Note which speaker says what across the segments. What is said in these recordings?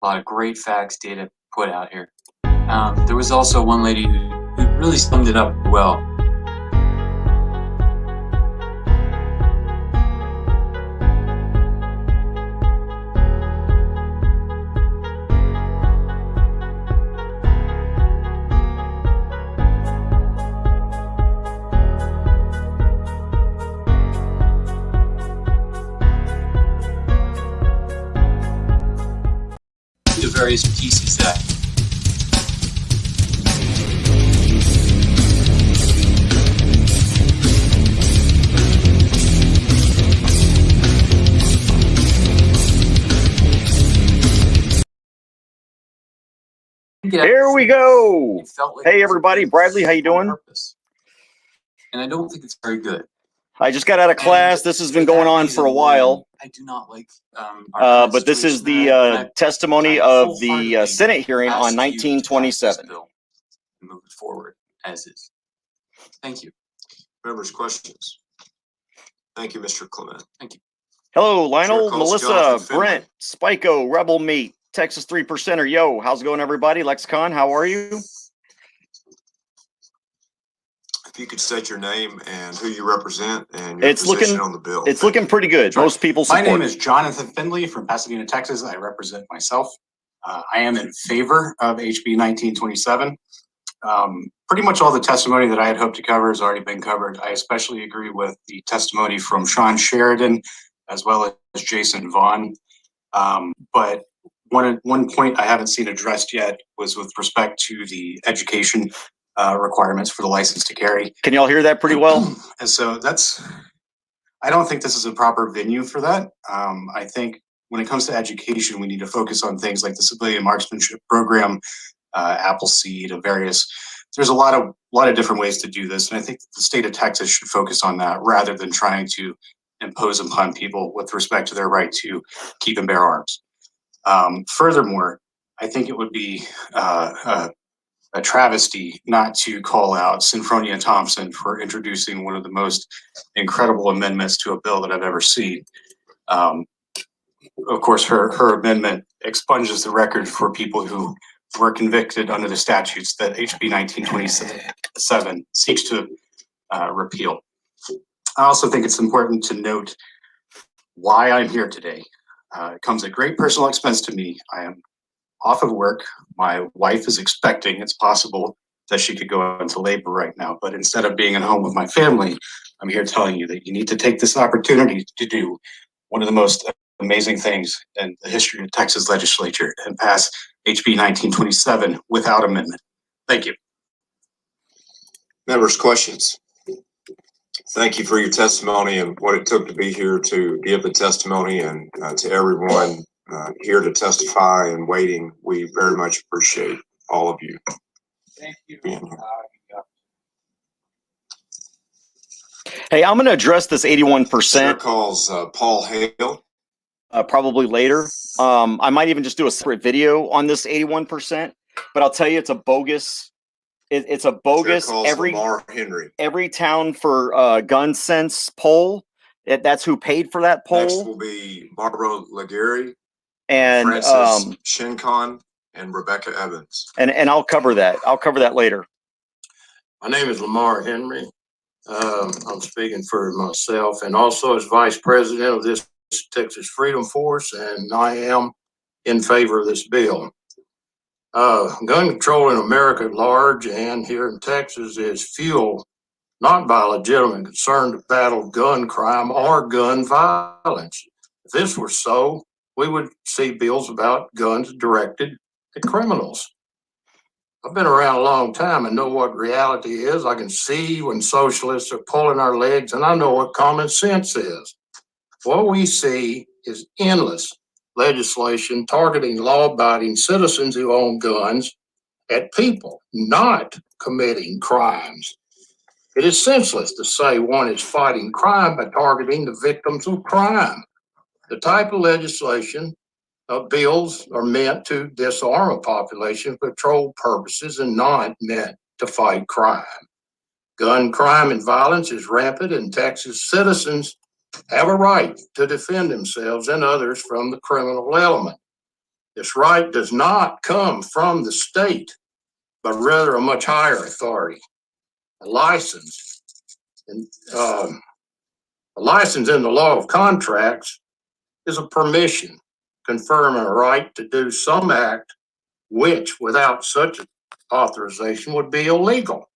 Speaker 1: A lot of great facts, data put out here. There was also one lady who really summed it up well. The various pieces that
Speaker 2: Here we go.
Speaker 1: like
Speaker 2: Hey everybody, Bradley, how you doing?
Speaker 1: And I don't think it's very good.
Speaker 2: I just got out of class. This has been going on for a while.
Speaker 1: I do not like
Speaker 2: but this is the testimony of the Senate hearing on 1927.
Speaker 1: Move it forward as is. Thank you.
Speaker 3: Members' questions. Thank you, Mr. Clement.
Speaker 1: Thank you.
Speaker 2: Hello, Lionel,
Speaker 3: Calls
Speaker 2: Melissa,
Speaker 3: Jonathan Finley.
Speaker 2: Brent, Spiko, Rebel Meat, Texas 3%er. Yo, how's it going, everybody? Lexicon, how are you?
Speaker 3: If you could state your name and who you represent and your position on the bill.
Speaker 2: It's looking pretty good.
Speaker 4: Sure.
Speaker 2: Most people support.
Speaker 4: My name is Jonathan Finley from Pasadena, Texas. I represent myself. I am in favor of HB 1927. Pretty much all the testimony that I had hoped to cover has already been covered. I especially agree with the testimony from Sean Sheridan as well as Jason Vaughn. But one point I haven't seen addressed yet was with respect to the education requirements for the license to carry.
Speaker 2: Can y'all hear that pretty well?
Speaker 4: And so I don't think this is a proper venue for that. I think when it comes to education, we need to focus on things like the civilian marksmanship program, Appleseed, there's a lot of different ways to do this. And I think the state of Texas should focus on that rather than trying to impose upon people with respect to their right to keep and bear arms. Furthermore, I think it would be a travesty not to call out Sinfronia Thompson for introducing one of the most incredible amendments to a bill that I've ever seen. Of course, her amendment expunges the record for people who were convicted under the statutes that HB 1927 seeks to repeal. I also think it's important to note why I'm here today. It comes at great personal expense to me. I am off of work. My wife is expecting. It's possible that she could go into labor right now, but instead of being at home with my family, I'm here telling you that you need to take this opportunity to do one of the most amazing things in the history of the Texas legislature and pass HB 1927 without amendment. Thank you.
Speaker 3: Members' questions. Thank you for your testimony and what it took to be here to give the testimony, and to everyone here to testify and waiting. We very much appreciate all of you.
Speaker 4: Thank you.
Speaker 2: Hey, I'm going to address this 81%.
Speaker 3: Chair calls Paul Hale.
Speaker 2: Probably later. I might even just do a separate video on this 81%, but I'll tell you, it's a bogus. It's a bogus.
Speaker 3: Lamar Henry.
Speaker 2: Every town for gun sense poll. That's who paid for that poll.
Speaker 3: Next will be Barbara Laguerre
Speaker 2: and
Speaker 3: Francis Shincon and Rebecca Evans.
Speaker 2: And I'll cover that. I'll cover that later.
Speaker 5: My name is Lamar Henry. I'm speaking for myself and also as vice president of this Texas Freedom Force, and I am in favor of this bill. Gun control in America at large and here in Texas is fueled not by legitimate concern to battle gun crime or gun violence. If this were so, we would see bills about guns directed at criminals. I've been around a long time and know what reality is. I can see when socialists are pulling our legs, and I know what common sense is. What we see is endless legislation targeting law-abiding citizens who own guns at people not committing crimes. It is senseless to say one is fighting crime by targeting the victims of crime. The type of legislation bills are meant to disarm a population for patrol purposes and not meant to fight crime. Gun crime and violence is rampant, and Texas citizens have a right to defend themselves and others from the criminal element. This right does not come from the state, but rather a much higher authority, a license. And a license in the law of contracts is a permission confirming a right to do some act which, without such authorization, would be illegal.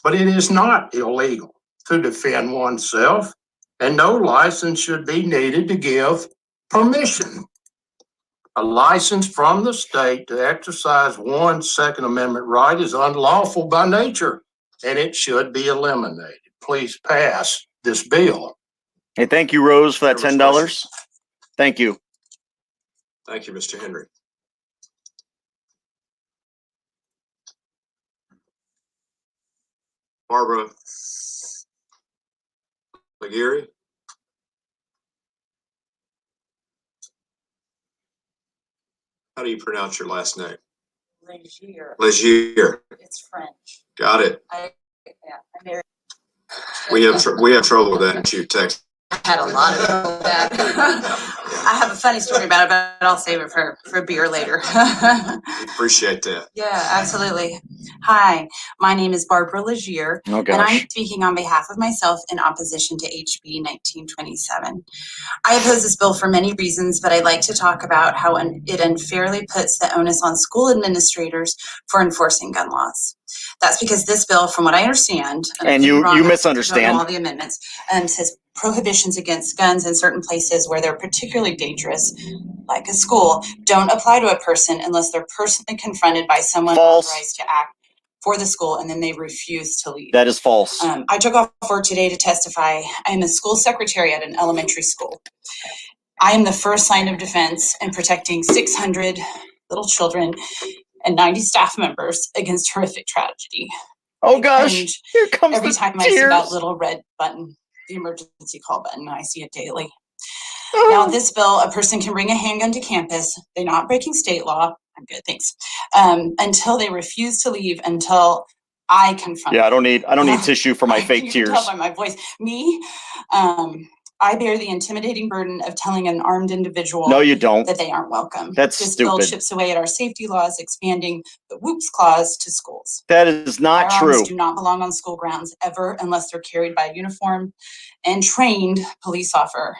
Speaker 5: But it is not illegal to defend oneself, and no license should be needed to give permission. A license from the state to exercise one's Second Amendment right is unlawful by nature, and it should be eliminated. Please pass this bill.
Speaker 2: Hey, thank you, Rose, for that
Speaker 3: There was
Speaker 2: $10.
Speaker 3: questions.
Speaker 2: Thank you.
Speaker 3: Thank you, Mr. Henry. Barbara McGeary? How do you pronounce your last name?
Speaker 6: Legier.
Speaker 3: Legier.
Speaker 6: It's French.
Speaker 3: Got it.
Speaker 6: I married.
Speaker 3: We have trouble with that in Chief Texas.
Speaker 6: I had a lot of trouble with that. I have a funny story about it, but I'll save it for beer later.
Speaker 3: Appreciate that.
Speaker 6: Yeah, absolutely. Hi, my name is Barbara Legier,
Speaker 2: Oh,
Speaker 6: and
Speaker 2: gosh.
Speaker 6: I'm speaking on behalf of myself in opposition to HB 1927. I oppose this bill for many reasons, but I'd like to talk about how it unfairly puts the onus on school administrators for enforcing gun laws. That's because this bill, from what I understand,
Speaker 2: And you misunderstand.
Speaker 6: don't know all the amendments, says prohibitions against guns in certain places where they're particularly dangerous, like a school, don't apply to a person unless they're personally confronted by someone
Speaker 2: False.
Speaker 6: authorized to act for the school, and then they refuse to leave.
Speaker 2: That is false.
Speaker 6: I took off work today to testify. I am a school secretary at an elementary school. I am the first line of defense in protecting 600 little children and 90 staff members against horrific tragedy.
Speaker 2: Oh,
Speaker 6: I
Speaker 2: gosh.
Speaker 6: cringe
Speaker 2: Here comes
Speaker 6: every
Speaker 2: the
Speaker 6: time I see that
Speaker 2: tears.
Speaker 6: little red button, the emergency call button. I see it daily.
Speaker 2: Oh.
Speaker 6: Now, this bill, a person can bring a handgun to campus. They're not breaking state law. I'm good, thanks. Until they refuse to leave, until I confront
Speaker 2: Yeah, I
Speaker 6: them.
Speaker 2: don't need tissue for my fake
Speaker 6: You
Speaker 2: tears.
Speaker 6: can tell by my voice. Me, I bear the intimidating burden of telling an armed individual
Speaker 2: No, you don't.
Speaker 6: that they aren't welcome.
Speaker 2: That's
Speaker 6: this bill
Speaker 2: stupid.
Speaker 6: chips away at our safety laws, expanding the whoops clause to schools.
Speaker 2: That is not
Speaker 6: Firearms
Speaker 2: true.
Speaker 6: do not belong on school grounds ever unless they're carried by a uniformed and trained police officer.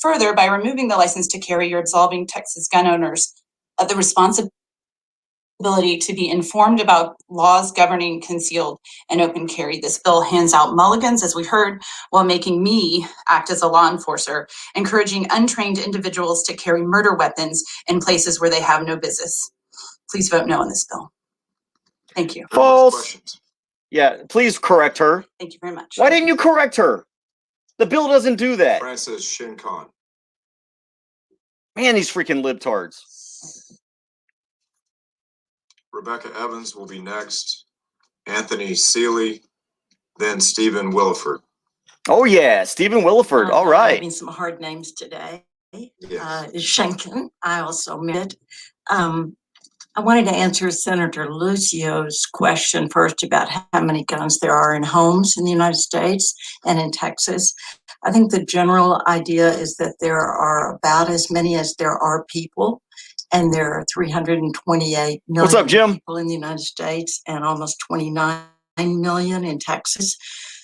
Speaker 6: Further, by removing the license to carry, you're absolving Texas gun owners of the responsibility to be informed about laws governing concealed and open carry. This bill hands out mulligans, as we heard, while making me act as a law enforcer, encouraging untrained individuals to carry murder weapons in places where they have no business. Please vote no on this bill. Thank you.
Speaker 2: False.
Speaker 3: Questions?
Speaker 2: Yeah, please correct her.
Speaker 6: Thank you very much.
Speaker 2: Why didn't you correct her? The bill doesn't do that.
Speaker 3: Francis Shincon.
Speaker 2: Man, these freaking libtards.
Speaker 3: Rebecca Evans will be next. Anthony Seeley, then Stephen Williford.
Speaker 2: Oh, yeah, Stephen Williford. All right.
Speaker 7: Having some hard names today.
Speaker 3: Yes.
Speaker 7: Schenken, I also met. I wanted to answer Senator Lucio's question first about how many guns there are in homes in the United States and in Texas. I think the general idea is that there are about as many as there are people, and there are 328 million
Speaker 2: What's up, Jim?
Speaker 7: people in the United States and almost 29 million in Texas.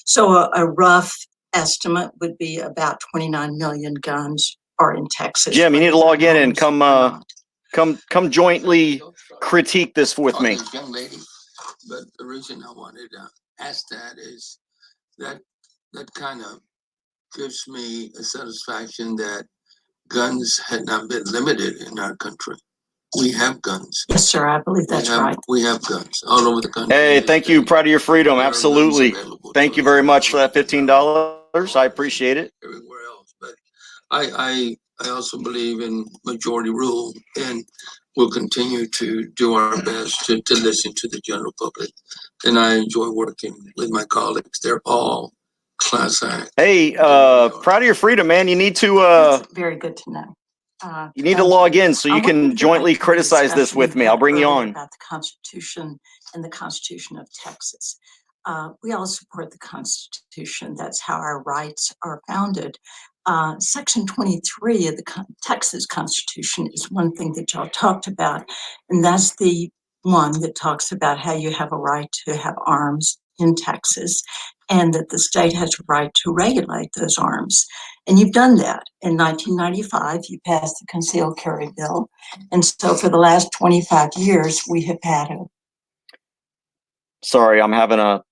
Speaker 7: So a rough estimate would be about 29 million guns are in Texas.
Speaker 2: Jim, you need to log in and
Speaker 7: Homes
Speaker 2: come jointly critique this with me.
Speaker 8: Young lady, but the reason I wanted to ask that is that kind of gives me a satisfaction that guns had not been limited in our country. We have guns.
Speaker 7: Yes, sir, I believe that's right.
Speaker 8: We have guns all over the country.
Speaker 2: Hey, thank you. Proud of your freedom.
Speaker 8: There are guns
Speaker 2: Absolutely.
Speaker 8: available
Speaker 2: Thank
Speaker 8: to
Speaker 2: you
Speaker 8: us
Speaker 2: very much for that $15. I appreciate it.
Speaker 8: everywhere else. But I also believe in majority rule, and we'll continue to do our best to listen to the general public. And I enjoy working with my colleagues. They're all class act.
Speaker 2: Hey, proud of your freedom, man. You need to
Speaker 7: That's very good to know.
Speaker 2: log in so
Speaker 7: I
Speaker 2: you
Speaker 7: wanted to
Speaker 2: can
Speaker 7: go
Speaker 2: jointly
Speaker 7: back to the
Speaker 2: criticize this
Speaker 7: discussion
Speaker 2: with
Speaker 7: we
Speaker 2: me.
Speaker 7: had
Speaker 2: I'll bring you
Speaker 7: earlier
Speaker 2: on.
Speaker 7: about the Constitution and the Constitution of Texas. We all support the Constitution. That's how our rights are founded. Section 23 of the Texas Constitution is one thing that y'all talked about, and that's the one that talks about how you have a right to have arms in Texas and that the state has a right to regulate those arms. And you've done that. In 1995, you passed the concealed carry bill. And so for the last 25 years, we have had a
Speaker 2: Sorry, I'm having a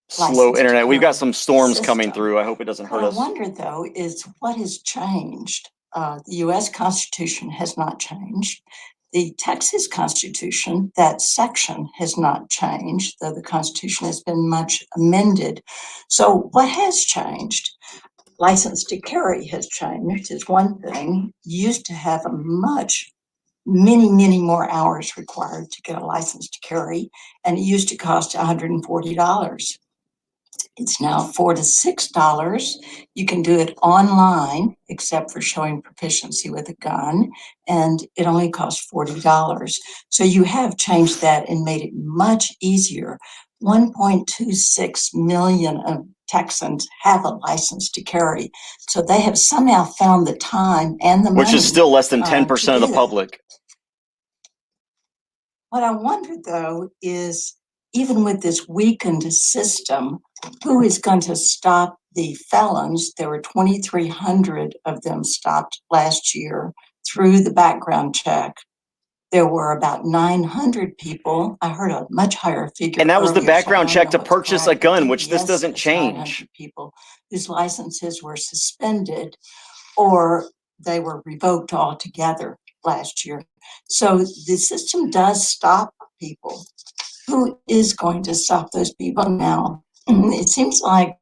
Speaker 2: slow
Speaker 7: Licensed
Speaker 2: internet. We've got
Speaker 7: carry
Speaker 2: some storms coming
Speaker 7: system.
Speaker 2: through. I hope it doesn't hurt
Speaker 7: What I
Speaker 2: us.
Speaker 7: wonder, though, is what has changed. The U.S. Constitution has not changed. The Texas Constitution, that section has not changed, though the Constitution has been much amended. So what has changed? License to carry has changed, is one thing. You used to have many more hours required to get a license to carry, and it used to cost $140. It's now $4 to $6. You can do it online, except for showing proficiency with a gun, and it only costs $40. So you have changed that and made it much easier. 1.26 million of Texans have a license to carry. So they have somehow found the time and the money.
Speaker 2: Which is still less than 10% of the
Speaker 7: do that.
Speaker 2: public.
Speaker 7: What I wonder, though, is even with this weakened system, who is going to stop the felons? There were 2,300 of them stopped last year through the background check. There were about 900 people. I heard a much higher figure.
Speaker 2: And that was the
Speaker 7: earlier, so I
Speaker 2: background
Speaker 7: don't
Speaker 2: check
Speaker 7: know
Speaker 2: to
Speaker 7: what's
Speaker 2: purchase a
Speaker 7: correct.
Speaker 2: gun, which this
Speaker 7: Yes,
Speaker 2: doesn't
Speaker 7: it's
Speaker 2: change.
Speaker 7: 900 people whose licenses were suspended or they were revoked altogether last year. So the system does stop people. Who is going to stop those people now? It seems like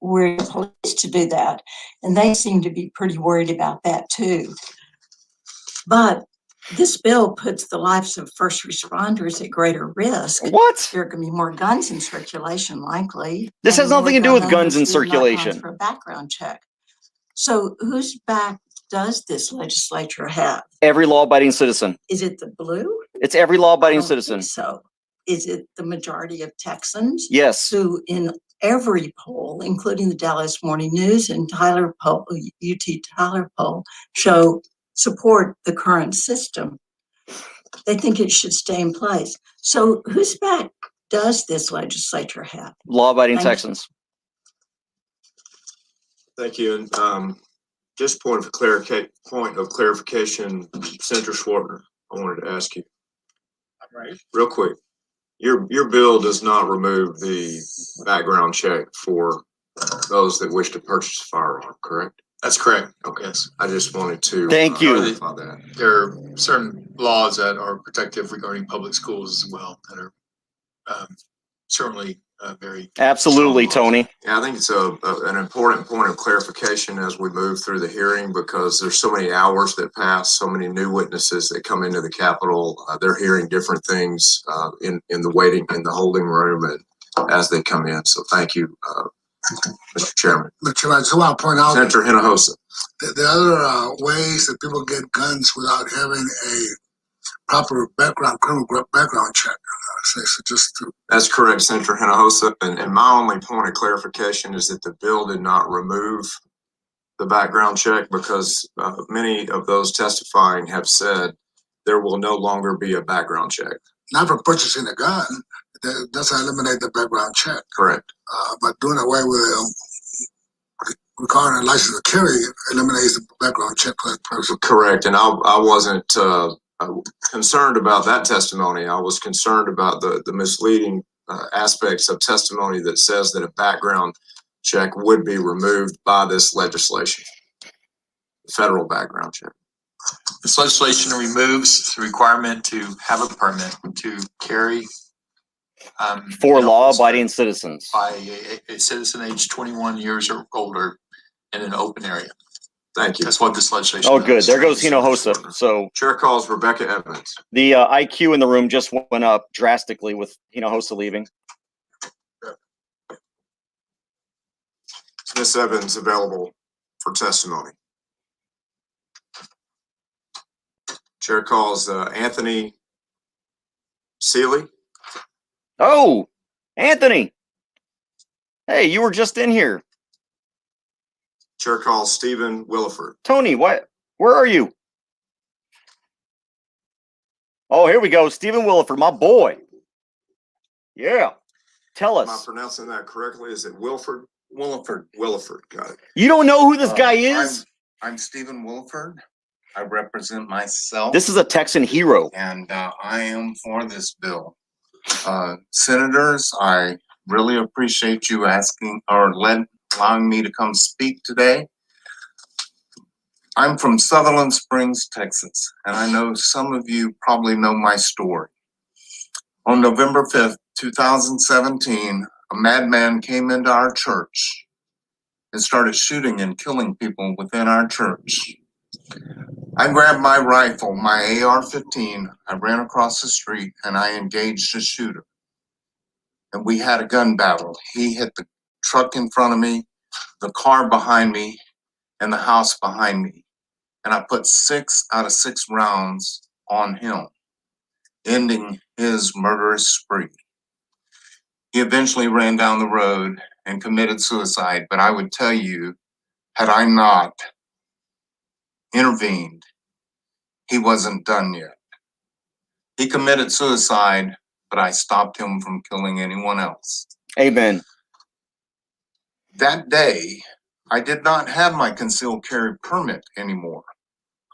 Speaker 7: we're the police to do that, and they seem to be pretty worried about that too. But this bill puts the lives of first responders at greater risk.
Speaker 2: What?
Speaker 7: There are going to be more guns in circulation, likely.
Speaker 2: This has nothing to do with guns in
Speaker 7: who have not gone
Speaker 2: circulation.
Speaker 7: through a background check. So whose back does this legislature have?
Speaker 2: Every law-abiding citizen.
Speaker 7: Is it the blue?
Speaker 2: It's every
Speaker 7: I
Speaker 2: law-abiding
Speaker 7: don't
Speaker 2: citizen.
Speaker 7: think so. Is it the majority of Texans?
Speaker 2: Yes.
Speaker 7: Who in every poll, including the Dallas Morning News and Tyler poll, UT Tyler poll, show support the current system. They think it should stay in place. So whose back does this legislature have?
Speaker 2: Law-abiding
Speaker 7: Thank you.
Speaker 2: Texans.
Speaker 3: Thank you. And just point of clarification, Senator Schwartner, I wanted to ask you.
Speaker 5: Right.
Speaker 3: Real quick. Your bill does not remove the background check for those that wish to purchase a firearm, correct?
Speaker 5: That's correct.
Speaker 3: Okay.
Speaker 5: Yes.
Speaker 3: I just wanted to
Speaker 2: Thank you.
Speaker 3: clarify that.
Speaker 5: There are certain laws that are protective regarding public schools as well that are certainly very
Speaker 2: Absolutely,
Speaker 5: strong laws.
Speaker 2: Tony.
Speaker 3: Yeah, I think it's an important point of clarification as we move through the hearing because there's so many hours that pass, so many new witnesses that come into the Capitol. They're hearing different things in the holding room and as they come in. So thank you, Mr. Chairman.
Speaker 9: Mr. Chairman, I just want to point out
Speaker 3: Senator Hinojosa.
Speaker 9: the other ways that people get guns without having a proper criminal background check. So just to
Speaker 3: That's correct, Senator Hinojosa. And my only point of clarification is that the bill did not remove the background check because many of those testifying have said there will no longer be a background check.
Speaker 9: not for purchasing a gun, that doesn't eliminate the background check.
Speaker 3: Correct.
Speaker 9: But doing away with requiring a license to carry eliminates the background check for that person.
Speaker 3: Correct. And I wasn't concerned about that testimony. I was concerned about the misleading aspects of testimony that says that a background check would be removed by this legislation, federal background check.
Speaker 10: This legislation removes the requirement to have a permit to carry
Speaker 2: For law-abiding citizens.
Speaker 10: by a citizen aged 21 years or older in an open area.
Speaker 3: Thank you.
Speaker 10: That's what this legislation
Speaker 2: Oh, good.
Speaker 10: does.
Speaker 2: There goes Hinojosa. So
Speaker 3: Chair calls Rebecca Evans.
Speaker 2: the IQ in the room just went up drastically with Hinojosa leaving.
Speaker 3: Ms. Evans available for testimony. Chair calls Anthony Seeley.
Speaker 2: Oh, Anthony. Hey, you were just in here.
Speaker 3: Chair calls Stephen Williford.
Speaker 2: Tony, what? Where are you? Oh, here we go. Stephen Williford, my boy. Yeah. Tell
Speaker 3: Am I
Speaker 2: us.
Speaker 3: pronouncing that correctly? Is it Wilford?
Speaker 10: Williford.
Speaker 3: Williford, got it.
Speaker 2: You don't know who this guy is?
Speaker 11: I'm Stephen Williford. I represent myself.
Speaker 2: This is a Texan hero.
Speaker 11: And I am for this bill. Senators, I really appreciate you asking or allowing me to come speak today. I'm from Sutherland Springs, Texas, and I know some of you probably know my story. On November 5th, 2017, a madman came into our church and started shooting and killing people within our church. I grabbed my rifle, my AR-15, I ran across the street and I engaged the shooter. And we had a gun battle. He hit the truck in front of me, the car behind me, and the house behind me. And I put 6 out of 6 rounds on him, ending his murderous spree. He eventually ran down the road and committed suicide, but I would tell you, had I not intervened, he wasn't done yet. He committed suicide, but I stopped him from killing anyone else.
Speaker 2: Amen.
Speaker 11: That day, I did not have my concealed carry permit anymore.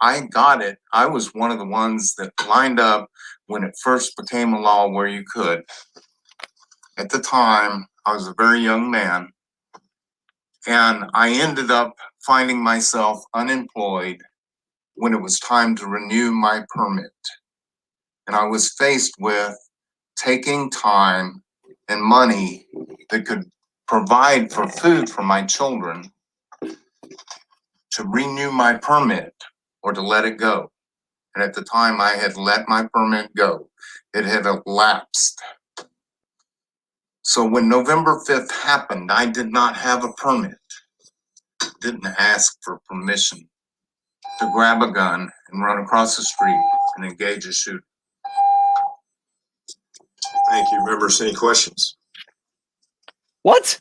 Speaker 11: I got it. I was one of the ones that lined up when it first became a law where you could. At the time, I was a very young man, and I ended up finding myself unemployed when it was time to renew my permit. And I was faced with taking time and money that could provide for food for my children to renew my permit or to let it go. And at the time I had let my permit go. It had elapsed. So when November 5th happened, I did not have a permit. Didn't ask for permission to grab a gun and run across the street and engage a shooter.
Speaker 3: Thank you. Members, any questions?
Speaker 2: What?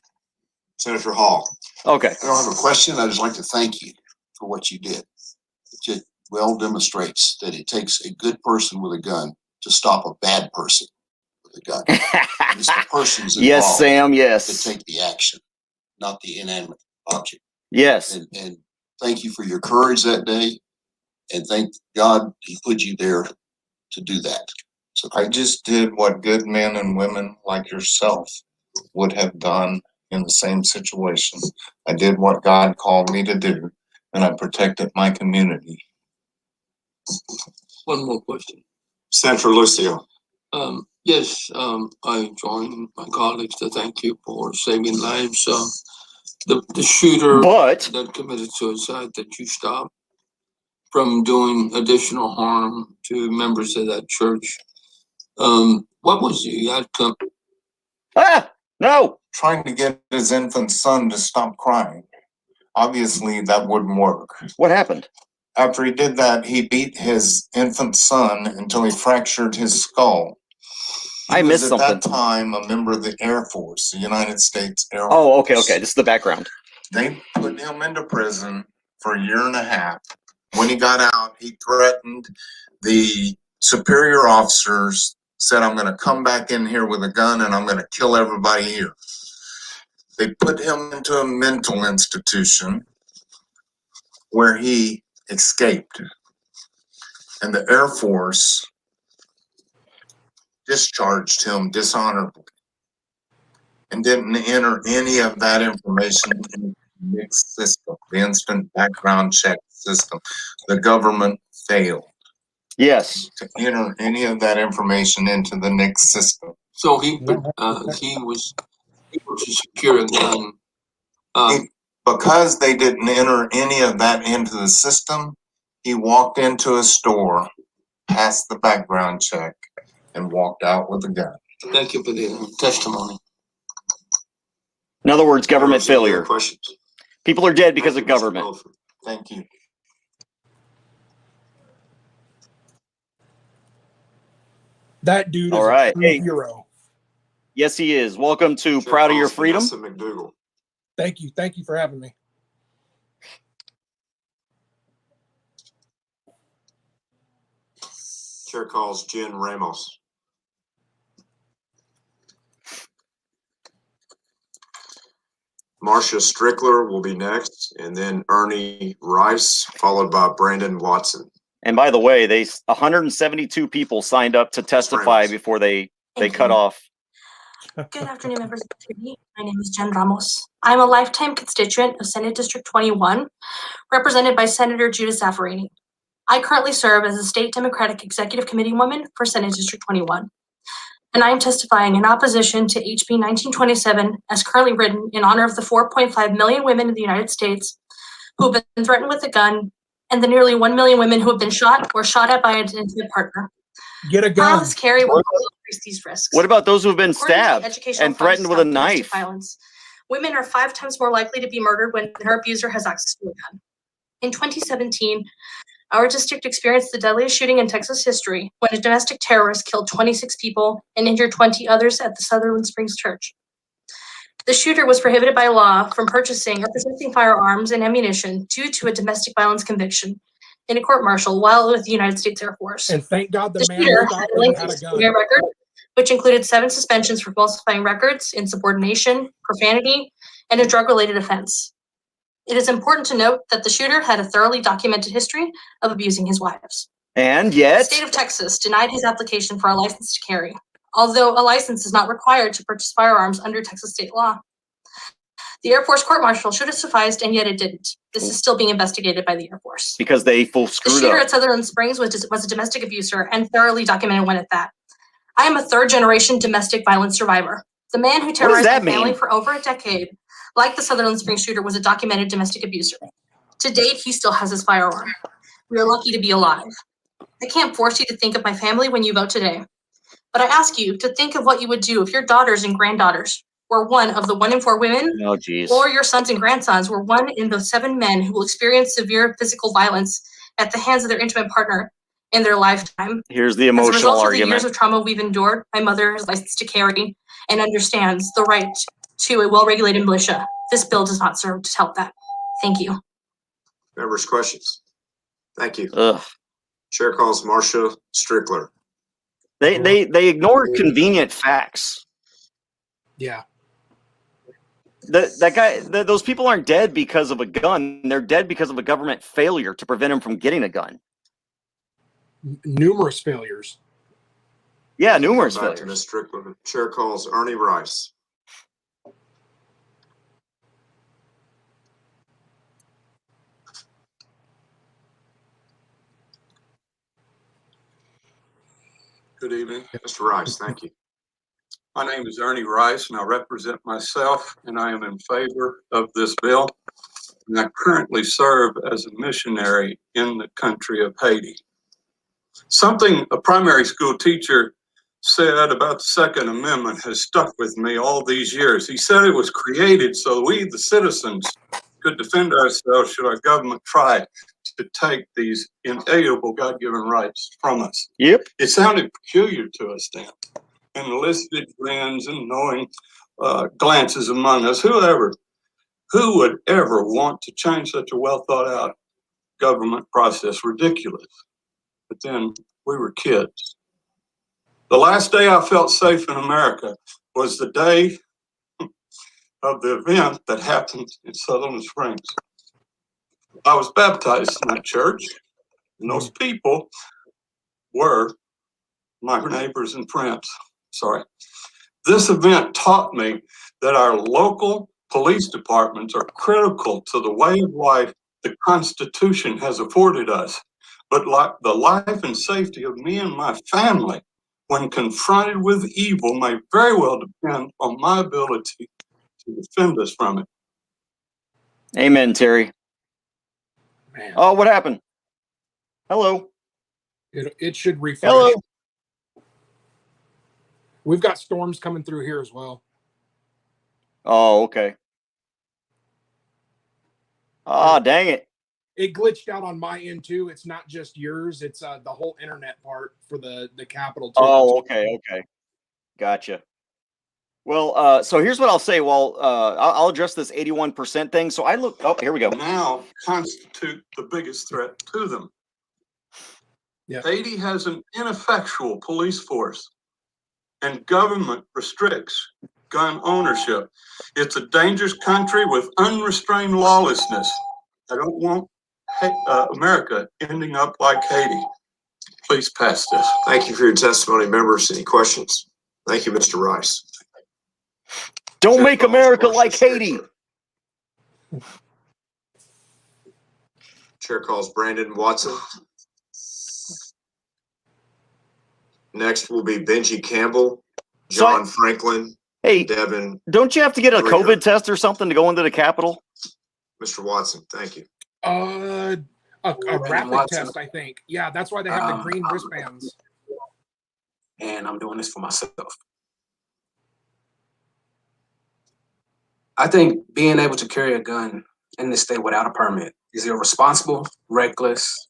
Speaker 3: Senator Hall.
Speaker 2: Okay.
Speaker 12: I don't have a question. I just like to thank you for what you did. It just well demonstrates that it takes a good person with a gun to stop a bad person with a gun. It's the person's involved
Speaker 2: Yes, Sam,
Speaker 12: to
Speaker 2: yes.
Speaker 12: take the action, not the inanimate object.
Speaker 2: Yes.
Speaker 12: And thank you for your courage that day. And thank God he put you there to do that. So
Speaker 11: I just did what good men and women like yourself would have done in the same situation. I did what God called me to do, and I protected my community.
Speaker 8: One more question.
Speaker 3: Senator Lucio.
Speaker 8: Yes, I join my colleagues to thank you for saving lives. The shooter that committed suicide that you stopped from doing additional harm to members of that church. What was the outcome?
Speaker 2: No.
Speaker 11: Trying to get his infant son to stop crying. Obviously, that wouldn't work.
Speaker 2: What happened?
Speaker 11: After he did that, he beat his infant son until he fractured his skull.
Speaker 2: I missed something.
Speaker 11: At that time, a member of the Air Force, the United States Air Force.
Speaker 2: Oh, okay. This is the background.
Speaker 11: They put him into prison for 1.5 years. When he got out, he threatened the superior officers, said, I'm going to come back in here with a gun and I'm going to kill everybody here. They put him into a mental institution where he escaped. And the Air Force discharged him dishonorably and didn't enter any of that information in the NICS system, the instant background check system. The government failed.
Speaker 2: Yes.
Speaker 11: To enter any of that information into the NICS system.
Speaker 8: So he was able to secure a gun.
Speaker 11: Because they didn't enter any of that into the system, he walked into a store, passed the background check, and walked out with a gun.
Speaker 8: Thank you for the testimony.
Speaker 2: In other words, government failure.
Speaker 3: Questions?
Speaker 2: People are dead because of government.
Speaker 11: Thank you.
Speaker 13: That dude is
Speaker 2: all right.
Speaker 13: a true hero.
Speaker 2: Yes, he is. Welcome to Proud of Your Freedom.
Speaker 3: McDougal.
Speaker 13: Thank you. Thank you for having me.
Speaker 3: Chair calls Jen Ramos. Marcia Strickler will be next, and then Ernie Rice, followed by Brandon Watson.
Speaker 2: And by the way, 172 people signed up to testify before they cut off.
Speaker 14: Good afternoon, members of the committee. My name is Jen Ramos. I'm a lifetime constituent of Senate District 21, represented by Senator Judith Zaffarini. I currently serve as a state Democratic Executive Committee woman for Senate District 21. And I am testifying in opposition to HB 1927 as currently written in honor of the 4.5 million women in the United States who have been threatened with a gun and the nearly 1 million women who have been shot or shot at by an intimate partner.
Speaker 13: Get a gun.
Speaker 14: Violence carry will increase these risks.
Speaker 2: What about those who have been
Speaker 14: According to the
Speaker 2: stabbed
Speaker 14: Educational
Speaker 2: and
Speaker 14: Fund to
Speaker 2: threatened with a
Speaker 14: Stop Domestic
Speaker 2: knife?
Speaker 14: Violence, women are 5 times more likely to be murdered when their abuser has access to a gun. In 2017, our district experienced the deadliest shooting in Texas history when a domestic terrorist killed 26 people and injured 20 others at the Sutherland Springs Church. The shooter was prohibited by law from purchasing or possessing firearms and ammunition due to a domestic violence conviction in a court-martial while with the United States Air Force.
Speaker 13: And thank God the man
Speaker 14: shooter
Speaker 13: who
Speaker 14: had
Speaker 13: stopped
Speaker 14: a
Speaker 13: him
Speaker 14: lengthy
Speaker 13: had a gun.
Speaker 14: disciplinary record, which included 7 suspensions for falsifying records, insubordination, profanity, and a drug-related offense. It is important to note that the shooter had a thoroughly documented history of abusing his wives.
Speaker 2: And
Speaker 14: The
Speaker 2: yet,
Speaker 14: state of Texas denied his application for a license to carry, although a license is not required to purchase firearms under Texas state law. The Air Force court-martial should have sufficed, and yet it didn't. This is still being investigated by the Air Force.
Speaker 2: because they full
Speaker 14: The
Speaker 2: screwed
Speaker 14: shooter
Speaker 2: up.
Speaker 14: at Sutherland Springs was a domestic abuser and thoroughly documented one at that. I am a third-generation domestic violence survivor. The man who terrorized my
Speaker 2: that
Speaker 14: family
Speaker 2: mean?
Speaker 14: for over a decade, like the Sutherland Springs shooter, was a documented domestic abuser. To date, he still has his firearm. We are lucky to be alive. I can't force you to think of my family when you vote today, but I ask you to think of what you would do if your daughters and granddaughters were one of the 1 in 4 women,
Speaker 2: Oh, geez.
Speaker 14: or your sons and grandsons were 1 in the 7 men who will experience severe physical violence at the hands of their intimate partner in their lifetime.
Speaker 2: Here's the
Speaker 14: As a
Speaker 2: emotional
Speaker 14: result of the years
Speaker 2: argument.
Speaker 14: of trauma we've endured, my mother is licensed to carry and understands the right to a well-regulated militia. This bill does not serve to help that. Thank you.
Speaker 3: Members' questions? Thank you.
Speaker 2: Ugh.
Speaker 3: Chair calls Marcia Strickler.
Speaker 2: They ignore convenient facts.
Speaker 13: Yeah.
Speaker 2: Those people aren't dead because of a gun. They're dead because of a government failure to prevent them from getting a gun.
Speaker 13: Numerous failures.
Speaker 2: Yeah, numerous
Speaker 3: Back to
Speaker 2: failures.
Speaker 3: Ms. Strickler. Chair calls Ernie Rice.
Speaker 15: Good evening.
Speaker 3: Mr. Rice, thank you.
Speaker 15: My name is Ernie Rice, and I represent myself, and I am in favor of this bill. And I currently serve as a missionary in the country of Haiti. Something a primary school teacher said about the Second Amendment has stuck with me all these years. He said it was created so we, the citizens, could defend ourselves should our government try to take these inalienable God-given rights from us.
Speaker 2: Yep.
Speaker 15: It sounded peculiar to us then. And elicited grins and knowing glances among us, who would ever want to change such a well thought out government process? Ridiculous. But then we were kids. The last day I felt safe in America was the day of the event that happened in Sutherland Springs. I was baptized in that church, and those people were my neighbors and friends. Sorry. This event taught me that our local police departments are critical to the way of life the Constitution has afforded us. But like the life and safety of me and my family, when confronted with evil, may very well depend on my ability to defend us from it.
Speaker 2: Amen, Terry.
Speaker 13: Man.
Speaker 2: Oh, what happened? Hello.
Speaker 13: It should refresh.
Speaker 2: Hello.
Speaker 13: We've got storms coming through here as well.
Speaker 2: Oh, okay. Ah, dang it.
Speaker 13: It glitched out on my end too. It's not just yours. It's the whole internet part for the capital too.
Speaker 2: Oh, okay. Gotcha. Well, so here's what I'll say. Well, I'll address this 81% thing. So I look. Oh, here we go.
Speaker 15: Now constitute the biggest threat to them.
Speaker 13: Yeah.
Speaker 15: Haiti has an ineffectual police force and government restricts gun ownership. It's a dangerous country with unrestrained lawlessness. I don't want America ending up like Haiti. Please pass this.
Speaker 3: Thank you for your testimony, members. Any questions? Thank you, Mr. Rice.
Speaker 2: Don't make America like Haiti.
Speaker 3: Chair calls Brandon Watson. Next will be Benji Campbell, John Franklin,
Speaker 2: Hey,
Speaker 3: Devin.
Speaker 2: don't you have to get a
Speaker 3: Greer.
Speaker 2: COVID test or something to go into the Capitol?
Speaker 3: Mr. Watson, thank you.
Speaker 13: A rapid test, I think. Yeah, that's why they have the green wristbands.
Speaker 16: And I'm doing this for myself. I think being able to carry a gun in this state without a permit is irresponsible, reckless,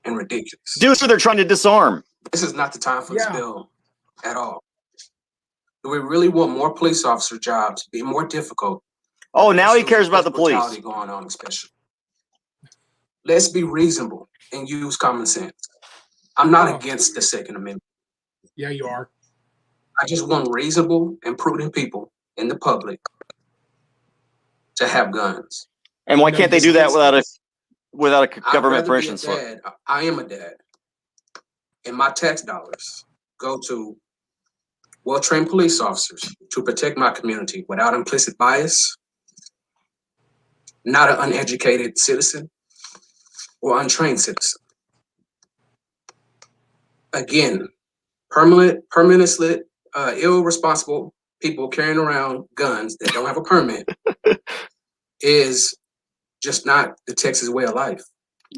Speaker 16: and ridiculous.
Speaker 2: Dude, so they're trying to disarm.
Speaker 16: This is not the time for this bill at all. Do we really want more police officer jobs to be more difficult?
Speaker 2: Oh, now he cares about the police.
Speaker 16: Brutality going on, especially. Let's be reasonable and use common sense. I'm not against the Second Amendment.
Speaker 13: Yeah, you are.
Speaker 16: I just want reasonable and prudent people in the public to have guns.
Speaker 2: And why can't they do that without a government permission
Speaker 16: slip? I am a dad. And my tax dollars go to well-trained police officers to protect my community without implicit bias, not an uneducated citizen or untrained citizen. Again, permanently irresponsible people carrying around guns that don't have a permit is just not the Texas way of life.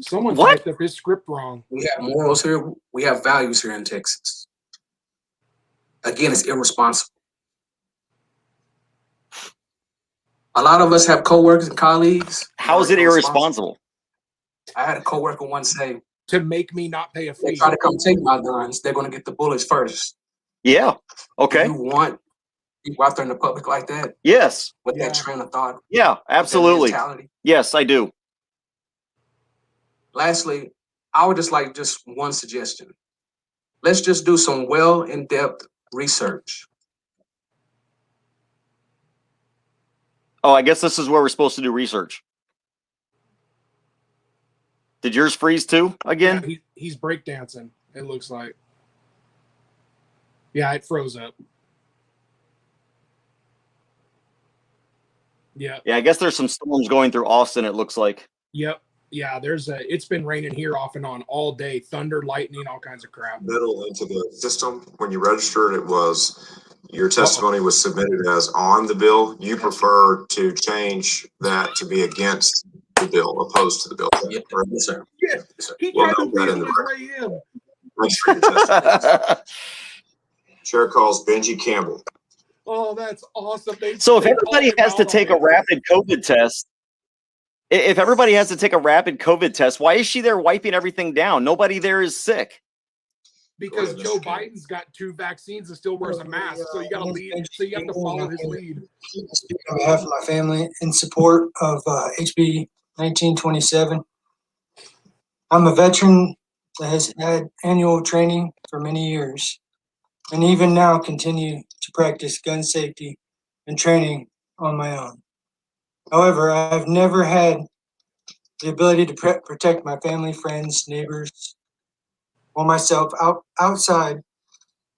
Speaker 13: Someone typed up his script wrong.
Speaker 16: We have morals here. We have values here in Texas. Again, it's irresponsible. A lot of us have coworkers and colleagues.
Speaker 2: How is it irresponsible?
Speaker 16: I had a coworker once say,
Speaker 13: to make me not pay a fee.
Speaker 16: They try to come take my guns. They're going to get the bullets first.
Speaker 2: Yeah. Okay.
Speaker 16: Do you want people out there in the public like that?
Speaker 2: Yes.
Speaker 16: With that train of thought?
Speaker 2: Yeah, absolutely. Yes, I do.
Speaker 16: Lastly, I would just like one suggestion. Let's just do some in-depth research.
Speaker 2: Oh, I guess this is where we're supposed to do research. Did yours freeze too again?
Speaker 13: Yeah, he's breakdancing, it looks like. Yeah, it froze up. Yeah.
Speaker 2: Yeah, I guess there's some storms going through Austin, it looks like.
Speaker 13: Yep. Yeah, it's been raining here off and on all day. Thunder, lightning, all kinds of crap.
Speaker 3: Middle into the system. When you registered, your testimony was submitted as on the bill. You prefer to change that to be against the bill, opposed to the bill.
Speaker 16: Yes, sir.
Speaker 13: Yeah, he tried to wheel his way in.
Speaker 3: Chair calls Benji Campbell.
Speaker 13: Oh, that's awesome.
Speaker 2: So if everybody has to take a rapid COVID test, why is she there wiping everything down? Nobody there is sick.
Speaker 13: Because Joe Biden's got 2 vaccines and still wears a mask, so you got to lead. So you have to follow his lead.
Speaker 17: Speak on behalf of my family in support of HB 1927. I'm a veteran that has had annual training for many years, and even now continue to practice gun safety and training on my own. However, I've never had the ability to protect my family, friends, neighbors, or myself outside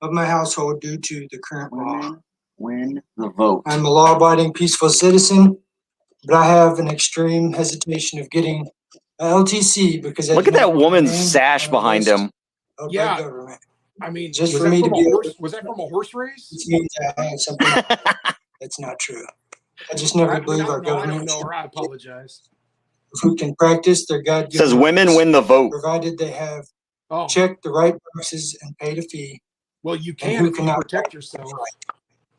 Speaker 17: of my household due to the current law.
Speaker 2: Win the vote.
Speaker 17: I'm a law-abiding, peaceful citizen, but I have an extreme hesitation of getting a LTC because
Speaker 2: look at that woman's sash behind him.
Speaker 13: Yeah, I mean,
Speaker 17: just for me to be.
Speaker 13: Was that from a horse race?
Speaker 17: It means I have something that's not true. I just never believe our government.
Speaker 13: I don't know her. I apologize.
Speaker 17: Who can practice their God.
Speaker 2: Says women win the vote,
Speaker 17: provided they have checked the right boxes and paid a fee.
Speaker 13: Well, you can if you protect yourself.
Speaker 17: I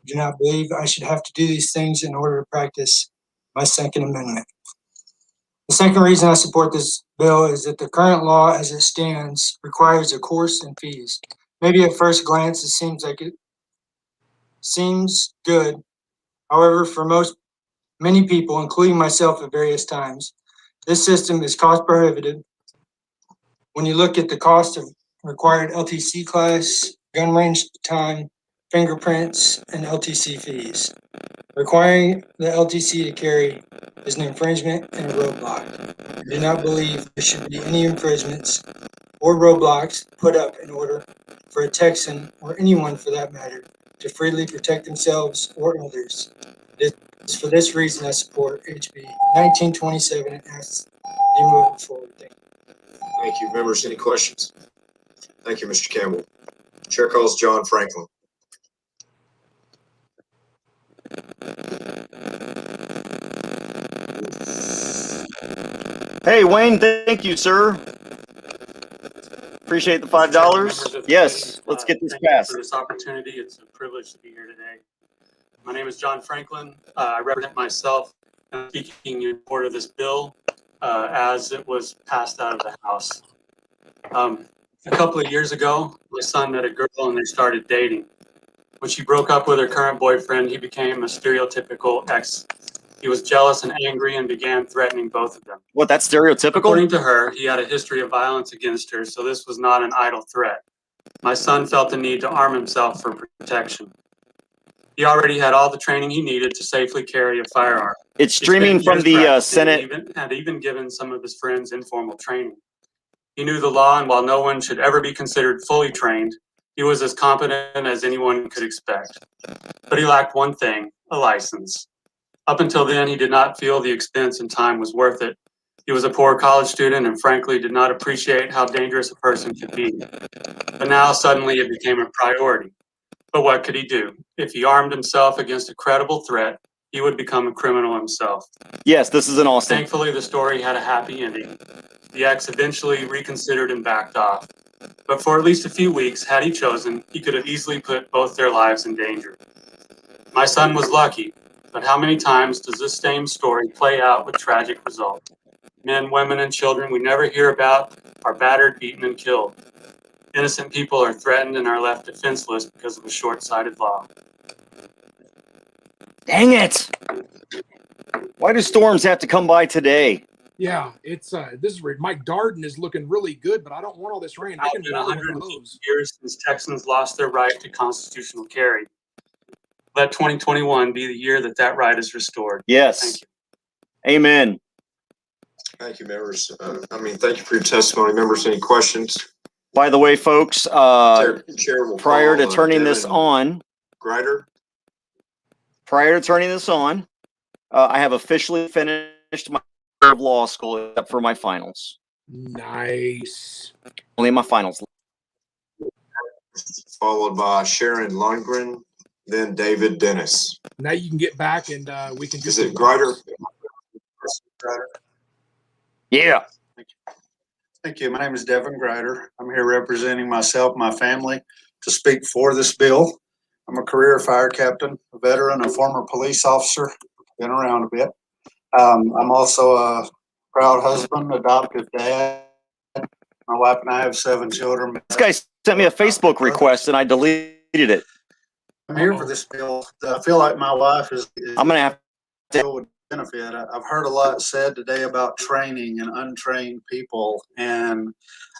Speaker 17: do not believe I should have to do these things in order to practice my Second Amendment. The second reason I support this bill is that the current law as it stands requires a course and fees. Maybe at first glance it seems good. However, for many people, including myself at various times, this system is cost prohibitive. When you look at the cost of required LTC class, gun range time, fingerprints, and LTC fees. Requiring the LTC to carry is an infringement and a roadblock. I do not believe there should be any infringements or roadblocks put up in order for a Texan, or anyone for that matter, to freely protect themselves or others. It is for this reason I support HB 1927 and ask you move forward. Thank you.
Speaker 3: Thank you. Members, any questions? Thank you, Mr. Campbell. Chair calls John Franklin.
Speaker 2: Hey, Wayne, thank you, sir. Appreciate the $5. Yes, let's get this
Speaker 18: Thank you
Speaker 2: passed.
Speaker 18: for this opportunity. It's a privilege to be here today. My name is John Franklin. I represent myself. I'm speaking in support of this bill as it was passed out of the House. A couple of years ago, my son met a girl and they started dating. When she broke up with her current boyfriend, he became a stereotypical ex. He was jealous and angry and began threatening both of them.
Speaker 2: What, that's stereotypical?
Speaker 18: According to her, he had a history of violence against her, so this was not an idle threat. My son felt the need to arm himself for protection. He already had all the training he needed to safely carry a firearm.
Speaker 2: It's streaming from the Senate.
Speaker 18: Had even given some of his friends informal training. He knew the law, and while no one should ever be considered fully trained, he was as competent as anyone could expect. But he lacked one thing, a license. Up until then, he did not feel the expense and time was worth it. He was a poor college student and frankly did not appreciate how dangerous a person could be. But now suddenly it became a priority. But what could he do? If he armed himself against a credible threat, he would become a criminal himself.
Speaker 2: Yes, this is in Austin.
Speaker 18: Thankfully, the story had a happy ending. The ex eventually reconsidered and backed off. But for at least a few weeks, had he chosen, he could have easily put both their lives in danger. My son was lucky, but how many times does this same story play out with tragic results? Men, women, and children we never hear about are battered, beaten, and killed. Innocent people are threatened and are left defenseless because of a short-sighted law.
Speaker 2: Dang it! Why do storms have to come by today?
Speaker 13: Yeah, it's this is weird. Mike Darden is looking really good, but I don't want all this rain. I can
Speaker 18: It's been
Speaker 13: water one of
Speaker 18: 150
Speaker 13: those.
Speaker 18: years since Texans lost their right to constitutional carry. Let 2021 be the year that that right is restored.
Speaker 2: Yes.
Speaker 18: Thank you.
Speaker 2: Amen.
Speaker 3: Thank you, members. Thank you for your testimony. Members, any questions?
Speaker 2: By the way, folks,
Speaker 3: Chair will
Speaker 2: prior to
Speaker 3: call,
Speaker 2: turning this
Speaker 3: Devin
Speaker 2: on,
Speaker 3: Grider.
Speaker 2: I have officially finished my year of law school except for my finals.
Speaker 13: Nice.
Speaker 2: Only my finals.
Speaker 3: Followed by Sharon Lundgren, then David Dennis.
Speaker 13: Now you can get back and we can
Speaker 3: Is it Grider?
Speaker 2: Yeah.
Speaker 19: Thank you. My name is Devin Grider. I'm here representing myself, my family, to speak for this bill. I'm a career fire captain, a veteran, a former police officer, been around a bit. I'm also a proud husband, adoptive dad. My wife and I have 7 children.
Speaker 2: This guy sent me a Facebook request and I deleted it.
Speaker 19: I'm here for this bill. I feel like my wife is
Speaker 2: I'm gonna have
Speaker 19: to benefit. I've heard a lot said today about training and untrained people, and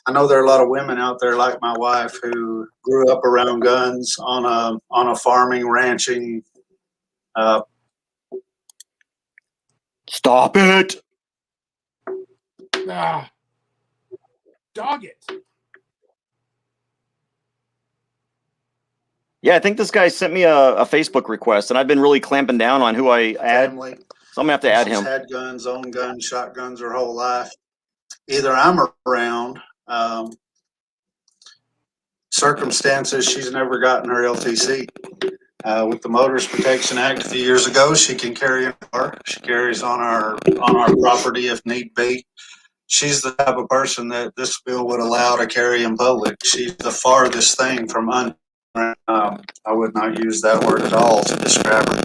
Speaker 19: I know there are a lot of women out there like my wife who grew up around guns on a farming, ranching.
Speaker 2: Stop it.
Speaker 13: Ah, dog it.
Speaker 2: Yeah, I think this guy sent me a Facebook request, and I've been really clamping down on who I add.
Speaker 19: Family.
Speaker 2: So I'm gonna have to add
Speaker 19: She's
Speaker 2: him.
Speaker 19: had guns, owned guns, shot guns her whole life. Either I'm around, circumstances, she's never gotten her LTC. With the Motorist Protection Act a few years ago, she can carry a car. She carries on our property if need be. She's the type of person that this bill would allow to carry in public. She's the farthest thing from I would not use that word at all to describe her.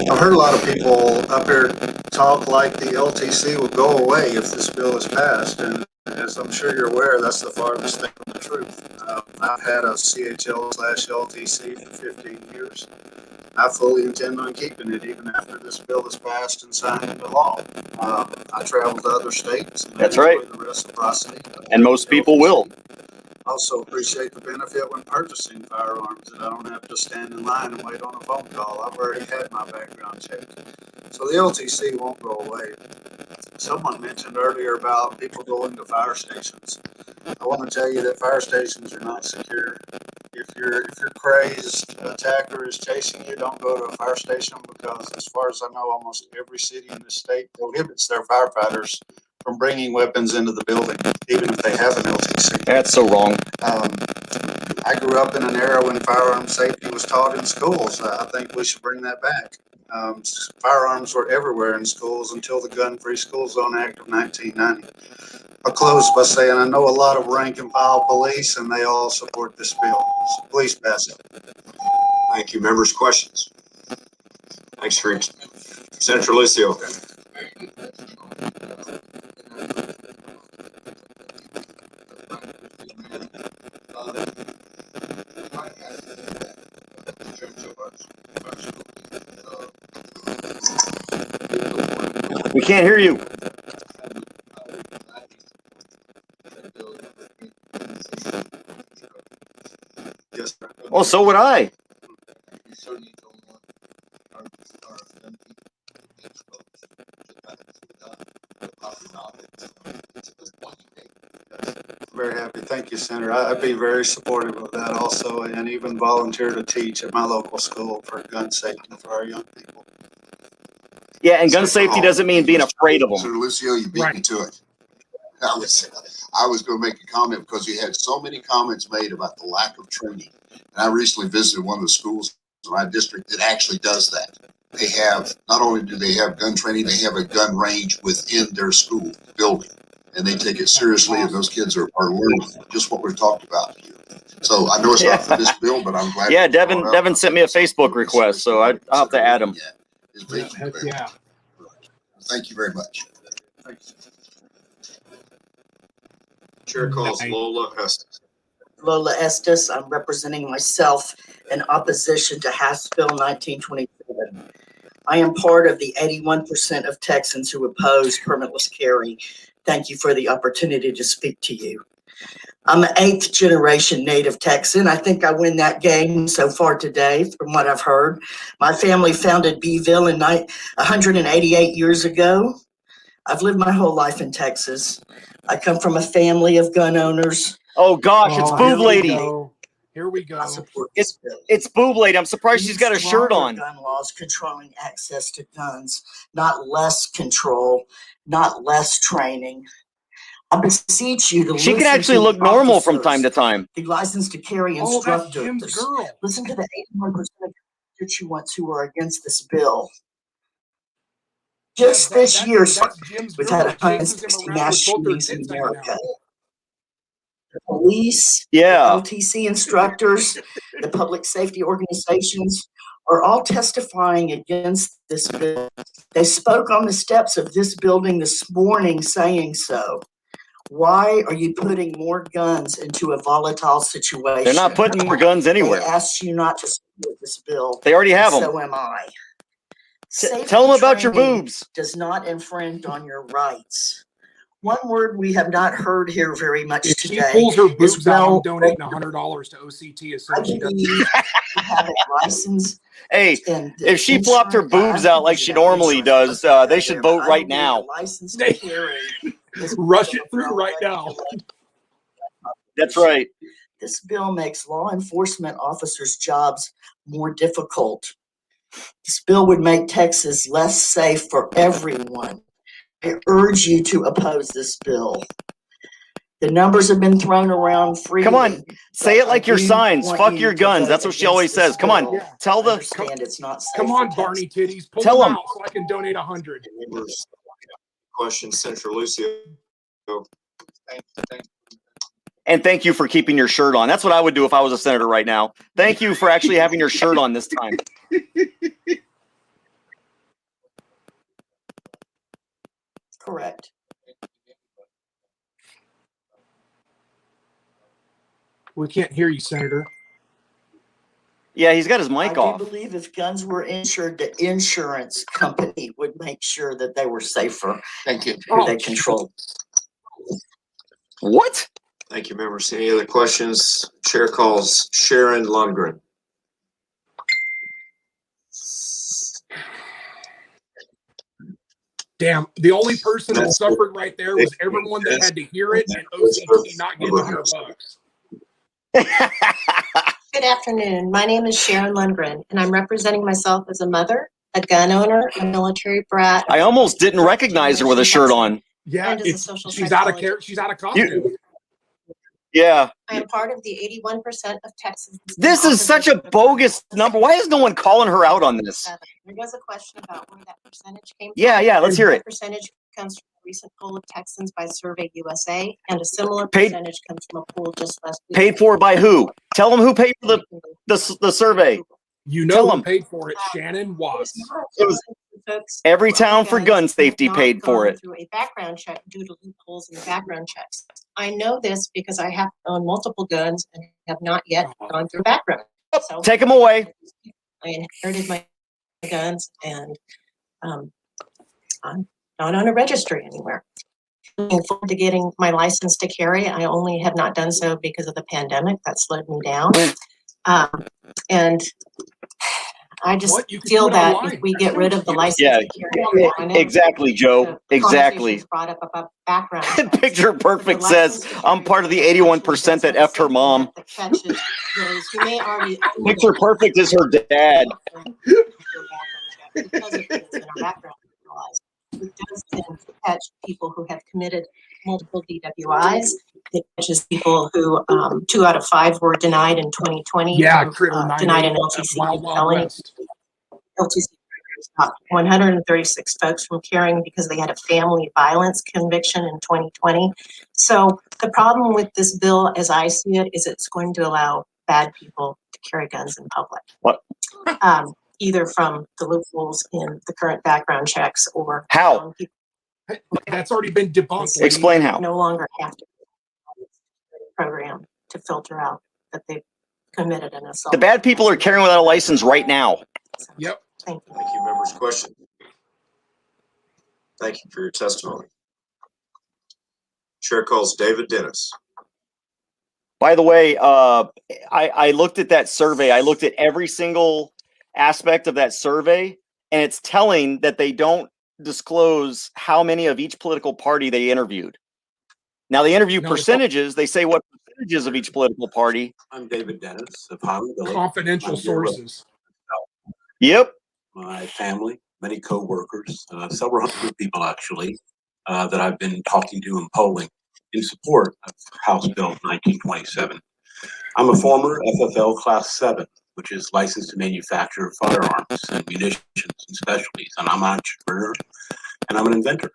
Speaker 19: I've heard a lot of people up here talk like the LTC would go away if this bill is passed, and as I'm sure you're aware, that's the farthest thing from the truth. I've had a CHL/LTC for 15 years. I fully intend on keeping it even after this bill is passed and signed into law. I travel to other states. And
Speaker 2: That's right.
Speaker 19: enjoy the reciprocity.
Speaker 2: And most people will.
Speaker 19: Also appreciate the benefit when purchasing firearms that I don't have to stand in line and wait on a phone call. I've already had my background checked. So the LTC won't go away. Someone mentioned earlier about people going to fire stations. I want to tell you that fire stations are not secure. If your crazed attacker is chasing you, don't go to a fire station, because as far as I know, almost every city in the state prohibits their firefighters from bringing weapons into the building, even if they have an LTC.
Speaker 2: That's so wrong.
Speaker 19: I grew up in an era when firearm safety was taught in schools. I think we should bring that back. Firearms were everywhere in schools until the Gun-Free School Zone Act of 1990. I'll close by saying I know a lot of rank and file police, and they all support this bill. So please pass it.
Speaker 3: Thank you. Members, questions? Thanks for Senator Lucio.
Speaker 2: We can't hear you.
Speaker 19: Yes, sir.
Speaker 2: Well, so would I.
Speaker 19: Very happy. Thank you, Senator. I'd be very supportive of that also, and even volunteer to teach at my local school for gun safety for our young people.
Speaker 2: Yeah, and gun safety doesn't mean being afraid of them.
Speaker 12: Senator Lucio, you beat me to it. I was going to make a comment because you had so many comments made about the lack of training. And I recently visited one of the schools in my district that actually does that. They have, not only do they have gun training, they have a gun range within their school building. And they take it seriously, and those kids are learning just what we're talking about here. So I know it's not for this bill, but I'm glad.
Speaker 2: Yeah, Devin sent me a Facebook request, so I'll have to add him.
Speaker 13: Yeah.
Speaker 12: Thank you very much.
Speaker 3: Chair calls Lola Estes.
Speaker 20: Lola Estes. I'm representing myself in opposition to House Bill 1927. I am part of the 81% of Texans who oppose permitless carry. Thank you for the opportunity to speak to you. I'm an 8th generation native Texan. I think I win that game so far today from what I've heard. My family founded Beeville in 188 years ago. I've lived my whole life in Texas. I come from a family of gun owners.
Speaker 2: Oh gosh, it's Boob Lady.
Speaker 13: Here we go.
Speaker 2: It's Boob Lady. I'm surprised she's got a shirt on.
Speaker 20: Gun laws controlling access to guns, not less control, not less training. I beseech you to
Speaker 2: She can actually look normal from time to time.
Speaker 20: The license to carry
Speaker 13: Oh, that's
Speaker 20: instructors.
Speaker 13: Jim's girl.
Speaker 20: Listen to the 81% of constituents who are against this bill. Just this year, we've had 160 mass shootings in America. The police, the LTC instructors, the public safety organizations are all testifying against this bill. They spoke on the steps of this building this morning saying so. Why are you putting more guns into a volatile situation?
Speaker 2: They're not putting more guns anywhere.
Speaker 20: They asked you not to support this bill.
Speaker 2: They already have them.
Speaker 20: So am I.
Speaker 2: Tell them about your boobs.
Speaker 20: Does not infringe on your rights. One word we have not heard here very much
Speaker 13: If
Speaker 20: today.
Speaker 13: she pulls her boobs
Speaker 20: is
Speaker 13: out, I'm donating $100 to OCT as soon as she does.
Speaker 20: you have a license.
Speaker 2: Hey, if she flopped her boobs out like she normally does, they should vote right now.
Speaker 20: License to carry.
Speaker 13: Rush it through right now.
Speaker 2: That's right.
Speaker 20: This bill makes law enforcement officers' jobs more difficult. This bill would make Texas less safe for everyone. I urge you to oppose this bill. The numbers have been thrown around freely.
Speaker 2: Come on, say it like your signs. Fuck your guns. That's what she always says. Come on, tell the.
Speaker 20: It's not safe.
Speaker 13: Come on, Barney titties. Pull
Speaker 2: Tell
Speaker 13: them
Speaker 2: them.
Speaker 13: out so I can donate 100.
Speaker 3: Questions, Senator Lucio.
Speaker 2: And thank you for keeping your shirt on. That's what I would do if I was a senator right now. Thank you for actually having your shirt on this time.
Speaker 20: Correct.
Speaker 13: We can't hear you, Senator.
Speaker 2: Yeah, he's got his mic off.
Speaker 20: I do believe if guns were insured, the insurance company would make sure that they were safer.
Speaker 12: Thank you.
Speaker 20: Who they control.
Speaker 2: What?
Speaker 3: Thank you, members. Any other questions? Chair calls Sharon Lundgren.
Speaker 13: Damn, the only person that suffered right there was everyone that had to hear it and OCT not getting $100.
Speaker 21: Good afternoon. My name is Sharon Lundgren, and I'm representing myself as a mother, a gun owner, a military brat.
Speaker 2: I almost didn't recognize her with a shirt on.
Speaker 13: Yeah,
Speaker 21: and as a social
Speaker 13: she's out of
Speaker 21: psychologist.
Speaker 13: she's out of costume.
Speaker 2: Yeah.
Speaker 21: I am part of the 81% of Texans.
Speaker 2: This is such a bogus number. Why is no one calling her out on this?
Speaker 21: There was a question about where that percentage came from.
Speaker 2: Yeah, let's hear it.
Speaker 21: That percentage comes from a recent poll of Texans by Survey USA, and a similar
Speaker 2: Paid-
Speaker 21: percentage comes from a poll just last week.
Speaker 2: Paid for by who? Tell them who paid for the survey.
Speaker 13: You
Speaker 2: Tell
Speaker 13: know who
Speaker 2: them.
Speaker 13: paid for it, Shannon Watts.
Speaker 2: It was Every Town for Gun Safety paid for it.
Speaker 21: Through a background check due to loopholes in the background checks. I know this because I have owned multiple guns and have not yet gone through background. So
Speaker 2: Take them away.
Speaker 21: I inherited my guns, and I'm not on a registry anywhere. Looking forward to getting my license to carry. I only have not done so because of the pandemic. That slowed me down. And I just feel that if we get rid of the license to carry,
Speaker 2: Exactly, Joe. Exactly.
Speaker 21: conversations brought up about background
Speaker 2: Picture Perfect says, I'm part of the 81% that effed her mom.
Speaker 21: that catches those who may already
Speaker 2: Picture Perfect is her dad.
Speaker 21: because of things in our background laws. It does tend to catch people who have committed multiple DWIs. It catches people who 2 out of 5 were denied in 2020.
Speaker 13: Yeah,
Speaker 21: from,
Speaker 13: Critter 9
Speaker 21: denied an LTC felony. LTC stopped 136 folks from carrying because they had a family violence conviction in 2020. So the problem with this bill, as I see it, is it's going to allow bad people to carry guns in public.
Speaker 2: What?
Speaker 21: Either from the loopholes in the current background checks or
Speaker 2: how
Speaker 13: that's already been debunked.
Speaker 2: Explain how.
Speaker 21: No longer have to program to filter out that they've committed an assault.
Speaker 2: The bad people are carrying without a license right now.
Speaker 13: Yep.
Speaker 21: Thank you.
Speaker 3: Thank you, members. Question. Thank you for your testimony. Chair calls David Dennis.
Speaker 2: By the way, I looked at that survey. I looked at every single aspect of that survey, and it's telling that they don't disclose how many of each political party they interviewed. Now they interview percentages. They say what percentages of each political party.
Speaker 5: I'm David Dennis of Highland Village.
Speaker 13: Confidential sources.
Speaker 2: Yep.
Speaker 5: My family, many co-workers, several hundred people actually, that I've been talking to and polling in support of House Bill 1927. I'm a former FFL Class 7, which is licensed to manufacture firearms and munitions and specialties. And I'm an entrepreneur and I'm an inventor.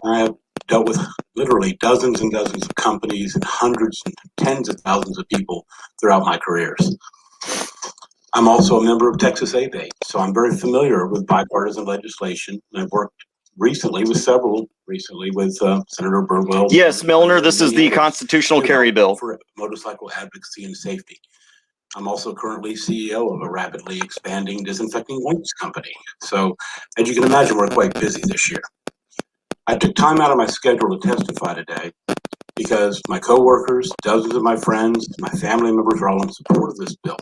Speaker 5: I have dealt with literally dozens and dozens of companies and hundreds and tens of thousands of people throughout my careers. I'm also a member of Texas ABA, so I'm very familiar with bipartisan legislation. And I've worked recently with Senator Burwell.
Speaker 2: Yes, Milner, this is the constitutional carry bill.
Speaker 5: For motorcycle advocacy and safety. I'm also currently CEO of a rapidly expanding disinfecting wipes company. So as you can imagine, we're quite busy this year. I took time out of my schedule to testify today because my coworkers, dozens of my friends, my family members are all in support of this bill.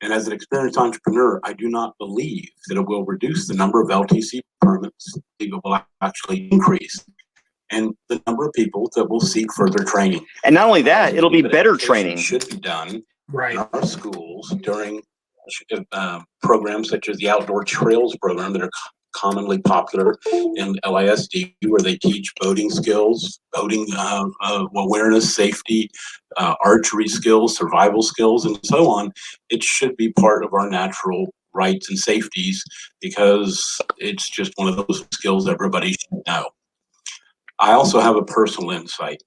Speaker 5: And as an experienced entrepreneur, I do not believe that it will reduce the number of LTC permits. It will actually increase and the number of people that will seek further training.
Speaker 2: And not only that, it'll be better training.
Speaker 5: Should be done
Speaker 13: right
Speaker 5: in our schools during programs such as the Outdoor Trails program that are commonly popular in LISD, where they teach boating skills, boating awareness, safety, archery skills, survival skills, and so on. It should be part of our natural rights and safeties because it's just one of those skills everybody should know. I also have a personal insight.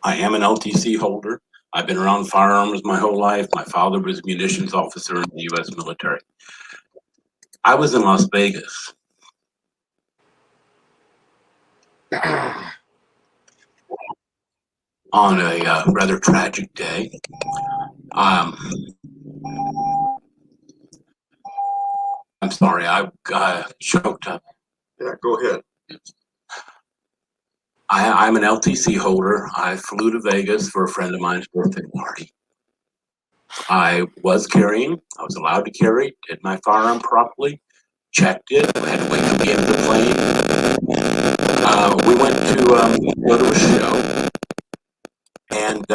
Speaker 5: I am an LTC holder. I've been around firearms my whole life. My father was a munitions officer in the U.S. military. I was in Las Vegas. On a rather tragic day. I'm sorry, I got choked up.
Speaker 3: Yeah, go ahead.
Speaker 1: I'm an LTC holder. I flew to Vegas for a friend of mine's birthday party. I was carrying. I was allowed to carry. Did my firearm properly. Checked it. I had to wait till the end of the plane. We went to go to a show, and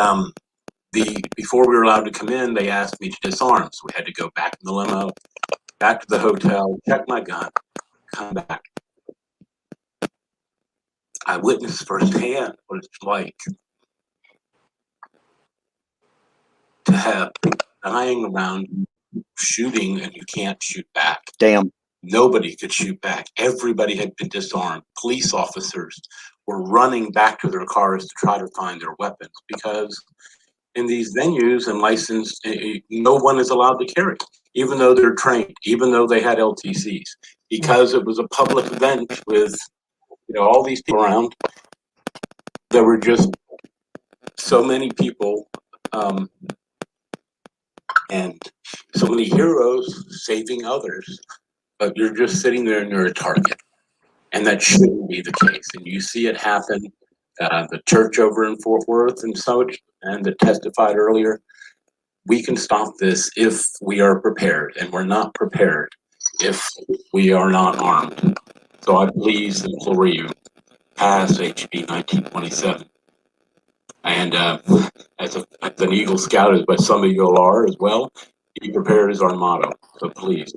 Speaker 1: before we were allowed to come in, they asked me to disarm. So we had to go back in the limo, back to the hotel, check my gun, come back. I witnessed firsthand what it's like to have dying around shooting and you can't shoot back.
Speaker 2: Damn.
Speaker 1: Nobody could shoot back. Everybody had been disarmed. Police officers were running back to their cars to try to find their weapons because in these venues and licensed, no one is allowed to carry, even though they're trained, even though they had LTCs, because it was a public event with, all these people around. There were just so many people and so many heroes saving others, but you're just sitting there and you're a target. And that shouldn't be the case. And you see it happen. The church over in Fort Worth and such, and that testified earlier, we can stop this if we are prepared, and we're not prepared if we are not armed. So I please implore you, pass HB 1927. And as an Eagle Scout, as but some of you all are as well, be prepared is our motto. So please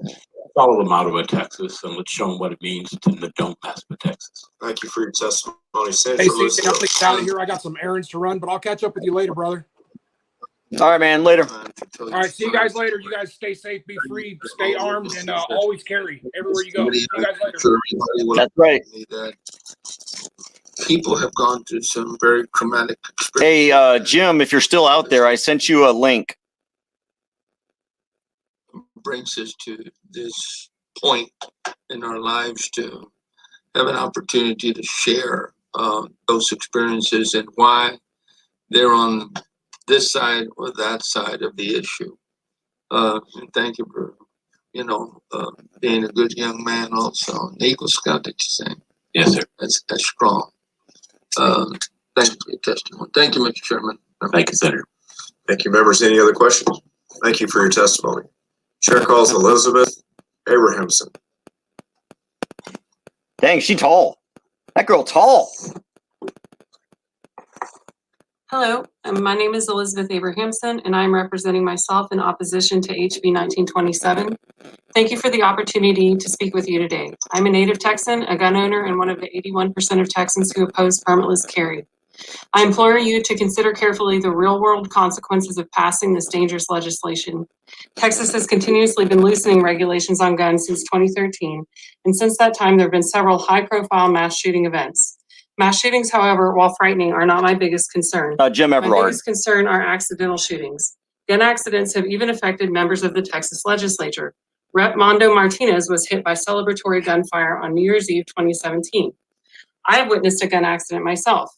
Speaker 1: follow the motto of Texas, and let's show them what it means to don't mess with Texas.
Speaker 3: Thank you for your testimony,
Speaker 13: Hey,
Speaker 3: Senator
Speaker 13: CJ,
Speaker 3: Lucio.
Speaker 13: I'm gonna get out of here. I got some errands to run, but I'll catch up with you later, brother.
Speaker 2: All right, man. Later.
Speaker 13: All right, see you guys later. You guys stay safe, be free, stay armed, and always carry everywhere you go. See you guys later.
Speaker 2: That's right.
Speaker 8: That people have gone through some very traumatic experiences.
Speaker 2: Hey, Jim, if you're still out there, I sent you a link.
Speaker 8: Brings us to this point in our lives to have an opportunity to share those experiences and why they're on this side or that side of the issue. And thank you for, being a good young man also. An Eagle Scout, that you're saying?
Speaker 1: Yes, sir.
Speaker 8: That's strong. Thank you for your testimony. Thank you, Mr. Chairman.
Speaker 1: Thank you, Senator.
Speaker 3: Thank you, members. Any other questions? Thank you for your testimony. Chair calls Elizabeth Abrahamson.
Speaker 2: Dang, she tall. That girl tall.
Speaker 22: Hello, my name is Elizabeth Abrahamson, and I'm representing myself in opposition to HB 1927. Thank you for the opportunity to speak with you today. I'm a native Texan, a gun owner, and one of the 81% of Texans who oppose permitless carry. I implore you to consider carefully the real-world consequences of passing this dangerous legislation. Texas has continuously been loosening regulations on guns since 2013, and since that time, there have been several high-profile mass shooting events. Mass shootings, however, while frightening, are not my biggest concern.
Speaker 2: Jim Everard.
Speaker 22: My biggest concern are accidental shootings. Gun accidents have even affected members of the Texas legislature. Rep. Mondo Martinez was hit by celebratory gunfire on New Year's Eve 2017. I have witnessed a gun accident myself.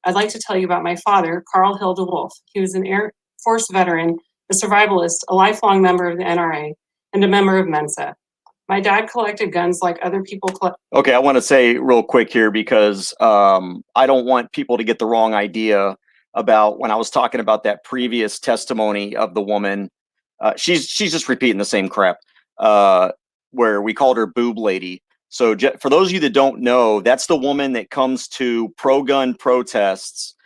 Speaker 22: I'd like to tell you about my father, Carl Hill DeWolf. He was an Air Force veteran, a survivalist, a lifelong member of the NRA, and a member of Mensa. My dad collected guns like other people collect.
Speaker 2: Okay, I want to say real quick here because I don't want people to get the wrong idea about when I was talking about that previous testimony of the woman. She's just repeating the same crap where we called her boob lady. So for those of you that don't know, that's the woman that comes to pro-gun protests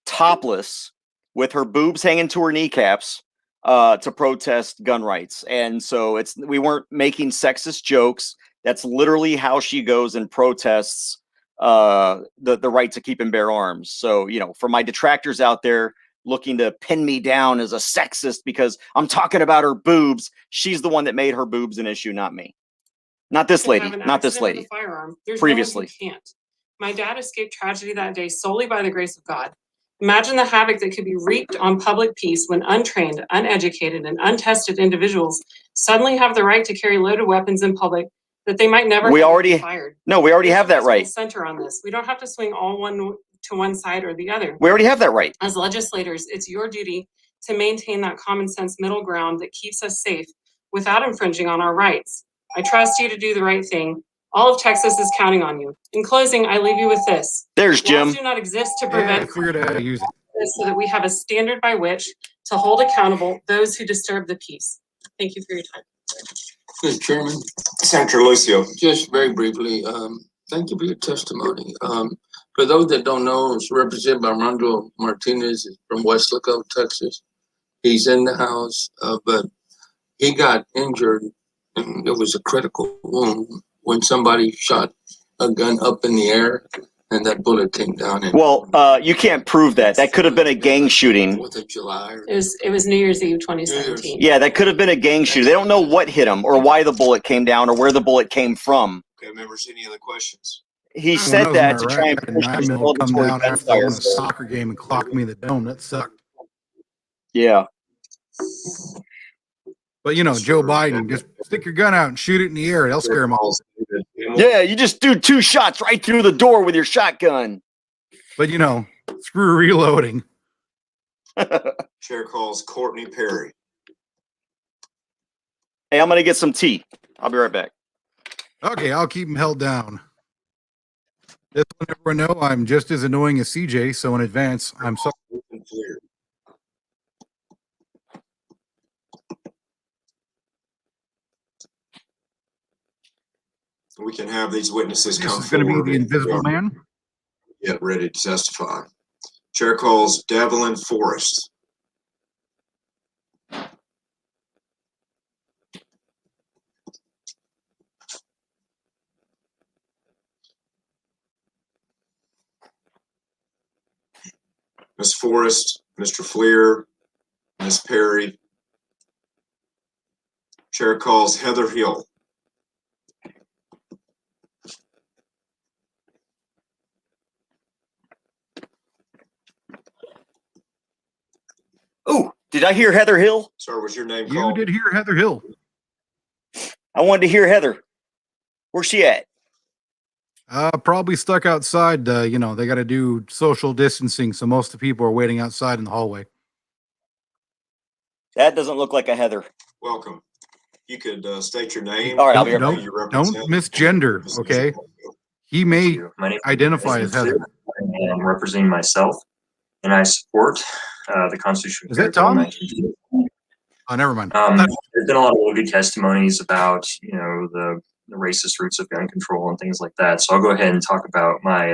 Speaker 2: topless with her boobs hanging to her kneecaps to protest gun rights. And so we weren't making sexist jokes. That's literally how she goes and protests the right to keep and bear arms. So, for my detractors out there looking to pin me down as a sexist because I'm talking about her boobs, she's the one that made her boobs an issue, not me. Not this lady. Not this lady.
Speaker 22: Firearm. There's
Speaker 2: previously.
Speaker 22: No one who can't. My dad escaped tragedy that day solely by the grace of God. Imagine the havoc that could be wreaked on public peace when untrained, uneducated, and untested individuals suddenly have the right to carry loaded weapons in public that they might never have fired.
Speaker 2: No, we already have that right.
Speaker 22: Center on this. We don't have to swing all to one side or the other.
Speaker 2: We already have that right.
Speaker 22: As legislators, it's your duty to maintain that common sense middle ground that keeps us safe without infringing on our rights. I trust you to do the right thing. All of Texas is counting on you. In closing, I leave you with this.
Speaker 2: There's Jim.
Speaker 22: Laws do not exist to
Speaker 13: Yeah, I
Speaker 22: prevent
Speaker 13: figured out how to use it.
Speaker 22: so that we have a standard by which to hold accountable those who disturb the peace. Thank you for your time.
Speaker 8: Mr. Chairman,
Speaker 3: Senator Lucio.
Speaker 8: just very briefly, thank you for your testimony. For those that don't know, it's represented by Armando Martinez from Weslaco, Texas. He's in the house, but he got injured and it was a critical wound when somebody shot a gun up in the air and that bullet came down.
Speaker 2: Well, you can't prove that. That could have been a gang shooting.
Speaker 8: 4th of July.
Speaker 22: It was New Year's Eve 2017.
Speaker 2: Yeah, that could have been a gang shooting. They don't know what hit him or why the bullet came down or where the bullet came from.
Speaker 3: Okay, members, any other questions?
Speaker 2: He said that to try and push this
Speaker 13: will come
Speaker 2: celebratory
Speaker 13: down
Speaker 2: gun
Speaker 13: after I won a
Speaker 2: sales.
Speaker 13: soccer game and clock me in the dome. That sucked.
Speaker 2: Yeah.
Speaker 13: But you know, Joe Biden, just stick your gun out and shoot it in the air. They'll scare them all.
Speaker 2: Yeah, you just do 2 shots right through the door with your shotgun.
Speaker 13: But you know, screw reloading.
Speaker 3: Chair calls Courtney Perry.
Speaker 2: Hey, I'm going to get some tea. I'll be right back.
Speaker 13: Okay, I'll keep them held down. Just want everyone know I'm just as annoying as CJ, so in advance, I'm sorry.
Speaker 3: We can have these witnesses
Speaker 13: This
Speaker 3: come
Speaker 13: is going to
Speaker 3: forward.
Speaker 13: be the invisible man.
Speaker 3: Get ready to testify. Chair calls Devlin Forrest. Ms. Forrest, Mr. Fleer, Ms. Perry. Chair calls Heather Hill.
Speaker 2: Oh, did I hear Heather Hill?
Speaker 3: Sir, was your name
Speaker 13: You
Speaker 3: called?
Speaker 13: did hear Heather Hill.
Speaker 2: I wanted to hear Heather. Where's she at?
Speaker 13: Probably stuck outside. You know, they got to do social distancing, so most of the people are waiting outside in the hallway.
Speaker 2: That doesn't look like a Heather.
Speaker 3: Welcome. You could state your name.
Speaker 2: All right, I'll be right
Speaker 3: who
Speaker 2: back.
Speaker 3: you represent.
Speaker 13: Don't misgender, okay? He may identify as Heather.
Speaker 4: I'm representing myself, and I support the Constitution.
Speaker 13: Is that Tom? Oh, never mind.
Speaker 4: There's been a lot of really good testimonies about, you know, the racist roots of gun control and things like that. So I'll go ahead and talk about my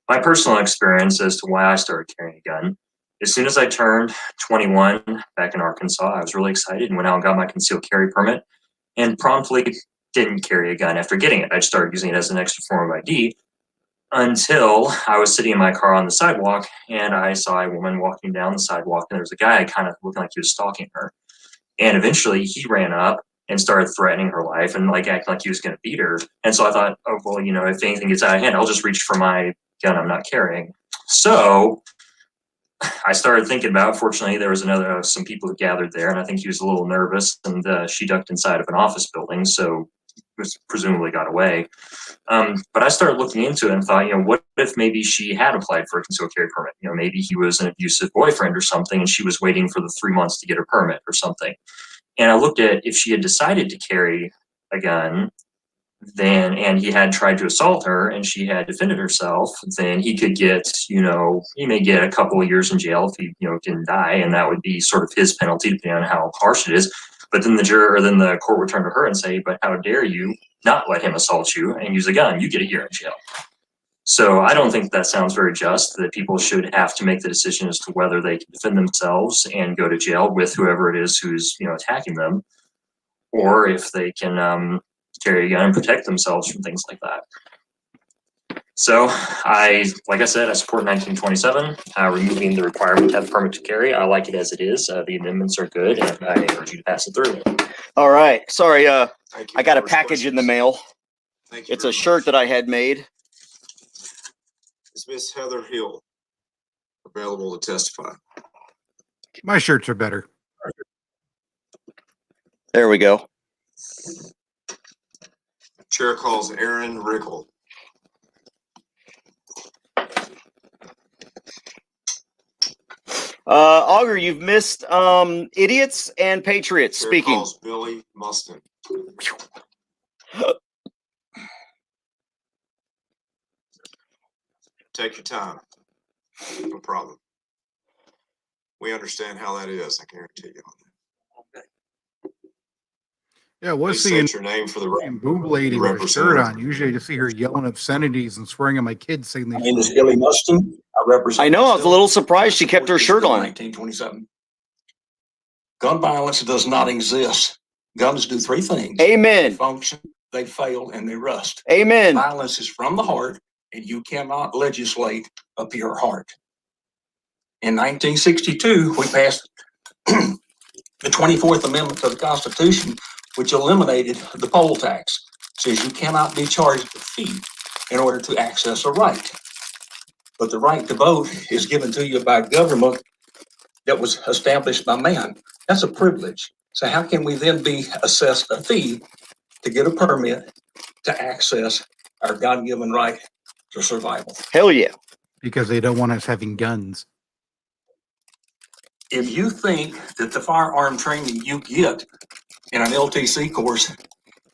Speaker 4: my personal experience as to why I started carrying a gun. As soon as I turned 21 back in Arkansas, I was really excited and went out and got my concealed carry permit and promptly didn't carry a gun after getting it. I started using it as an extra form of ID until I was sitting in my car on the sidewalk and I saw a woman walking down the sidewalk and there was a guy kind of looking like he was stalking her. And eventually he ran up and started threatening her life and like acting like he was going to beat her. And so I thought, oh, well, you know, if anything gets out of hand, I'll just reach for my gun I'm not carrying. So I started thinking about, fortunately, there was some people who gathered there, and I think he was a little nervous, and she ducked inside of an office building, so presumably got away. But I started looking into it and thought, you know, what if maybe she had applied for a concealed carry permit? You know, maybe he was an abusive boyfriend or something, and she was waiting for the 3 months to get her permit or something. And I looked at if she had decided to carry a gun, then, and he had tried to assault her and she had defended herself, then he could get, you know, he may get a couple of years in jail if he, you know, didn't die. And that would be sort of his penalty, depending on how harsh it is. But then the court would turn to her and say, but how dare you not let him assault you and use a gun? You get a year in jail. So I don't think that sounds very just, that people should have to make the decision as to whether they can defend themselves and go to jail with whoever it is who's, you know, attacking them, or if they can, carry a gun and protect themselves from things like that. So like I said, I support 1927, removing the requirement to have a permit to carry. I like it as it is. The amendments are good, and I urge you to pass it through.
Speaker 2: All right. Sorry, I got a package in the mail. It's a shirt that I had made.
Speaker 3: Is Miss Heather Hill available to testify?
Speaker 13: My shirts are better.
Speaker 2: There we go.
Speaker 3: Chair calls Aaron Rickle.
Speaker 2: Augur, you've missed idiots and patriots
Speaker 3: Chair
Speaker 2: speaking.
Speaker 3: calls Billy Mustin. Take your time. No problem. We understand how that is, I guarantee you.
Speaker 13: Yeah, was
Speaker 3: Please
Speaker 13: seeing
Speaker 3: state your name for the
Speaker 13: boob lady
Speaker 3: your
Speaker 13: with a shirt
Speaker 3: representative.
Speaker 13: on. Usually I just see her yelling obscenities and swearing at my kids saying
Speaker 6: My
Speaker 13: they
Speaker 6: name is Billy Mustin. I represent.
Speaker 2: I know. I was a
Speaker 6: myself.
Speaker 2: little surprised she kept her shirt on.
Speaker 6: 1927. Gun violence does not exist. Guns do three things.
Speaker 2: Amen.
Speaker 6: They function, they fail, and they rust.
Speaker 2: Amen.
Speaker 6: Violence is from the heart, and you cannot legislate a pure heart. In 1962, we passed the 24th Amendment to the Constitution, which eliminated the poll tax. Says you cannot be charged a fee in order to access a right. But the right to vote is given to you by government that was established by man. That's a privilege. So how can we then be assessed a fee to get a permit to access our God-given right to survival?
Speaker 2: Hell yeah.
Speaker 13: because they don't want us having guns.
Speaker 6: If you think that the firearm training you get in an LTC course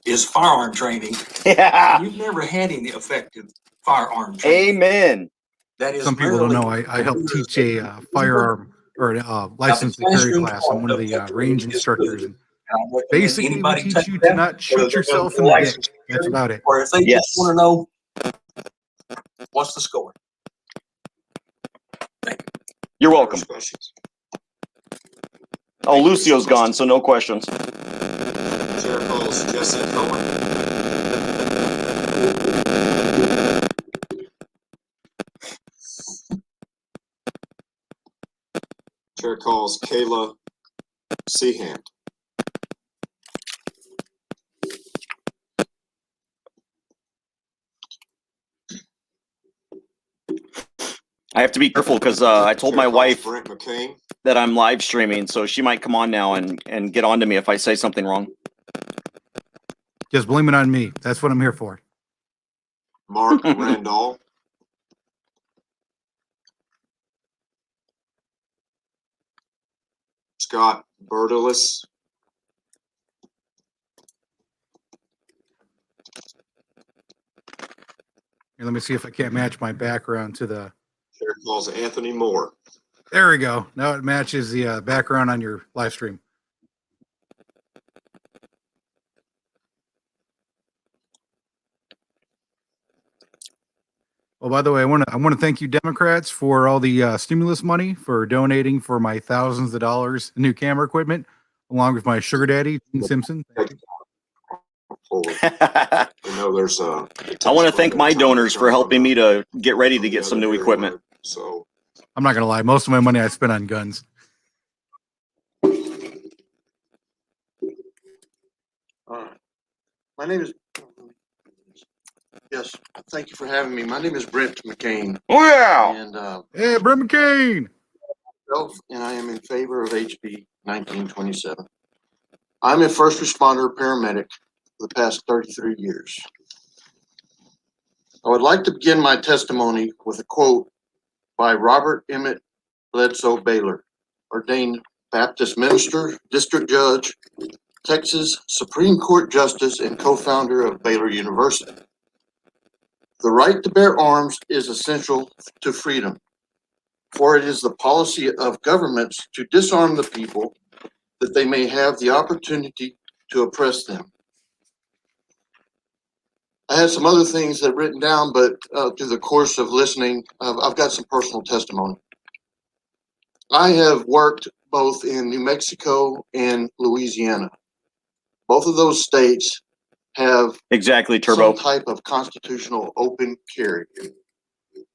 Speaker 6: is firearm training,
Speaker 2: Yeah.
Speaker 6: you've never had any effective firearm training.
Speaker 2: Amen.
Speaker 6: That is
Speaker 13: Some people don't know.
Speaker 6: merely
Speaker 13: I helped teach a firearm or a license to carry class. I'm one of the range instructors. And basically, we teach you to not shoot yourself in the dick. That's about it.
Speaker 6: Or if they just want to know what's the score.
Speaker 2: You're welcome. Oh, Lucio's gone, so no questions.
Speaker 3: Chair calls Jesse Cohen. Chair calls Kayla Seahand.
Speaker 2: I have to be careful because I told my wife
Speaker 3: Brent McCain.
Speaker 2: that I'm live streaming, so she might come on now and get on to me if I say something wrong.
Speaker 13: Just blame it on me. That's what I'm here for.
Speaker 3: Mark Randall. Scott Bertelis.
Speaker 13: Here, let me see if I can't match my background to the.
Speaker 3: Chair calls Anthony Moore.
Speaker 13: There we go. Now it matches the background on your live stream. Oh, by the way, I want to thank you Democrats for all the stimulus money, for donating for my thousands of dollars in new camera equipment, along with my sugar daddy, Gene Simpson. Thank you.
Speaker 3: I know there's a.
Speaker 2: I want to thank my donors for helping me to get ready to get some new equipment.
Speaker 3: So
Speaker 13: I'm not gonna lie, most of my money I spent on guns.
Speaker 7: My name is. Yes, thank you for having me. My name is Brent McCain.
Speaker 2: Oh yeah.
Speaker 7: And
Speaker 13: Hey, Brent McCain.
Speaker 7: And I am in favor of HB 1927. I'm a first responder paramedic for the past 33 years. I would like to begin my testimony with a quote by Robert Emmett Bledsoe Baylor, ordained Baptist minister, district judge, Texas Supreme Court justice, and co-founder of Baylor University. The right to bear arms is essential to freedom, for it is the policy of governments to disarm the people that they may have the opportunity to oppress them. I had some other things that I've written down, but through the course of listening, I've got some personal testimony. I have worked both in New Mexico and Louisiana. Both of those states have
Speaker 2: exactly Turbo
Speaker 7: some type of constitutional open carry.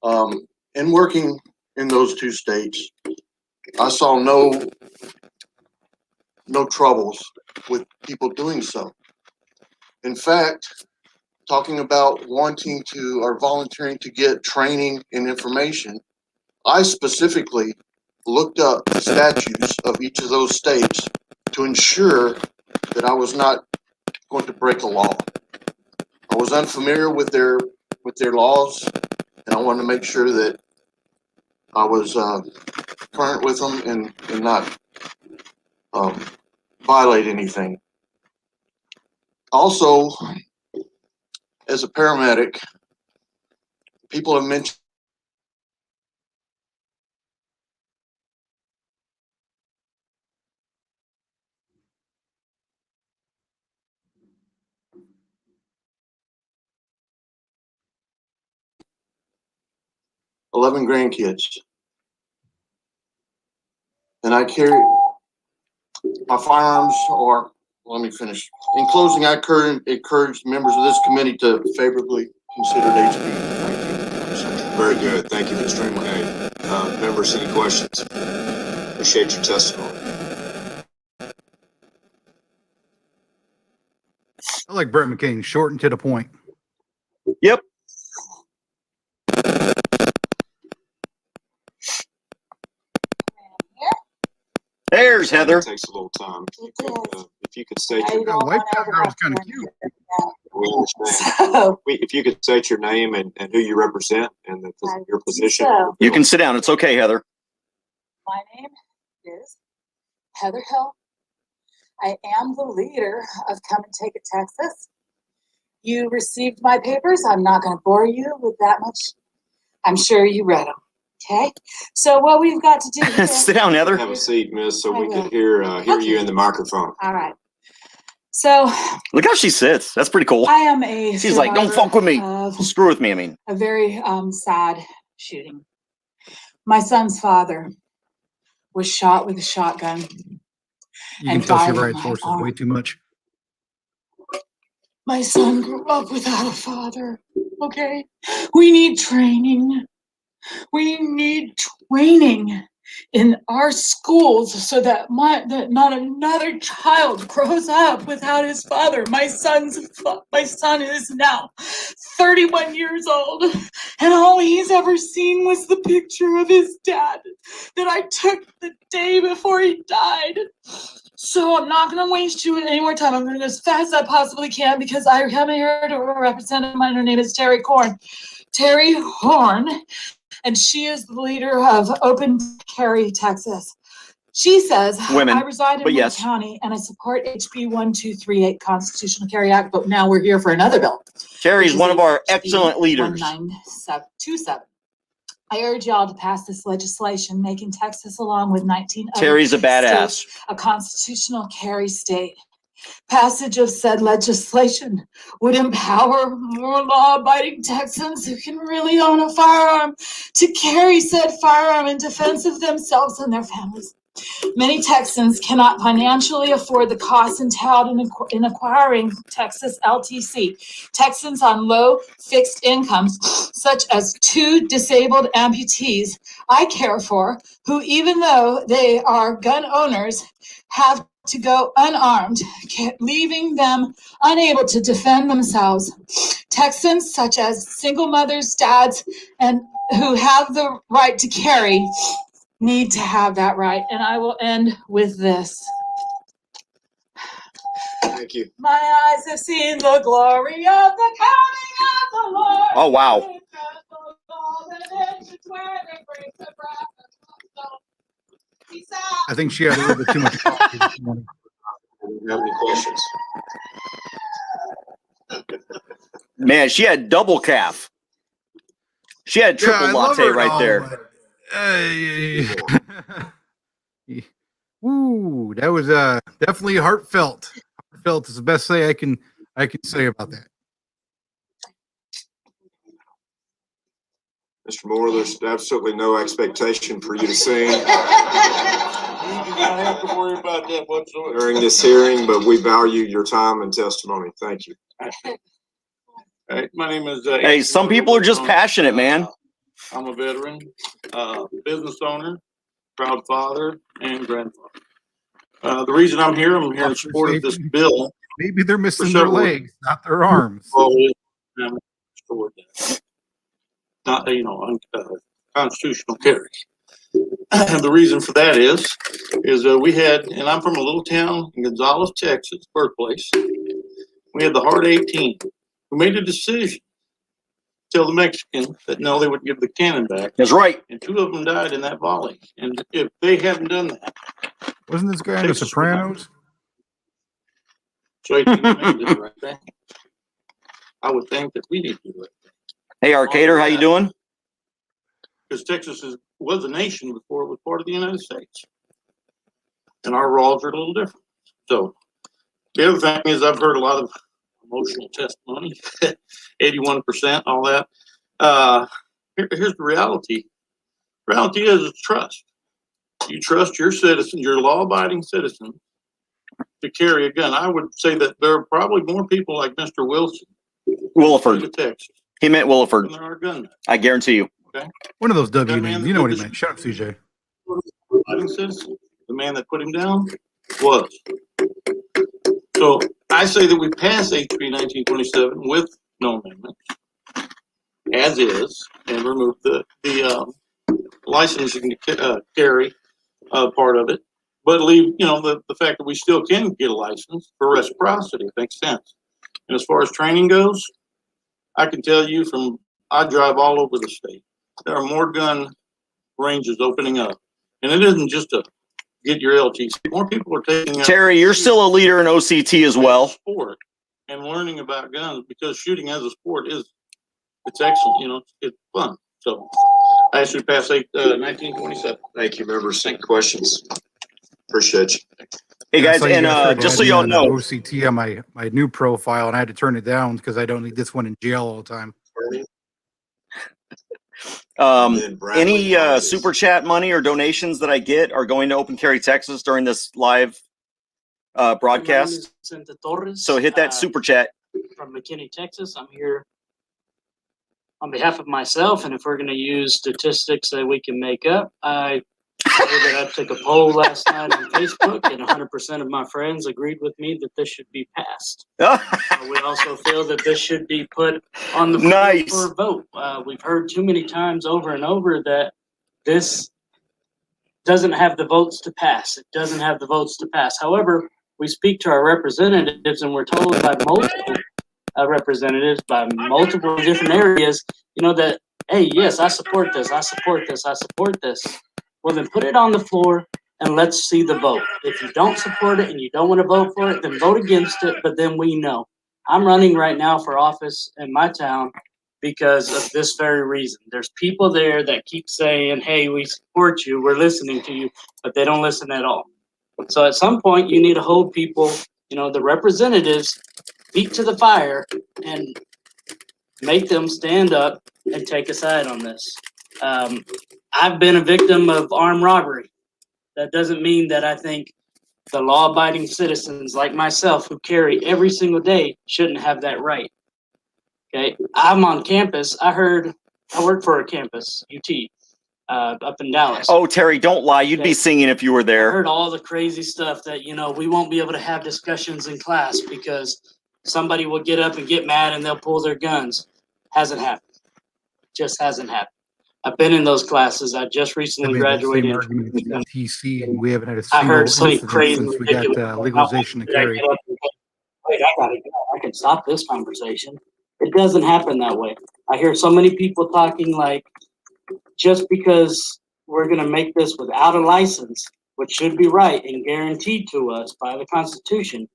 Speaker 7: And working in those two states, I saw no troubles with people doing so. In fact, talking about wanting to or volunteering to get training and information, I specifically looked up the statutes of each of those states to ensure that I was not going to break a law. I was unfamiliar with their laws, and I wanted to make sure that I was current with them and not violate anything. Also, as a paramedic, people have mentioned 11 grandkids. And I carry my firearms are, let me finish. In closing, I encourage members of this committee to favorably consider HB.
Speaker 3: Very good. Thank you, Mr. Rimley. Members, any questions? Appreciate your testimony.
Speaker 13: I like Brett McCain, short and to the point.
Speaker 2: Yep. There's Heather.
Speaker 3: It takes a little time. If you could state
Speaker 13: That white girl is kind of cute.
Speaker 3: we understand. If you could state your name and who you represent and your position.
Speaker 2: You can sit down. It's okay, Heather.
Speaker 9: My name is Heather Hill. I am the leader of Come and Take It, Texas. You received my papers. I'm not going to bore you with that much. I'm sure you read them. Okay. So what we've got to do here.
Speaker 2: Sit down, Heather.
Speaker 3: Have a seat, miss, so we can hear you in the microphone.
Speaker 9: All right. So
Speaker 2: Look how she sits. That's pretty cool.
Speaker 9: I am a
Speaker 2: She's like, don't fuck with me. Screw with me, I mean.
Speaker 9: a very sad shooting. My son's father was shot with a shotgun.
Speaker 13: You can tell she rides horses way too much.
Speaker 9: My son grew up without a father. Okay. We need training. We need training in our schools so that not another child grows up without his father. My son is now 31 years old, and all he's ever seen was the picture of his dad that I took the day before he died. So I'm not going to waste you any more time. I'm going to go as fast as I possibly can because I have here to represent him. Her name is Terry Horn, and she is the leader of Open Carry Texas. She says,
Speaker 2: Women,
Speaker 9: I reside in
Speaker 2: but
Speaker 9: Wood
Speaker 2: yes.
Speaker 9: County and I support HB 1238 Constitutional Carry Act, but now we're here for another bill.
Speaker 2: Terry's one of our excellent leaders.
Speaker 9: 1927. I urge y'all to pass this legislation, making Texas, along with 19 other
Speaker 2: Terry's a badass.
Speaker 9: states, a constitutional carry state. Passage of said legislation would empower more law-abiding Texans who can really own a firearm to carry said firearm in defense of themselves and their families. Many Texans cannot financially afford the costs entailed in acquiring Texas LTC. Texans on low fixed incomes, such as 2 disabled amputees I care for, who even though they are gun owners, have to go unarmed, leaving them unable to defend themselves. Texans such as single mothers, dads, and who have the right to carry need to have that right. And I will end with this.
Speaker 3: Thank you.
Speaker 9: My eyes have seen the glory of the coming of the Lord.
Speaker 2: Oh, wow.
Speaker 13: I think she had a little bit too much coffee this morning.
Speaker 3: Do you have any questions?
Speaker 2: Man, she had double calf. She had triple
Speaker 13: I love
Speaker 2: latte
Speaker 13: her
Speaker 2: right
Speaker 13: and
Speaker 2: there.
Speaker 13: Ooh, that was definitely heartfelt. Heartfelt is the best say I can say about that.
Speaker 3: Mr. Moore, there's absolutely no expectation for you to sing
Speaker 8: You do not have to worry about that whatsoever.
Speaker 3: during this hearing, but we value your time and testimony. Thank you.
Speaker 8: Hey, my name is.
Speaker 2: Hey, some people are just passionate, man.
Speaker 8: I'm a veteran, business owner, proud father, and grandfather. The reason I'm here in support of this bill.
Speaker 13: Maybe they're missing their legs, not their arms.
Speaker 8: Not, constitutional carry. The reason for that is we had, and I'm from a little town in Gonzales, Texas, birthplace. We had the Hard 18 who made a decision to tell the Mexicans that no, they would give the cannon back.
Speaker 2: That's right.
Speaker 8: And 2 of them died in that volley. And if they hadn't done that,
Speaker 13: wasn't this guy in The Sopranos?
Speaker 8: So 18 made this right thing. I would think that we need to do it.
Speaker 2: Hey, Arcader, how you doing?
Speaker 8: Because Texas was a nation before it was part of the United States. And our laws are a little different. So the other thing is I've heard a lot of emotional testimony, 81%, all that.
Speaker 5: here's the reality. Reality is it's trust. You trust your citizen, your law-abiding citizen, to carry a gun. I would say that there are probably more people like Mr. Wilson.
Speaker 2: Williford.
Speaker 5: Texas.
Speaker 2: He meant Williford.
Speaker 5: than there are gunmen.
Speaker 2: I guarantee you.
Speaker 5: Okay.
Speaker 13: One of those W
Speaker 5: That
Speaker 13: names.
Speaker 5: man
Speaker 13: You know
Speaker 5: that
Speaker 13: what he
Speaker 5: put
Speaker 13: meant. Shut up, CJ.
Speaker 5: Law-abiding citizen. The man that put him down was. So I say that we pass HB 1927 with no amendments, as is, and remove the licensing to carry part of it, but leave, the fact that we still can get a license for reciprocity. It makes sense. And as far as training goes, I can tell you I drive all over the state. There are more gun ranges opening up. And it isn't just to get your LTC. More people are taking up
Speaker 2: Terry, you're still a leader in OCT as well.
Speaker 5: sport and learning about guns, because shooting as a sport it's excellent. It's fun. So I ask you to pass 1927.
Speaker 3: Thank you, members. Any questions? Appreciate you.
Speaker 2: Hey guys, and just so y'all know,
Speaker 13: OCT on my new profile, and I had to turn it down because I don't need this one in jail all the time.
Speaker 2: any super chat money or donations that I get are going to Open Carry Texas during this live broadcast. So hit that super chat.
Speaker 10: From McKinney, Texas. I'm here on behalf of myself, and if we're going to use statistics that we can make up, I say that I took a poll last night on Facebook, and 100% of my friends agreed with me that this should be passed. We also feel that this should be put on the floor for a vote. We've heard too many times over and over that this doesn't have the votes to pass. It doesn't have the votes to pass. However, we speak to our representatives, and we're told by multiple representatives by multiple different areas, that, hey, yes, I support this, I support this, I support this. Well, then put it on the floor and let's see the vote. If you don't support it and you don't want to vote for it, then vote against it, but then we know. I'm running right now for office in my town because of this very reason. There's people there that keep saying, hey, we support you, we're listening to you, but they don't listen at all. So at some point, you need to hold people, the representatives, feet to the fire and make them stand up and take a side on this. I've been a victim of armed robbery. That doesn't mean that I think the law-abiding citizens like myself who carry every single day shouldn't have that right. Okay, I'm on campus. I work for a campus, UT, up in Dallas.
Speaker 2: Oh, Terry, don't lie. You'd be singing if you were there.
Speaker 10: I heard all the crazy stuff that, we won't be able to have discussions in class because somebody will get up and get mad and they'll pull their guns. Hasn't happened. Just hasn't happened. I've been in those classes. I just recently graduated.
Speaker 13: TC, and we haven't had a
Speaker 10: I heard
Speaker 13: single
Speaker 10: so crazy
Speaker 13: incident since we got legalization to carry.
Speaker 10: Wait, I gotta go. I can stop this conversation. It doesn't happen that way. I hear so many people talking like, just because we're gonna make this without a license, which should be right and guaranteed to us by the Constitution,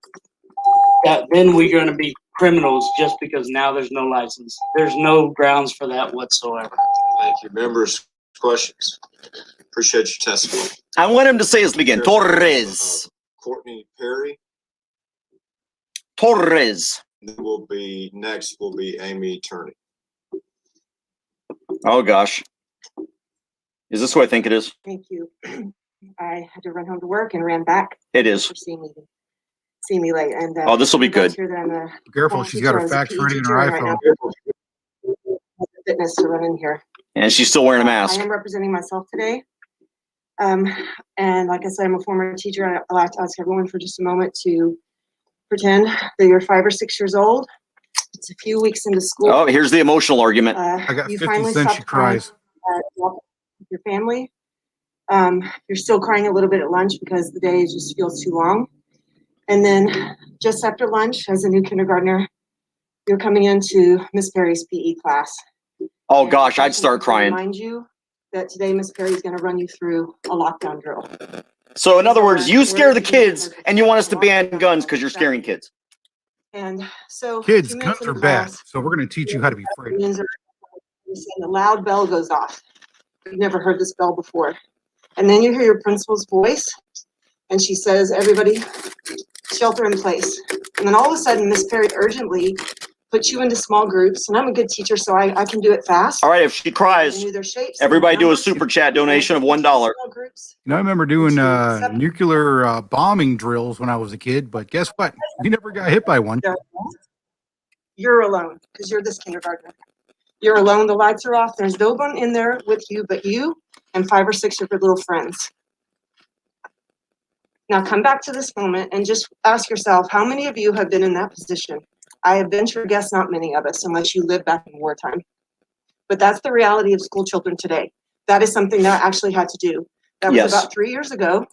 Speaker 10: that then we're gonna be criminals just because now there's no license. There's no grounds for that whatsoever.
Speaker 3: Thank you, members. Questions? Appreciate your testimony.
Speaker 2: I want him to say his begin. Torres.
Speaker 3: Courtney Perry.
Speaker 2: Torres.
Speaker 3: Next will be Amy Turney.
Speaker 2: Oh gosh. Is this who I think it is?
Speaker 11: Thank you. I had to run home to work and ran back.
Speaker 2: It is.
Speaker 11: For seeing me late. And
Speaker 2: oh, this will be good.
Speaker 13: Careful, she's got her facts ready in her iPhone.
Speaker 11: Fitness to run in here.
Speaker 2: And she's still wearing a mask.
Speaker 11: I am representing myself today. And like I said, I'm a former teacher. I'd like to ask everyone for just a moment to pretend that you're 5 or 6 years old. It's a few weeks into school.
Speaker 2: Oh, here's the emotional argument.
Speaker 13: I got 50 cents, she cries.
Speaker 11: With your family. You're still crying a little bit at lunch because the day just feels too long. And then just after lunch, as a new kindergartner, you're coming into Miss Perry's PE class.
Speaker 2: Oh gosh, I'd start crying.
Speaker 11: Remind you that today Miss Perry is going to run you through a lockdown drill.
Speaker 2: So in other words, you scare the kids and you want us to ban guns because you're scaring kids.
Speaker 11: And so
Speaker 13: kids, guns are bad. So we're going to teach you how to be afraid.
Speaker 11: A loud bell goes off. You've never heard this bell before. And then you hear your principal's voice and she says, everybody shelter in place. And then all of a sudden, Miss Perry urgently put you into small groups, and I'm a good teacher, so I can do it fast.
Speaker 2: All right, if she cries,
Speaker 11: I knew their shapes and
Speaker 2: everybody do a
Speaker 11: numbers.
Speaker 2: super chat donation of $1.
Speaker 11: Small groups.
Speaker 13: You know, I remember doing nuclear bombing drills when I was a kid, but guess what? We never got hit by one.
Speaker 11: You're alone because you're this kindergartner. You're alone. The lights are off. There's no one in there with you but you and 5 or 6 of your little friends. Now come back to this moment and just ask yourself, how many of you have been in that position? I venture to guess not many of us, unless you live back in wartime. But that's the reality of school children today. That is something that I actually had to do. That was about 3 years ago.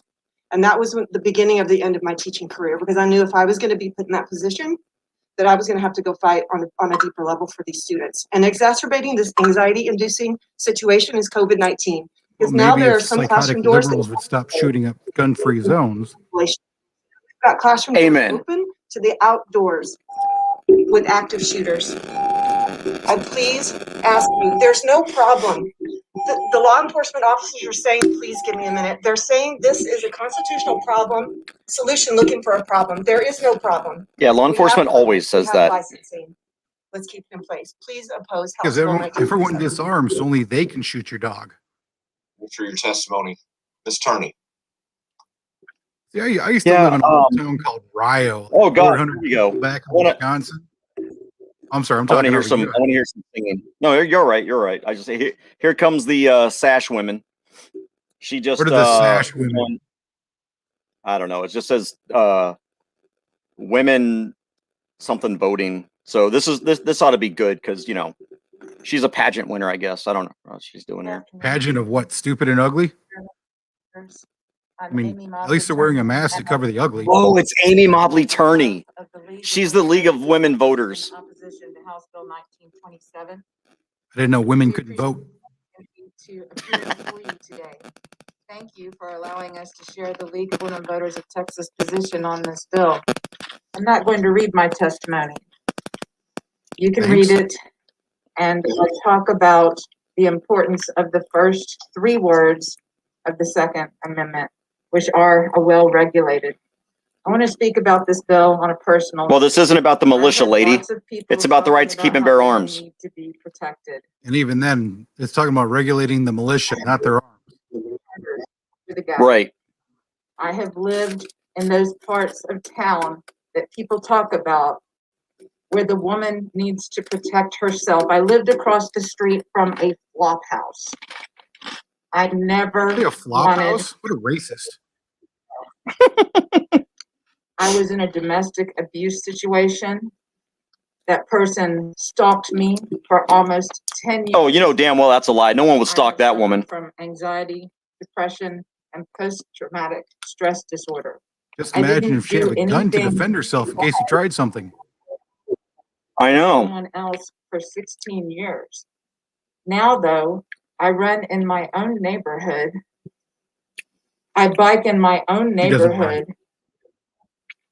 Speaker 11: And that was the beginning of the end of my teaching career, because I knew if I was going to be put in that position, that I was going to have to go fight on a deeper level for these students. And exacerbating this anxiety-inducing situation is COVID-19. Because now there are some
Speaker 13: psychotic
Speaker 11: classroom doors
Speaker 13: liberals would stop shooting up gun-free zones.
Speaker 11: We've got classroom doors open to the outdoors with active shooters. I please ask you, there's no problem. The law enforcement officers are saying, please give me a minute. They're saying this is a constitutional problem, solution looking for a problem. There is no problem.
Speaker 2: Yeah, law enforcement always says that.
Speaker 11: Licensing. Let's keep it in place. Please oppose House
Speaker 13: Because
Speaker 11: Bill 1927.
Speaker 13: everyone disarms, so only they can shoot your dog.
Speaker 3: For your testimony, Ms. Turney.
Speaker 13: Yeah, I used to live in a little town called Rio.
Speaker 2: Oh God,
Speaker 13: 400
Speaker 2: here we go.
Speaker 13: back in Wisconsin. I'm sorry, I'm
Speaker 2: I want
Speaker 13: talking
Speaker 2: to hear
Speaker 13: over
Speaker 2: some.
Speaker 13: you.
Speaker 2: I want to hear some singing. No, you're right. You're right. I just say here comes the Sash women. She just.
Speaker 13: What are the Sash women?
Speaker 2: I don't know. It just says women something voting. So this ought to be good because you know she's a pageant winner. I guess I don't know what she's doing here.
Speaker 13: Pageant of what? Stupid and ugly? I mean, at least they're wearing a mask to cover the ugly.
Speaker 2: Oh, it's Amy Mobley Turney. She's the League of Women Voters.
Speaker 14: Opposition to House Bill 1927.
Speaker 13: I didn't know women couldn't vote.
Speaker 14: To appear before you today. Thank you for allowing us to share the League of Women Voters of Texas position on this bill. I'm not going to read my testimony. You can read it, and I'll talk about the importance of the first 3 words of the Second Amendment, which are a well-regulated. I want to speak about this bill on a personal.
Speaker 2: Well, this isn't about the militia, lady. It's about the right to keep and bear arms.
Speaker 14: Need to be protected.
Speaker 13: And even then, it's talking about regulating the militia, not their arms.
Speaker 2: Right.
Speaker 14: I have lived in those parts of town that people talk about where the woman needs to protect herself. I lived across the street from a flop house. I never
Speaker 13: a flop house? What a racist.
Speaker 14: I was in a domestic abuse situation. That person stalked me for almost 10 years.
Speaker 2: Oh, you know damn well that's a lie. No one would stalk that woman.
Speaker 14: From anxiety, depression, and post-traumatic stress disorder.
Speaker 13: Just imagine if she had a gun to defend herself in case you tried something.
Speaker 2: I know.
Speaker 14: Someone else for 16 years. Now, though, I run in my own neighborhood. I bike in my own neighborhood.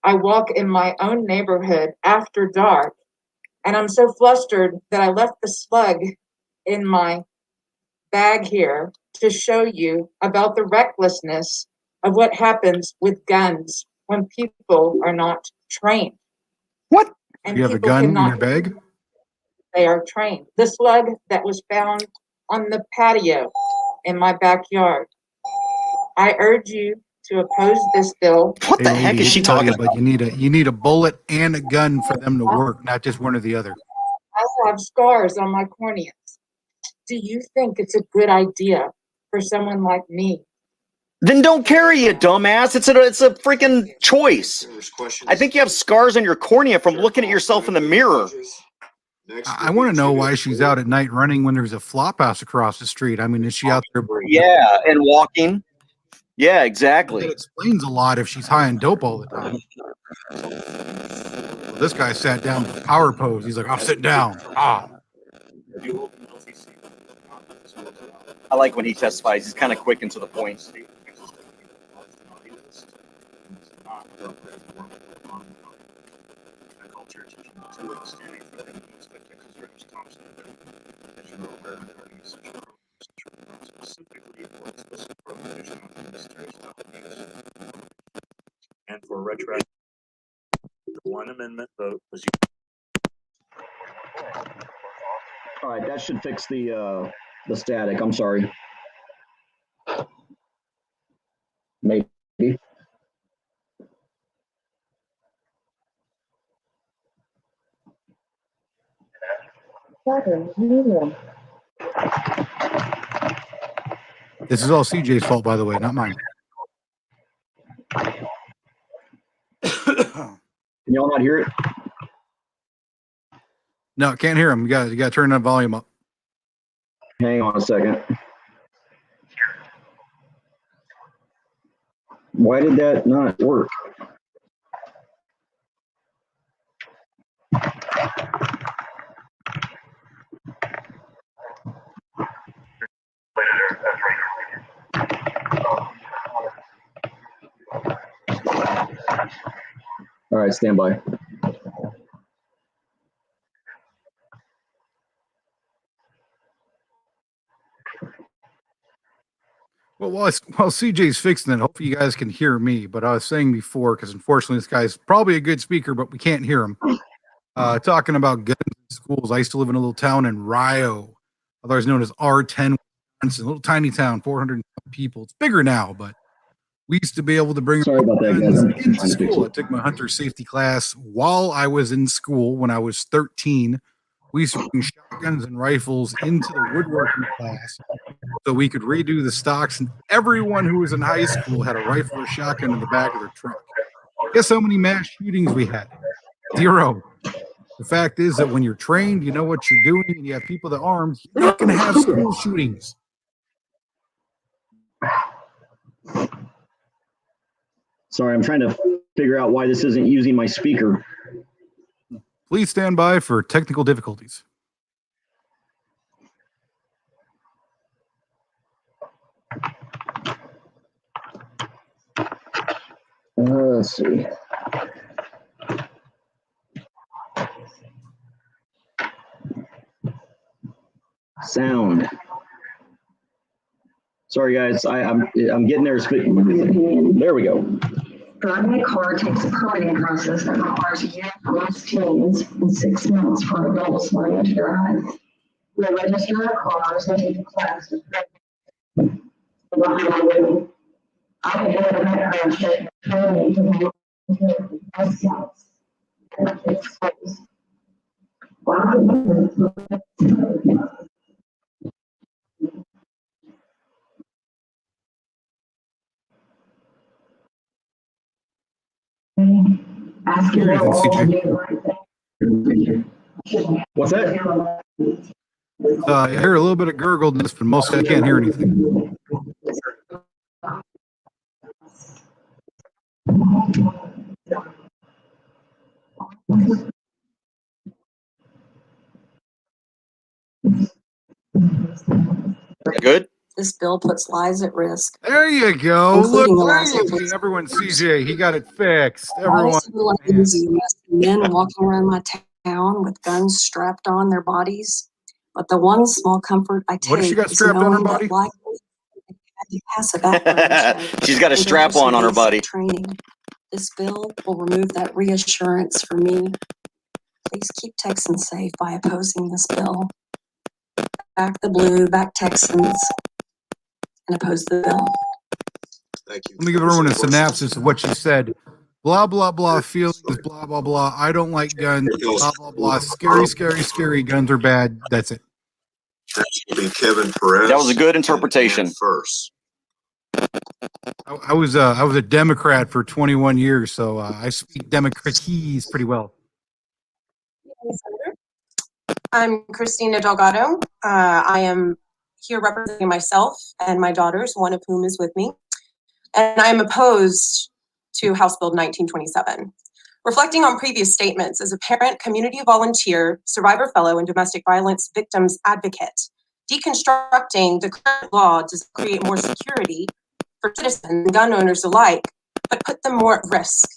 Speaker 14: I walk in my own neighborhood after dark. And I'm so flustered that I left the slug in my bag here to show you about the recklessness of what happens with guns when people are not trained.
Speaker 2: What?
Speaker 14: And
Speaker 13: you have a gun in your bag?
Speaker 14: They are trained. The slug that was found on the patio in my backyard. I urge you to oppose this bill.
Speaker 2: What the heck is she talking
Speaker 13: about? You need a bullet and a gun for them to work, not just one or the other.
Speaker 14: I have scars on my corneas. Do you think it's a good idea for someone like me?
Speaker 2: Then don't carry it, dumbass. It's a freaking choice. I think you have scars on your cornea from looking at yourself in the mirror.
Speaker 13: I want to know why she's out at night running when there's a flop house across the street. I mean, is she out there?
Speaker 2: Yeah, and walking. Yeah, exactly.
Speaker 13: It explains a lot if she's high on dope all the time. Well, this guy sat down with a power pose. He's like, I'm sitting down. Ah.
Speaker 2: I like when he testifies. He's kind of quick and to the point.
Speaker 15: And for retroactive, the one amendment vote was
Speaker 2: All right, that should fix the static. I'm sorry. Maybe.
Speaker 13: This is all CJ's fault, by the way, not mine.
Speaker 2: Can y'all not hear it?
Speaker 13: No, can't hear him. You got to turn that volume up.
Speaker 2: Hang on a second. Why did that not work? All right, stand by.
Speaker 13: Well, while CJ's fixing it, hopefully you guys can hear me. But I was saying before, because unfortunately this guy's probably a good speaker, but we can't hear him. Talking about guns in schools. I used to live in a little town in Rio, otherwise known as R10, Wisconsin, a little tiny town, 400 people. It's bigger now, but we used to be able to bring guns into school. I took my hunter safety class while I was in school when I was 13. We used to bring shotguns and rifles into the woodworking class so we could redo the stocks, and everyone who was in high school had a rifle or shotgun in the back of their truck. Guess how many mass shootings we had? 0. The fact is that when you're trained, you know what you're doing, and you have people that are armed, you're not going to have school shootings.
Speaker 2: Sorry, I'm trying to figure out why this isn't using my speaker.
Speaker 13: Please stand by for technical difficulties.
Speaker 2: Let's see. Sound. Sorry, guys. I'm getting there. There we go.
Speaker 15: Driving a car takes a permitting process that requires a year for most teens and 6 months for adults learning to drive. We register our cars and take a class to I have been a background check training to volunteer for Boy Scouts and kids' schools.
Speaker 13: Asking
Speaker 2: What's that?
Speaker 13: I hear a little bit of gurgledness, but mostly I can't hear anything.
Speaker 2: Good.
Speaker 16: This bill puts lives at risk.
Speaker 13: There you go. Look,
Speaker 16: Including the last one.
Speaker 13: everyone, CJ, he got it fixed.
Speaker 16: I
Speaker 13: Everyone.
Speaker 16: used to be like these men walking around my town with guns strapped on their bodies. But the one small comfort I take
Speaker 13: What has she got
Speaker 16: is
Speaker 13: strapped on her
Speaker 16: knowing
Speaker 13: body?
Speaker 16: that likely you pass a background check.
Speaker 2: She's got a strap on her body.
Speaker 16: Training. This bill will remove that reassurance for me. Please keep Texans safe by opposing this bill. Back the blue, back Texans, and oppose the bill.
Speaker 3: Thank you.
Speaker 13: Let me give everyone a synopsis of what she said. Blah, blah, blah, feelings, blah, blah, blah. I don't like guns, blah, blah, blah. Scary, scary, scary. Guns are bad. That's it.
Speaker 3: Kevin Perez.
Speaker 2: That was a good interpretation.
Speaker 3: First.
Speaker 13: I was a Democrat for 21 years, so I speak Democratese pretty well.
Speaker 23: I'm Christina Delgado. I am here representing myself and my daughters, one of whom is with me. And I am opposed to House Bill 1927. Reflecting on previous statements, as a parent, community volunteer, survivor fellow, and domestic violence victims advocate, deconstructing the current law does create more security for citizens and gun owners alike, but put them more at risk.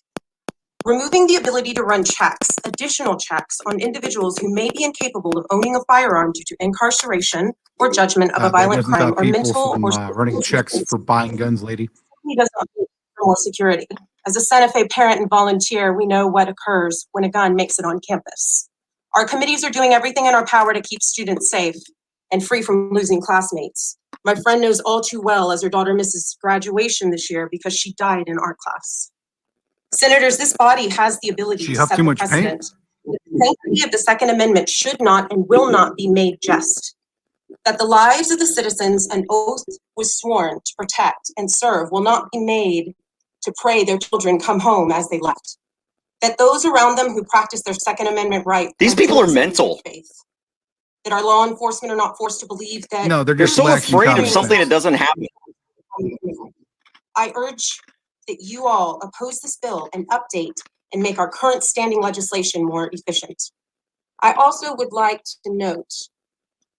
Speaker 23: Removing the ability to run checks, additional checks on individuals who may be incapable of owning a firearm due to incarceration or judgment of a violent
Speaker 13: That doesn't
Speaker 24: crime
Speaker 13: stop
Speaker 23: or
Speaker 13: people
Speaker 23: mental
Speaker 13: from
Speaker 23: or
Speaker 13: running checks for buying guns, lady.
Speaker 23: he does not need for more security. As a Santa Fe parent and volunteer, we know what occurs when a gun makes it on campus. Our committees are doing everything in our power to keep students safe and free from losing classmates. My friend knows all too well as her daughter misses graduation this year because she died in art class. Senators, this body has the ability
Speaker 13: She
Speaker 23: to
Speaker 13: huffed
Speaker 23: set
Speaker 13: too
Speaker 23: the
Speaker 13: much paint?
Speaker 23: precedent. The sanctity of the Second Amendment should not and will not be made jest. That the lives of the citizens an oath was sworn to protect and serve will not be made to pray their children come home as they left. That those around them who practice their Second Amendment right.
Speaker 2: These people are mental.
Speaker 23: Faith. That our law enforcement are not forced to believe that.
Speaker 13: No, they're
Speaker 2: They're
Speaker 13: just
Speaker 2: so
Speaker 13: lacking
Speaker 2: afraid of
Speaker 13: common
Speaker 2: something
Speaker 13: sense.
Speaker 2: that doesn't happen.
Speaker 23: I urge that you all oppose this bill and update and make our current standing legislation more efficient. I also would like to note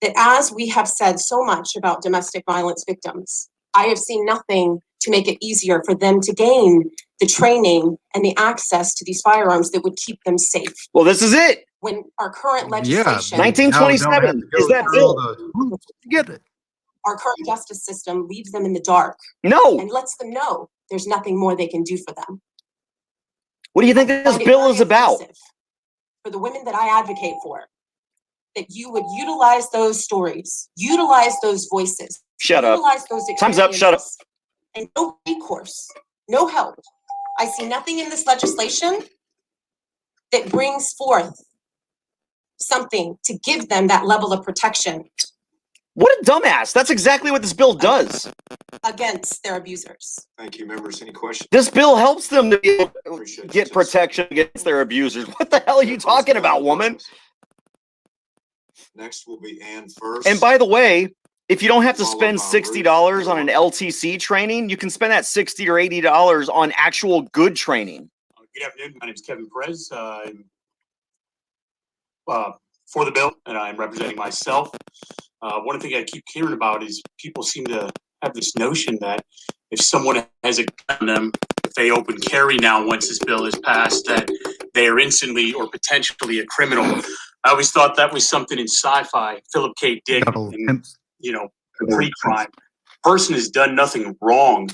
Speaker 23: that as we have said so much about domestic violence victims, I have seen nothing to make it easier for them to gain the training and the access to these firearms that would keep them safe.
Speaker 2: Well, this is it.
Speaker 23: When our current
Speaker 13: Yeah,
Speaker 23: legislation.
Speaker 2: 1927 is that bill.
Speaker 13: Get it.
Speaker 23: Our current justice system leaves them in the dark.
Speaker 2: No.
Speaker 23: And lets them know there's nothing more they can do for them.
Speaker 2: What do you think this bill is about?
Speaker 23: For the women that I advocate for, that you would utilize those stories, utilize those voices.
Speaker 2: Shut up.
Speaker 23: Utilize those
Speaker 2: Time's up. Shut up.
Speaker 23: And no recourse, no help. I see nothing in this legislation that brings forth something to give them that level of protection.
Speaker 2: What a dumbass. That's exactly what this bill does.
Speaker 23: Against their abusers.
Speaker 3: Thank you, members. Any questions?
Speaker 2: This bill helps them to be able to get protection against their abusers. What the hell are you talking about, woman?
Speaker 3: Next will be Ann first.
Speaker 2: And by the way, if you don't have to spend $60 on an LTC training, you can spend that $60 or $80 on actual good training.
Speaker 17: Good afternoon. My name is Kevin Perez. I'm for the bill, and I'm representing myself. One thing I keep hearing about is people seem to have this notion that if someone has a gun on them, if they open carry now once this bill is passed, that they are instantly or potentially a criminal. I always thought that was something in sci-fi, Philip K. Dick, and, you know, pre-crime. Person has done nothing wrong,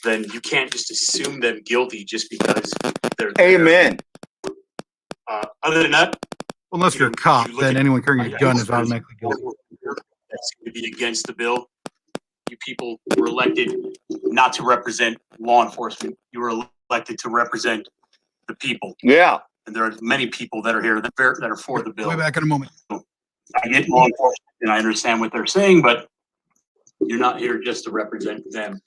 Speaker 17: then you can't just assume them guilty just because they're there.
Speaker 2: Amen.
Speaker 17: Other than that,
Speaker 13: Unless you're a cop, then anyone carrying a gun is automatically guilty.
Speaker 17: that's going to be against the bill. You people were elected not to represent law enforcement. You were elected to represent the people.
Speaker 2: Yeah.
Speaker 17: And there are many people that are here that are for the bill.
Speaker 13: Way back in a moment.
Speaker 17: I get law enforcement and I understand what they're saying, but you're not here just to represent them.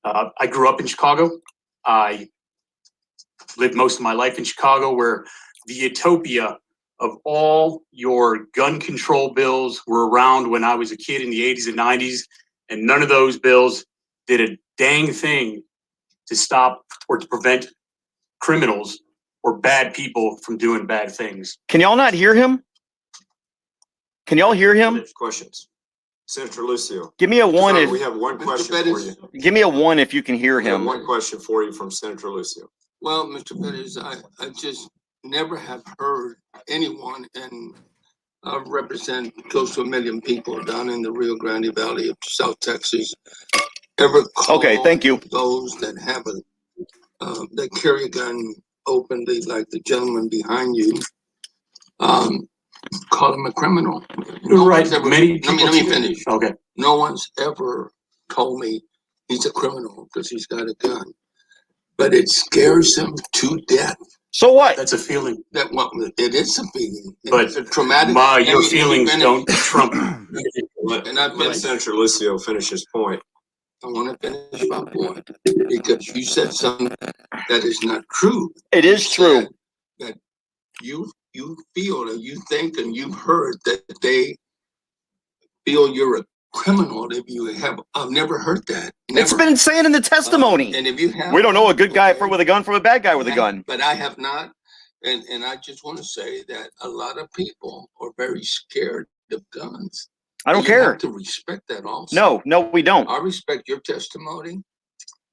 Speaker 17: I grew up in Chicago. I lived most of my life in Chicago, where the utopia of all your gun control bills were around when I was a kid in the 80s and 90s, and none of those bills did a dang thing to stop or to prevent criminals or bad people from doing bad things.
Speaker 2: Can y'all not hear him? Can y'all hear him?
Speaker 3: Questions? Senator Lucio.
Speaker 2: Give me a one.
Speaker 3: Sorry,
Speaker 2: If
Speaker 3: we have one question for you.
Speaker 2: Give me a one if you can hear
Speaker 3: We have
Speaker 2: him.
Speaker 3: one question for you from Senator Lucio.
Speaker 8: Well, Mr. Perez, I just never have heard anyone, and I represent close to 1 million people down in the Rio Grande Valley of South Texas, ever call
Speaker 2: Okay, thank you.
Speaker 8: those that have that carry a gun openly, like the gentleman behind you, call him a criminal. No
Speaker 17: Right,
Speaker 8: one's ever,
Speaker 17: many
Speaker 8: let me
Speaker 17: people-
Speaker 8: finish.
Speaker 17: Okay.
Speaker 8: No one's ever told me he's a criminal because he's got a gun. But it scares them to death.
Speaker 2: So what?
Speaker 17: That's a feeling.
Speaker 8: That it is a feeling.
Speaker 17: But
Speaker 8: it's a traumatic.
Speaker 17: your feelings don't trump.
Speaker 8: And I've
Speaker 3: Let Senator Lucio finish his point.
Speaker 8: I want to finish my point because you said something that is not true.
Speaker 2: It is true.
Speaker 8: That you feel and you think and you've heard that they feel you're a criminal if you have. I've never heard that.
Speaker 2: It's been saying in the testimony.
Speaker 8: And if you have,
Speaker 2: We don't know a good guy with a gun from a bad guy with a gun.
Speaker 8: But I have not. And I just want to say that a lot of people are very scared of guns.
Speaker 2: I don't
Speaker 8: You
Speaker 2: care.
Speaker 8: have to respect that also.
Speaker 2: No, we don't.
Speaker 8: I respect your testimony.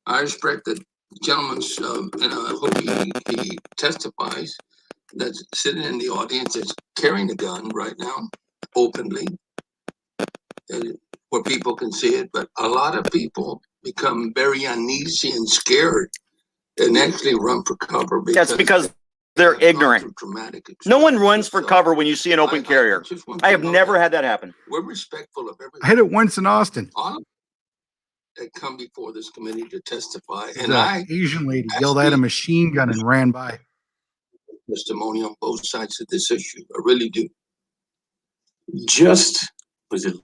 Speaker 8: I respect the gentleman's, and I hope he testifies, that's sitting in the audience that's carrying a gun right now, openly, and where people can see it. But a lot of people become very uneasy and scared and actually run for cover.
Speaker 2: That's because They're
Speaker 8: I've gone
Speaker 2: ignorant.
Speaker 8: through traumatic
Speaker 2: No one
Speaker 8: experiences,
Speaker 2: runs for
Speaker 8: so
Speaker 2: cover when you see an open carrier.
Speaker 8: just want
Speaker 2: I
Speaker 8: to
Speaker 2: have
Speaker 8: know
Speaker 2: never
Speaker 8: that
Speaker 2: had that happen.
Speaker 8: we're respectful of
Speaker 13: I had
Speaker 8: everyone
Speaker 13: it once in Austin.
Speaker 8: that come before this committee to testify,
Speaker 13: This
Speaker 8: and I
Speaker 13: Asian lady
Speaker 8: ask
Speaker 13: yelled at a
Speaker 8: the
Speaker 13: machine gun and ran by.
Speaker 8: testimony on both sides of this issue. I really do.
Speaker 1: Just, was it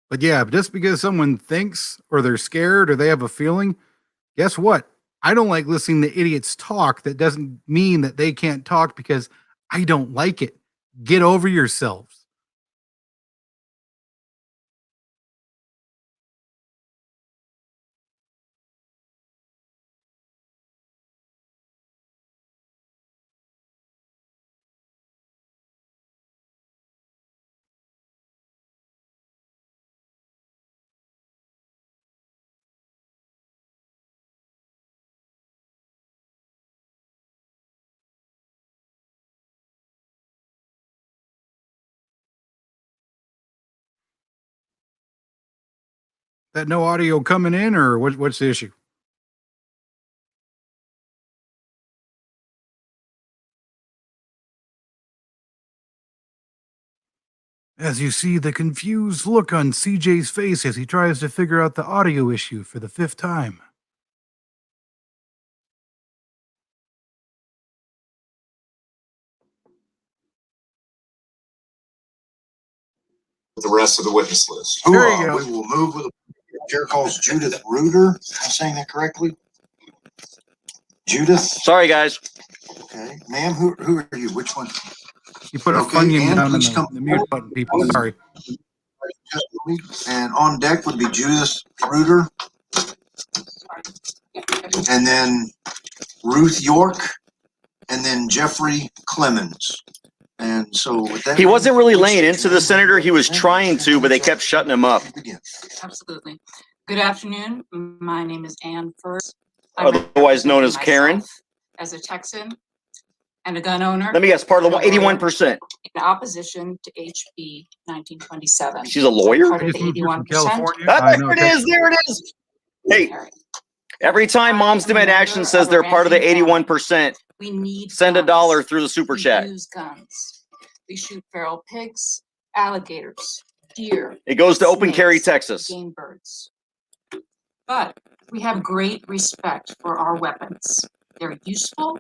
Speaker 13: But yeah, just because someone thinks or they're scared or they have a feeling, guess what? I don't like listening to idiots talk. That doesn't mean that they can't talk because I don't like it. Get over yourselves. That no audio coming in, or what's the issue? As you see the confused look on CJ's face as he tries to figure out the audio issue for the 5th time.
Speaker 3: The rest of the witness list.
Speaker 13: There you go.
Speaker 12: We will move with the chair calls Judith Reuter. Am I saying that correctly? Judith?
Speaker 2: Sorry, guys.
Speaker 12: Okay. Ma'am, who are you? Which one?
Speaker 13: You put a
Speaker 12: Okay,
Speaker 13: Funyun
Speaker 12: Ann,
Speaker 13: down in
Speaker 12: please come
Speaker 13: the mute button, people. Sorry.
Speaker 12: And on deck would be Judith Reuter. And then Ruth York. And then Jeffrey Clemens. And so with that,
Speaker 2: He wasn't really laying into the senator. He was trying to, but they kept shutting him up.
Speaker 18: Absolutely. Good afternoon. My name is Ann First.
Speaker 2: Otherwise known as Karen.
Speaker 18: As a Texan and a gun owner.
Speaker 2: Let me guess, part of the 81%.
Speaker 18: In opposition to HB 1927.
Speaker 2: She's a lawyer?
Speaker 18: Part of the 81%.
Speaker 2: There it is. There it is. Hey, every time Moms Demand Action says they're part of the 81%,
Speaker 18: we need
Speaker 2: send $1 through the super chat.
Speaker 18: Use guns. We shoot feral pigs, alligators, deer.
Speaker 2: It goes to Open
Speaker 18: snakes,
Speaker 2: Carry, Texas.
Speaker 18: Game birds. But we have great respect for our weapons. They're useful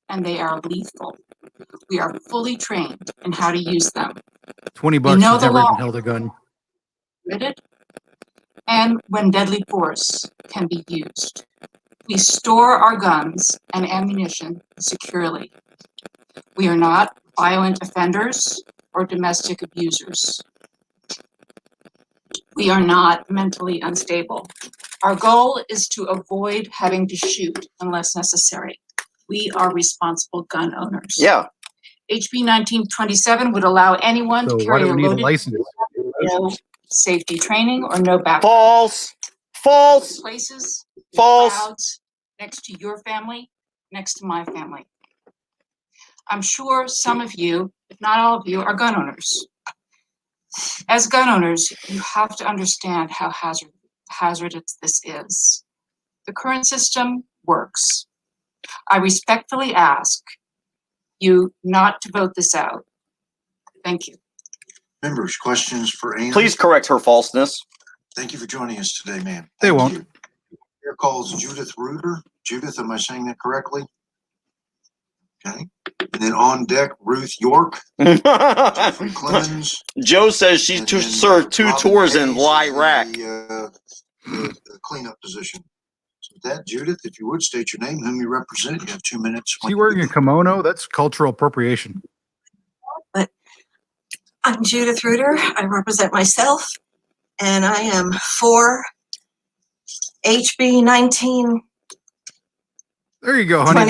Speaker 18: and they are lethal. We are fully trained in how to use them.
Speaker 13: $20
Speaker 18: We know
Speaker 13: has
Speaker 18: the
Speaker 13: never
Speaker 18: law.
Speaker 13: even held a gun.
Speaker 18: And when deadly force can be used. We store our guns and ammunition securely. We are not violent offenders or domestic abusers. We are not mentally unstable. Our goal is to avoid having to shoot unless necessary. We are responsible gun owners.
Speaker 2: Yeah.
Speaker 18: HB 1927 would allow anyone
Speaker 13: So
Speaker 18: to
Speaker 13: why
Speaker 18: carry
Speaker 13: do
Speaker 18: a
Speaker 13: we need a
Speaker 18: loaded
Speaker 13: license?
Speaker 18: no safety training or no background.
Speaker 2: False. False.
Speaker 18: Places,
Speaker 2: False.
Speaker 18: crowds, next to your family, next to my family. I'm sure some of you, if not all of you, are gun owners. As gun owners, you have to understand how hazardous this is. The current system works. I respectfully ask you not to vote this out. Thank you.
Speaker 12: Members, questions for Ann?
Speaker 2: Please correct her falseness.
Speaker 12: Thank you for joining us today, ma'am.
Speaker 13: They
Speaker 12: Thank
Speaker 13: won't.
Speaker 12: you. Chair calls Judith Reuter. Judith, am I saying that correctly? Okay. And then on deck, Ruth York. Jeffrey Clemens.
Speaker 2: Joe says she's served 2 tours in Iraq.
Speaker 12: The cleanup position. So with that, Judith, if you would state your name, whom you represent. You have 2 minutes.
Speaker 13: Is he wearing a kimono? That's cultural appropriation.
Speaker 19: I'm Judith Reuter. I represent myself, and I am for HB 1927.
Speaker 13: There you go, honey.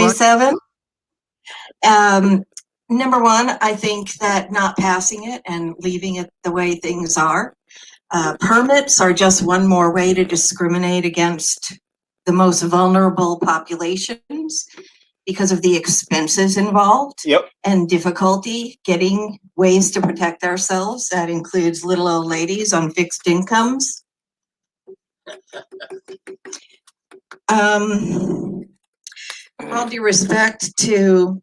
Speaker 19: Number one, I think that not passing it and leaving it the way things are. Permits are just one more way to discriminate against the most vulnerable populations.
Speaker 20: because of the expenses involved.
Speaker 2: Yep.
Speaker 20: And difficulty getting ways to protect ourselves. That includes little old ladies on fixed incomes. All due respect to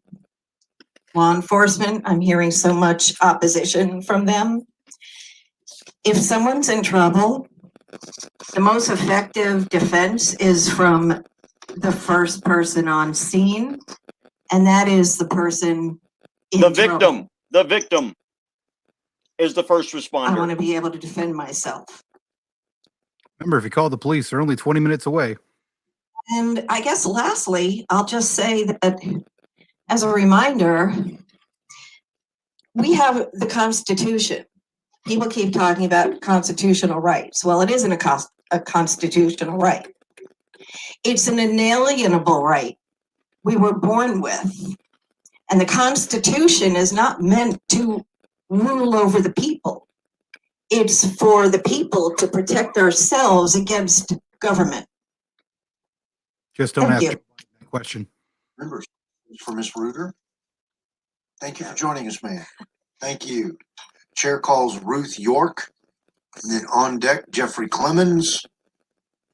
Speaker 20: law enforcement, I'm hearing so much opposition from them. If someone's in trouble, the most effective defense is from the first person on scene, and that is the person in
Speaker 2: The
Speaker 20: trouble.
Speaker 2: victim. The victim is the first
Speaker 20: I
Speaker 2: responder.
Speaker 20: want to be able to defend myself.
Speaker 13: Remember, if you call the police, they're only 20 minutes away.
Speaker 20: And I guess lastly, I'll just say that as a reminder, we have the Constitution. People keep talking about constitutional rights. Well, it isn't a constitutional right. It's an inalienable right we were born with. And the Constitution is not meant to rule over the people. It's for the people to protect ourselves against government.
Speaker 13: Just don't
Speaker 20: Thank
Speaker 13: ask
Speaker 20: you.
Speaker 13: that question.
Speaker 12: Members, for Ms. Reuter. Thank you for joining us, ma'am. Thank you. Chair calls Ruth York, and then on deck, Jeffrey Clemens,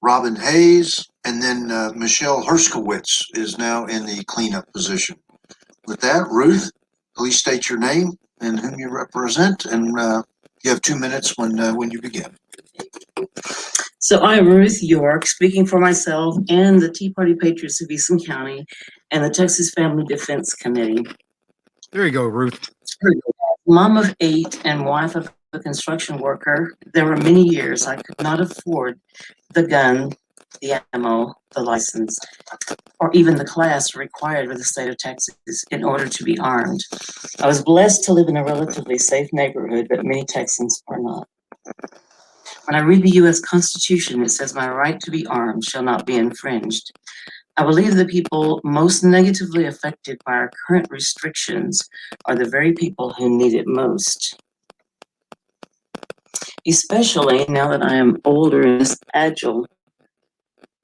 Speaker 12: Robin Hayes, and then Michelle Herskowitz is now in the cleanup position. With that, Ruth, please state your name and whom you represent, and you have 2 minutes when you begin.
Speaker 21: So I'm Ruth York, speaking for myself and the Tea Party Patriots of Eastern County and the Texas Family Defense Committee.
Speaker 13: There you go, Ruth.
Speaker 21: Mom of 8 and wife of a construction worker, there were many years I could not afford the gun, the ammo, the license, or even the class required by the state of Texas in order to be armed. I was blessed to live in a relatively safe neighborhood, but many Texans are not. When I read the U.S. Constitution, it says my right to be armed shall not be infringed. I believe the people most negatively affected by our current restrictions are the very people who need it most. Especially now that I am older and less agile,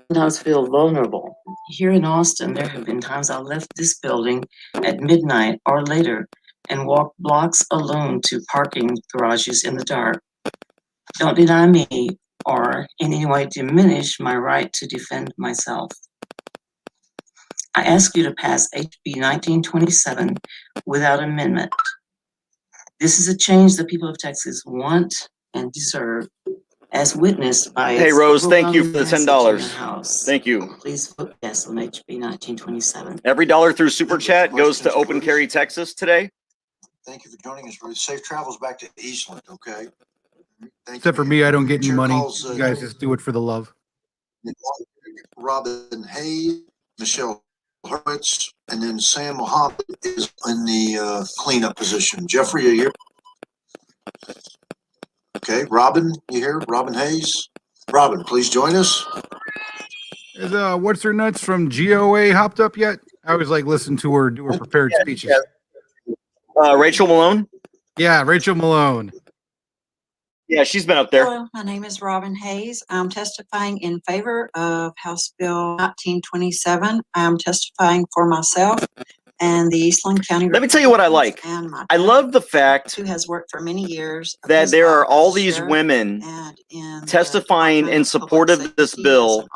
Speaker 21: sometimes feel vulnerable. Here in Austin, there have been times I left this building at midnight or later and walked blocks alone to parking garages in the dark. Don't deny me or in any way diminish my right to defend myself. I ask you to pass HB 1927 without amendment. This is a change the people of Texas want and deserve, as witnessed by
Speaker 2: Hey,
Speaker 21: its
Speaker 2: Rose, thank you for the
Speaker 21: overwhelming
Speaker 2: $10.
Speaker 21: passage in the House.
Speaker 2: Thank you.
Speaker 21: Please vote yes on HB 1927.
Speaker 2: Every dollar through Super Chat goes to Open Carry Texas today.
Speaker 12: Thank you for joining us, Ruth. Safe travels back to Eastland, okay?
Speaker 13: Except for me, I don't get any
Speaker 12: Chair
Speaker 13: money.
Speaker 12: calls,
Speaker 13: You guys just do it for the love.
Speaker 12: Robin Hayes, Michelle Hurwitz, and then Sam Mohammed is in the cleanup position. Jeffrey, are you here? Okay, Robin, you here? Robin Hayes? Robin, please join us.
Speaker 13: Is what's her nuts from GOA hopped up yet? I always like listen to her do her prepared speeches.
Speaker 2: Rachel Malone?
Speaker 13: Yeah, Rachel Malone.
Speaker 2: Yeah, she's been up there.
Speaker 22: Hello, my name is Robin Hayes. I'm testifying in favor of House Bill 1927. I'm testifying for myself and the Eastland County.
Speaker 2: Let me tell you what I like. I love the fact
Speaker 22: who has worked for many years
Speaker 2: that there are all these women testifying in support of this bill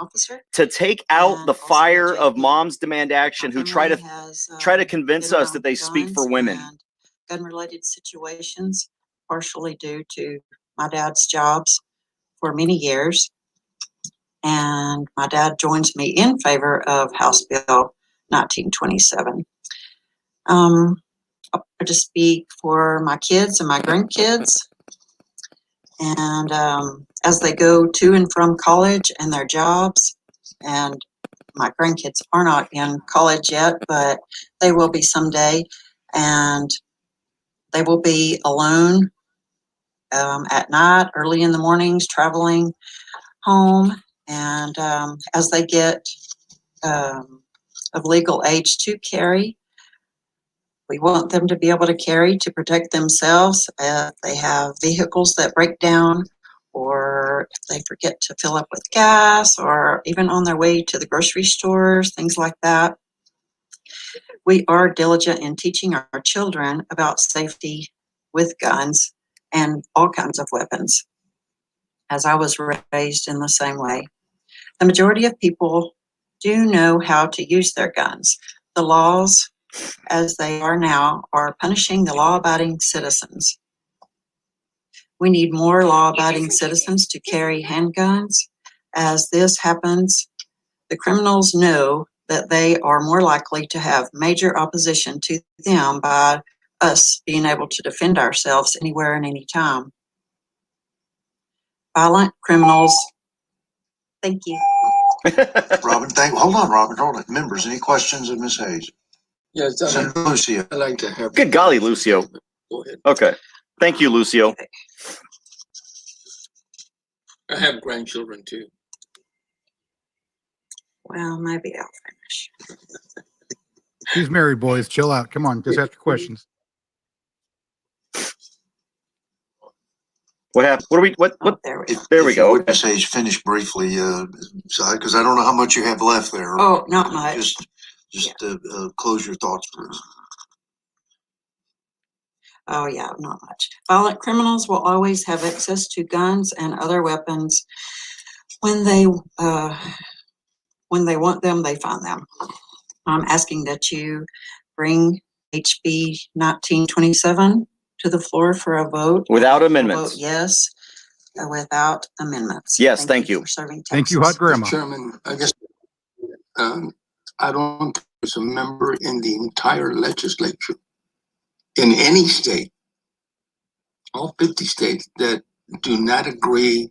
Speaker 2: to take out the fire of Moms Demand Action who try to convince us that they speak for women.
Speaker 22: Gun-related situations, partially due to my dad's jobs for many years. And my dad joins me in favor of House Bill 1927. I just speak for my kids and my grandkids. And as they go to and from college and their jobs, and my grandkids are not in college yet, but they will be someday. And they will be alone at night, early in the mornings, traveling home. And as they get of legal age to carry, we want them to be able to carry to protect themselves if they have vehicles that break down, or if they forget to fill up with gas, or even on their way to the grocery stores, things like that. We are diligent in teaching our children about safety with guns and all kinds of weapons, as I was raised in the same way. The majority of people do know how to use their guns. The laws, as they are now, are punishing the law-abiding citizens. We need more law-abiding citizens to carry handguns. As this happens, the criminals know that they are more likely to have major opposition to them by us being able to defend ourselves anywhere and anytime. Violent criminals. Thank you.
Speaker 12: Robin, hold on, Robin, hold on. Members, any questions of Ms. Hayes?
Speaker 8: Yes,
Speaker 12: Senator Lucio.
Speaker 8: I like to have.
Speaker 2: Good golly, Lucio.
Speaker 8: Go ahead.
Speaker 2: Okay. Thank you, Lucio.
Speaker 8: I have grandchildren too.
Speaker 22: Well, maybe I'll finish.
Speaker 13: He's married, boys. Chill out. Come on, just ask your questions.
Speaker 2: What happened? What are we? What? There we go.
Speaker 12: Ms. Hayes, finish briefly, because I don't know how much you have left there.
Speaker 22: Oh, not much.
Speaker 12: Just close your thoughts, please.
Speaker 22: Oh, yeah, not much. Violent criminals will always have access to guns and other weapons. When they want them, they find them. I'm asking that you bring HB 1927 to the floor for a vote.
Speaker 2: Without
Speaker 22: Vote
Speaker 2: amendments.
Speaker 22: yes, without amendments.
Speaker 2: Yes, thank you.
Speaker 22: For serving Texas.
Speaker 13: Thank you, hot grandma.
Speaker 8: Chairman, I guess I don't think there's a member in the entire legislature in any state, all 50 states, that do not agree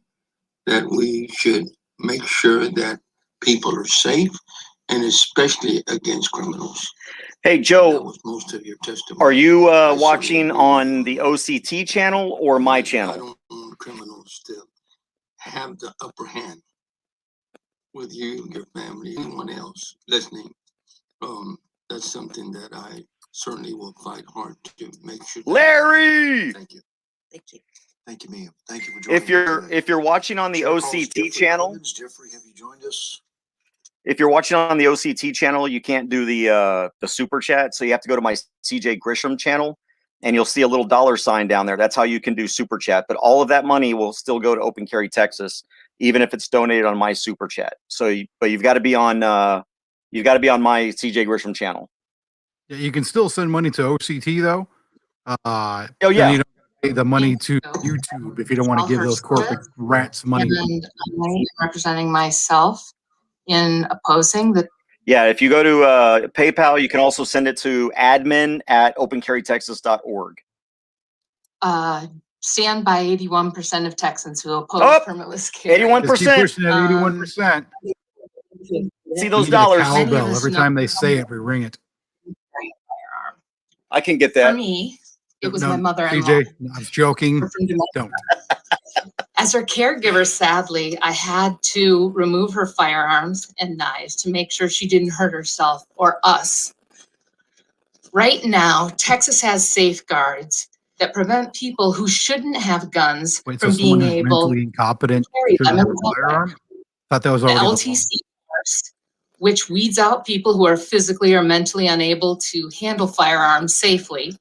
Speaker 8: that we should make sure that people are safe, and especially against criminals.
Speaker 2: Hey,
Speaker 8: That
Speaker 2: Joe,
Speaker 8: was most of your testimony.
Speaker 2: are you watching on the OCT channel or my
Speaker 8: I
Speaker 2: channel?
Speaker 8: don't want criminals to have the upper hand with you, your family, anyone else listening. That's something that I certainly will fight hard to make sure.
Speaker 2: Larry!
Speaker 8: Thank you.
Speaker 22: Thank you.
Speaker 12: Thank you, ma'am. Thank you for joining us.
Speaker 2: If you're watching on the
Speaker 12: Chair calls
Speaker 2: OCT
Speaker 12: Jeffrey
Speaker 2: channel,
Speaker 12: Clemens. Jeffrey, have you joined us?
Speaker 2: if you're watching on the OCT channel, you can't do the super chat, so you have to go to my CJ Grisham channel, and you'll see a little $sign down there. That's how you can do super chat. But all of that money will still go to Open Carry Texas, even if it's donated on my super chat. So, but you've got to be on my CJ Grisham channel.
Speaker 13: Yeah, you can still send money to OCT though.
Speaker 2: Oh
Speaker 13: then
Speaker 2: yeah.
Speaker 13: you don't pay the money to YouTube if you don't want to give those corporate rats money.
Speaker 18: And I am representing myself in opposing the
Speaker 2: Yeah, if you go to PayPal, you can also send it to admin@opencarrytexas.org.
Speaker 18: stand by 81% of Texans who oppose permitless carry.
Speaker 2: 81%.
Speaker 13: Just keep pushing that 81%.
Speaker 2: See those
Speaker 13: We need a
Speaker 2: dollars.
Speaker 13: cowbell. Every time they say it, we ring it.
Speaker 2: I can get
Speaker 18: For
Speaker 2: that.
Speaker 18: me, it was
Speaker 13: No,
Speaker 18: my mother-in-law.
Speaker 13: CJ, I was joking. Don't.
Speaker 18: As her caregiver, sadly, I had to remove her firearms and knives to make sure she didn't hurt herself or us. Right now, Texas has safeguards that prevent people who shouldn't have guns
Speaker 13: Wait, so
Speaker 18: from being
Speaker 13: someone who's
Speaker 18: able
Speaker 13: mentally incompetent
Speaker 18: to carry
Speaker 13: shouldn't
Speaker 18: them
Speaker 13: have
Speaker 18: in
Speaker 13: a
Speaker 18: public.
Speaker 13: firearm? Thought that was
Speaker 18: The
Speaker 13: already the law.
Speaker 18: LTC force, which weeds out people who are physically or mentally unable to handle firearms safely,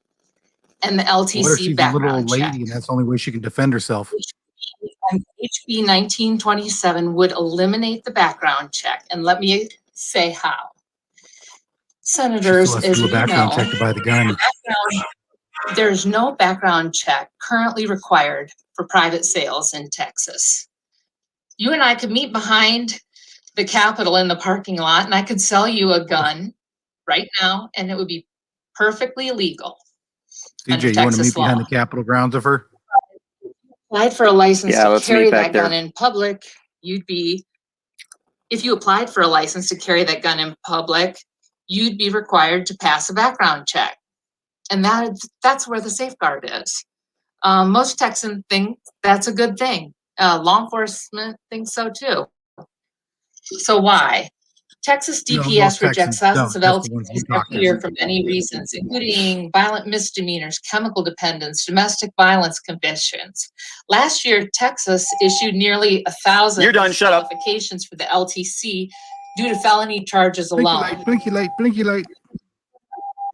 Speaker 18: and the
Speaker 13: What if
Speaker 18: LTC
Speaker 13: she's a little
Speaker 18: background
Speaker 13: old
Speaker 18: check.
Speaker 13: lady and that's the only way she can defend herself?
Speaker 18: And HB 1927 would eliminate the background check, and let me say how.
Speaker 13: She
Speaker 18: Senators,
Speaker 13: still has to
Speaker 18: as
Speaker 13: do a
Speaker 18: you
Speaker 13: background
Speaker 18: know,
Speaker 13: check to buy the gun.
Speaker 18: there's no background check currently required for private sales in Texas. You and I could meet behind the Capitol in the parking lot, and I could sell you a gun right now, and it would be perfectly legal under
Speaker 13: CJ, you want to meet
Speaker 18: Texas law.
Speaker 13: behind the Capitol grounds of her?
Speaker 18: Applied for a license
Speaker 2: Yeah,
Speaker 18: to
Speaker 2: let's
Speaker 18: carry
Speaker 2: meet back
Speaker 18: that gun
Speaker 2: there.
Speaker 18: in public, if you applied for a license to carry that gun in public, you'd be required to pass a background check. And that's where the safeguard is. Most Texans think that's a good thing. Law enforcement thinks so too. So why? Texas
Speaker 13: No,
Speaker 18: DPS
Speaker 13: most
Speaker 18: rejects
Speaker 13: Texans
Speaker 18: thousands of
Speaker 13: don't. That's the ones you
Speaker 18: LTCs
Speaker 13: talk
Speaker 18: every
Speaker 13: to.
Speaker 18: year for many reasons, including violent misdemeanors, chemical dependence, domestic violence convictions. Last year, Texas issued nearly 1,000
Speaker 2: You're done. Shut up.
Speaker 18: disqualifications for the LTC due to felony charges
Speaker 13: Blinky
Speaker 18: alone.
Speaker 13: light, blinky light, blinky light.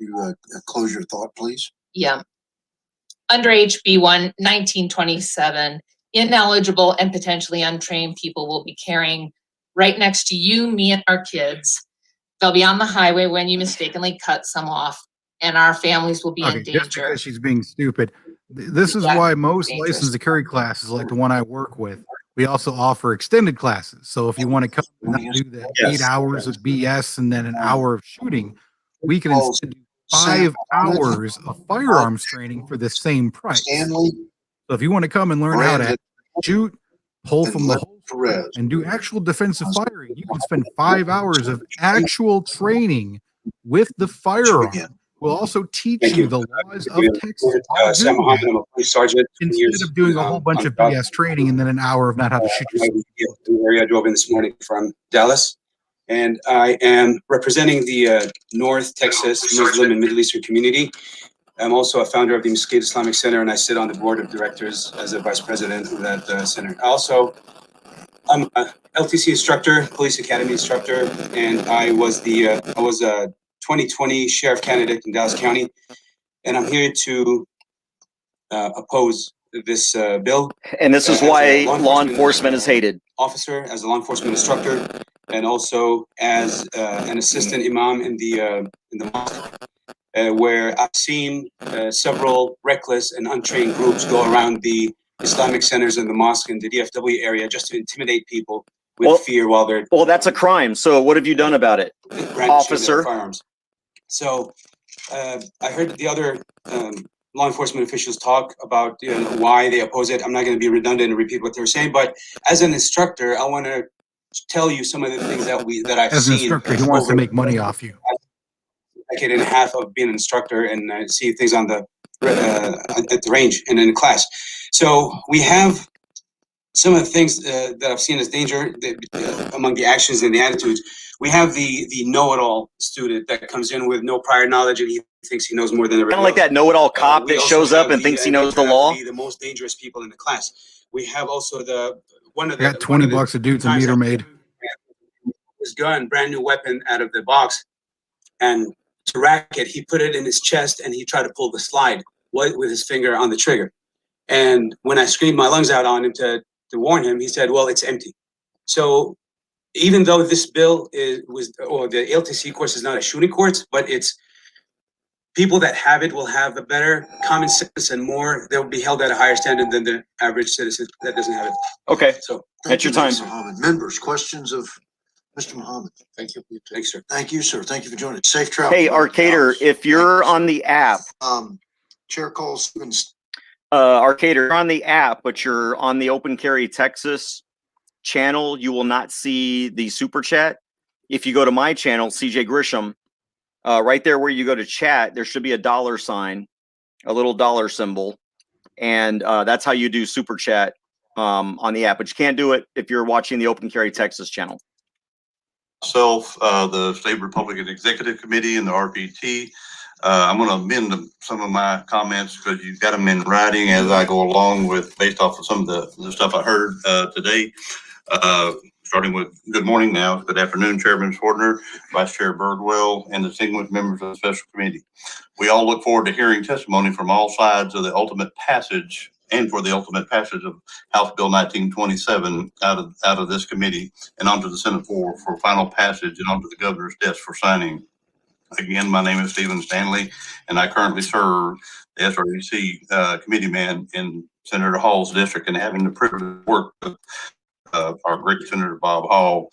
Speaker 12: You close your thought, please.
Speaker 4: Yeah. Under HB 1927, ineligible and potentially untrained people will be carrying right next to you, me, and our kids. They'll be on the highway when you mistakenly cut some off, and our families will be in danger.
Speaker 13: Just because she's being stupid. This is why most licensed to carry classes, like the one I work with, we also offer extended classes. So if you want to come and not do the 8 hours of BS and then an hour of shooting, we can instead do 5 hours of firearms training for the same price. So if you want to come and learn how to shoot, pull from the holster, and do actual defensive firing, you can spend 5 hours of actual training with the firearm. We'll also teach you the laws of Texas
Speaker 6: Sam Muhammad, I'm a police sergeant.
Speaker 13: instead of doing a whole bunch of BS training and then an hour of not how to shoot yourself.
Speaker 6: I drove in this morning from Dallas, and I am representing the North Texas Muslim and Middle Eastern community. I'm also a founder of the Mesquite Islamic Center, and I sit on the board of directors as a vice president of that center. I'm a LTC instructor, police academy instructor, and I was a 2020 sheriff candidate in Dallas County, and I'm here to oppose this bill.
Speaker 2: And this is why law enforcement is hated.
Speaker 6: Officer, as a law enforcement instructor, and also as an assistant imam in the mosque, where I've seen several reckless and untrained groups go around the Islamic centers in the mosque in the DFW area just to intimidate people with fear while they're.
Speaker 2: Well, that's a crime. So what have you done about it, officer?
Speaker 6: Firearms. So I heard the other law enforcement officials talk about why they oppose it. I'm not going to be redundant and repeat what they were saying, but as an instructor, I want to tell you some of the things that I've
Speaker 13: As
Speaker 6: seen.
Speaker 13: an instructor, he wants to make money off you.
Speaker 6: A decade and a half of being an instructor and see things on the at the range and in the class. So we have some of the things that I've seen as danger among the actions and the attitudes. We have the know-it-all student that comes in with no prior knowledge and he thinks he knows more than everybody else.
Speaker 2: Kind of like that know-it-all cop that shows up and thinks he knows the law.
Speaker 6: The most dangerous people in the class. We have also
Speaker 13: I got 20 bucks a dude's a meter maid.
Speaker 6: His gun, brand new weapon out of the box, and to rack it, he put it in his chest and he tried to pull the slide with his finger on the trigger. And when I screamed my lungs out on him to warn him, he said, "Well, it's empty." So even though this bill the LTC course is not a shooting course, but it's people that have it will have a better common sense and more. They'll be held at a higher standard than the average citizen that doesn't have it.
Speaker 2: Okay.
Speaker 6: So
Speaker 2: that's your time.
Speaker 12: Mr. Muhammad. Members, questions of Mr. Muhammad?
Speaker 6: Thank you. Thanks, sir.
Speaker 12: Thank you, sir. Thank you for joining us. Safe travel.
Speaker 2: Hey, Arcader, if you're on the app,
Speaker 12: Chair calls
Speaker 2: Arcader, you're on the app, but you're on the Open Carry Texas channel, you will not see the super chat. If you go to my channel, CJ Grisham, right there where you go to chat, there should be a dollar sign, a little dollar symbol, and that's how you do super chat on the app. But you can't do it if you're watching the Open Carry Texas channel.
Speaker 7: Myself, the State Republican Executive Committee and the RPT. I'm going to amend some of my comments because you've got them in writing as I go along based off of some of the stuff I heard today. Starting with good morning now, good afternoon, Chairman Swardner, Vice Chair Birdwell, and distinguished members of the special committee. We all look forward to hearing testimony from all sides of the ultimate passage and for the ultimate passage of House Bill 1927 out of this committee and onto the Senate floor for final passage and onto the governor's desk for signing. Again, my name is Stephen Stanley, and I currently serve the SREC committee man in Senator Hall's district and having the privilege to work with our great Senator Bob Hall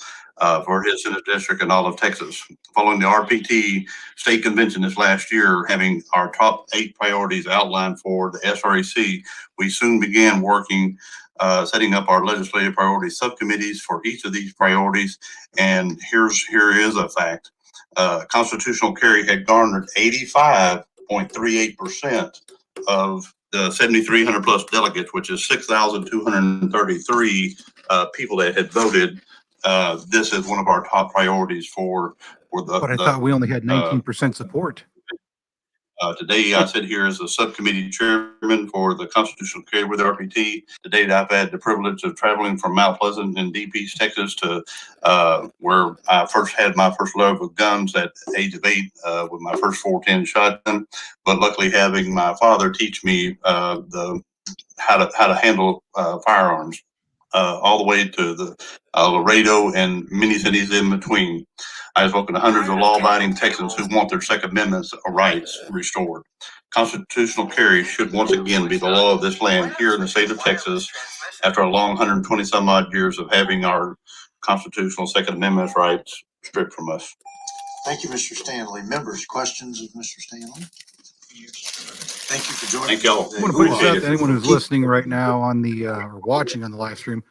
Speaker 7: for his Senate district and all of Texas. Following the RPT state convention this last year, having our top 8 priorities outlined for the SREC, we soon began working setting up our legislative priority subcommittees for each of these priorities. And here is a fact. Constitutional carry had garnered 85.38% of the 7,300 plus delegates, which is 6,233 people that had voted. This is one of our top priorities for the.
Speaker 13: But I thought we only had 19% support.
Speaker 7: Today, I sit here as a subcommittee chairman for the constitutional carry with RPT. Today, I've had the privilege of traveling from Mount Pleasant in Deep East Texas to where I first had my first love with guns at the age of 8 with my first 410 shotgun. But luckily, having my father teach me how to handle firearms. All the way to the Laredo and many cities in between. I've spoken to hundreds of law-abiding Texans who want their Second Amendment rights restored. Constitutional carry should once again be the law of this land here in the state of Texas after a long 120 some odd years of having our constitutional Second Amendment rights stripped from us.
Speaker 12: Thank you, Mr. Stanley. Members, questions of Mr. Stanley? Thank you for joining.
Speaker 7: Thank y'all.
Speaker 13: I want to put this out to anyone who's listening right now on the or watching on the live stream.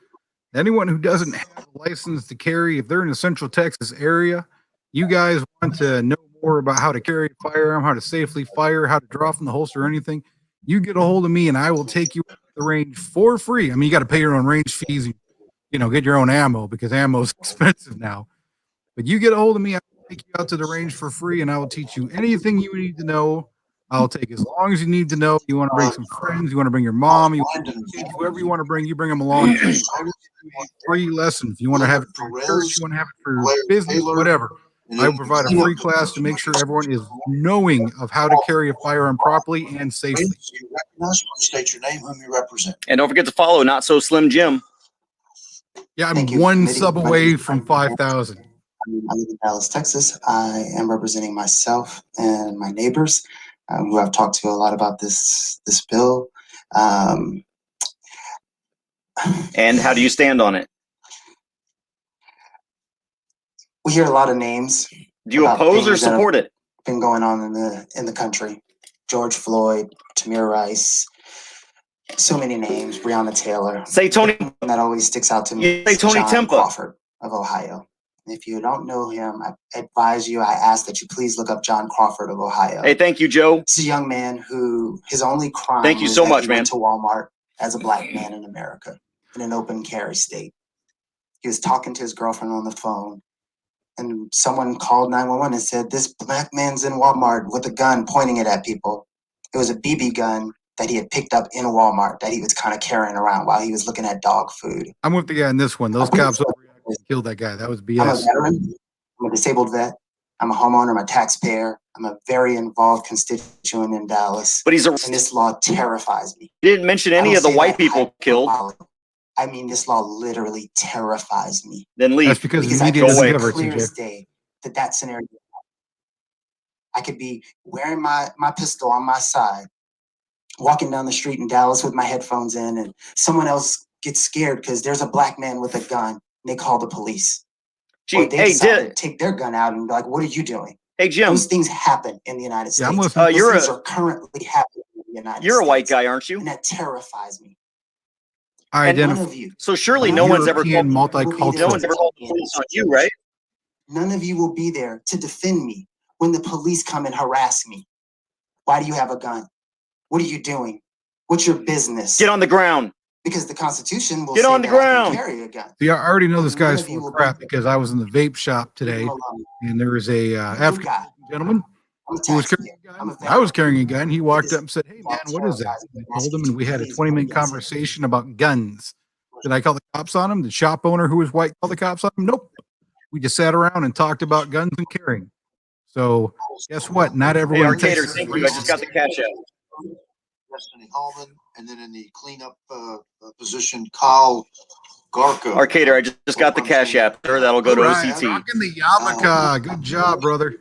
Speaker 13: Anyone who doesn't have a license to carry, if they're in the Central Texas area, you guys want to know more about how to carry a firearm, how to safely fire, how to draw from the holster or anything, you get a hold of me and I will take you to the range for free. I mean, you got to pay your own range fees, you know, get your own ammo because ammo is expensive now. But you get a hold of me, I'll take you out to the range for free and I will teach you anything you need to know. I'll take as long as you need to know. You want to bring some friends, you want to bring your mom, you want kids, whoever you want to bring, you bring them along. Free lessons. You want to have it for your church, you want to have it for your business, whatever. I will provide a free class to make sure everyone is knowing of how to carry a firearm properly and safely.
Speaker 12: You recognize, state your name, whom you represent.
Speaker 2: And don't forget to follow Not So Slim Jim.
Speaker 13: Yeah, I'm one sub away from 5,000.
Speaker 5: I live in Dallas, Texas. I am representing myself and my neighbors who I've talked to a lot about this bill.
Speaker 2: And how do you stand on it?
Speaker 5: We hear a lot of names.
Speaker 2: Do you oppose or support it?
Speaker 5: Been going on in the country. George Floyd, Tamir Rice, so many names. Breonna Taylor.
Speaker 2: Say Tony.
Speaker 5: That always sticks out to me.
Speaker 2: Say Tony
Speaker 5: John
Speaker 2: Tempa.
Speaker 5: Crawford of Ohio. If you don't know him, I advise you, I ask that you please look up John Crawford of Ohio.
Speaker 2: Hey, thank you, Joe.
Speaker 5: This is a young man who his only crime
Speaker 2: thank you
Speaker 5: was
Speaker 2: so
Speaker 5: that
Speaker 2: much,
Speaker 5: he
Speaker 2: man.
Speaker 5: went to Walmart as a black man in America in an open carry state. He was talking to his girlfriend on the phone and someone called 911 and said, this black man's in Walmart with a gun pointing it at people. It was a BB gun that he had picked up in Walmart that he was kind of carrying around while he was looking at dog food.
Speaker 13: I'm with the guy in this one. Those cops killed that guy. That was BS.
Speaker 5: I'm a veteran. I'm a disabled vet. I'm a homeowner. I'm a taxpayer. I'm a very involved constituent in Dallas.
Speaker 2: But
Speaker 5: and this law terrifies me.
Speaker 2: He didn't mention any of the white people killed.
Speaker 5: I mean, this law literally terrifies me.
Speaker 2: Then leave.
Speaker 13: That's because the
Speaker 5: I
Speaker 13: media
Speaker 5: can
Speaker 13: doesn't
Speaker 5: see
Speaker 13: cover it,
Speaker 5: clear as
Speaker 13: CJ.
Speaker 5: day that scenario. I could be wearing my pistol on my side, walking down the street in Dallas with my headphones in, and someone else gets scared because there's a black man with a gun. And they call the police.
Speaker 2: Gee,
Speaker 5: or they decide to take their gun out and be like, what are you doing?
Speaker 2: Hey, Jim.
Speaker 5: Those things happen in the United States.
Speaker 13: I'm
Speaker 5: Those things are currently happening in the United States.
Speaker 2: You're a white guy, aren't you?
Speaker 5: And that terrifies me.
Speaker 13: I
Speaker 5: And none
Speaker 13: identify.
Speaker 5: of you.
Speaker 2: So surely no one's ever called.
Speaker 13: multicultural.
Speaker 2: No one's ever called the police on you, right?
Speaker 5: None of you will be there to defend me when the police come and harass me. Why do you have a gun? What are you doing? What's your business?
Speaker 2: Get on the ground.
Speaker 5: Because the Constitution will
Speaker 2: Get
Speaker 5: say
Speaker 2: on the
Speaker 5: that I can
Speaker 2: ground.
Speaker 5: carry a gun.
Speaker 13: See, I already know this guy's full of crap because I was in the vape shop today, and there was a African gentleman who was carrying a gun. I was carrying a gun. He walked up and said, "Hey, man, what is that?" And I told him, and we had a 20-minute conversation about guns. Did I call the cops on him? The shop owner who was white called the cops on him? Nope. We just sat around and talked about guns and carrying. So guess what? Not everyone.
Speaker 2: Hey, Arcader, thank you. I just got the cash out.
Speaker 12: Destiny Hallman, and then in the cleanup position, Kyle Garco.
Speaker 2: Arcader, I just got the cash app. Sure, that'll go to OCT.
Speaker 13: Rocking the yarmulke. Good job, brother.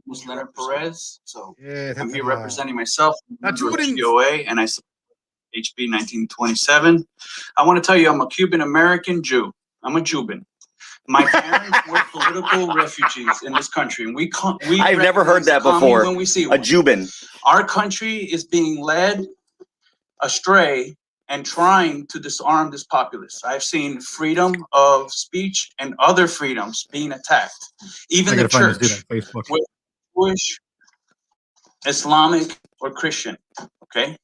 Speaker 9: Ms. Leonard Perez.
Speaker 12: So
Speaker 13: yeah,
Speaker 9: I'm here representing myself,
Speaker 13: Jordan.
Speaker 9: COA, and I support HB 1927. I want to tell you, I'm a Cuban American Jew. I'm a Juban. My parents were political refugees in this country, and we
Speaker 2: I've never heard that before.
Speaker 9: when we see
Speaker 2: a
Speaker 9: one.
Speaker 2: Juban.
Speaker 9: Our country is being led astray and trying to disarm this populace. I've seen freedom of speech and other freedoms being attacked. Even the church, whether Jewish, Islamic, or Christian. Okay,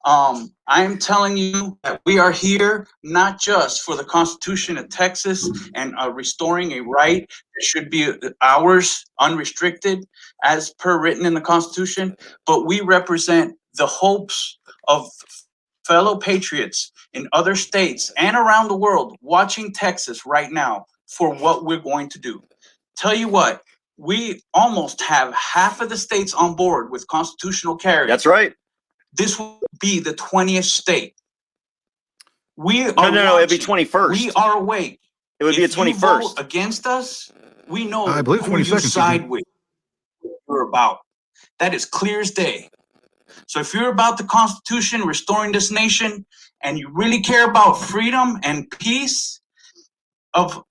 Speaker 9: I'm telling you that we are here not just for the Constitution of Texas and restoring a right that should be ours, unrestricted, as per written in the Constitution, but we represent the hopes of fellow patriots in other states and around the world watching Texas right now for what we're going to do. Tell you what, we almost have half of the states on board with constitutional carry.
Speaker 2: That's right.
Speaker 9: This will be the 20th state. We are
Speaker 2: No, it'd be
Speaker 9: watching.
Speaker 2: 21st.
Speaker 9: We are awake.
Speaker 2: It would be a
Speaker 9: If you
Speaker 2: 21st.
Speaker 9: vote against us, we know
Speaker 13: I believe
Speaker 9: who you
Speaker 13: 22nd,
Speaker 9: side with. What you're about. That is clear as day. So if you're about the Constitution, restoring this nation, and you really care about freedom and peace of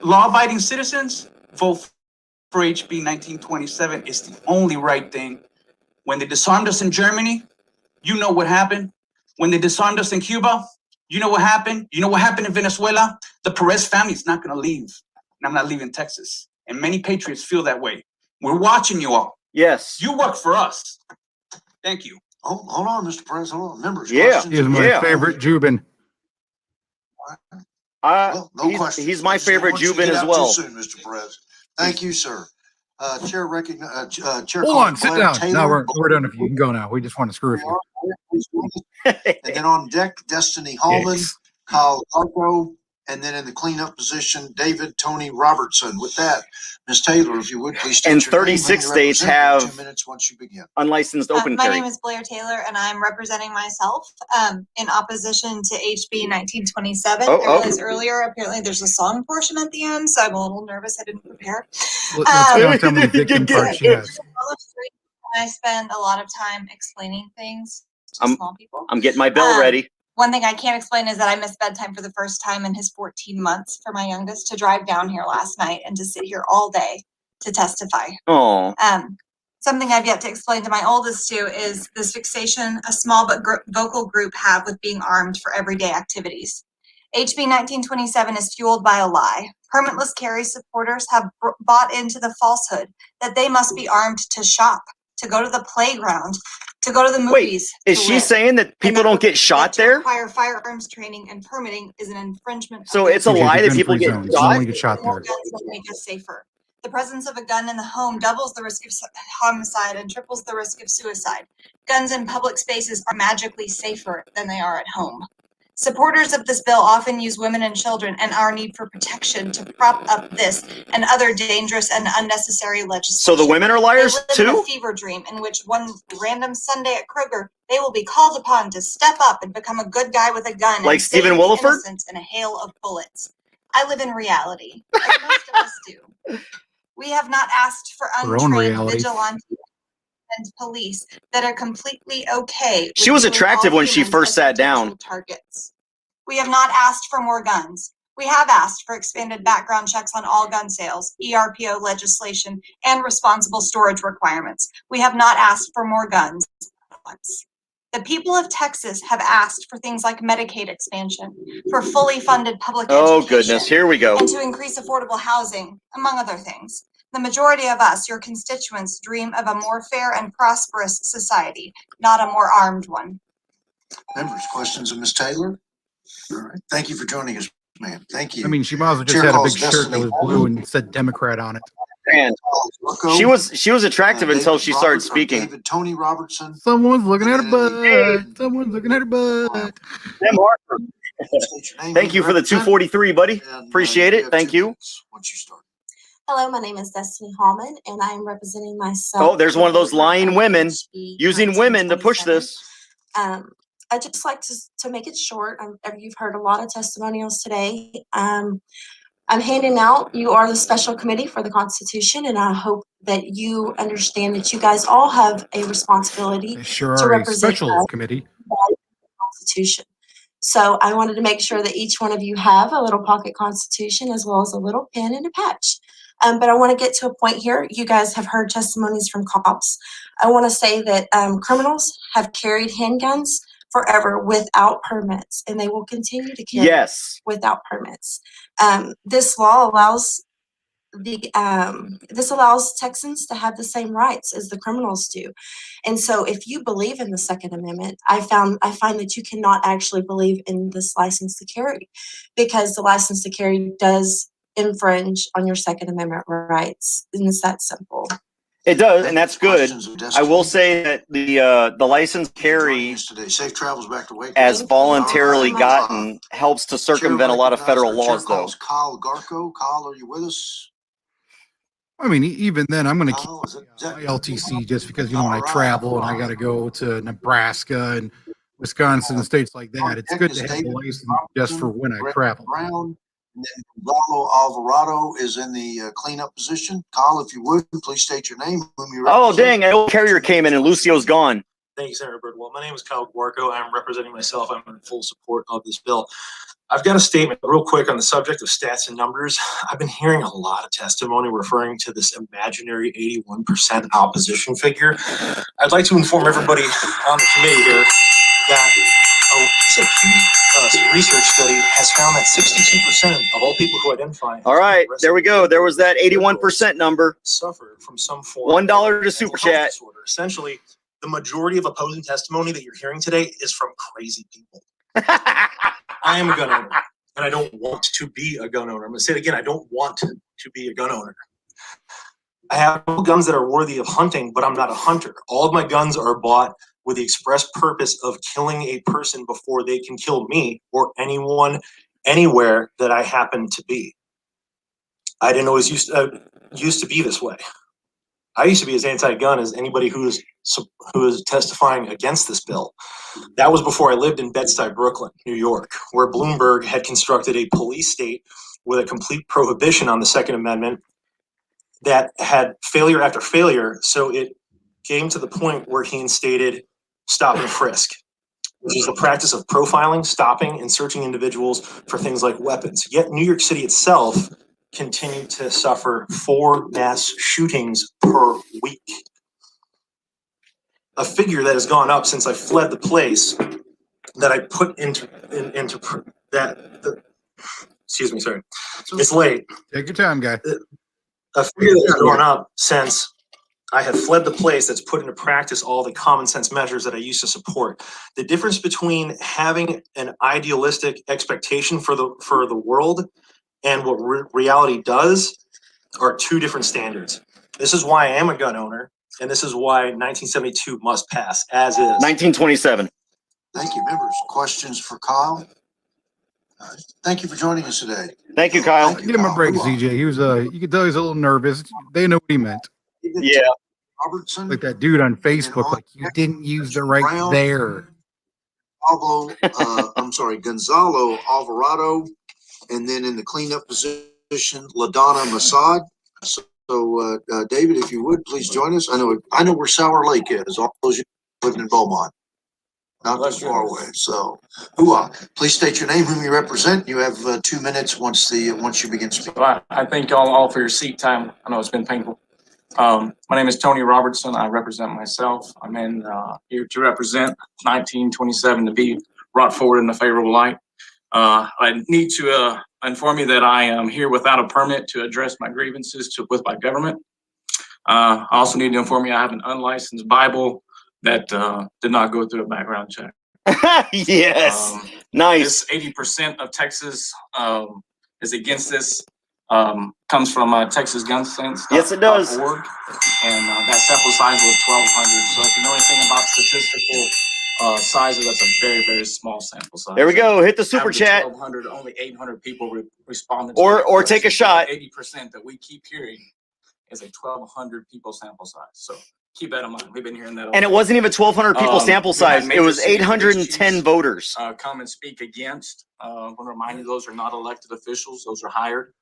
Speaker 9: law-abiding citizens, vote for HB 1927. It's the only right thing. When they disarmed us in Germany, you know what happened. When they disarmed us in Cuba, you know what happened. You know what happened in Venezuela. The Perez family is not going to leave. And I'm not leaving Texas. And many patriots feel that way. We're watching you all.
Speaker 2: Yes.
Speaker 9: You work for us. Thank you.
Speaker 12: Hold on, Mr. Perez. Hold on. Members,
Speaker 2: Yeah.
Speaker 12: questions?
Speaker 13: He is my favorite Jubin.
Speaker 12: Well, no questions.
Speaker 2: He's my favorite
Speaker 12: Once you
Speaker 2: Jubin
Speaker 12: get
Speaker 2: as
Speaker 12: out
Speaker 2: well.
Speaker 12: Too soon, Mr. Perez. Thank you, sir. Chair Chair
Speaker 13: Hold
Speaker 12: calls
Speaker 13: on, sit
Speaker 12: Blair
Speaker 13: down.
Speaker 12: Taylor.
Speaker 13: No, we're done with you. You can go now. We just want to screw with you.
Speaker 12: And then on deck, Destiny Hallman,
Speaker 13: Yes.
Speaker 12: Kyle Arco, and then in the cleanup position, David Tony Robertson. With that, Ms. Taylor, if you would please state
Speaker 2: And
Speaker 12: your name
Speaker 2: 36
Speaker 12: and
Speaker 2: states
Speaker 12: representative in
Speaker 2: have
Speaker 12: 2 minutes once you begin.
Speaker 2: unlicensed open
Speaker 10: My
Speaker 2: carry.
Speaker 10: name is Blair Taylor, and I'm representing myself in opposition to HB 1927. I realized earlier, apparently there's a song portion at the end, so I'm a little nervous. I didn't prepare.
Speaker 13: Let's count how many victim cards she has.
Speaker 10: I spend a lot of time explaining things to small people.
Speaker 2: I'm getting my bell ready.
Speaker 10: One thing I can't explain is that I missed bedtime for the first time in his 14 months for my youngest to drive down here last night and to sit here all day to testify.
Speaker 2: Oh.
Speaker 10: Something I've yet to explain to my oldest too is this fixation a small but vocal group have with being armed for everyday activities. HB 1927 is fueled by a lie. Permitless carry supporters have bought into the falsehood that they must be armed to shop, to go to the playground, to go to the movies.
Speaker 2: Wait, is she saying that people don't get shot there?
Speaker 10: Require firearms training and permitting is an infringement.
Speaker 2: So it's a lie that people get
Speaker 13: You only get shot
Speaker 10: More
Speaker 13: there.
Speaker 10: guns will make us safer. The presence of a gun in the home doubles the risk of homicide and triples the risk of suicide. Guns in public spaces are magically safer than they are at home. Supporters of this bill often use women and children and our need for protection to prop up this and other dangerous and unnecessary legislation.
Speaker 2: So the women are liars
Speaker 10: They live in
Speaker 2: too?
Speaker 10: a fever dream in which one random Sunday at Kroger, they will be called upon to step up and become a good guy with a gun.
Speaker 2: Like
Speaker 10: and
Speaker 2: Stephen
Speaker 10: save the
Speaker 2: Williford?
Speaker 10: innocents in a hail of bullets. I live in reality, as most of us do. We have not asked for
Speaker 13: Her own
Speaker 10: untrained
Speaker 13: reality.
Speaker 10: vigilantes and police that are completely okay.
Speaker 2: She
Speaker 10: with
Speaker 2: was
Speaker 10: viewing
Speaker 2: attractive
Speaker 10: all
Speaker 2: when she
Speaker 10: humans
Speaker 2: first
Speaker 10: as
Speaker 2: sat
Speaker 10: potential
Speaker 2: down.
Speaker 10: Targets. We have not asked for more guns. We have asked for expanded background checks on all gun sales, ERPO legislation, and responsible storage requirements. We have not asked for more guns. The people of Texas have asked for things like Medicaid expansion, for fully funded public
Speaker 2: Oh
Speaker 10: education,
Speaker 2: goodness, here we go.
Speaker 10: and to increase affordable housing, among other things. The majority of us, your constituents, dream of a more fair and prosperous society, not a more armed one.
Speaker 12: Members, questions of Ms. Taylor? All right. Thank you for joining us, ma'am. Thank you.
Speaker 13: I mean, she might as well just
Speaker 12: Chair
Speaker 13: had a
Speaker 12: calls
Speaker 13: big shirt that
Speaker 12: Destiny
Speaker 13: was blue and said Democrat on it.
Speaker 2: And she was attractive until she started speaking.
Speaker 12: David Tony Robertson.
Speaker 13: Someone's looking at her butt. Someone's looking at her butt.
Speaker 2: Tim Harper. Thank you for the 243, buddy. Appreciate it. Thank you.
Speaker 12: Once you start.
Speaker 11: Hello, my name is Destiny Hallman, and I am representing myself.
Speaker 2: Oh, there's one of those lying women using women to push this.
Speaker 11: I just like to make it short. You've heard a lot of testimonials today. I'm handing out, you are the special committee for the Constitution, and I hope that you understand that you guys all have a responsibility
Speaker 13: They sure
Speaker 11: to
Speaker 13: are a
Speaker 11: represent
Speaker 13: special
Speaker 11: us
Speaker 13: committee.
Speaker 11: by the Constitution. So I wanted to make sure that each one of you have a little pocket Constitution as well as a little pen and a patch. But I want to get to a point here. You guys have heard testimonies from cops. I want to say that criminals have carried handguns forever without permits, and they will continue to carry
Speaker 2: Yes.
Speaker 11: without permits. This law allows this allows Texans to have the same rights as the criminals do. And so if you believe in the Second Amendment, I find that you cannot actually believe in this license to carry, because the license to carry does infringe on your Second Amendment rights. And it's that simple.
Speaker 2: It does, and that's good. I will say that the license carry
Speaker 12: Safe travels back to Waco.
Speaker 2: as voluntarily
Speaker 12: All right.
Speaker 2: gotten helps to circumvent a lot of federal laws, though.
Speaker 12: Kyle Garco. Kyle, are you with us?
Speaker 13: I mean, even then, I'm going to keep
Speaker 12: Kyle, is it-
Speaker 13: my LTC just because, you know, when I travel and I got to go to Nebraska and Wisconsin and states like that, it's good to have a license just for when I travel.
Speaker 12: Brown. And then Gonzalo Alvarado is in the cleanup position. Kyle, if you would, please state your name. Whom you
Speaker 2: Oh,
Speaker 12: represent.
Speaker 2: dang, an old carrier came in and Lucio's gone.
Speaker 14: Thank you, Senator Birdwell. My name is Kyle Guarco. I'm representing myself. I'm in full support of this bill. I've got a statement real quick on the subject of stats and numbers. I've been hearing a lot of testimony referring to this imaginary 81% opposition figure. I'd like to inform everybody on the committee here that a research study has found that 62% of all people who identify.
Speaker 2: All right, there we go. There was that 81% number.
Speaker 14: Suffer from some form
Speaker 2: $1 to super chat.
Speaker 14: disorder. Essentially, the majority of opposing testimony that you're hearing today is from crazy people. I am a gun owner, and I don't want to be a gun owner. I'm going to say it again. I don't want to be a gun owner. I have guns that are worthy of hunting, but I'm not a hunter. All of my guns are bought with the express purpose of killing a person before they can kill me or anyone, anywhere that I happen to be. I didn't always used to be this way. I used to be as anti-gun as anybody who is testifying against this bill. That was before I lived in Bed-Stuy, Brooklyn, New York, where Bloomberg had constructed a police state with a complete prohibition on the Second Amendment that had failure after failure. So it came to the point where he instated stop and frisk, which is the practice of profiling, stopping, and searching individuals for things like weapons. Yet New York City itself continued to suffer 4 mass shootings per week. A figure that has gone up since I fled the place that I put into excuse me, sorry. It's late.
Speaker 13: Take your time, guy.
Speaker 14: A figure that has gone up since I had fled the place that's put into practice all the common sense measures that I used to support. The difference between having an idealistic expectation for the world and what reality does are 2 different standards. This is why I am a gun owner, and this is why 1972 must pass, as is.
Speaker 2: 1927.
Speaker 12: Thank you, members. Questions for Kyle? Thank you for joining us today.
Speaker 2: Thank you, Kyle.
Speaker 13: Give him a break, CJ. He was you could tell he's a little nervous. They know what he meant.
Speaker 2: Yeah.
Speaker 12: Robertson.
Speaker 13: Like that dude on Facebook, like you didn't use the right
Speaker 12: Brown.
Speaker 13: there.
Speaker 12: Gonzalo Alvarado, and then in the cleanup position, LaDonna Masad. So, David, if you would, please join us. I know where Sour Lake is. All those living in Beaumont, not too far away. So, please state your name, whom you represent. You have 2 minutes once you begin speaking.
Speaker 15: I thank y'all all for your seat time. I know it's been painful. My name is Tony Robertson. I represent myself. I'm here to represent 1927 to be brought forward in a favorable light. I need to inform you that I am here without a permit to address my grievances with my government. I also need to inform you I have an unlicensed Bible that did not go through a background check.
Speaker 2: Yes. Nice.
Speaker 15: 80% of Texas is against this. Comes from Texas Gun Sense.
Speaker 2: Yes, it does.
Speaker 15: And that sample size was 1,200. So if you know anything about statistical sizes, that's a very, very small sample size.
Speaker 2: There we go. Hit the super chat.
Speaker 15: 1,200, only 800 people responded.
Speaker 2: Or take a shot.
Speaker 15: 80% that we keep hearing is a 1,200 people sample size. So keep that in mind. We've been hearing that.
Speaker 2: And it wasn't even 1,200 people sample size. It was 810 voters.
Speaker 15: Come and speak against. I want to remind you, those are not elected officials. Those are hired.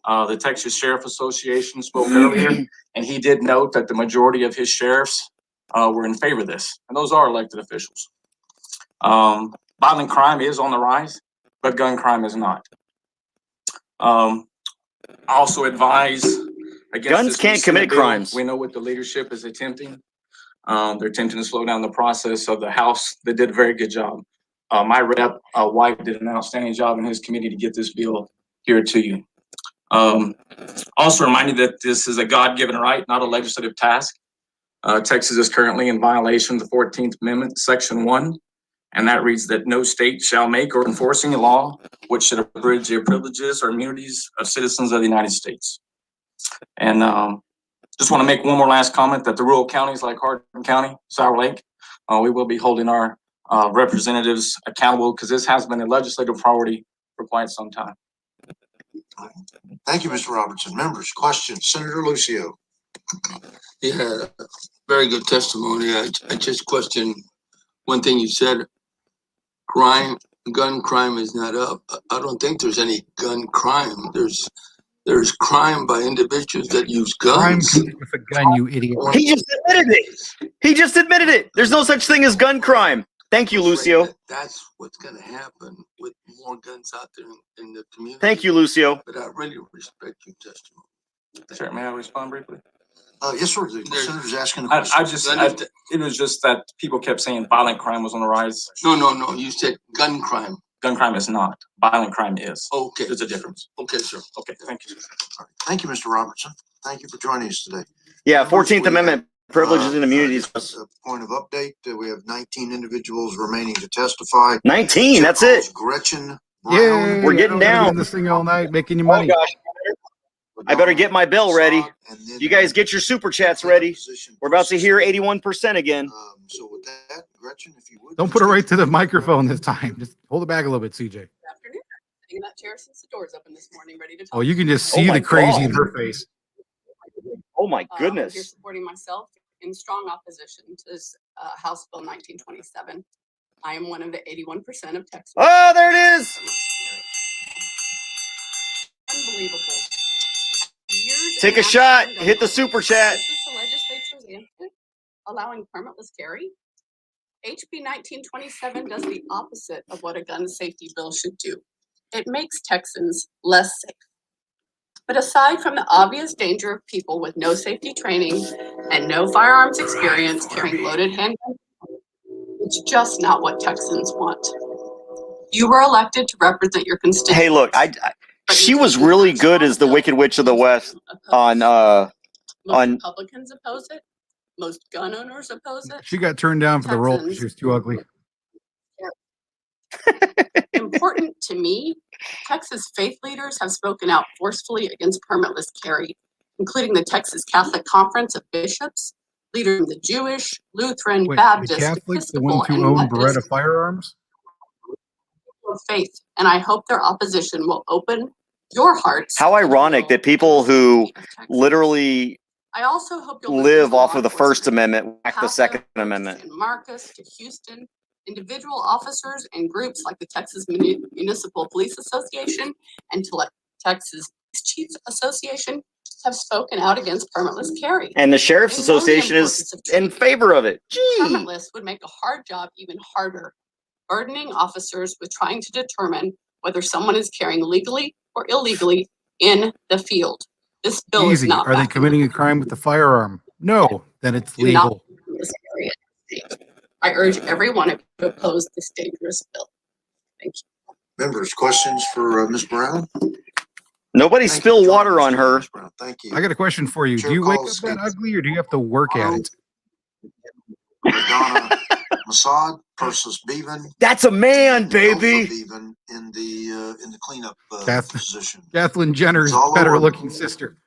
Speaker 15: The Texas Sheriff Association spoke earlier, and he did note that the majority of his sheriffs were in favor of this, and those are elected officials. Violent crime is on the rise, but gun crime is not. I also advise against
Speaker 2: guns can't commit crimes.
Speaker 15: We know what the leadership is attempting. They're attempting to slow down the process of the House. They did a very good job. My rep, White, did an outstanding job in his committee to get this bill here to you. Also remind you that this is a God-given right, not a legislative task. Texas is currently in violation of the 14th Amendment, Section 1, and that reads that no state shall make or enforce any law which should abridge the privileges or immunities of citizens of the United States. And just want to make one more last comment that the rural counties like Hardin County, Sour Lake, we will be holding our representatives accountable because this has been a legislative priority for quite some time.
Speaker 12: Thank you, Mr. Robertson. Members, questions? Senator Lucio.
Speaker 8: Yeah, very good testimony. I just question one thing you said. Gun crime is not up. I don't think there's any gun crime. There's crime by individuals that use
Speaker 13: Crime
Speaker 8: guns.
Speaker 13: commits with a gun, you idiot.
Speaker 2: He just admitted it. He just admitted it. There's no such thing as gun crime. Thank you, Lucio.
Speaker 8: That's what's going to happen with more guns out there in the community.
Speaker 2: Thank you, Lucio.
Speaker 8: But I really respect your testimony.
Speaker 15: Sure, may I respond briefly?
Speaker 12: Yes, sir. The senator's asking a question.
Speaker 15: It was just that people kept saying violent crime was on the rise.
Speaker 8: No. You said gun crime.
Speaker 15: Gun crime is not. Violent crime is.
Speaker 8: Okay.
Speaker 15: There's a difference.
Speaker 8: Okay, sir.
Speaker 15: Okay, thank you.
Speaker 12: Thank you, Mr. Robertson. Thank you for joining us today.
Speaker 2: Yeah, 14th Amendment, privileges and immunities.
Speaker 12: A point of update, we have 19 individuals remaining to testify.
Speaker 2: 19, that's it.
Speaker 12: Gretchen
Speaker 13: Yeah,
Speaker 12: Brown.
Speaker 2: We're getting down.
Speaker 13: This thing all night, making you money.
Speaker 2: Oh, gosh. I better get my bill ready. You guys get your super chats ready. We're about to hear 81% again.
Speaker 12: So with that, Gretchen, if you would.
Speaker 13: Don't put it right to the microphone this time. Just hold it back a little bit, CJ.
Speaker 16: Afternoon. Sitting in that chair since the door's open this morning, ready to talk.
Speaker 13: Oh, you can just see the crazy in her face.
Speaker 2: Oh my
Speaker 16: I'm here
Speaker 2: goodness.
Speaker 16: supporting myself in strong opposition to this House Bill 1927. I am one of the 81% of Texans.
Speaker 2: Oh, there it is.
Speaker 16: Unbelievable.
Speaker 2: Take a shot. Hit the super chat.
Speaker 16: This is the legislature's answer, allowing permitless carry. HB 1927 does the opposite of what a gun safety bill should do. It makes Texans less safe. But aside from the obvious danger of people with no safety training and no firearms experience carrying loaded handguns, it's just not what Texans want. You were elected to represent your constituents.
Speaker 2: Hey, look, she was really good as the Wicked Witch of the West on
Speaker 16: Most Republicans oppose it. Most gun owners oppose it.
Speaker 13: She got turned down for the role because she was too ugly.
Speaker 16: Important to me, Texas faith leaders have spoken out forcefully against permitless carry, including the Texas Catholic Conference of Bishops, leaders from the Jewish, Lutheran,
Speaker 13: Wait,
Speaker 16: Baptist,
Speaker 13: the Catholics, the
Speaker 16: Episcopal,
Speaker 13: ones who
Speaker 16: and
Speaker 13: own
Speaker 16: Methodist
Speaker 13: Beretta firearms?
Speaker 16: of faith, and I hope their opposition will open your hearts.
Speaker 2: How ironic that people who literally
Speaker 16: I also hope you'll
Speaker 2: live off of the First Amendment whack the Second Amendment.
Speaker 16: in Marcus to Houston, individual officers and groups like the Texas Municipal Police Association and Texas Chiefs Association have spoken out against permitless carry.
Speaker 2: And the Sheriff's
Speaker 16: They know the
Speaker 2: Association is
Speaker 16: importance of
Speaker 2: in favor of it. Gee.
Speaker 16: Permitless would make a hard job even harder, burdening officers with trying to determine whether someone is carrying legally or illegally in the field. This bill is
Speaker 13: Easy.
Speaker 16: not
Speaker 13: Are they
Speaker 16: back.
Speaker 13: committing a crime with the firearm? No, then it's
Speaker 16: Do not
Speaker 13: legal.
Speaker 16: permitless carry in the state. I urge every one of you to oppose this dangerous bill. Thank you.
Speaker 12: Members, questions for Ms. Brown?
Speaker 2: Nobody spill water on her.
Speaker 12: Thank you.
Speaker 13: I got a question for you. Do you wake up that ugly or do you have to work at it?
Speaker 12: Donna Masad versus Bevan.
Speaker 2: That's a man, baby.
Speaker 12: Bevan in the cleanup position.
Speaker 13: Kathleen Jenner's
Speaker 12: It's all
Speaker 13: better
Speaker 12: over.
Speaker 13: looking sister.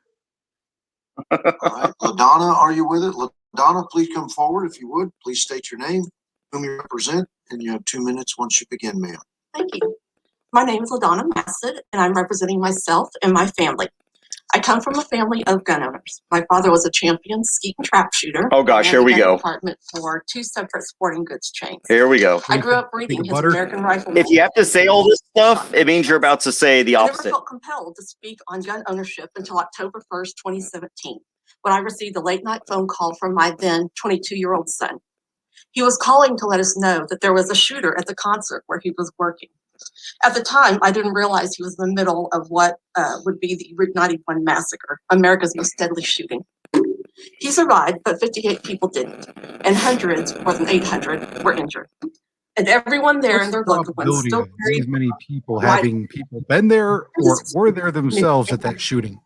Speaker 12: All right, LaDonna, are you with it? LaDonna, please come forward if you would. Please state your name, whom you represent, and you have 2 minutes once you begin, ma'am.
Speaker 17: Thank you. My name is LaDonna Massett, and I'm representing myself and my family. I come from a family of gun owners. My father was a champion skeet and trap shooter.
Speaker 2: Oh, gosh,
Speaker 17: and
Speaker 2: here we
Speaker 17: ran a
Speaker 2: go.
Speaker 17: Department for 2 separate sporting goods chains.
Speaker 2: Here we go.
Speaker 17: I grew up reading his American Rifle.
Speaker 2: If you have to say all this stuff, it means you're about to say the
Speaker 17: I never
Speaker 2: opposite.
Speaker 17: felt compelled to speak on gun ownership until October 1st, 2017, when I received a late night phone call from my then 22-year-old son. He was calling to let us know that there was a shooter at the concert where he was working. At the time, I didn't realize he was in the middle of what would be the Route 91 massacre, America's most deadly shooting. He survived, but 58 people didn't, and hundreds, more than 800, were injured. And everyone there
Speaker 13: What's
Speaker 17: and
Speaker 13: the
Speaker 17: their loved ones
Speaker 13: probability
Speaker 17: still
Speaker 13: of
Speaker 17: carry
Speaker 13: these many people
Speaker 17: life
Speaker 13: having people been there or were there themselves at that shooting?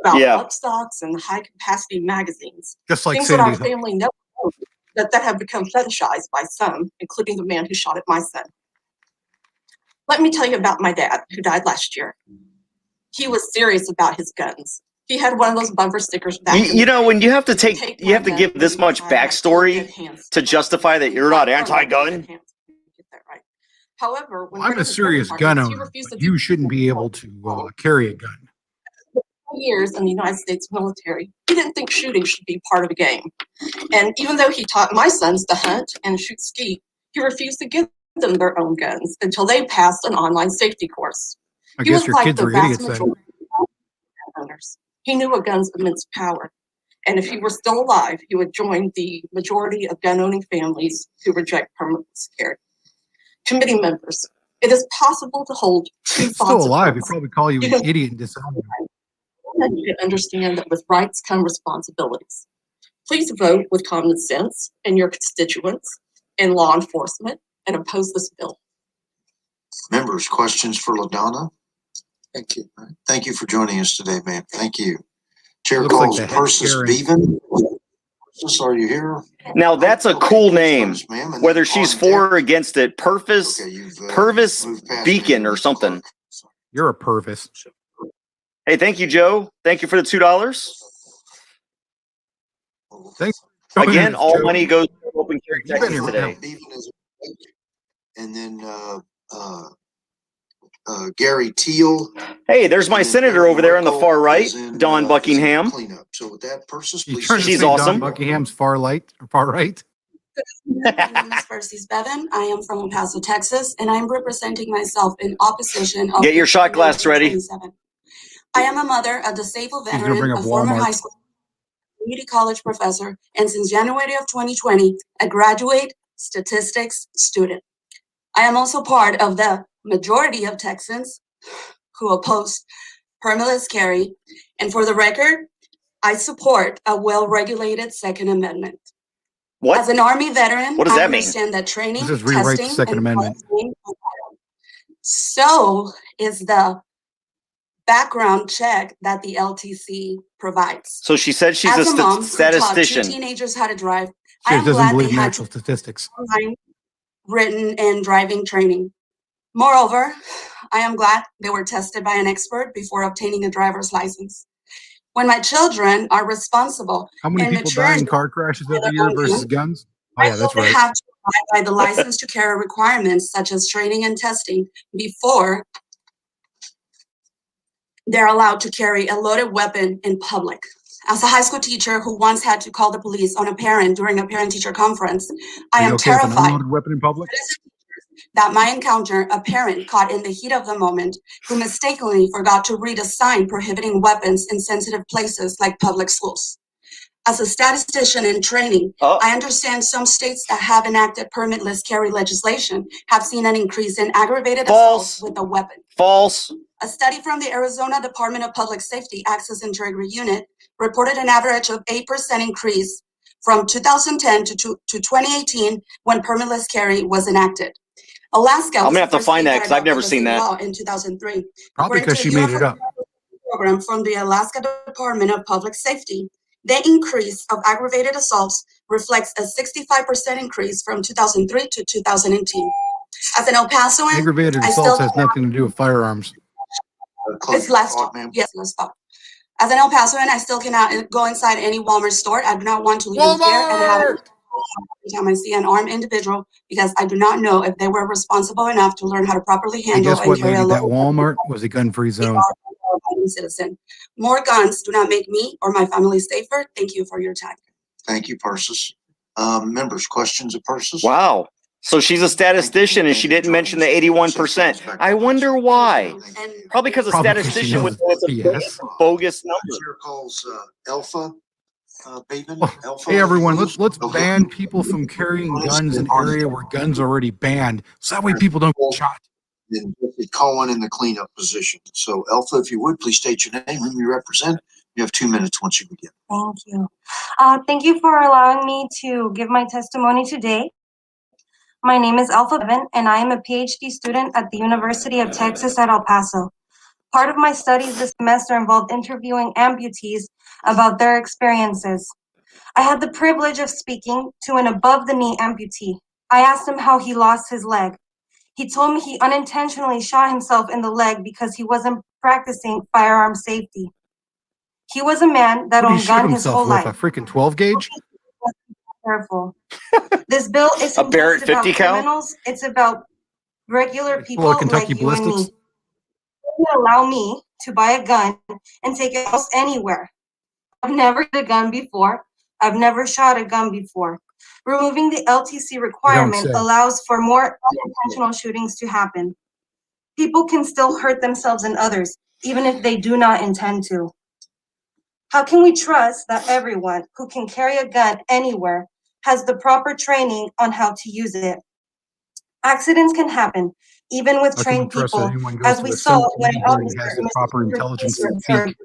Speaker 17: about
Speaker 2: Yeah.
Speaker 17: blood stocks and high capacity magazines.
Speaker 13: Just like
Speaker 17: Things that our
Speaker 13: Sandy Hook.
Speaker 17: family never knows, that have become fetishized by some, including the man who shot at my son. Let me tell you about my dad, who died last year. He was serious about his guns. He had one of those bumper stickers back in
Speaker 2: You
Speaker 17: the
Speaker 2: know,
Speaker 17: day.
Speaker 2: when you have to
Speaker 17: Take
Speaker 2: you
Speaker 17: my
Speaker 2: have to
Speaker 17: gun
Speaker 2: give this
Speaker 17: when
Speaker 2: much
Speaker 17: I had killed dead
Speaker 2: backstory
Speaker 17: hands.
Speaker 2: to justify that you're not anti-gun.
Speaker 17: Get that right. However, when
Speaker 13: I'm
Speaker 17: running
Speaker 13: a
Speaker 17: the fire
Speaker 13: serious gun
Speaker 17: departments, he
Speaker 13: owner,
Speaker 17: refused
Speaker 13: but
Speaker 17: to do
Speaker 13: you shouldn't be able to carry a gun.
Speaker 17: years in the United States military. He didn't think shooting should be part of a game. And even though he taught my sons to hunt and shoot skeet, he refused to give them their own guns until they passed an online safety course.
Speaker 13: I
Speaker 17: He
Speaker 13: guess
Speaker 17: was
Speaker 13: your
Speaker 17: like
Speaker 13: kids
Speaker 17: the
Speaker 13: are
Speaker 17: vast
Speaker 13: idiots then.
Speaker 17: majority of gun owners. He knew a gun's immense power. And if he were still alive, he would join the majority of gun-owning families who reject permitless carry. Committee members, it is possible to hold two
Speaker 13: Still
Speaker 17: thoughts at
Speaker 13: alive, he'd
Speaker 17: once.
Speaker 13: probably call you
Speaker 17: You
Speaker 13: an
Speaker 17: know,
Speaker 13: idiot and disown you.
Speaker 17: you can understand that with rights come responsibilities. Please vote with common sense and your constituents and law enforcement and oppose this bill.
Speaker 12: Members, questions for LaDonna?
Speaker 14: Thank you.
Speaker 12: Thank you for joining us today, ma'am. Thank you. Chair
Speaker 13: Looks like
Speaker 12: calls
Speaker 13: the head
Speaker 12: Persis
Speaker 13: scaring.
Speaker 12: Bevan. Persis, are you here?
Speaker 2: Now that's a
Speaker 12: Okay,
Speaker 2: cool
Speaker 12: please
Speaker 2: name.
Speaker 12: vote us, ma'am, and
Speaker 2: Whether
Speaker 12: then
Speaker 2: she's
Speaker 12: on
Speaker 2: for
Speaker 12: deck-
Speaker 2: or against it, Purvis
Speaker 12: Okay, you've
Speaker 2: Purvis
Speaker 12: moved past
Speaker 2: Beacon
Speaker 12: me,
Speaker 2: or
Speaker 12: Mr.
Speaker 2: something.
Speaker 12: Clerk.
Speaker 13: You're a Purvis.
Speaker 2: Hey, thank you, Joe. Thank you for the $2.
Speaker 13: Thanks.
Speaker 2: Again, all
Speaker 13: Joe.
Speaker 2: money goes to Open Carry
Speaker 13: You've been
Speaker 2: Texas
Speaker 13: here
Speaker 2: today.
Speaker 12: Bevan is and then Gary Teal.
Speaker 2: Hey, there's my
Speaker 12: and then
Speaker 2: senator
Speaker 12: Barry
Speaker 2: over there on the
Speaker 12: Merkel
Speaker 2: far right,
Speaker 12: is in,
Speaker 2: Dawn
Speaker 12: is in
Speaker 2: Buckingham.
Speaker 12: cleanup. So with that, Persis,
Speaker 13: You
Speaker 12: please.
Speaker 13: trying to
Speaker 2: She's
Speaker 13: say
Speaker 2: awesome.
Speaker 13: Don Buckingham's far right or far right?
Speaker 1: My name is Persis Bevan. I am from El Paso, Texas, and I'm representing myself in opposition of
Speaker 2: Get your shot glass ready.
Speaker 1: 1927. I am a mother, a disabled
Speaker 13: He's gonna bring
Speaker 1: veteran,
Speaker 13: up
Speaker 1: a former
Speaker 13: Walmart.
Speaker 1: high school community college professor, and since January of 2020, a graduate statistics student. I am also part of the majority of Texans who oppose permitless carry, and for the record, I support a well-regulated Second Amendment.
Speaker 2: What?
Speaker 1: As an Army veteran,
Speaker 2: What does
Speaker 1: I
Speaker 2: that mean?
Speaker 1: understand that training,
Speaker 13: This is rewrite the
Speaker 1: testing,
Speaker 13: Second
Speaker 1: and
Speaker 13: Amendment.
Speaker 1: counseling are vital. So is the background check that the LTC provides.
Speaker 2: So she said she's
Speaker 1: As
Speaker 2: a
Speaker 1: a mom who taught two
Speaker 2: statistician.
Speaker 1: teenagers how to drive,
Speaker 13: She
Speaker 1: I
Speaker 13: just
Speaker 1: am
Speaker 13: doesn't
Speaker 1: glad
Speaker 13: believe
Speaker 1: they
Speaker 13: in
Speaker 1: had
Speaker 13: actual statistics.
Speaker 1: online, written, and driving training. Moreover, I am glad they were tested by an expert before obtaining a driver's license. When my children are responsible
Speaker 13: How many
Speaker 1: and
Speaker 13: people
Speaker 1: mature
Speaker 13: die in
Speaker 1: enough
Speaker 13: car crashes
Speaker 1: by their
Speaker 13: every year
Speaker 1: own
Speaker 13: versus
Speaker 1: hands,
Speaker 13: guns? Oh
Speaker 1: I
Speaker 13: yeah,
Speaker 1: feel
Speaker 13: that's
Speaker 1: they
Speaker 13: right.
Speaker 1: have to abide by the license to carry requirements such as training and testing before they're allowed to carry a loaded weapon in public. As a high school teacher who once had to call the police on a parent during a parent-teacher conference, I
Speaker 13: Are you
Speaker 1: am
Speaker 13: okay with an
Speaker 1: terrified
Speaker 13: unloaded weapon in public?
Speaker 1: that my encounter a parent caught in the heat of the moment who mistakenly forgot to read a sign prohibiting weapons in sensitive places like public schools. As a statistician in training, I understand some states that have enacted permitless carry legislation have seen an increase in aggravated assaults with a weapon.
Speaker 2: False.
Speaker 1: A study from the Arizona Department of Public Safety Access Integrity Unit reported an average of 8% increase from 2010 to 2018 when permitless carry was enacted. Alaska
Speaker 2: I'm
Speaker 1: was
Speaker 2: gonna
Speaker 1: the
Speaker 2: have to
Speaker 1: first
Speaker 2: find
Speaker 1: state
Speaker 2: that
Speaker 1: that
Speaker 2: because I've never
Speaker 1: adopted the
Speaker 2: seen
Speaker 1: same
Speaker 2: that.
Speaker 1: law in 2003.
Speaker 13: Probably
Speaker 1: According
Speaker 13: because
Speaker 1: to
Speaker 13: she
Speaker 1: a
Speaker 13: made it
Speaker 1: uniform
Speaker 13: up.
Speaker 1: program from the Alaska Department of Public Safety, the increase of aggravated assaults reflects a 65% increase from 2003 to 2018. As an El Pasoan,
Speaker 13: Aggravated
Speaker 1: I
Speaker 13: assaults
Speaker 1: still
Speaker 13: has nothing to do with firearms.
Speaker 1: it's last stop. Yes, last stop. As an El Pasoan, I still cannot go inside any Walmart store. I do not want to leave in fear and have it every time I see an armed individual because I do not know if they were responsible enough to learn how to properly
Speaker 13: And
Speaker 1: handle
Speaker 13: guess
Speaker 1: and
Speaker 13: what,
Speaker 1: carry
Speaker 13: lady?
Speaker 1: a
Speaker 13: That
Speaker 1: loaded
Speaker 13: Walmart was a gun-free zone.
Speaker 1: citizen. More guns do not make me or my family safer. Thank you for your time.
Speaker 12: Thank you, Persis. Members, questions of Persis?
Speaker 2: Wow. So she's a statistician and she didn't mention the 81%. I wonder why. Probably because a
Speaker 13: Probably 'cause she
Speaker 2: statistician
Speaker 13: knows
Speaker 2: with a
Speaker 13: BS.
Speaker 2: bogus number.
Speaker 12: Chair calls Alpha Bevan. Alpha,
Speaker 13: Hey everyone,
Speaker 12: please.
Speaker 13: let's ban people from carrying guns in an area where guns are already banned, so that way people don't get shot.
Speaker 12: Then Jesse Cohen in the cleanup position. So Alpha, if you would, please state your name, whom you represent. You have 2 minutes once you begin.
Speaker 3: Thank you. Thank you for allowing me to give my testimony today.
Speaker 10: My name is Alpha Bevan, and I am a PhD student at the University of Texas at El Paso. Part of my studies this semester involved interviewing amputees about their experiences. I had the privilege of speaking to an above-the-knee amputee. I asked him how he lost his leg. He told me he unintentionally shot himself in the leg because he wasn't practicing firearm safety. He was a man that
Speaker 13: What did he
Speaker 10: owned
Speaker 13: shoot
Speaker 10: gun his
Speaker 13: himself
Speaker 10: whole
Speaker 13: with?
Speaker 10: life.
Speaker 13: A freaking 12 gauge?
Speaker 10: Careful. This bill
Speaker 2: A
Speaker 10: isn't
Speaker 2: Barrett
Speaker 10: just about
Speaker 2: 50 cal?
Speaker 10: criminals, it's about regular people
Speaker 13: Full of
Speaker 10: like
Speaker 13: Kentucky
Speaker 10: you and me.
Speaker 13: ballistics?
Speaker 10: It won't allow me to buy a gun and take it else anywhere. I've never had a gun before. I've never shot a gun before. Removing the LTC requirement
Speaker 13: say.
Speaker 10: allows for more unintentional shootings to happen. People can still hurt themselves and others, even if they do not intend to. How can we trust that everyone who can carry a gun anywhere has the proper training on how to use it? Accidents can happen, even with
Speaker 13: How can we
Speaker 10: trained
Speaker 13: trust that
Speaker 10: people,
Speaker 13: anyone goes
Speaker 10: as
Speaker 13: to
Speaker 10: we
Speaker 13: a
Speaker 10: saw
Speaker 13: cemetery
Speaker 10: when
Speaker 13: where he has the proper intelligence to speak?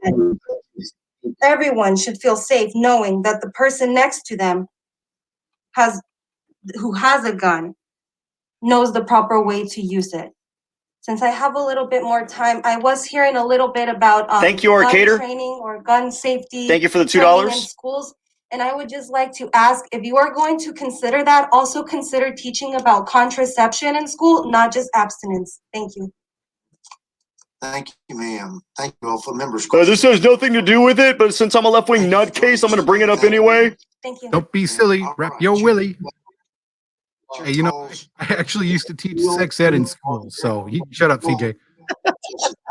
Speaker 10: Everyone should feel safe knowing that the person next to them who has a gun knows the proper way to use it. Since I have a little bit more time, I was hearing a little bit about
Speaker 2: Thank you,
Speaker 10: gun
Speaker 2: Arcader.
Speaker 10: training or gun safety.
Speaker 2: Thank you for the
Speaker 10: training in
Speaker 2: $2.
Speaker 10: schools. And I would just like to ask, if you are going to consider that, also consider teaching about contraception in school, not just abstinence. Thank you.
Speaker 12: Thank you, ma'am. Thank you all for members.
Speaker 2: This has nothing to do with it, but since I'm a left-wing nutcase, I'm going to bring it up anyway.
Speaker 10: Thank you.
Speaker 13: Don't be silly. Rep yo Willie. Hey, you know, I actually used to teach sex ed in school, so you shut up, CJ.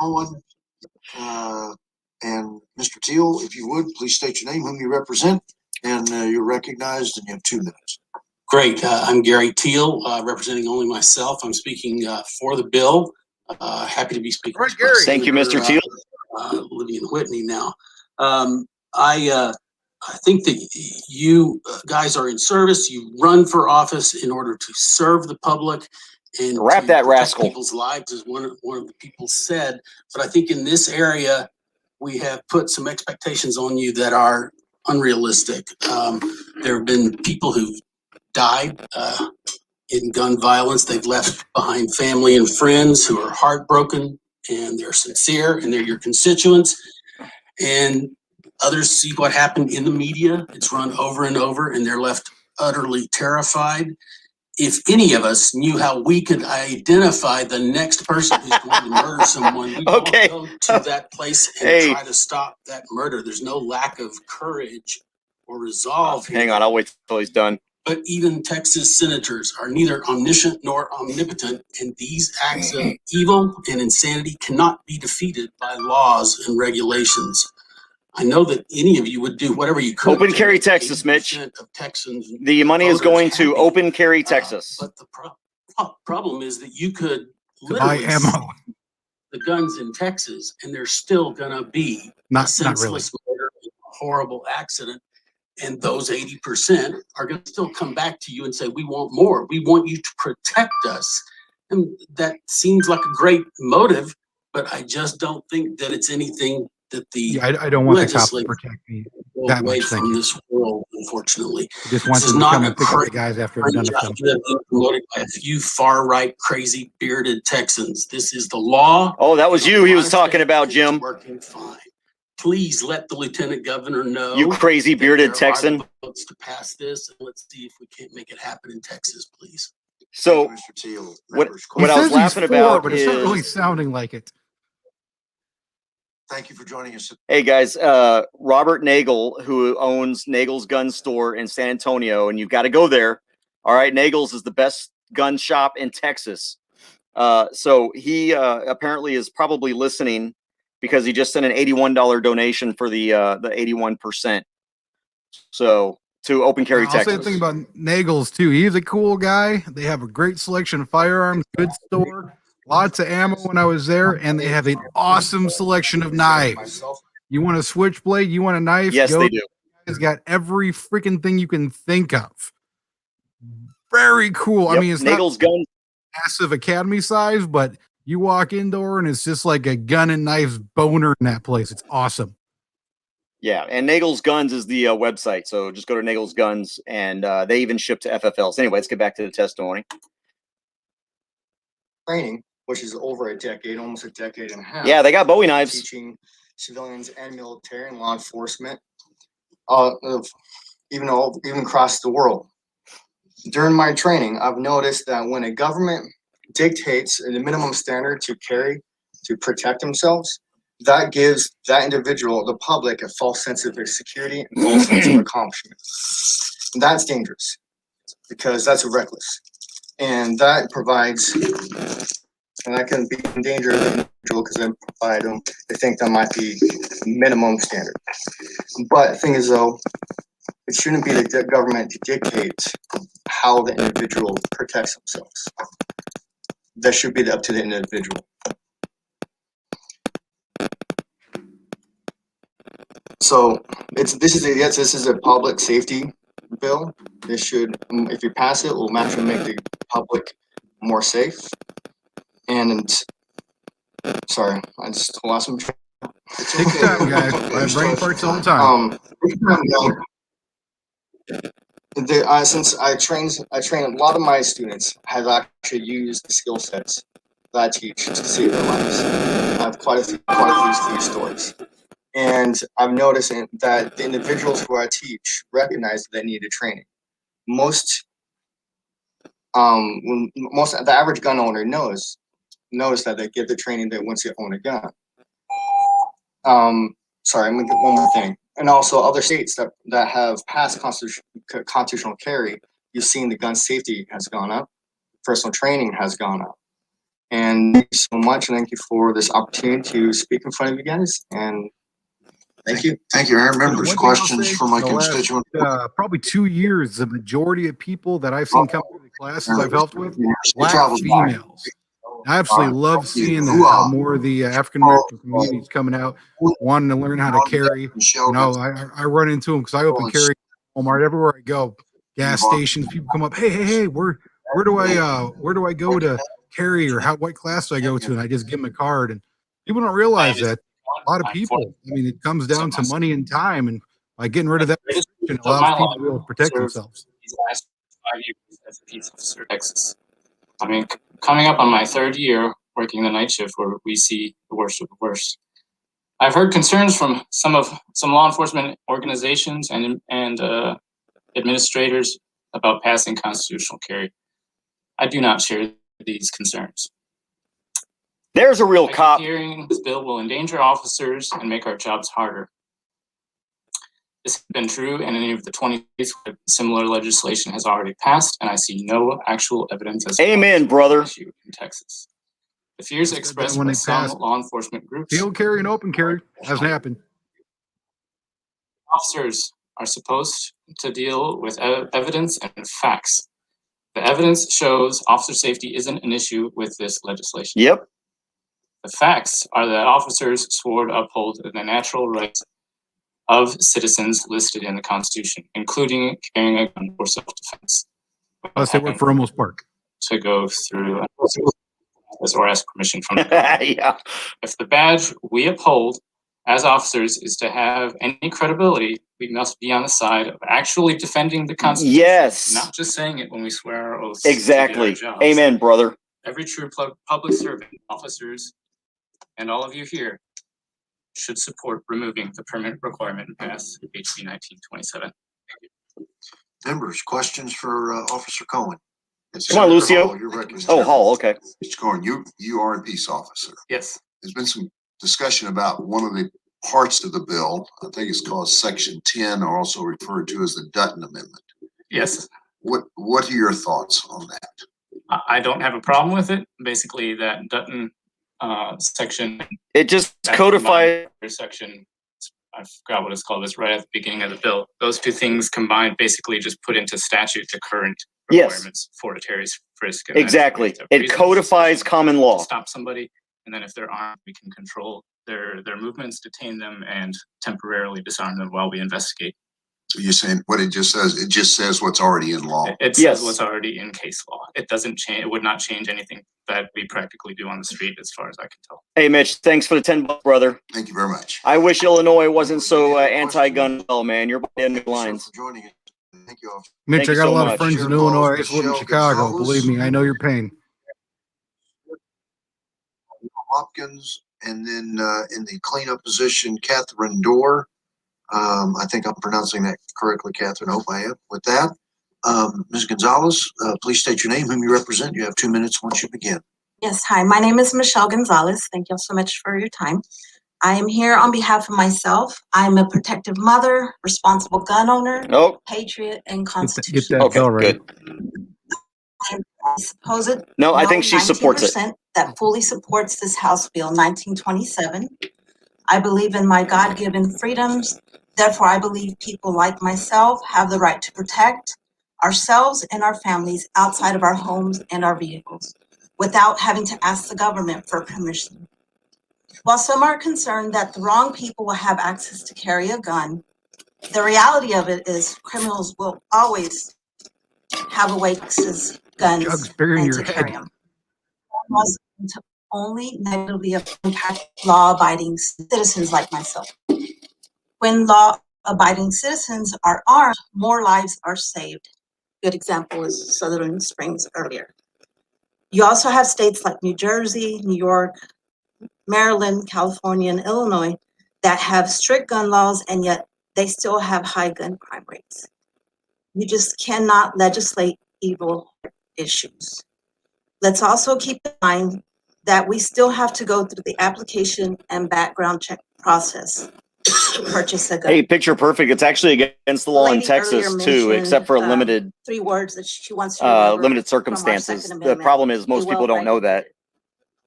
Speaker 12: Owen, and Mr. Teal, if you would, please state your name, whom you represent, and you're recognized, and you have 2 minutes.
Speaker 3: Great. I'm Gary Teal, representing only myself. I'm speaking for the bill. Happy to be speaking.
Speaker 2: Right, Gary. Thank you, Mr. Teal.
Speaker 3: Living in Whitney now. I think that you guys are in service. You run for office in order to serve the public and
Speaker 2: Wrap
Speaker 3: to
Speaker 2: that
Speaker 3: protect
Speaker 2: rascal.
Speaker 3: people's lives, as one of the people said. But I think in this area, we have put some expectations on you that are unrealistic. There have been people who've died in gun violence. They've left behind family and friends who are heartbroken, and they're sincere, and they're your constituents. And others see what happened in the media. It's run over and over, and they're left utterly terrified. If any of us knew how we could identify the next person who's going to murder someone, we won't go to that place and try to stop that murder. There's no lack of courage or resolve here.
Speaker 2: Hang on, I'll wait till he's done.
Speaker 3: But even Texas senators are neither omniscient nor omnipotent, and these acts of evil and insanity cannot be defeated by laws and regulations. I know that any of you would do whatever you could.
Speaker 2: Open carry Texas, Mitch.
Speaker 3: Of Texans,
Speaker 2: the money is going to open carry Texas.
Speaker 3: But the problem is that you could
Speaker 13: buy
Speaker 3: literally
Speaker 13: ammo.
Speaker 3: the guns in Texas, and there's still gonna be
Speaker 13: Not
Speaker 3: a senseless murder, a horrible accident. And those 80% are going to still come back to you and say, we want more. We want you to protect us. And that seems like a great motive, but I just don't think that it's anything that the
Speaker 13: I don't want the cops to protect me that
Speaker 3: away
Speaker 13: much. Thank
Speaker 3: from
Speaker 13: you.
Speaker 3: this world, unfortunately.
Speaker 13: I just want
Speaker 3: This is
Speaker 13: them to
Speaker 3: not
Speaker 13: come
Speaker 3: a
Speaker 13: and pick up the
Speaker 3: great
Speaker 13: guys after they're done with them.
Speaker 3: job that being promoted by a few far-right, crazy, bearded Texans. This is the law.
Speaker 2: Oh, that was you he was talking about,
Speaker 3: It's
Speaker 2: Jim.
Speaker 3: working fine. Please let the lieutenant governor know.
Speaker 2: You crazy bearded Texan.
Speaker 3: Votes to pass this, and let's see if we can't make it happen in Texas, please.
Speaker 2: So
Speaker 12: Mr. Teal,
Speaker 2: what
Speaker 13: He
Speaker 2: I was
Speaker 13: says he's
Speaker 2: laughing
Speaker 13: for,
Speaker 2: about
Speaker 13: but it's not really
Speaker 2: is,
Speaker 13: sounding like it.
Speaker 12: Thank you for joining us.
Speaker 2: hey guys, Robert Nagel, who owns Nagel's Gun Store in San Antonio, and you've got to go there. All right, Nagel's is the best gun shop in Texas. So he apparently is probably listening because he just sent an $81 donation for the 81%. So to Open Carry
Speaker 13: I'll
Speaker 2: Texas.
Speaker 13: say the thing about Nagel's too. He's a cool guy. They have a great selection of firearms, good store, lots of ammo when I was there, and they have an awesome selection of knives. You want a switchblade? You want a knife?
Speaker 2: Yes, they do.
Speaker 13: It's got every freaking thing you can think of. Very cool. I
Speaker 2: Yep,
Speaker 13: mean, it's
Speaker 2: Nagel's
Speaker 13: not
Speaker 2: gun.
Speaker 13: massive academy size, but you walk indoor and it's just like a gun and knives boner in that place. It's awesome.
Speaker 2: Yeah, and Nagel's Guns is the website. So just go to Nagel's Guns, and they even ship to FFLs. Anyway, let's get back to the testimony.
Speaker 19: training, which is over a decade, almost a decade and a half.
Speaker 2: Yeah, they got Bowie knives.
Speaker 19: Teaching civilians and military and law enforcement, even across the world. During my training, I've noticed that when a government dictates the minimum standard to carry to protect themselves, that gives that individual, the public, a false sense of their security and false sense of accomplishment. And that's dangerous because that's reckless. And that provides, and that can be in danger of the individual because they think that might be minimum standard. But the thing is though, it shouldn't be the government to dictate how the individual protects themselves. That should be up to the individual. So this is a public safety bill. This should, if you pass it, will actually make the public more safe. And sorry, I just lost some.
Speaker 13: Take your time, guys. I have brain farts all the time.
Speaker 19: Since I train a lot of my students have actually used the skill sets that I teach to save their lives. I have quite a few stories. And I'm noticing that the individuals who I teach recognize that they needed training. The average gun owner knows that they get the training that once they own a gun. Sorry, I'm gonna get one more thing. And also other states that have passed constitutional carry, you've seen the gun safety has gone up, personal training has gone up. And thank you so much, and thank you for this opportunity to speak in front of you guys. And thank you.
Speaker 12: Thank you, Aaron. Members, questions from my constituent?
Speaker 13: Probably 2 years, the majority of people that I've seen come through the classes I've helped with, black females. I absolutely love seeing that, how more of the African American community is coming out, wanting to learn how to carry. You know, I run into them because I open carry Walmart everywhere I go. Gas stations, people come up, hey, where do I go to carry, or what class do I go to? And I just give them a card, and people don't realize that a lot of people. I mean, it comes down to money and time, and by getting rid of that, it allows people to be able to protect themselves.
Speaker 15: These last 5 years as a peace officer in Texas. I mean, coming up on my 3rd year working the night shift, where we see the worst of the worst. I've heard concerns from some law enforcement organizations and administrators about passing constitutional carry. I do not share these concerns.
Speaker 2: There's a real cop.
Speaker 15: Hearing this bill will endanger officers and make our jobs harder. This has been true in any of the 20 states where similar legislation has already passed, and I see no actual evidence as
Speaker 2: Amen, brother.
Speaker 15: Issue in Texas. The fears expressed by some law enforcement groups.
Speaker 13: Field carry and open carry hasn't happened.
Speaker 15: Officers are supposed to deal with evidence and facts. The evidence shows officer safety isn't an issue with this legislation.
Speaker 2: Yep.
Speaker 15: The facts are that officers swore to uphold the natural rights of citizens listed in the Constitution, including carrying a gun for self-defense.
Speaker 13: Unless they work for Ramos Park.
Speaker 15: To go through or ask permission from the government.
Speaker 2: Yeah.
Speaker 15: If the badge we uphold as officers is to have any credibility, we must be on the side of actually defending the Constitution.
Speaker 2: Yes.
Speaker 15: Not just saying it when we swear our oaths.
Speaker 2: Exactly.
Speaker 15: To do our jobs.
Speaker 2: Amen, brother.
Speaker 15: Every true public servant, officers, and all of you here should support removing the permanent requirement and pass HB 1927. Thank you.
Speaker 12: Members, questions for Officer Cohen?
Speaker 2: Come on, Lucio.
Speaker 12: Hall, you're recognized.
Speaker 2: Oh, Hall, okay.
Speaker 12: Mr. Cohen, you are a peace officer.
Speaker 15: Yes.
Speaker 12: There's been some discussion about one of the parts of the bill. I think it's called Section 10, or also referred to as the Dutton Amendment.
Speaker 15: Yes.
Speaker 12: What are your thoughts on that?
Speaker 15: I don't have a problem with it. Basically, that Dutton section.
Speaker 2: It just codified
Speaker 15: section. I forgot what it's called. It's right at the beginning of the bill. Those two things combined basically just put into statute the current requirements for a Terry's frisk.
Speaker 2: Exactly. It codifies common law.
Speaker 15: Stop somebody, and then if they're armed, we can control their movements, detain them, and temporarily disarm them while we investigate.
Speaker 12: So you're saying what it just says? It just says what's already in law.
Speaker 15: It says what's already in case law. It doesn't change. It would not change anything that we practically do on the street, as far as I can tell.
Speaker 2: Hey, Mitch, thanks for the $10, brother.
Speaker 12: Thank you very much.
Speaker 2: I wish Illinois wasn't so anti-gun, man. You're in the lines.
Speaker 12: Joining us. Thank you all.
Speaker 13: Mitch, I got a lot of friends in Illinois. I used to live in Chicago. Believe me, I know your pain.
Speaker 12: Hopkins, and then in the cleanup position, Catherine Dorr. I think I'm pronouncing that correctly, Catherine. I hope I am. With that, Ms. Gonzalez, please state your name, whom you represent. You have 2 minutes once you begin.
Speaker 11: Yes, hi, my name is Michelle Gonzalez. Thank you so much for your time. I am here on behalf of myself. I'm a protective mother, responsible gun owner, patriot, and constitution.
Speaker 13: Get that bell ready.
Speaker 11: I suppose it.
Speaker 2: No, I think she supports it.
Speaker 11: 19% that fully supports this House Bill 1927. I believe in my God-given freedoms. Therefore, I believe people like myself have the right to protect ourselves and our families outside of our homes and our vehicles without having to ask the government for permission. While some are concerned that the wrong people will have access to carry a gun, the reality of it is criminals will always have a way to access guns and to carry them. Laws to only negatively impact law-abiding citizens like myself. When law-abiding citizens are armed, more lives are saved. Good example is Sutherland Springs earlier. You also have states like New Jersey, New York, Maryland, California, and Illinois that have strict gun laws, and yet they still have high gun crime rates. You just cannot legislate evil issues. Let's also keep in mind that we still have to go through the application and background check process to purchase a gun.
Speaker 2: Hey, picture perfect. It's actually against the law in
Speaker 11: lady
Speaker 2: Texas
Speaker 11: earlier
Speaker 2: too, except for
Speaker 11: mentioned,
Speaker 2: limited
Speaker 11: 3 words that she wants to remember
Speaker 2: limited
Speaker 11: from our
Speaker 2: circumstances.
Speaker 11: Second
Speaker 2: The
Speaker 11: Amendment.
Speaker 2: problem is
Speaker 11: Be
Speaker 2: most people
Speaker 11: well
Speaker 2: don't know that.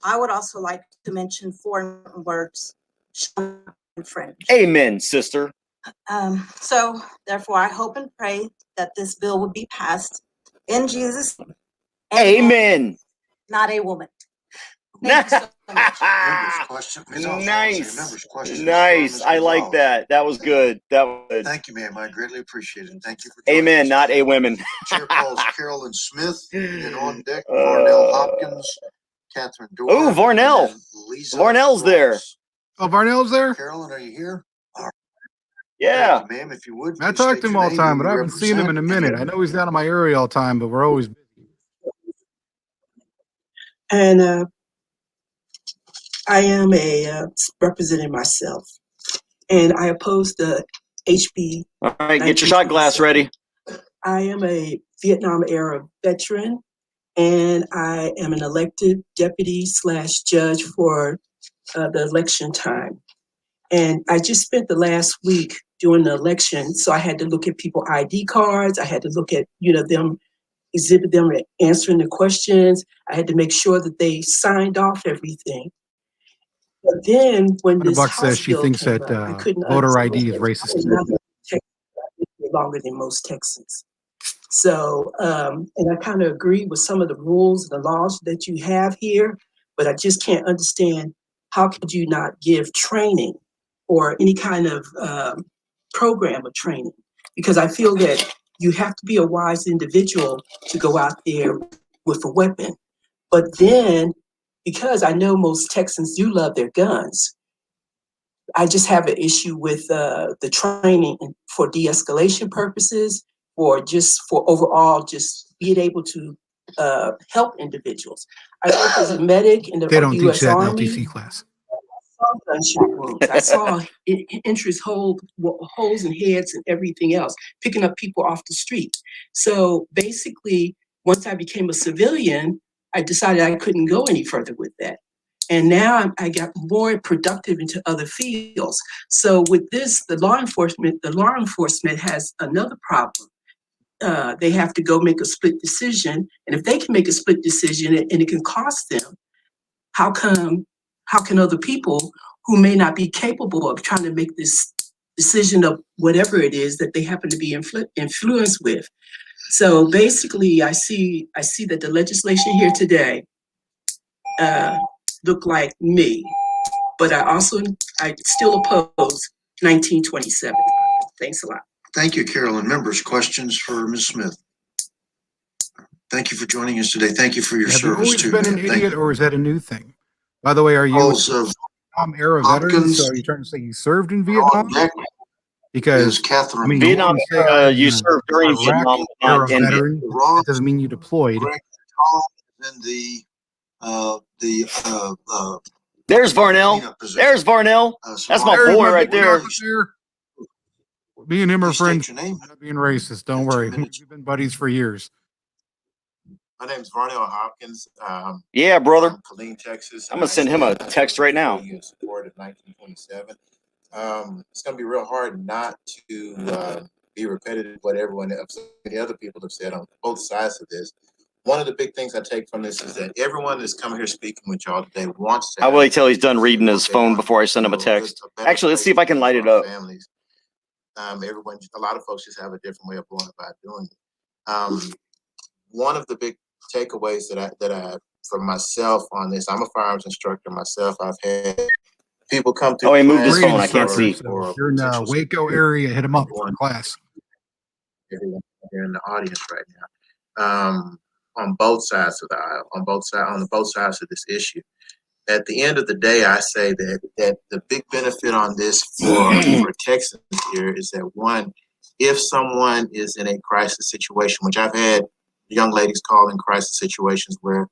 Speaker 11: I would also like to mention 4 words, shall not infringe.
Speaker 2: Amen, sister.
Speaker 11: So therefore, I hope and pray that this bill will be passed in Jesus' name.
Speaker 2: Amen.
Speaker 11: Not a woman.
Speaker 2: Nice. Nice. I like that. That was good. That was good.
Speaker 12: Thank you, ma'am. I greatly appreciate it. And thank you for
Speaker 2: Amen, not a women.
Speaker 12: Chair calls Carolyn Smith, and then on deck, Varnell Hopkins, Catherine Dorr.
Speaker 2: Oh, Varnell. Varnell's there.
Speaker 13: Oh, Varnell's there?
Speaker 12: Carolyn, are you here?
Speaker 2: Yeah.
Speaker 12: Thank you, ma'am. If you would,
Speaker 13: I
Speaker 12: please
Speaker 13: talk
Speaker 12: state
Speaker 13: to him
Speaker 12: your
Speaker 13: all the
Speaker 12: name,
Speaker 13: time,
Speaker 12: who
Speaker 13: but I
Speaker 12: you
Speaker 13: haven't seen him in a
Speaker 12: represent.
Speaker 13: minute. I know he's down in my area all the time, but we're always busy.
Speaker 20: And I am representing myself, and I oppose the HB.
Speaker 2: All right, get your shot glass ready.
Speaker 20: I am a Vietnam era veteran, and I am an elected deputy / judge for the election time. And I just spent the last week doing the election, so I had to look at people's ID cards. I had to look at them, exhibit them answering the questions. I had to make sure that they signed off everything. But then when this
Speaker 13: Buck says
Speaker 20: House
Speaker 13: she
Speaker 20: bill
Speaker 13: thinks
Speaker 20: came
Speaker 13: that
Speaker 20: up, I couldn't
Speaker 13: voter
Speaker 20: understand
Speaker 13: ID is
Speaker 20: it.
Speaker 13: racist.
Speaker 20: I was not longer than most Texans. So, and I kind of agree with some of the rules and the laws that you have here, but I just can't understand how could you not give training or any kind of program of training? Because I feel that you have to be a wise individual to go out there with a weapon. But then, because I know most Texans do love their guns, I just have an issue with the training for de-escalation purposes, or just for overall, just being able to help individuals. I work as a medic in the
Speaker 13: They don't teach
Speaker 20: U.S.
Speaker 13: that in
Speaker 20: Army.
Speaker 13: LTC class.
Speaker 20: Gunshot wounds. I saw entries, holes in heads and everything else, picking up people off the street. So basically, once I became a civilian, I decided I couldn't go any further with that. And now I got more productive into other fields. So with this, the law enforcement has another problem. They have to go make a split decision. And if they can make a split decision and it can cost them, how can other people who may not be capable of trying to make this decision of whatever it is that they happen to be influenced with? So basically, I see that the legislation here today look like me, but I still oppose 1927. Thanks a lot.
Speaker 12: Thank you, Carolyn. Members, questions for Ms. Smith? Thank you for joining us today. Thank you for your
Speaker 13: Have you
Speaker 12: service
Speaker 13: always
Speaker 12: too.
Speaker 13: been an
Speaker 12: Thank
Speaker 13: idiot,
Speaker 12: you.
Speaker 13: or is that a new thing? By the way, are you
Speaker 12: Calls
Speaker 13: a
Speaker 12: of
Speaker 13: Vietnam era veteran?
Speaker 12: Hopkins.
Speaker 13: So are you trying to say you served in Vietnam? Because
Speaker 12: Catherine
Speaker 13: I mean,
Speaker 2: Vietnam
Speaker 13: you say
Speaker 2: era,
Speaker 13: I'm
Speaker 2: you
Speaker 13: an
Speaker 2: served during
Speaker 13: Iraq
Speaker 2: Vietnam,
Speaker 13: era
Speaker 2: not in
Speaker 13: veteran.
Speaker 2: Vietnam.
Speaker 13: That doesn't mean you deployed.
Speaker 12: Then the
Speaker 2: There's Varnell. There's Varnell. That's my boy right there.
Speaker 13: Me and him are
Speaker 12: Please state
Speaker 13: friends.
Speaker 12: your name.
Speaker 13: Not being racist. Don't worry. We've been buddies for years.
Speaker 21: My name's Varnell Hopkins.
Speaker 2: Yeah, brother.
Speaker 21: From Killeen, Texas.
Speaker 2: I'm gonna send him a text right now.
Speaker 21: In support of 1927. It's gonna be real hard not to be repetitive what everyone else, the other people have said on both sides of this. One of the big things I take from this is that everyone that's coming here speaking with y'all today wants to.
Speaker 2: I'll wait till he's done reading his phone before I send him a text. Actually, let's see if I can light it up.
Speaker 21: Families. Everyone, a lot of folks just have a different way of going about doing it. One of the big takeaways that I from myself on this, I'm a firearms instructor myself. I've had people come through.
Speaker 2: Oh, he moved his phone. I can't see.
Speaker 13: So if you're in the Waco area, hit him up for class.
Speaker 21: Everyone here in the audience right now, on both sides of the aisle, on both sides of this issue. At the end of the day, I say that the big benefit on this for Texans here is that, one, if someone is in a crisis situation, which I've had young ladies call in crisis situations where,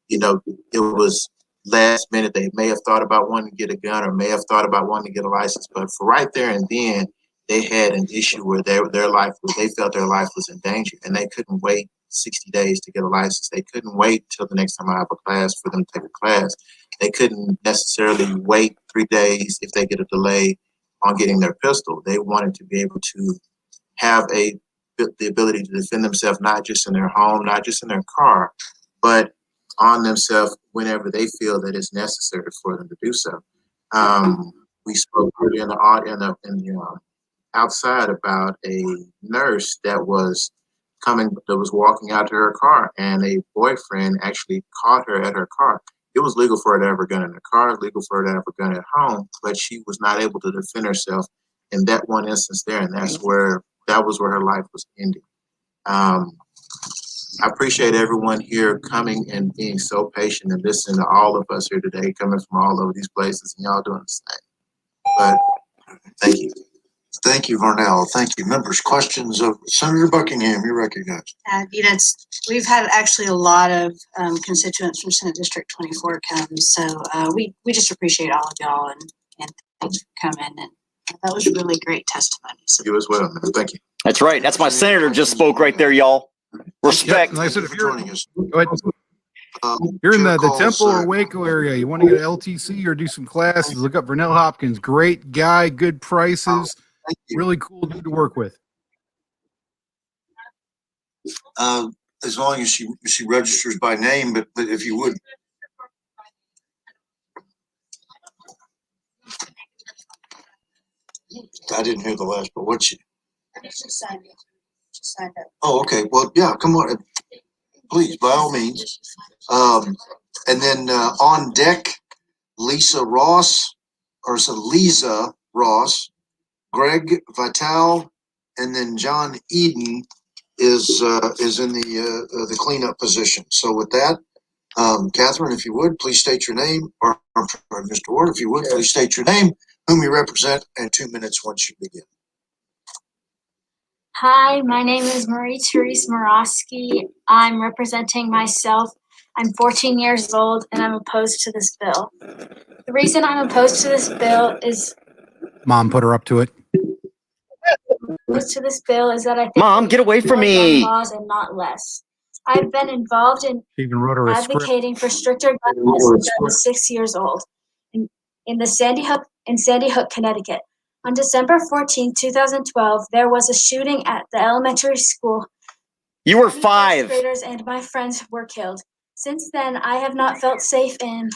Speaker 21: you know, it was last minute, they may have thought about wanting to get a gun or may have thought about wanting to get a license, but for right there and then, they had an issue where they felt their life was in danger, and they couldn't wait 60 days to get a license. They couldn't wait till the next time I have a class for them to take a class. They couldn't necessarily wait 3 days if they get a delay on getting their pistol. They wanted to be able to have the ability to defend themselves, not just in their home, not just in their car, but on themselves whenever they feel that it's necessary for them to do so. We spoke earlier in the outside about a nurse that was walking out to her car, and a boyfriend actually caught her at her car. It was legal for her to have a gun in her car, legal for her to have a gun at home, but she was not able to defend herself in that one instance there, and that was where her life was ending. I appreciate everyone here coming and being so patient and listening to all of us here today, coming from all over these places, and y'all doing the same. But thank you.
Speaker 12: Thank you, Varnell. Thank you. Members, questions of Senator Buckingham, you're recognized.
Speaker 22: We've had actually a lot of constituents from Senate District 24 come, so we just appreciate all of y'all and thanks for coming. And that was really great testimony. So
Speaker 21: you as well. Thank you.
Speaker 2: That's right. That's my senator just spoke right there, y'all. Respect.
Speaker 13: Yep, I said if you're joining us, go ahead. You're in the Temple or Waco area, you want to get an LTC or do some classes, look up Varnell Hopkins. Great guy, good prices, really cool dude to work with.
Speaker 12: As long as she registers by name, but if you would. I didn't hear the last, but what's she?
Speaker 22: She signed up.
Speaker 12: Oh, okay. Well, yeah, come on. Please, by all means. And then on deck, Lisa Ross, or is it Lisa Ross, Greg Vital, and then John Eden is in the cleanup position. So with that, Catherine, if you would, please state your name, or Mr. Ward, if you would, please state your name, whom you represent, and 2 minutes once you begin.
Speaker 23: Hi, my name is Marie-Therese Morosky. I'm representing myself. I'm 14 years old and I'm opposed to this bill. The reason I'm opposed to this bill is
Speaker 13: Mom put her up to it.
Speaker 23: that I think
Speaker 2: Mom, get away from me.
Speaker 23: Laws and not less. I've been involved in
Speaker 13: Even wrote her a
Speaker 23: advocating for stricter gun laws since I was 6 years old in Sandy Hook, Connecticut. On December 14, 2012, there was a shooting at the elementary school.
Speaker 2: You were 5.
Speaker 23: First graders and my friends were killed. Since then, I have not felt safe in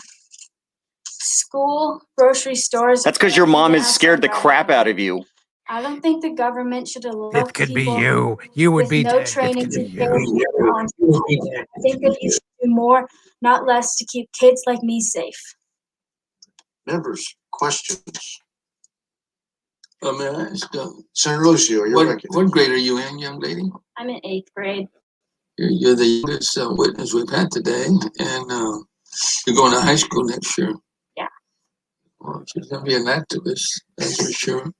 Speaker 23: school, grocery stores.
Speaker 2: That's because your mom is scared the crap out of you.
Speaker 23: I don't think the government should allow
Speaker 13: It could be
Speaker 23: people
Speaker 13: you. You would
Speaker 23: with
Speaker 13: be
Speaker 23: no
Speaker 13: dead.
Speaker 23: training
Speaker 13: It could
Speaker 23: to
Speaker 13: be
Speaker 23: carry firearms. I think that you should do more, not less, to keep kids like me safe.
Speaker 12: Members, questions?
Speaker 8: May I ask,
Speaker 12: Senator Lucio, you're recognized.
Speaker 8: What grade are you in, young lady?
Speaker 23: I'm in 8th grade.
Speaker 8: You're the youngest witness we've had today, and you're going to high school next year.
Speaker 23: Yeah.
Speaker 8: Well, she's going to be an activist, that's for sure.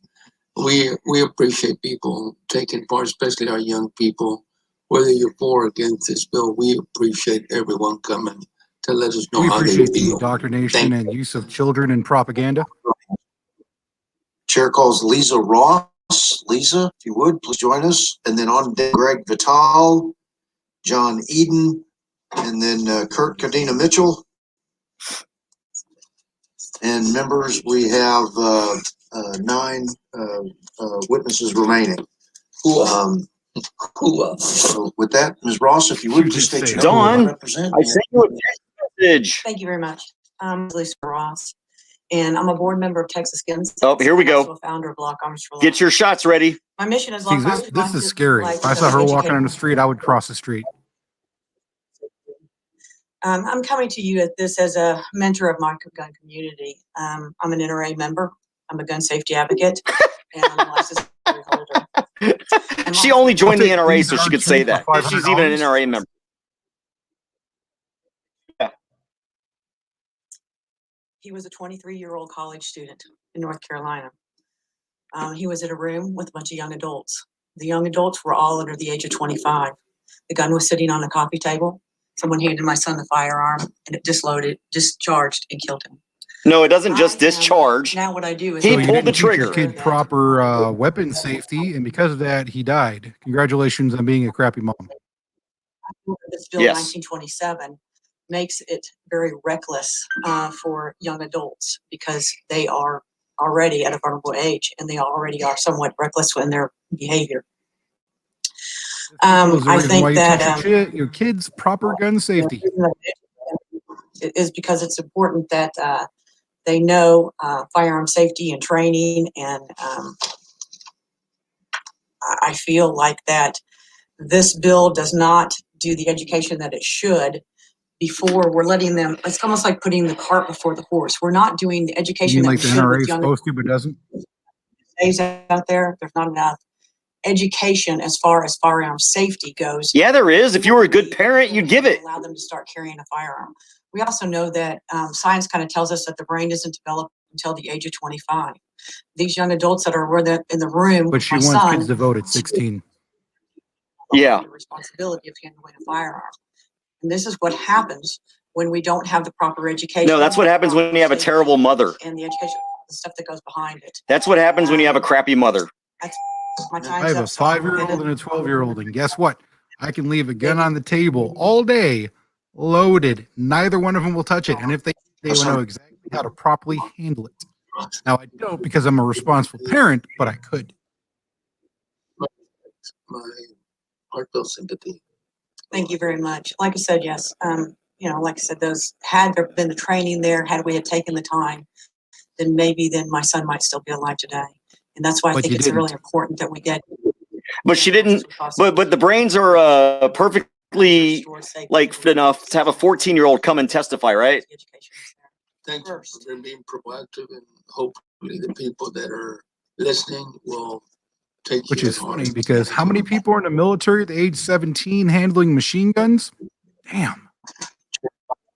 Speaker 8: We appreciate people taking part, especially our young people. Whether you're for or against this bill, we appreciate everyone coming to let us know
Speaker 13: We
Speaker 8: how they
Speaker 13: appreciate the
Speaker 8: feel.
Speaker 13: indoctrination and use of children in propaganda.
Speaker 12: Chair calls Lisa Ross. Lisa, if you would, please join us. And then on deck, Greg Vital, John Eden, and then Kurt Kadena Mitchell. And members, we have 9 witnesses remaining. So with that, Ms. Ross, if you would, please state your name.
Speaker 2: Dawn,
Speaker 12: Represent.
Speaker 2: I sent you a text message.
Speaker 4: Thank you very much. I'm Lisa Ross, and I'm a board member of Texas Guns.
Speaker 2: Oh, here we
Speaker 4: I'm also
Speaker 2: go.
Speaker 4: a founder of Block Arms for Life.
Speaker 2: Get your shots ready.
Speaker 4: My mission is
Speaker 13: See, this is scary. If I saw her walking on the street, I would cross the street.
Speaker 4: I'm coming to you at this as a mentor of my gun community. I'm an NRA member. I'm a gun safety advocate, and I'm a licensed holder.
Speaker 2: She only joined the NRA so she could say that. If she's even an NRA member. Yeah.
Speaker 4: He was a 23-year-old college student in North Carolina. He was in a room with a bunch of young adults. The young adults were all under the age of 25. The gun was sitting on a coffee table. Someone handed my son the firearm, and it discharged, and killed him.
Speaker 2: No, it doesn't just discharge.
Speaker 4: Now what I do is
Speaker 2: he
Speaker 13: So you
Speaker 2: pulled the
Speaker 13: didn't teach your
Speaker 2: trigger.
Speaker 13: kid proper weapon safety, and because of that, he died. Congratulations on being a crappy mom.
Speaker 4: This bill 1927 makes it very reckless for young adults because they are already at a vulnerable age and they already are somewhat reckless in their behavior. I think that
Speaker 13: your kids proper gun safety
Speaker 4: is because it's important that they know firearm safety and training, and I feel like that this bill does not do the education that it should before we're letting them. It's almost like putting the cart before the horse. We're not doing the
Speaker 13: you
Speaker 4: education
Speaker 13: mean
Speaker 4: that
Speaker 13: like
Speaker 4: we
Speaker 13: the
Speaker 4: should
Speaker 13: NRA
Speaker 4: with
Speaker 13: is
Speaker 4: young
Speaker 13: supposed to but doesn't.
Speaker 4: days out there. There's not enough education as far as firearm safety goes.
Speaker 2: Yeah, there is. If you were a good parent, you'd give it.
Speaker 4: Allow them to start carrying a firearm. We also know that science kind of tells us that the brain isn't developed until the age of 25. These young adults that are in the room,
Speaker 13: But she
Speaker 4: my
Speaker 13: wants
Speaker 4: son,
Speaker 13: kids to vote at 16.
Speaker 2: Yeah.
Speaker 4: the responsibility of handling a firearm. And this is what happens when we don't have the proper education.
Speaker 2: No, that's what happens when you have a terrible mother.
Speaker 4: And the education, the stuff that goes behind it.
Speaker 2: That's what happens when you have a crappy mother.
Speaker 4: That's my
Speaker 13: I
Speaker 4: time's
Speaker 13: have a
Speaker 4: up. So
Speaker 13: 5-year-old and a 12-year-old, and guess what? I can leave a gun on the table all day, loaded. Neither one of them will touch it, and if they will know exactly how to properly handle it. Now I don't because I'm a responsible parent, but I could.
Speaker 8: My heartfelt sympathy.
Speaker 4: Thank you very much. Like I said, yes. Like I said, those had there been the training there, had we had taken the time, then my son might still be alive today. And that's why I
Speaker 13: But
Speaker 4: think
Speaker 13: you
Speaker 4: it's
Speaker 13: didn't.
Speaker 4: really important that we get.
Speaker 2: But she didn't. But the brains are perfectly like fit enough to have a 14-year-old come and testify, right?
Speaker 8: Thank you for being proactive, and hopefully the people that are listening will take
Speaker 13: Which
Speaker 8: you
Speaker 13: is
Speaker 8: as
Speaker 13: funny
Speaker 8: honest.
Speaker 13: because how many people are in the military at the age 17 handling machine guns? Damn.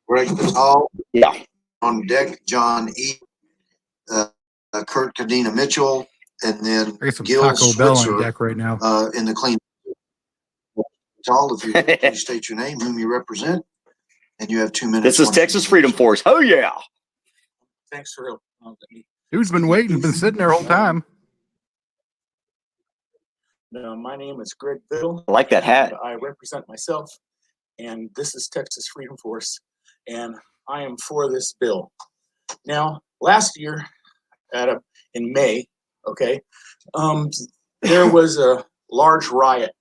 Speaker 12: Greg Vital.
Speaker 2: Yeah.
Speaker 12: On deck, John E. Kurt Kadena Mitchell, and then
Speaker 13: I got some
Speaker 12: Gil
Speaker 13: Taco Bell
Speaker 12: Switzer
Speaker 13: on deck right now.
Speaker 12: in the clean. Vital, if you would please state your name, whom you represent, and you have 2 minutes.
Speaker 2: This is Texas Freedom Force. Oh yeah.
Speaker 8: Thanks for
Speaker 13: Dude's been waiting, been sitting there all the time.
Speaker 6: My name is Greg Biddle.
Speaker 2: I like that hat.
Speaker 6: I represent myself, and this is Texas Freedom Force, and I am for this bill. Now, last year, in May, there was a large riot.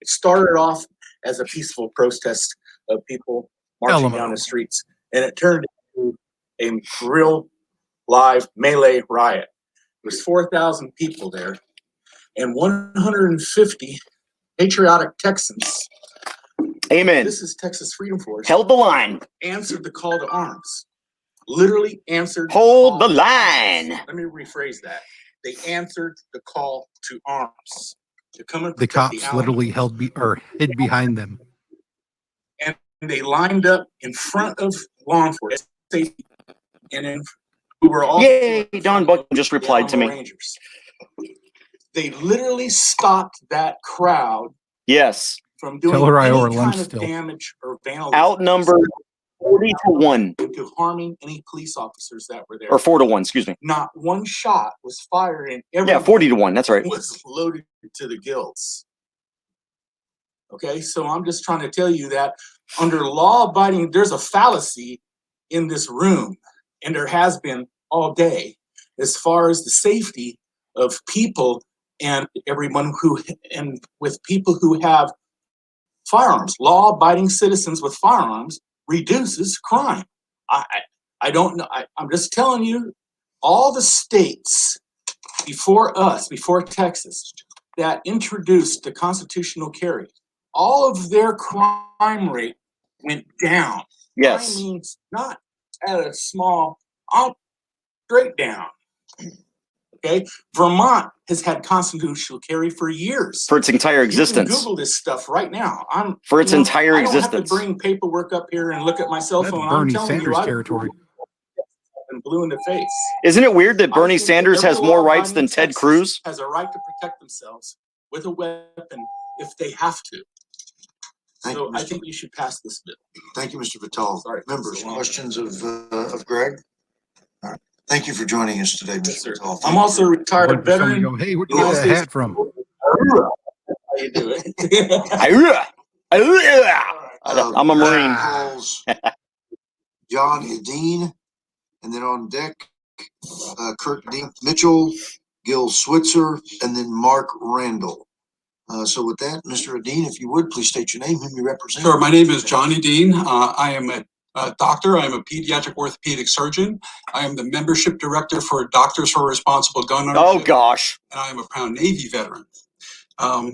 Speaker 6: It started off as a peaceful protest of people marching down the streets, and it turned into a real live melee riot. There was 4,000 people there, and 150 patriotic Texans.
Speaker 2: Amen.
Speaker 6: This is Texas Freedom Force.
Speaker 2: Held the line.
Speaker 6: Answered the call to arms. Literally answered.
Speaker 2: Hold the line.
Speaker 6: Let me rephrase that. They answered the call to arms to come and
Speaker 13: The
Speaker 6: protect
Speaker 13: cops literally hid behind them.
Speaker 6: And they lined up in front of law enforcement, safety, and who were all.
Speaker 2: Yay! Don Buck just replied to me.
Speaker 6: Rangers. They literally stopped that crowd.
Speaker 2: Yes.
Speaker 6: From doing
Speaker 13: Tell her I
Speaker 6: any
Speaker 13: owe her lunch
Speaker 6: kind of
Speaker 13: still.
Speaker 6: damage or vandalism.
Speaker 2: Outnumbered 40-1.
Speaker 6: into harming any police officers that were there.
Speaker 2: Or 4-1, excuse me.
Speaker 6: Not one shot was fired, and
Speaker 2: Yeah,
Speaker 6: everyone
Speaker 2: 40-1. That's right.
Speaker 6: was loaded to the gills. Okay, so I'm just trying to tell you that under law-abiding, there's a fallacy in this room, and there has been all day, as far as the safety of people and everyone and with people who have firearms. Law-abiding citizens with firearms reduces crime. I don't know. I'm just telling you, all the states before us, before Texas, that introduced the constitutional carry, all of their crime rate went down.
Speaker 2: Yes.
Speaker 6: I mean, not at a small, straight down. Okay, Vermont has had constitutional carry for years.
Speaker 2: For its entire
Speaker 6: You
Speaker 2: existence.
Speaker 6: can Google this stuff right now.
Speaker 2: For its entire
Speaker 6: I don't have
Speaker 2: existence.
Speaker 6: to bring paperwork up here and look at my cell
Speaker 13: That's
Speaker 6: phone.
Speaker 13: Bernie
Speaker 6: I'm telling you,
Speaker 13: Sanders
Speaker 6: I
Speaker 13: territory.
Speaker 6: and blue in the face.
Speaker 2: Isn't it weird that
Speaker 6: I
Speaker 2: Bernie
Speaker 6: think that
Speaker 2: Sanders
Speaker 6: every
Speaker 2: has more rights
Speaker 6: law-abiding
Speaker 2: than Ted
Speaker 6: Texas
Speaker 2: Cruz?
Speaker 6: has a right to protect themselves with a weapon if they have to.
Speaker 12: Thank
Speaker 6: So
Speaker 12: you,
Speaker 6: I
Speaker 12: Mr.
Speaker 6: think you should pass this bill.
Speaker 12: Thank you, Mr. Vitale.
Speaker 6: Sorry.
Speaker 12: Members, questions of Greg? All right. Thank you for joining us today,
Speaker 6: Yes, sir.
Speaker 12: Mr. Vitale.
Speaker 6: I'm also a
Speaker 13: A
Speaker 6: retired
Speaker 13: bunch of somebody
Speaker 6: veteran.
Speaker 13: go, hey, where'd you
Speaker 6: United
Speaker 13: get that
Speaker 6: States-
Speaker 13: hat from?
Speaker 6: How you do it?
Speaker 2: I'm a Marine.
Speaker 12: Calls John Edine, and then on deck, Kurt Dean Mitchell, Gil Switzer, and then Mark Randall. So with that, Mr. Edine, if you would, please state your name, whom you represent.
Speaker 5: Sure. My name is Johnny Dean. I am a doctor. I am a pediatric orthopedic surgeon. I am the membership director for Doctors for Responsible Gun Ownership.
Speaker 2: Oh, gosh.
Speaker 5: And I am a proud Navy veteran. I've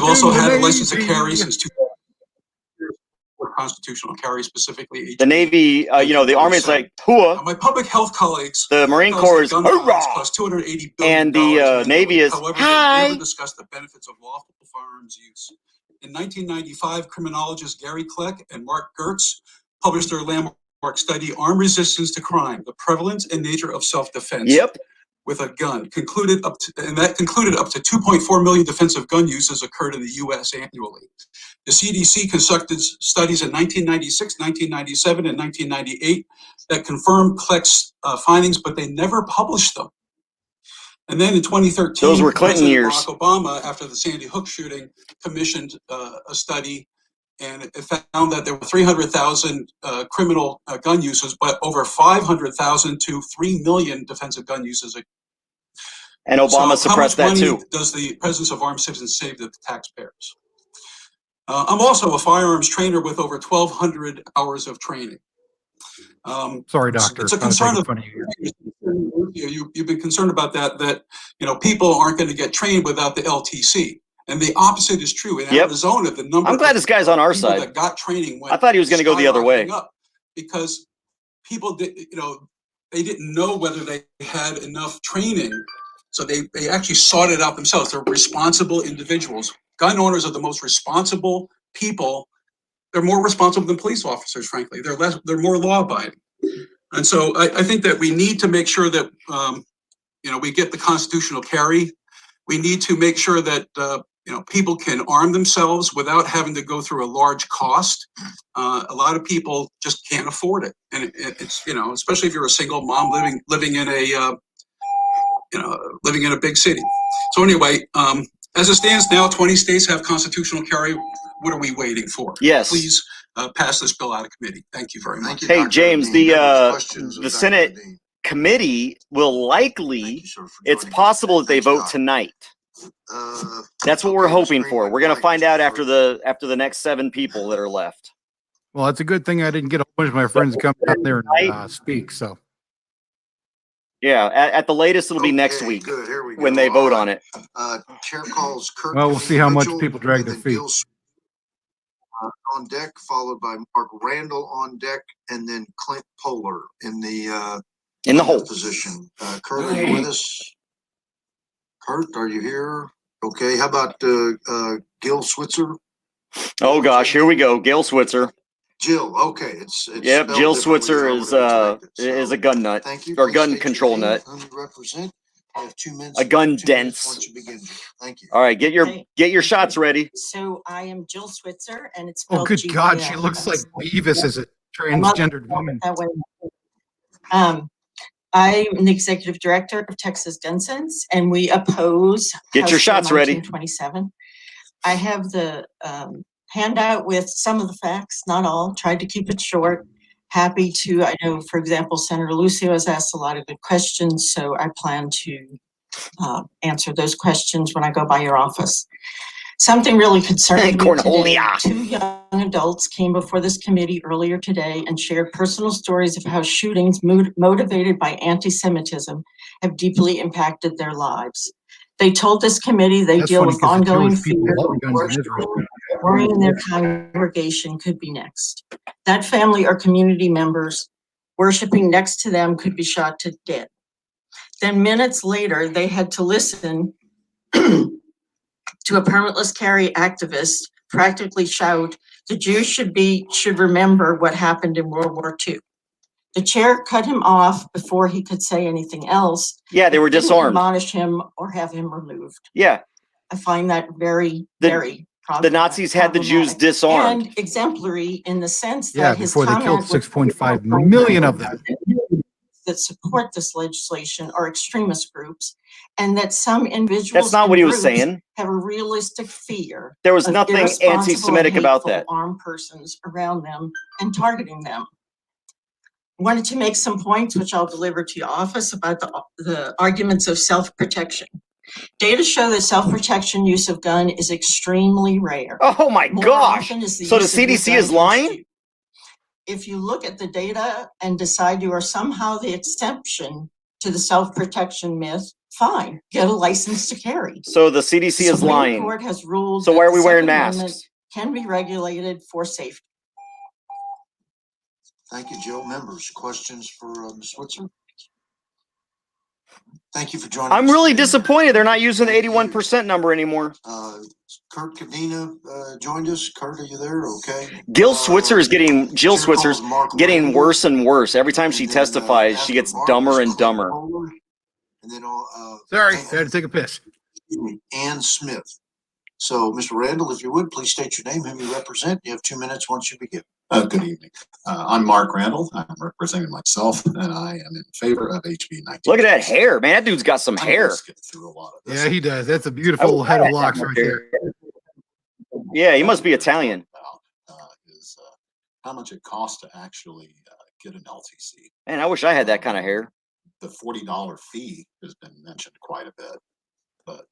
Speaker 5: also had a license to carry since 2000 for constitutional carry, specifically.
Speaker 2: The Navy, the Army's like, hooah.
Speaker 5: My public health colleagues.
Speaker 2: The Marine Corps is,
Speaker 5: gun violence
Speaker 2: hoorah.
Speaker 5: costs $280 billion.
Speaker 2: And the Navy is,
Speaker 5: However,
Speaker 2: hi.
Speaker 5: they never discuss the benefits of lawful firearms use. In 1995, criminologists Gary Kleck and Mark Gertz published their landmark study, Armed Resistance to Crime, the Prevalence and Nature of Self-Defense.
Speaker 2: Yep.
Speaker 5: With a gun, concluded up to 2.4 million defensive gun uses occurred in the U.S. annually. The CDC conducted studies in 1996, 1997, and 1998 that confirmed Kleck's findings, but they never published them. And then in 2013,
Speaker 2: those were Clinton
Speaker 5: President
Speaker 2: years.
Speaker 5: Barack Obama, after the Sandy Hook shooting, commissioned a study, and it found that there were 300,000 criminal gun uses, but over 500,000 to 3 million defensive gun uses.
Speaker 2: And Obama suppressed that too.
Speaker 5: How much money does the presence of armed citizens save the taxpayers? I'm also a firearms trainer with over 1,200 hours of training.
Speaker 13: Sorry, doctor.
Speaker 5: It's a concern of you've been concerned about that people aren't going to get trained without the LTC. And the opposite is true. In Arizona, the number
Speaker 2: I'm glad this guy's on our
Speaker 5: people
Speaker 2: side.
Speaker 5: that got training went
Speaker 2: I thought he was going to go the other way.
Speaker 5: up because people did, they didn't know whether they had enough training. So they actually sought it out themselves. They're responsible individuals. Gun owners are the most responsible people. They're more responsible than police officers, frankly. They're more law-abiding. And so I think that we need to make sure that, we get the constitutional carry. We need to make sure that, people can arm themselves without having to go through a large cost. A lot of people just can't afford it. And it's, especially if you're a single mom living in a big city. So anyway, as it stands now, 20 states have constitutional carry. What are we waiting for?
Speaker 2: Yes.
Speaker 5: Please pass this bill out of committee. Thank you very much.
Speaker 2: Hey, James, the Senate committee will likely, it's possible that they vote tonight. That's what we're hoping for. We're going to find out after the next 7 people that are left.
Speaker 13: Well, it's a good thing I didn't get a bunch of my friends to come down there and speak. So,
Speaker 2: yeah, at the latest, it'll be next week when they vote on it.
Speaker 12: Chair calls Kurt.
Speaker 13: well, we'll see how much people drag their feet.
Speaker 12: On deck, followed by Mark Randall on deck, and then Clint Polar in the
Speaker 2: hole
Speaker 12: position. Kurt, are you with us? Kurt, are you here? Okay. How about Gil Switzer?
Speaker 2: Oh gosh, here we go. Gail Switzer.
Speaker 12: Jill. Okay. It's
Speaker 2: yep. Jill Switzer is a gun nut.
Speaker 12: Thank you.
Speaker 2: Or gun control nut.
Speaker 12: Represent. I have 2 minutes.
Speaker 2: A gun dense.
Speaker 12: Once you begin. Thank you.
Speaker 2: All right, get your shots ready.
Speaker 7: So I am Jill Switzer, and it's
Speaker 13: Oh,
Speaker 7: spelled
Speaker 13: good God,
Speaker 7: G-I-L.
Speaker 13: she looks like Beavis as a transgendered woman.
Speaker 4: That way. I'm the executive director of Texas Gun Sense, and we oppose.
Speaker 2: Get your shots ready.
Speaker 4: 1927. I have the handout with some of the facts, not all. Tried to keep it short. Happy to. I know, for example, Senator Lucio has asked a lot of good questions, so I plan to answer those questions when I go by your office. Something really concerning me today. 2 young adults came before this committee earlier today and shared personal stories of how shootings motivated by anti-Semitism have deeply impacted their lives. They told this committee they deal with ongoing fear worrying their congregation could be next. That family or community members worshiping next to them could be shot to death. Then minutes later, they had to listen to a permitless carry activist practically shout, the Jews should remember what happened in World War II. The chair cut him off before he could say anything else.
Speaker 2: Yeah, they were
Speaker 4: Didn't
Speaker 2: disarmed.
Speaker 4: admonish him or have him removed.
Speaker 2: Yeah.
Speaker 4: I find that very, very
Speaker 2: the Nazis had the Jews disarmed.
Speaker 4: and exemplary in the sense
Speaker 13: Yeah,
Speaker 4: that his
Speaker 13: before they killed
Speaker 4: comment was
Speaker 13: 6.5 million of them.
Speaker 4: that support this legislation are extremist groups, and that some individuals
Speaker 2: That's not
Speaker 4: and
Speaker 2: what he was
Speaker 4: groups
Speaker 2: saying.
Speaker 4: have a realistic fear.
Speaker 2: There was
Speaker 4: of
Speaker 2: nothing
Speaker 4: irresponsible and
Speaker 2: anti-Semitic about
Speaker 4: hateful
Speaker 2: that.
Speaker 4: Armed persons around them and targeting them. Wanted to make some points, which I'll deliver to your office, about the arguments of self-protection. Data show that self-protection use of gun is extremely rare.
Speaker 2: Oh my
Speaker 4: More
Speaker 2: gosh!
Speaker 4: often is the
Speaker 2: So the
Speaker 4: use of your
Speaker 2: CDC
Speaker 4: gun
Speaker 2: is lying?
Speaker 4: against you. If you look at the data and decide you are somehow the exception to the self-protection myth, fine, get a license to carry.
Speaker 2: So the CDC is
Speaker 4: Supreme
Speaker 2: lying.
Speaker 4: Court has ruled
Speaker 2: So
Speaker 4: that
Speaker 2: why are
Speaker 4: the
Speaker 2: we wearing
Speaker 4: Second Amendment
Speaker 2: masks?
Speaker 4: can be regulated for safety.
Speaker 12: Thank you, Joe. Members, questions for Ms. Switzer? Thank you for joining us.
Speaker 2: I'm really
Speaker 12: today.
Speaker 2: disappointed they're not using the 81% number anymore.
Speaker 12: Kurt Kadena joined us. Kurt, are you there? Okay.
Speaker 2: Jill Switzer's getting worse and worse. Every time she testifies, she gets dumber and dumber.
Speaker 12: And then,
Speaker 13: sorry, I had to take a piss.
Speaker 12: Ann Smith. So, Mr. Randall, if you would, please state your name, whom you represent. You have 2 minutes once you begin.
Speaker 7: Good evening. I'm Mark Randall. I'm representing myself, and I am in favor of HB 19.
Speaker 2: Look at that hair, man. That dude's got some hair.
Speaker 13: Yeah, he does. That's a beautiful head of locks right there.
Speaker 2: Yeah, he must be Italian.
Speaker 7: Is how much it costs to actually get an LTC.
Speaker 2: Man, I wish I had that kind of hair.
Speaker 7: The $40 fee has been mentioned quite a bit, but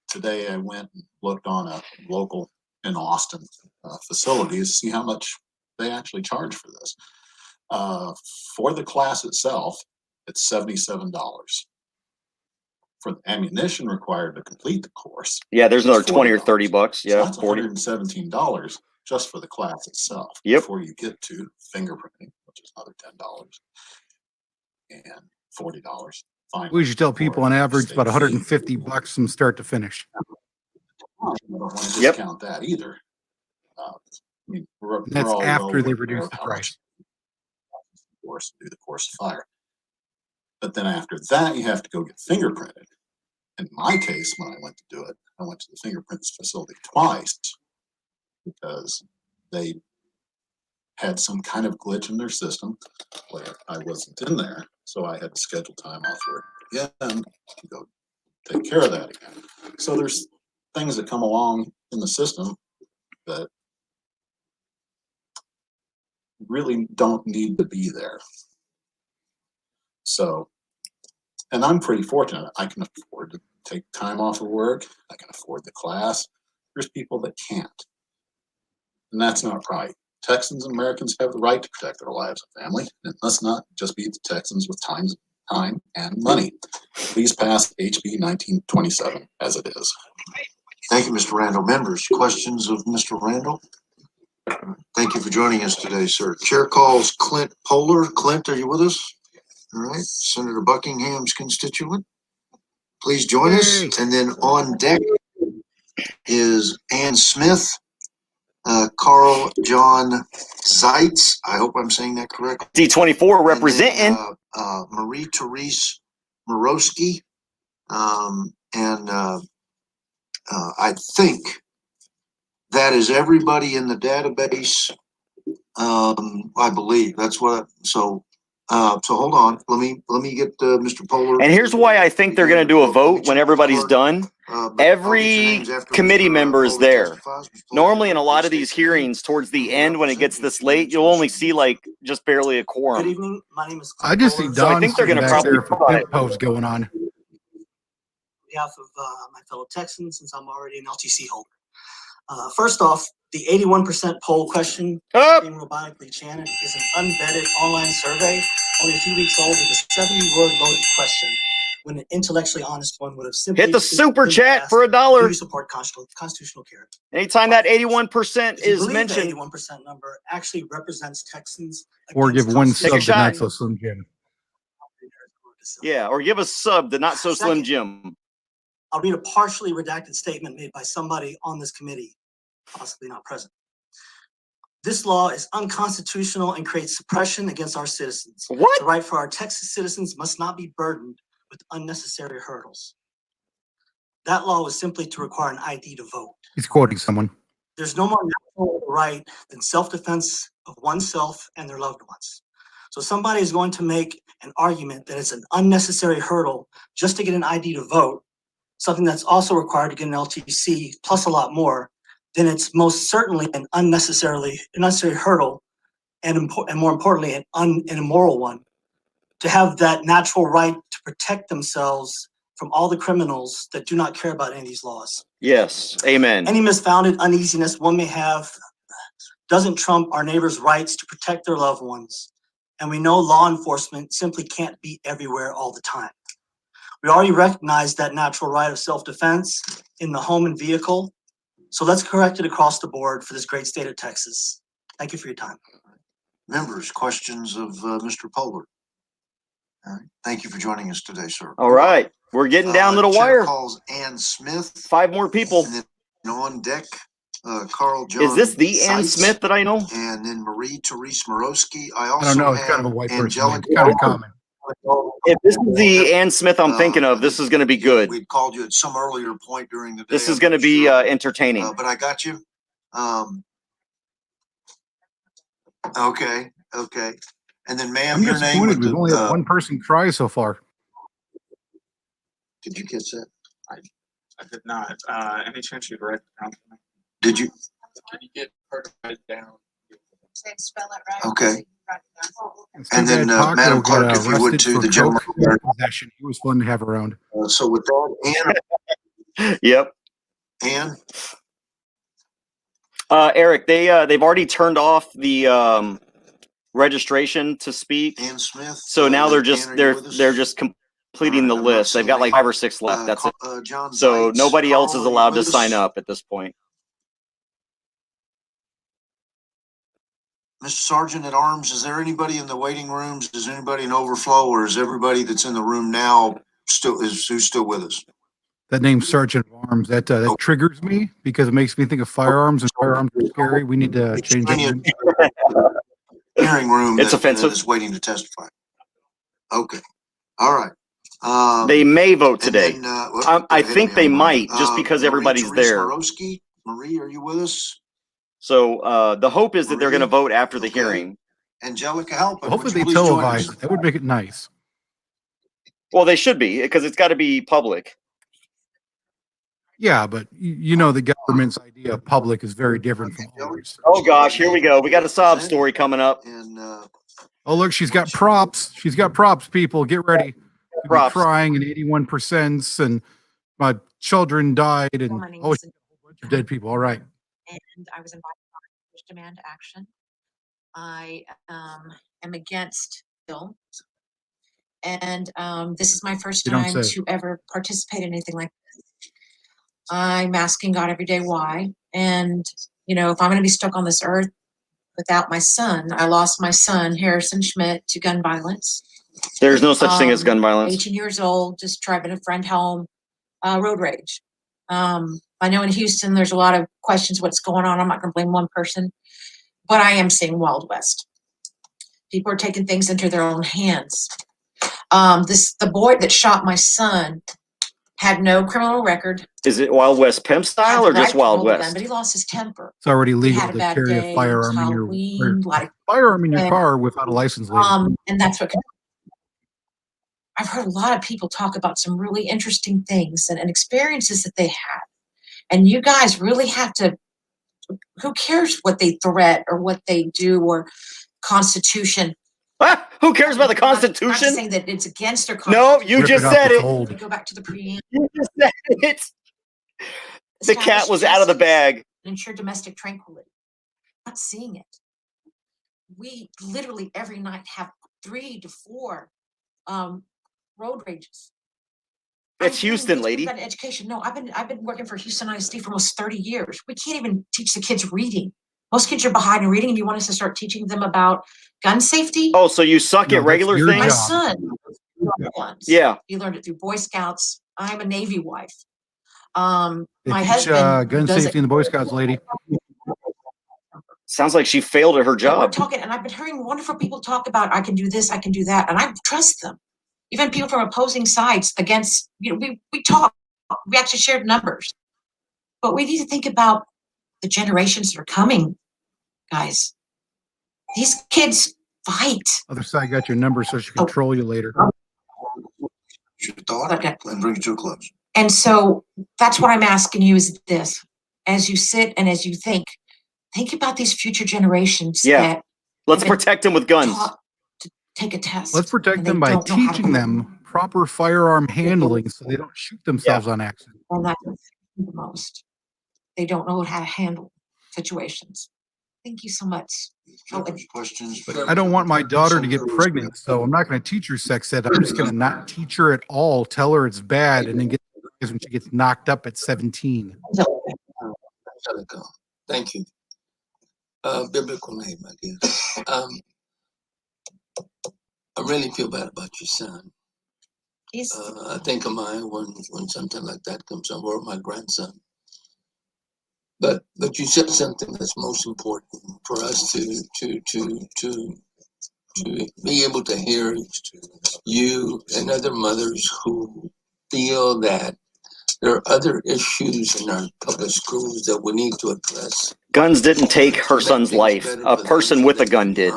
Speaker 7: today I went and looked on a local in Austin facility to see how much they actually charge for this. For the class itself, it's $77. For the ammunition required to complete the course.
Speaker 2: Yeah, there's another 20 or 30 bucks. Yeah,
Speaker 7: so that's
Speaker 2: 40.
Speaker 7: $117 just for the class itself.
Speaker 2: Yep.
Speaker 7: Before you get to fingerprinting, which is another $10 and $40. Fine.
Speaker 13: We should tell people on average about 150 bucks from start to finish.
Speaker 7: I don't want to discount that either. I mean,
Speaker 13: That's after they reduce the price.
Speaker 7: Course, do the course of fire. But then after that, you have to go get fingerprinted. In my case, when I went to do it, I went to the fingerprints facility twice because they had some kind of glitch in their system where I wasn't in there. So I had to schedule time off work again to go take care of that again. So there's things that come along in the system that really don't need to be there. So, and I'm pretty fortunate. I can afford to take time off of work. I can afford the class. There's people that can't. And that's not right. Texans and Americans have the right to protect their lives and family. And let's not just be the Texans with time and money. Please pass HB 1927 as it is.
Speaker 12: Thank you, Mr. Randall. Members, questions of Mr. Randall? Thank you for joining us today, sir. Chair calls Clint Polar. Clint, are you with us? All right. Senator Buckingham's constituent. Please join us. And then on deck is Ann Smith, Carl John Zeitz. I hope I'm saying that correctly.
Speaker 2: D24 representing.
Speaker 12: Marie Therese Morosky. I think that is everybody in the database I believe that's what, so hold on, let me get, Mr. Polar.
Speaker 2: And here's why I think they're going to do a vote when everybody's done. Every committee member is there. Normally, in a lot of these hearings, towards the end, when it gets this late, you'll only see like just barely a
Speaker 9: Good
Speaker 2: quorum.
Speaker 9: evening, my name is.
Speaker 13: I just see
Speaker 9: Clint
Speaker 2: So I
Speaker 13: Don
Speaker 2: think they're
Speaker 13: sitting
Speaker 2: going to
Speaker 13: back
Speaker 2: probably
Speaker 13: there for pimp pose going on.
Speaker 9: On behalf of my fellow Texans, since I'm already an LTC holder. First off, the 81% poll question being robotically chanted is an unvetted online survey, only a few weeks old, with a 70-word loaded question, when an intellectually honest one would have simply
Speaker 2: hit the super
Speaker 9: been
Speaker 2: chat
Speaker 9: asked,
Speaker 2: for $1.
Speaker 9: do you support constitutional care?
Speaker 2: Anytime that 81%
Speaker 9: If you
Speaker 2: is
Speaker 9: believe
Speaker 2: mentioned,
Speaker 9: the 81% number actually represents Texans
Speaker 13: Or give
Speaker 9: against
Speaker 13: one
Speaker 2: Take a
Speaker 13: sub to
Speaker 2: shot.
Speaker 13: Not So Slim Jim.
Speaker 2: Yeah, or give a sub to Not So Slim
Speaker 9: Second.
Speaker 2: Jim.
Speaker 9: I'll read a partially redacted statement made by somebody on this committee, possibly not present. This law is unconstitutional and creates suppression against our citizens.
Speaker 2: What?
Speaker 9: The right for our Texas citizens must not be burdened with unnecessary hurdles. That law is simply to require an ID to vote.
Speaker 13: He's quoting someone.
Speaker 9: There's no more natural right than self-defense of oneself and their loved ones. So somebody is going to make an argument that it's an unnecessary hurdle just to get an ID to vote, something that's also required to get an LTC plus a lot more, then it's most certainly an unnecessary hurdle, and more importantly, an immoral one, to have that natural right to protect themselves from all the criminals that do not care about any of these laws.
Speaker 2: Yes, amen.
Speaker 9: Any misfounded uneasiness one may have doesn't trump our neighbors' rights to protect their loved ones. And we know law enforcement simply can't be everywhere all the time. We already recognize that natural right of self-defense in the home and vehicle. So let's correct it across the board for this great state of Texas. Thank you for your time.
Speaker 12: Members, questions of Mr. Polar? All right, thank you for joining us today, sir.
Speaker 2: All right, we're getting down to the
Speaker 12: Chair
Speaker 2: wire.
Speaker 12: calls Ann Smith.
Speaker 2: 5 more people.
Speaker 12: And then on deck, Carl John.
Speaker 2: Is this the Ann
Speaker 12: Seitz,
Speaker 2: Smith that I know?
Speaker 12: And then Marie Therese Morosky. I
Speaker 13: I don't
Speaker 12: also
Speaker 13: know. It's kind
Speaker 12: have
Speaker 13: of a white person.
Speaker 12: Angelica.
Speaker 13: It's kind of common.
Speaker 2: If this is the Ann Smith I'm thinking of, this is going to be good.
Speaker 12: We'd called you at some earlier point during the day.
Speaker 2: This is going to be entertaining.
Speaker 12: But I got you. Okay. And then, ma'am,
Speaker 13: I'm
Speaker 12: your name.
Speaker 13: disappointed. We've only had one person try so far.
Speaker 12: Did you catch that?
Speaker 16: I did not. Any chance you'd write it down for me?
Speaker 12: Did you?
Speaker 16: Can you get her to write it down?
Speaker 22: Spell it right.
Speaker 12: Okay.
Speaker 13: And
Speaker 12: And then,
Speaker 13: Taco
Speaker 12: Madam
Speaker 13: got
Speaker 12: Clerk, if you would,
Speaker 13: arrested
Speaker 12: to
Speaker 13: for
Speaker 12: the gentleman.
Speaker 13: coke possession. He was fun to have around.
Speaker 12: So with that, Ann.
Speaker 2: Yep.
Speaker 12: Ann.
Speaker 2: Eric, they've already turned off the registration to speak.
Speaker 12: Ann Smith.
Speaker 2: So now they're just completing the list. They've got like 5 or 6 left. That's it.
Speaker 12: John
Speaker 2: So
Speaker 12: Seitz,
Speaker 2: nobody else
Speaker 12: Carl,
Speaker 2: is
Speaker 12: are you
Speaker 2: allowed to
Speaker 12: with us?
Speaker 2: sign up at this point.
Speaker 12: Mr. Sergeant at Arms, is there anybody in the waiting rooms? Is anybody in overflow, or is everybody that's in the room now who's still with us?
Speaker 13: That name Sergeant of Arms, that triggers me because it makes me think of firearms, and firearms are scary. We need to change that.
Speaker 12: Hearing room.
Speaker 2: It's
Speaker 12: that
Speaker 2: offensive.
Speaker 12: is waiting to testify. Okay. All right.
Speaker 2: They may vote today.
Speaker 12: Then,
Speaker 2: I think they might, just because everybody's
Speaker 12: Marie
Speaker 2: there.
Speaker 12: Morosky. Marie, are you with us?
Speaker 2: So the hope is that they're going to vote after the hearing.
Speaker 12: Angelica Halpin.
Speaker 13: Hopefully they televise it. That would make it nice.
Speaker 2: Well, they should be, because it's got to be public.
Speaker 13: Yeah, but you know the government's idea of public is very different from ours.
Speaker 2: Oh gosh, here we go. We got a sob story coming up.
Speaker 13: Oh look, she's got props. She's got props. People, get ready.
Speaker 2: Props.
Speaker 13: Crying and 81%, and my children died, and oh, a whole bunch of dead people. All right.
Speaker 4: And I was invited to demand action. I am against bill, and this is my first
Speaker 13: You don't
Speaker 4: time
Speaker 13: say.
Speaker 4: to ever participate in anything like this. I'm asking God every day why, and if I'm going to be stuck on this earth without my son, I lost my son Harrison Schmidt to gun violence.
Speaker 2: There's no such thing as gun violence.
Speaker 4: 18 years old, just driving a friend home, road rage. I know in Houston there's a lot of questions what's going on. I'm not going to blame one person, but I am seeing Wild West. People are taking things into their own hands. The boy that shot my son had no criminal record.
Speaker 2: Is it Wild West pimp style or just Wild West?
Speaker 4: But he lost his temper.
Speaker 13: It's already
Speaker 4: He
Speaker 13: legal
Speaker 4: had a
Speaker 13: to
Speaker 4: bad
Speaker 13: carry a
Speaker 4: day. It was
Speaker 13: firearm in
Speaker 4: Halloween, a lot of
Speaker 13: firearm in your
Speaker 4: and,
Speaker 13: car without a license plate.
Speaker 4: and that's what I've heard a lot of people talk about some really interesting things and experiences that they have. And you guys really have to, who cares what they threat or what they do or Constitution?
Speaker 2: Who cares about the Constitution?
Speaker 4: I'm not saying that it's against their
Speaker 2: No, you just said it.
Speaker 4: We go back to the preamble.
Speaker 2: You just said it. The cat was out of the bag.
Speaker 4: Ensure domestic tranquility. I'm not seeing it. We literally every night have 3 to 4 road rages.
Speaker 2: It's Houston, lady.
Speaker 4: About education. No, I've been working for Houston ISD for almost 30 years. We can't even teach the kids reading. Most kids are behind in reading, and you want us to start teaching them about gun safety?
Speaker 2: Oh, so you suck at regular things?
Speaker 4: My son,
Speaker 2: yeah,
Speaker 4: he learned it through Boy Scouts. I'm a Navy wife. My
Speaker 13: teach,
Speaker 4: husband
Speaker 13: gun safety in the Boy Scouts, lady.
Speaker 2: Sounds like she failed at her job.
Speaker 4: We're talking, and I've been hearing wonderful people talk about I can do this, I can do that, and I trust them. Even people from opposing sides against, we talk. We actually shared numbers, but we need to think about the generations that are coming, guys. These kids fight.
Speaker 13: Other side got your number so she can troll you later.
Speaker 12: Your thought and brings you to a close.
Speaker 4: And so that's what I'm asking you is this. As you sit and as you think about these future generations.
Speaker 2: Yeah. Let's protect them with guns.
Speaker 4: To take a test.
Speaker 13: Let's protect them by teaching them proper firearm handling so they don't shoot themselves on accident.
Speaker 4: Well, that's the most. They don't know how to handle situations. Thank you so much.
Speaker 12: Questions?
Speaker 13: I don't want my daughter to get pregnant, so I'm not going to teach her sex ed. I'm just going to not teach her at all, tell her it's bad, and then get when she gets knocked up at 17.
Speaker 8: Thank you. Biblical name, I guess. I really feel bad about your son. I think of mine when something like that comes up, or my grandson. But you said something that's most important for us to be able to hear you and other mothers who feel that there are other issues in our public schools that we need to address.
Speaker 2: Guns didn't take her son's life. A person with a gun did.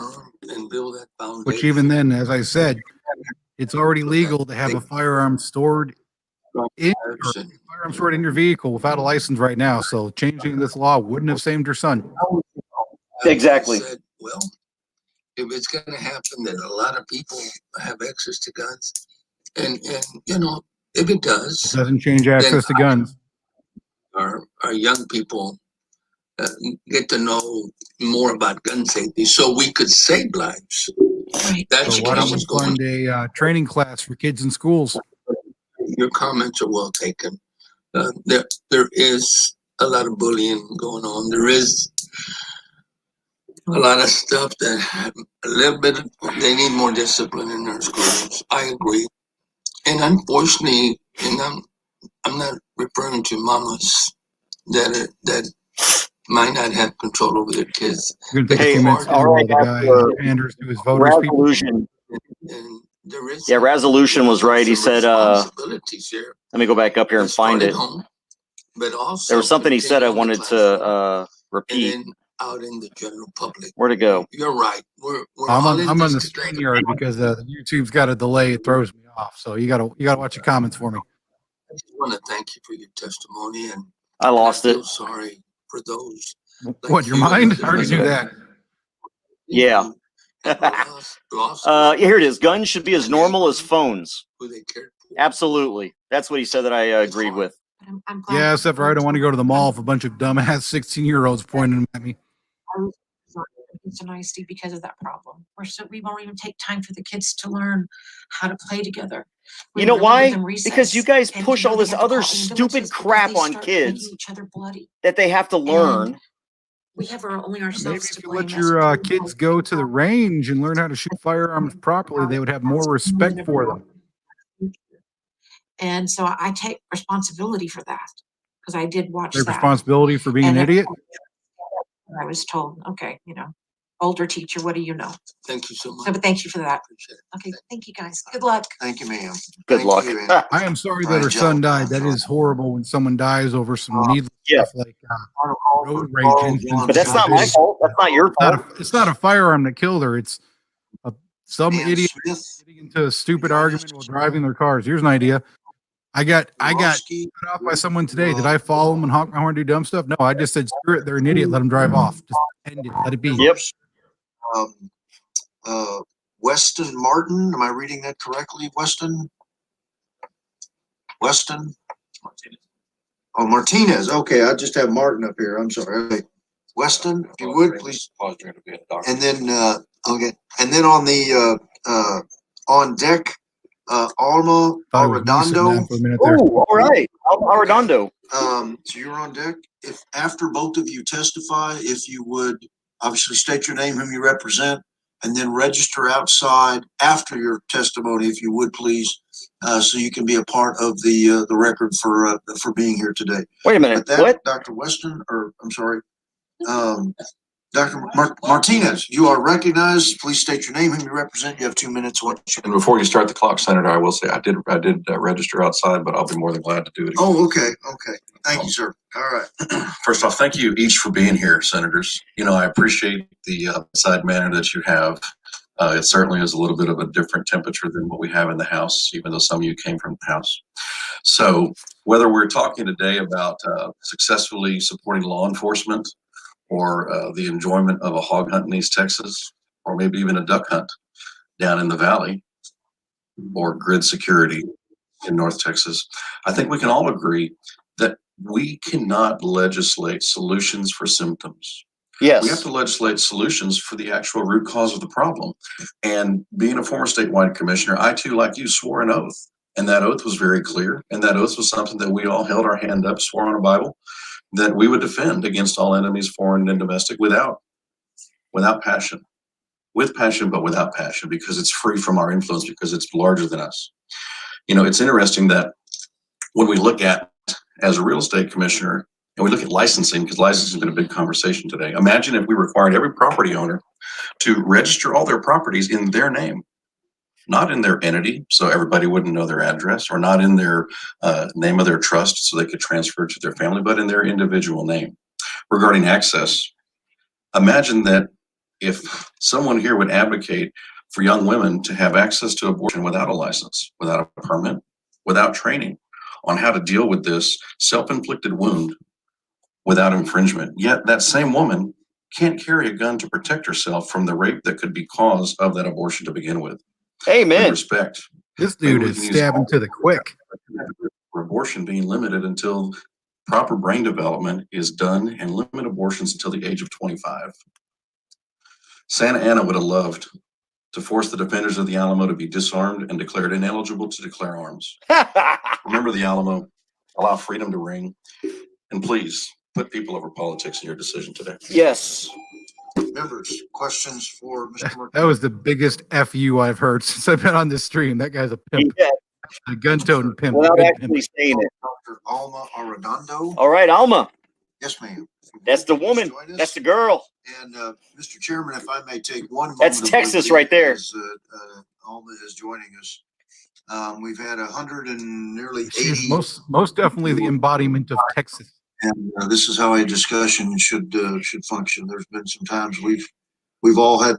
Speaker 13: Which even then, as I said, it's already legal to have a firearm stored in your vehicle without a license right now. So changing this law wouldn't have saved your son.
Speaker 2: Exactly.
Speaker 8: Well, if it's going to happen that a lot of people have access to guns, and if it does,
Speaker 13: It doesn't change access to guns.
Speaker 8: Our young people get to know more about gun safety, so we could save lives.
Speaker 4: Right.
Speaker 8: That's
Speaker 13: So why don't we fund a training class for kids in schools?
Speaker 8: Your comments are well taken. There is a lot of bullying going on. There is a lot of stuff that a little bit. They need more discipline in their schools. I agree, and unfortunately, and I'm not referring to mamas that might not have control over their kids.
Speaker 13: We're going to take a few minutes to roll the guy who panders to his voters.
Speaker 2: Resolution. Yeah, resolution was right. He said, let me go back up here and find it.
Speaker 8: But also
Speaker 2: There was something he said I wanted to repeat.
Speaker 8: Out in the general public.
Speaker 2: Where'd it go?
Speaker 8: You're right.
Speaker 13: I'm on the StreamYard because YouTube's got a delay. It throws me off. So you gotta watch your comments for me.
Speaker 8: I just want to thank you for your testimony, and
Speaker 2: I lost
Speaker 8: feel
Speaker 2: it.
Speaker 8: sorry for those.
Speaker 13: What, your mind? I already knew that.
Speaker 2: Yeah. Here it is. Guns should be as normal as phones. Absolutely. That's what he said that I agreed with.
Speaker 4: I'm glad.
Speaker 13: Yeah, except for I don't want to go to the mall with a bunch of dumbass 16-year-olds pointing at me.
Speaker 4: It's an ISD because of that problem. We won't even take time for the kids to learn how to play together.
Speaker 2: You know why? Because you guys push all this other stupid crap on kids that they have to learn.
Speaker 4: We have only ourselves
Speaker 13: Maybe
Speaker 4: to
Speaker 13: if you
Speaker 4: blame.
Speaker 13: let your kids go to the range and learn how to shoot firearms properly, they would have more respect for them.
Speaker 4: And so I take responsibility for that because I did watch
Speaker 13: Take
Speaker 4: that.
Speaker 13: responsibility for being an idiot?
Speaker 4: I was told, okay, older teacher. What do you know?
Speaker 8: Thank you so much.
Speaker 4: No, but thank you for that. Okay, thank you guys. Good luck.
Speaker 12: Thank you, ma'am.
Speaker 2: Good
Speaker 12: Thank
Speaker 2: luck.
Speaker 12: you, and
Speaker 13: I am sorry
Speaker 12: All
Speaker 13: that
Speaker 12: right,
Speaker 13: her son
Speaker 12: gentlemen,
Speaker 13: died. That is horrible when someone dies over some needless
Speaker 2: Yeah.
Speaker 13: stuff like road rage incidents.
Speaker 2: But that's not my fault. That's not your fault.
Speaker 13: It's not a firearm that killed her. It's some
Speaker 12: Dan
Speaker 13: idiot
Speaker 12: Smith,
Speaker 13: getting into a stupid argument while driving their cars. Here's an idea. I got
Speaker 12: Orlovsky,
Speaker 13: cut off by someone today. Did I follow them and honk my horn and do dumb stuff? No, I just said, screw it. They're an idiot. Let them drive off. Just end it. Let it be.
Speaker 2: Yep.
Speaker 12: Weston Martin. Am I reading that correctly? Weston? Oh, Martinez. Okay, I just have Martin up here. I'm sorry. Okay. Weston, if you would, please. And then, okay. And then on the, on deck, Alma Arredondo.
Speaker 2: Oh, all right. Alma Arredondo.
Speaker 12: So you're on deck. If after both of you testify, if you would obviously state your name, whom you represent, and then register outside after your testimony, if you would please, so you can be a part of the record for being here today.
Speaker 2: Wait a minute. What?
Speaker 12: Dr. Weston, or I'm sorry, Dr. Martinez, you are recognized. Please state your name, whom you represent. You have 2 minutes.
Speaker 14: And before you start the clock, Senator, I will say I did register outside, but I'll be more than glad to do it again.
Speaker 12: Oh, okay. Thank you, sir. All right.
Speaker 14: First off, thank you each for being here, Senators. You know, I appreciate the side manner that you have. It certainly is a little bit of a different temperature than what we have in the House, even though some of you came from the House. So whether we're talking today about successfully supporting law enforcement, or the enjoyment of a hog hunt in East Texas, or maybe even a duck hunt down in the valley, or grid security in North Texas, I think we can all agree that we cannot legislate solutions for symptoms.
Speaker 2: Yes.
Speaker 14: We have to legislate solutions for the actual root cause of the problem. And being a former statewide commissioner, I too, like you, swore an oath. And that oath was very clear. And that oath was something that we all held our hand up, swore on a Bible, that we would defend against all enemies, foreign and domestic, without passion. With passion, but without passion, because it's free from our influence, because it's larger than us. You know, it's interesting that when we look at, as a real estate commissioner, and we look at licensing, because licensing has been a big conversation today. Imagine if we required every property owner to register all their properties in their name, not in their entity, so everybody wouldn't know their address, or not in their name of their trust, so they could transfer it to their family, but in their individual name. Regarding access, imagine that if someone here would advocate for young women to have access to abortion without a license, without a permit, without training on how to deal with this self-inflicted wound without infringement. Yet that same woman can't carry a gun to protect herself from the rape that could be cause of that abortion to begin with.
Speaker 2: Amen.
Speaker 14: Respect.
Speaker 13: This dude is stabbing to the quick.
Speaker 14: For abortion being limited until proper brain development is done, and limit abortions until the age of 25. Santa Ana would have loved to force the defenders of the Alamo to be disarmed and declared ineligible to declare arms. Remember the Alamo, allow freedom to ring, and please put people over politics in your decision today.
Speaker 2: Yes.
Speaker 12: Members, questions for Mr. Martinez?
Speaker 13: That was the biggest FU I've heard since I've been on this stream. That guy's a pimp.
Speaker 2: Yeah.
Speaker 13: A gun-toting pimp.
Speaker 2: Without
Speaker 13: Good
Speaker 2: actually
Speaker 13: pimp.
Speaker 2: saying it.
Speaker 12: Dr. Alma Arredondo.
Speaker 2: All right, Alma.
Speaker 12: Yes, ma'am.
Speaker 2: That's the woman. That's the girl.
Speaker 12: And Mr. Chairman, if I may take one moment.
Speaker 2: That's
Speaker 12: of
Speaker 2: Texas
Speaker 12: liberty
Speaker 2: right there.
Speaker 12: As Alma is joining us. We've had 100 and nearly 80.
Speaker 13: She's most definitely the embodiment of Texas.
Speaker 12: And this is how a discussion should function. There's been some times we've all had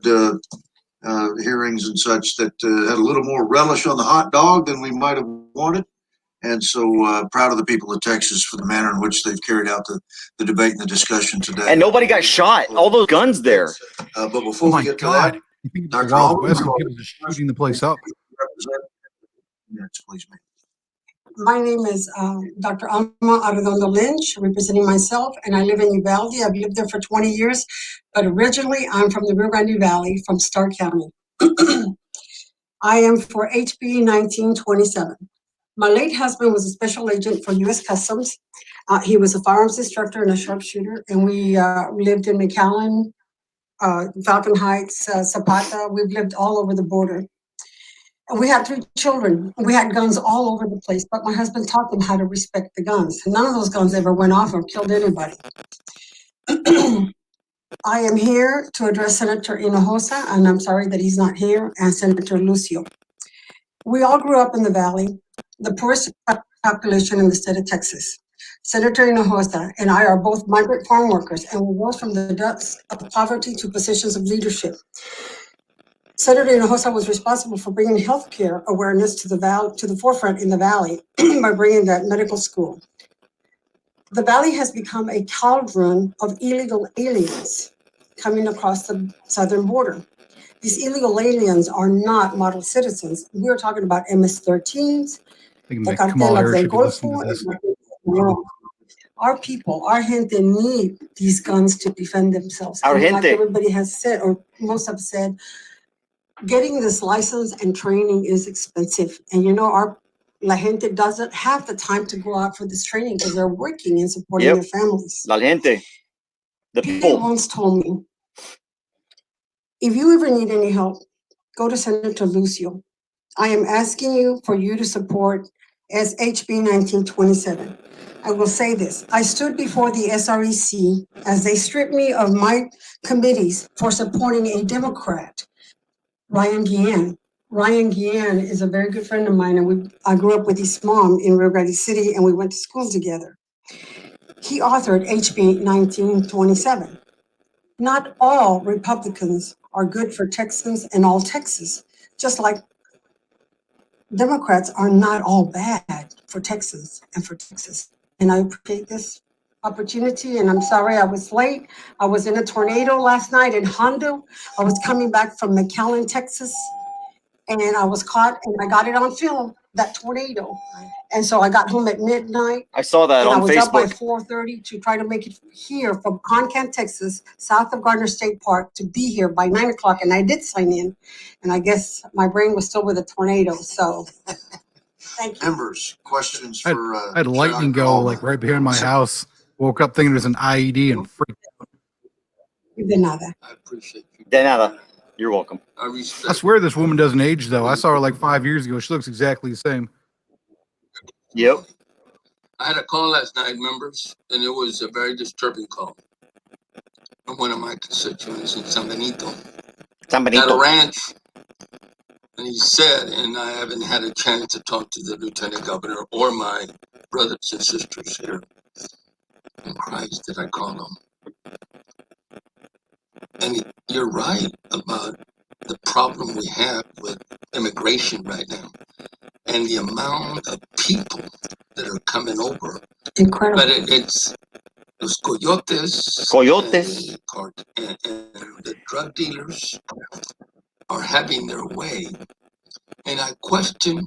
Speaker 12: hearings and such that had a little more relish on the hot dog than we might have wanted. And so proud of the people of Texas for the manner in which they've carried out the debate and the discussion today.
Speaker 2: And nobody got shot. All those guns there.
Speaker 12: But before we get to that,
Speaker 13: You think
Speaker 12: Dr.
Speaker 13: the Wild
Speaker 12: Alma,
Speaker 13: West and people just shooting the place up.
Speaker 12: Next, please, ma'am.
Speaker 17: My name is Dr. Alma Arredondo Lynch, representing myself, and I live in Uvalde. I've lived there for 20 years, but originally I'm from the Rio Grande Valley, from Stark County. I am for HB 1927. My late husband was a special agent for U.S. Customs. He was a firearms instructor and a sharpshooter, and we lived in McAllen, Falcon Heights, Zapata. We've lived all over the border. And we had 3 children. We had guns all over the place, but my husband taught them how to respect the guns. None of those guns ever went off or killed anybody. I am here to address Senator Hinojosa, and I'm sorry that he's not here, and Senator Lucio. We all grew up in the Valley, the poorest population in the state of Texas. Senator Hinojosa and I are both migrant farm workers, and we rose from the depths of poverty to positions of leadership. Senator Hinojosa was responsible for bringing healthcare awareness to the forefront in the Valley by bringing that medical school. The Valley has become a cauldron of illegal aliens coming across the southern border. These illegal aliens are not model citizens. We're talking about MS-13s, the cartel of the Golfo. Our people, our gente need these guns to defend themselves.
Speaker 2: Our
Speaker 17: And like
Speaker 2: gente.
Speaker 17: everybody has said, or most have said, getting this license and training is expensive. And you know, our La gente doesn't have the time to go out for this training because they're working and supporting their families.
Speaker 2: La gente. The
Speaker 17: He
Speaker 2: people.
Speaker 17: once told me, if you ever need any help, go to Senator Lucio. I am asking you for you to support SHB 1927. I will say this. I stood before the SREC as they stripped me of my committees for supporting a Democrat, Ryan Guillen. Ryan Guillen is a very good friend of mine, and I grew up with his mom in Rio Grande City, and we went to school together. He authored HB 1927. Not all Republicans are good for Texans and all Texas, just like Democrats are not all bad for Texans and for Texas. And I appreciate this opportunity, and I'm sorry I was late. I was in a tornado last night in Hondo. I was coming back from McAllen, Texas, and I was caught, and I got it on film, that tornado. And so I got home at midnight.
Speaker 2: I saw that
Speaker 17: And I
Speaker 2: on
Speaker 17: was up by
Speaker 2: Facebook.
Speaker 17: 4:30 to try to make it here from Concan, Texas, south of Gardner State Park, to be here by 9 o'clock. And I did sign in. And I guess my brain was still with a tornado. So thank you.
Speaker 12: Members, questions
Speaker 13: I
Speaker 12: for
Speaker 13: had lightning go like right behind my house. Woke up thinking it was an IED and freaked out.
Speaker 17: De nada.
Speaker 8: I appreciate you.
Speaker 2: De nada. You're welcome.
Speaker 8: I
Speaker 13: I
Speaker 8: respect.
Speaker 13: swear this woman doesn't age though. I saw her like 5 years ago. She looks exactly the same.
Speaker 2: Yep.
Speaker 8: I had a call last night, members, and it was a very disturbing call from one of my constituents in San Benito.
Speaker 2: San
Speaker 8: At a
Speaker 2: Benito.
Speaker 8: ranch, and he said, and I haven't had a chance to talk to the lieutenant governor or my brothers and sisters here in Christ that I call them. And you're right about the problem we have with immigration right now and the amount of people that are coming over.
Speaker 17: Incredible.
Speaker 8: But it's los coyotes,
Speaker 2: Coyotes.
Speaker 8: and the drug dealers are having their way. And I question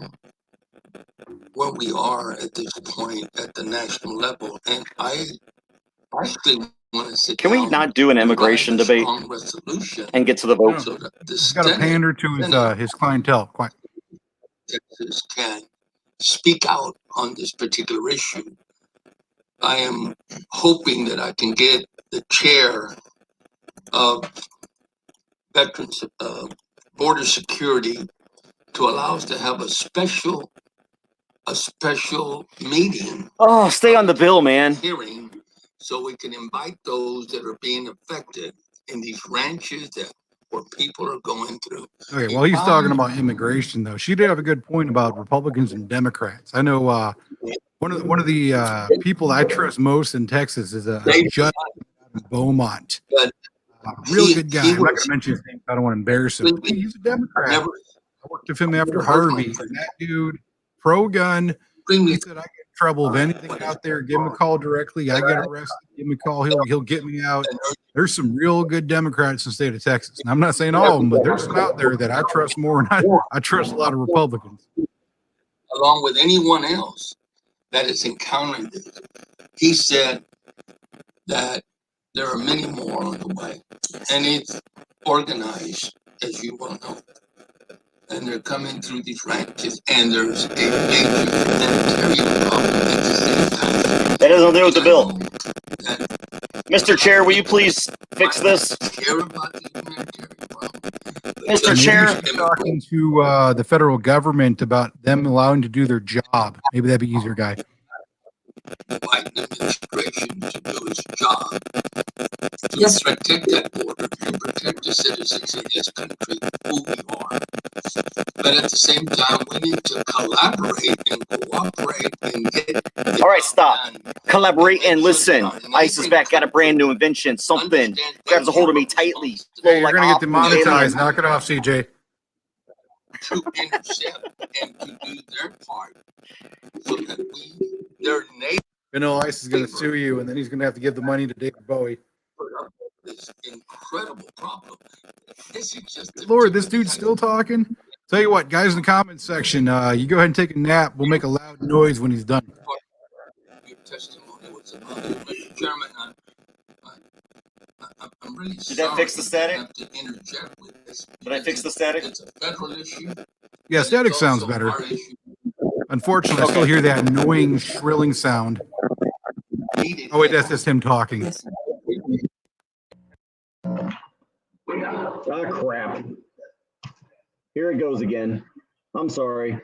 Speaker 8: where we are at this point at the national level. And I actually want to sit
Speaker 2: Can we
Speaker 8: down
Speaker 2: not do an
Speaker 8: and write
Speaker 2: immigration
Speaker 8: a
Speaker 2: debate
Speaker 8: strong resolution
Speaker 2: and get to the vote?
Speaker 8: so that the
Speaker 13: He's got to
Speaker 8: Senate,
Speaker 13: pander to his clientele. Quite.
Speaker 8: Texas can speak out on this particular issue. I am hoping that I can get the chair of Veterans Border Security to allow us to have a special meeting.
Speaker 2: Oh, stay on the bill, man.
Speaker 8: Hearing, so we can invite those that are being affected in these ranches that where people are going through.
Speaker 13: Okay, well, he's talking about immigration, though. She did have a good point about Republicans and Democrats. I know one of the people that I trust most in Texas is a judge in Beaumont.
Speaker 8: But
Speaker 13: Real good guy. I'm not going to mention his name. I don't want to embarrass him. He's a Democrat. I worked with him after Harvey. That dude, pro-gun. He said, I get in trouble if anything out there, give him a call directly. I get arrested, give him a call. He'll get me out. There's some real good Democrats in the state of Texas. And I'm not saying all of them, but there's some out there that I trust more, and I trust a lot of Republicans.
Speaker 8: Along with anyone else that is encountering this. He said that there are many more on the way, and it's organized, as you well know. And they're coming through these ranches, and there's a major humanitarian problem at the same time.
Speaker 2: That doesn't deal with the bill. Mr. Chair, will you please fix this? Mr. Chair.
Speaker 13: Maybe she's talking to the federal government about them allowing to do their job. Maybe that'd be easier, guy.
Speaker 8: the Biden administration to do its job to
Speaker 17: Yes.
Speaker 8: protect that border and protect the citizens in this country, who we are. But at the same time, we need to collaborate and cooperate and get.
Speaker 2: All right, stop. Collaborate and listen. ICE is back. Got a brand new invention. Something grabs a hold of me tightly. Flow
Speaker 13: Hey, you're
Speaker 2: like
Speaker 13: gonna get
Speaker 2: an alien.
Speaker 13: demonetized. Knock it off, CJ.
Speaker 8: To intercept and to do their part so that their neighbor,
Speaker 13: Vanilla Ice is gonna sue you, and then he's gonna have to give the money to David Bowie.
Speaker 8: this incredible problem. This is just
Speaker 13: Good Lord, this dude's still talking. Tell you what, guys in the comments section, you go ahead and take a nap. We'll make a loud noise when he's done.
Speaker 8: your testimony was about. Mr. Chairman, I'm really
Speaker 2: Did that fix the static?
Speaker 8: have to interject with this.
Speaker 2: Did I fix the static?
Speaker 8: It's a federal issue.
Speaker 13: Yeah, static sounds better. Unfortunately, I still hear that annoying shrilling sound. Oh wait, that's just him talking.
Speaker 2: Ah, crap. Here it goes again. I'm sorry.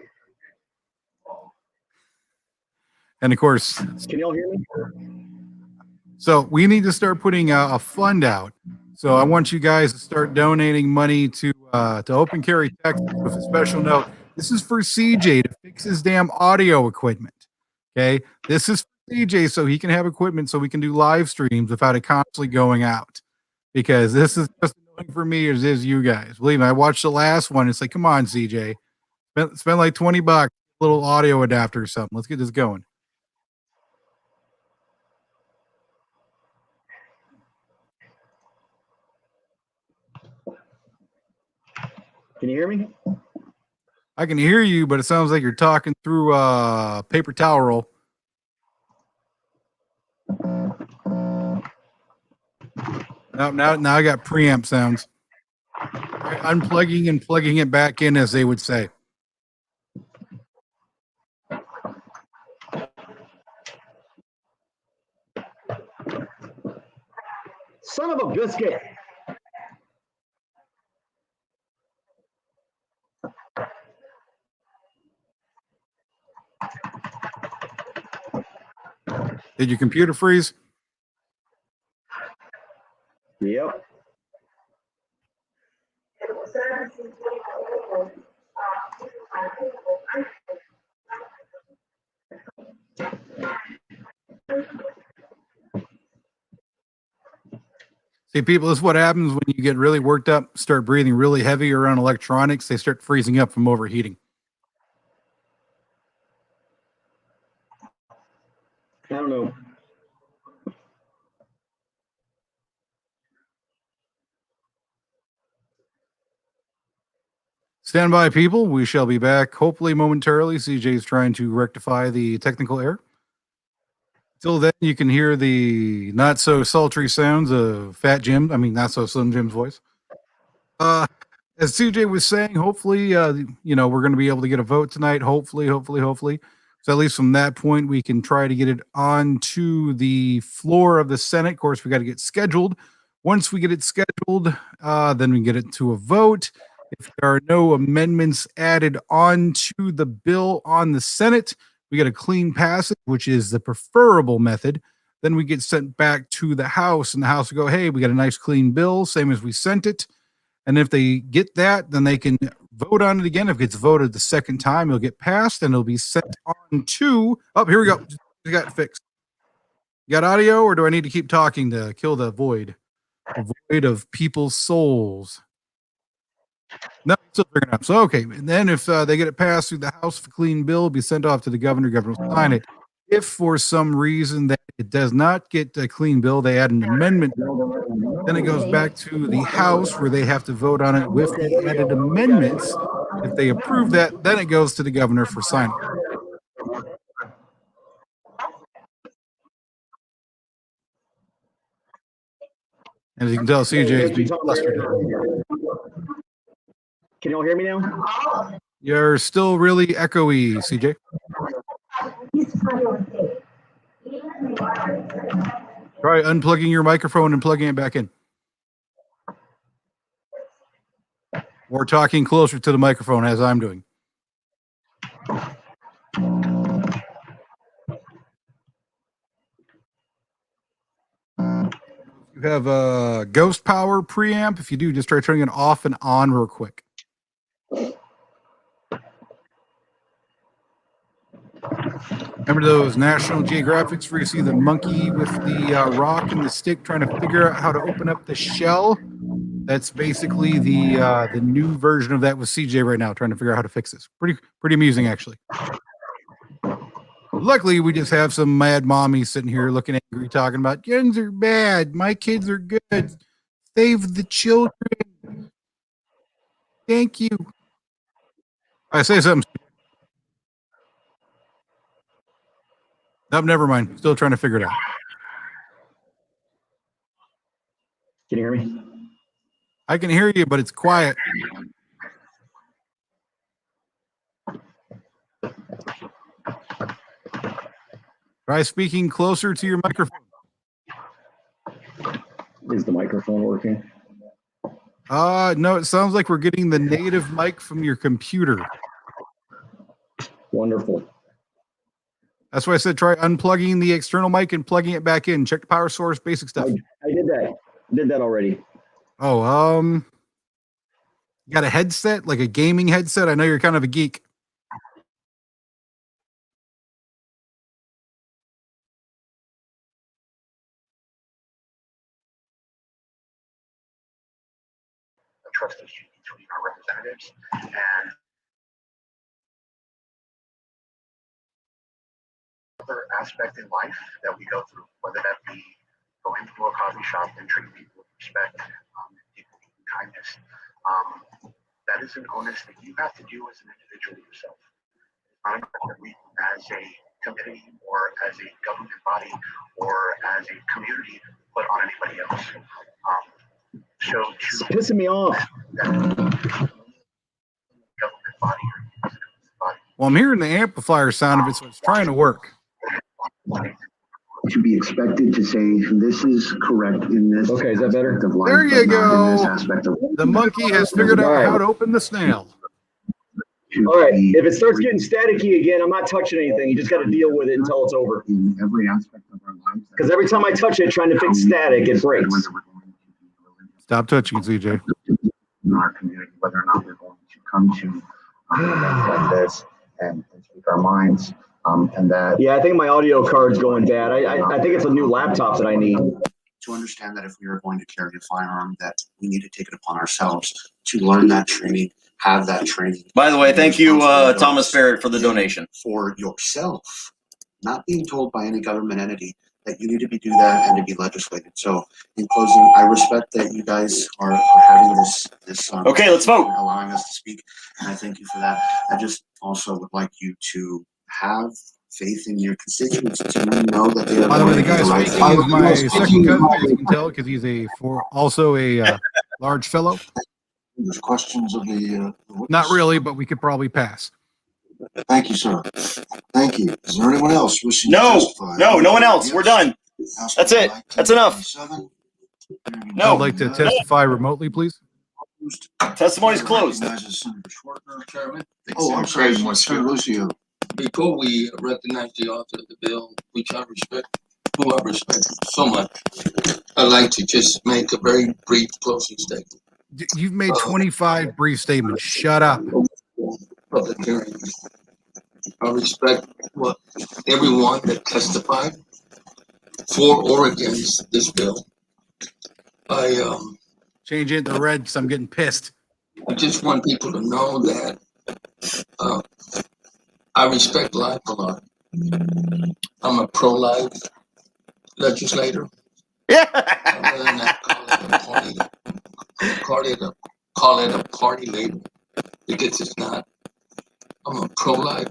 Speaker 13: And of course,
Speaker 2: Can y'all hear me?
Speaker 13: so we need to start putting a fund out. So I want you guys to start donating money to Open Carry Texas with a special note. This is for CJ to fix his damn audio equipment. Okay, this is for CJ so he can have equipment so we can do live streams without it constantly going out. Because this is just annoying for me as is you guys. Believe me, I watched the last one. It's like, come on, CJ, spend like $20, a little audio adapter or something. Let's get this going.
Speaker 2: Can you hear me?
Speaker 13: I can hear you, but it sounds like you're talking through a paper towel roll. Now I got preamp sounds. Right, unplugging and plugging it back in, as they would say.
Speaker 2: Son of a biscuit.
Speaker 13: Did your computer freeze?
Speaker 2: Yep.
Speaker 13: See, people, this is what happens when you get really worked up, start breathing really heavy around electronics. They start freezing up from overheating.
Speaker 2: I don't know.
Speaker 13: Stand by, people. We shall be back hopefully momentarily. CJ is trying to rectify the technical error. Till then, you can hear the not so sultry sounds of Fat Jim. I mean, not so Slim Jim's voice. As CJ was saying, hopefully, we're going to be able to get a vote tonight. Hopefully. So at least from that point, we can try to get it onto the floor of the Senate. Of course, we got to get scheduled. Once we get it scheduled, then we get it to a vote. If there are no amendments added onto the bill on the Senate, we get a clean passage, which is the preferable method. Then we get sent back to the House, and the House will go, hey, we got a nice clean bill, same as we sent it. And if they get that, then they can vote on it again. If it gets voted the second time, it'll get passed, and it'll be sent on to, oh, here we go. We got it fixed. You got audio, or do I need to keep talking to kill the void? The void of people's souls. No, it's still figuring out. So, okay. And then if they get it passed through the House, a clean bill will be sent off to the governor. Governor will sign it. If for some reason that it does not get a clean bill, they add an amendment. Then it goes back to the House where they have to vote on it with the added amendments. If they approve that, then it goes to the governor for signing. And as you can tell, CJ is being flustered.
Speaker 2: Can y'all hear me now?
Speaker 13: You're still really echoey, CJ. Try unplugging your microphone and plugging it back in. Or talking closer to the microphone as I'm doing. You have a ghost power preamp. If you do, just try turning it off and on real quick. Remember those National Geographics where you see the monkey with the rock and the stick trying to figure out how to open up the shell? That's basically the new version of that with CJ right now, trying to figure out how to fix this. Pretty amusing, actually. Luckily, we just have some mad mommies sitting here looking angry, talking about guns are bad. My kids are good. Save the children. Thank you. I say something. Nope, never mind. Still trying to figure it out.
Speaker 1: Can you hear me?
Speaker 13: I can hear you, but it's quiet. Try speaking closer to your microphone.
Speaker 1: Is the microphone working?
Speaker 13: No, it sounds like we're getting the native mic from your computer.
Speaker 1: Wonderful.
Speaker 13: That's why I said try unplugging the external mic and plugging it back in. Check the power source, basic stuff.
Speaker 1: I did that. Did that already.
Speaker 13: Oh, you got a headset, like a gaming headset? I know you're kind of a geek.
Speaker 10: Trust issue between our representatives and other aspect in life that we go through, whether that be going to a coffee shop and treating people with respect, people with kindness. That is an onus that you have to do as an individual yourself. It's not enough that we, as a committee or as a government body or as a community, put on anybody else.
Speaker 1: It's pissing me off.
Speaker 13: Well, I'm hearing the amplifier sound of it, so it's trying to work.
Speaker 10: To be expected to say this is correct in this.
Speaker 1: Okay, is that better?
Speaker 13: There you go. The monkey has figured out how to open the snail.
Speaker 1: All right. If it starts getting staticky again, I'm not touching anything. You just got to deal with it until it's over.
Speaker 10: In every aspect of our lives.
Speaker 1: Because every time I touch it, trying to fix static, it breaks.
Speaker 13: Stop touching, CJ.
Speaker 10: In our community, whether or not we're going to come to events like this and speak our minds, and that.
Speaker 1: Yeah, I think my audio card's going bad. I think it's a new laptop that I need.
Speaker 10: To understand that if we are going to carry a firearm, that we need to take it upon ourselves to learn that training, have that training.
Speaker 2: By the way, thank you, Thomas Barrett, for the donation.
Speaker 10: For yourself, not being told by any government entity that you need to do that and to be legislated. So, in closing, I respect that you guys are having this.
Speaker 2: Okay, let's vote.
Speaker 10: Allowing us to speak, and I thank you for that. I just also would like you to have faith in your constituents to know that they are.
Speaker 13: By the way, the guy
Speaker 10: right
Speaker 13: speaking is my second cousin, as you can tell, because he's also a large fellow.
Speaker 12: There's questions of the.
Speaker 13: Not really, but we could probably pass.
Speaker 12: Thank you, sir. Thank you. Is there anyone else wishing to
Speaker 2: No,
Speaker 12: testify?
Speaker 2: no one else. We're done. That's it. That's enough. No.
Speaker 13: I'd like to testify remotely, please.
Speaker 2: Testimony's closed.
Speaker 12: Oh, I'm sorry, Senator Lucio.
Speaker 8: Before we recognize the author of the bill, which I respect, who I respect so much, I'd like to just make a very brief closing statement.
Speaker 13: You've made 25 brief statements. Shut up.
Speaker 8: Public hearing. I respect what everyone that testified for or against this bill.
Speaker 13: Change it to red because I'm getting pissed.
Speaker 8: I just want people to know that I respect life a lot. I'm a pro-life legislator.
Speaker 2: Yeah.
Speaker 8: Other than that, call it a party label because it's not. I'm a pro-life.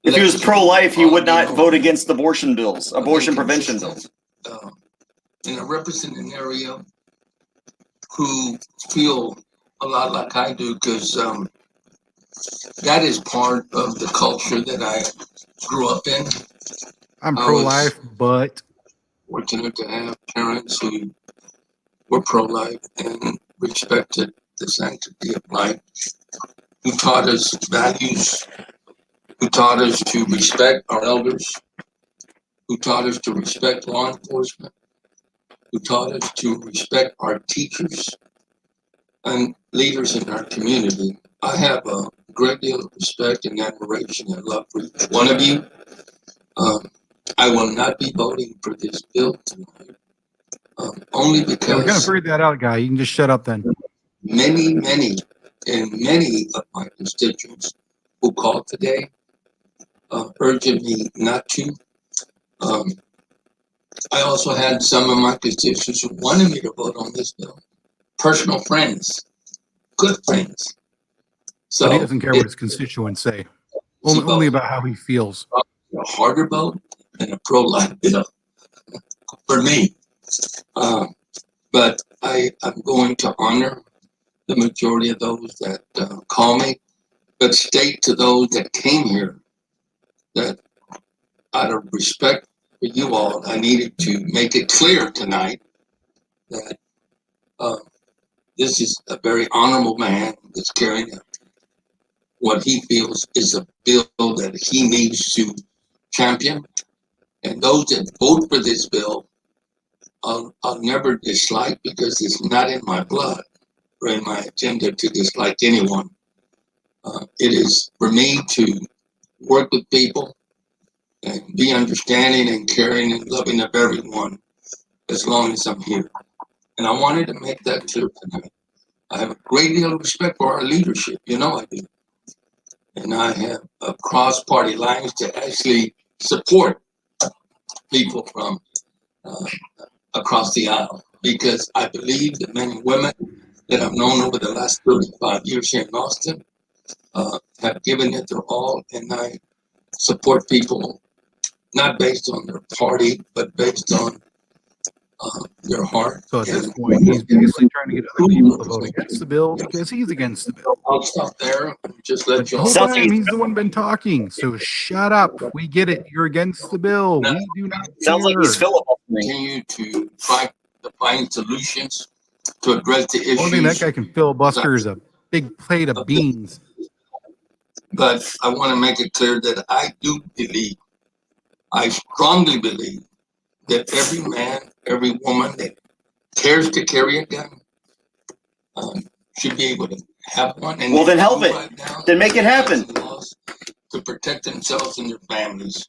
Speaker 2: If he was pro-life, he would not vote against abortion bills, abortion prevention bills.
Speaker 8: And I represent an area who feel a lot like I do because that is part of the culture that I grew up in.
Speaker 13: I'm pro-life, but
Speaker 8: fortunate to have parents who were pro-life and respected the sanctity of life, who taught us values, who taught us to respect our elders, who taught us to respect law enforcement, who taught us to respect our teachers and leaders in our community. I have a great deal of respect and admiration and love for each one of you. I will not be voting for this bill tonight, only
Speaker 13: Yeah, we kind of
Speaker 8: because
Speaker 13: figured that out, guy. You can just shut up then.
Speaker 8: many of my constituents who called today urging me not to. I also had some of my constituents who wanted me to vote on this bill. Personal friends, good friends. So
Speaker 13: But he doesn't care what his constituents say. Only about how he feels.
Speaker 8: A harder vote than a pro-life bill for me. But I'm going to honor the majority of those that call me, but state to those that came here that out of respect for you all, I needed to make it clear tonight that this is a very honorable man that's carrying what he feels is a bill that he needs to champion. And those that vote for this bill, I'll never dislike, because it's not in my blood or in my agenda to dislike anyone. It is for me to work with people and be understanding and caring and loving of everyone as long as I'm here. And I wanted to make that clear tonight. I have a great deal of respect for our leadership, you know I do. And I have cross-party lines to actually support people from across the aisle, because I believe the men and women that I've known over the last 35 years here in Austin have given it their all, and I support people not based on their party, but based on their heart.
Speaker 13: So at this point, he's basically trying to get other people to vote against the bill because he's against the bill.
Speaker 8: I'll stop there and just let
Speaker 13: The
Speaker 8: you
Speaker 13: whole
Speaker 8: all.
Speaker 13: time he's the one been talking. So shut up. We get it. You're against the bill. We do not
Speaker 2: Sounds like he's
Speaker 13: care.
Speaker 8: Continue to try to find solutions to address the issues.
Speaker 13: Only thing that guy can filibuster is a big plate of beans.
Speaker 8: But I want to make it clear that I do believe, I strongly believe, that every man, every woman that cares to carry a gun should be able to have one. And
Speaker 2: Well, then help
Speaker 8: right
Speaker 2: it.
Speaker 8: now,
Speaker 2: Then make it happen.
Speaker 8: laws to protect themselves and their families.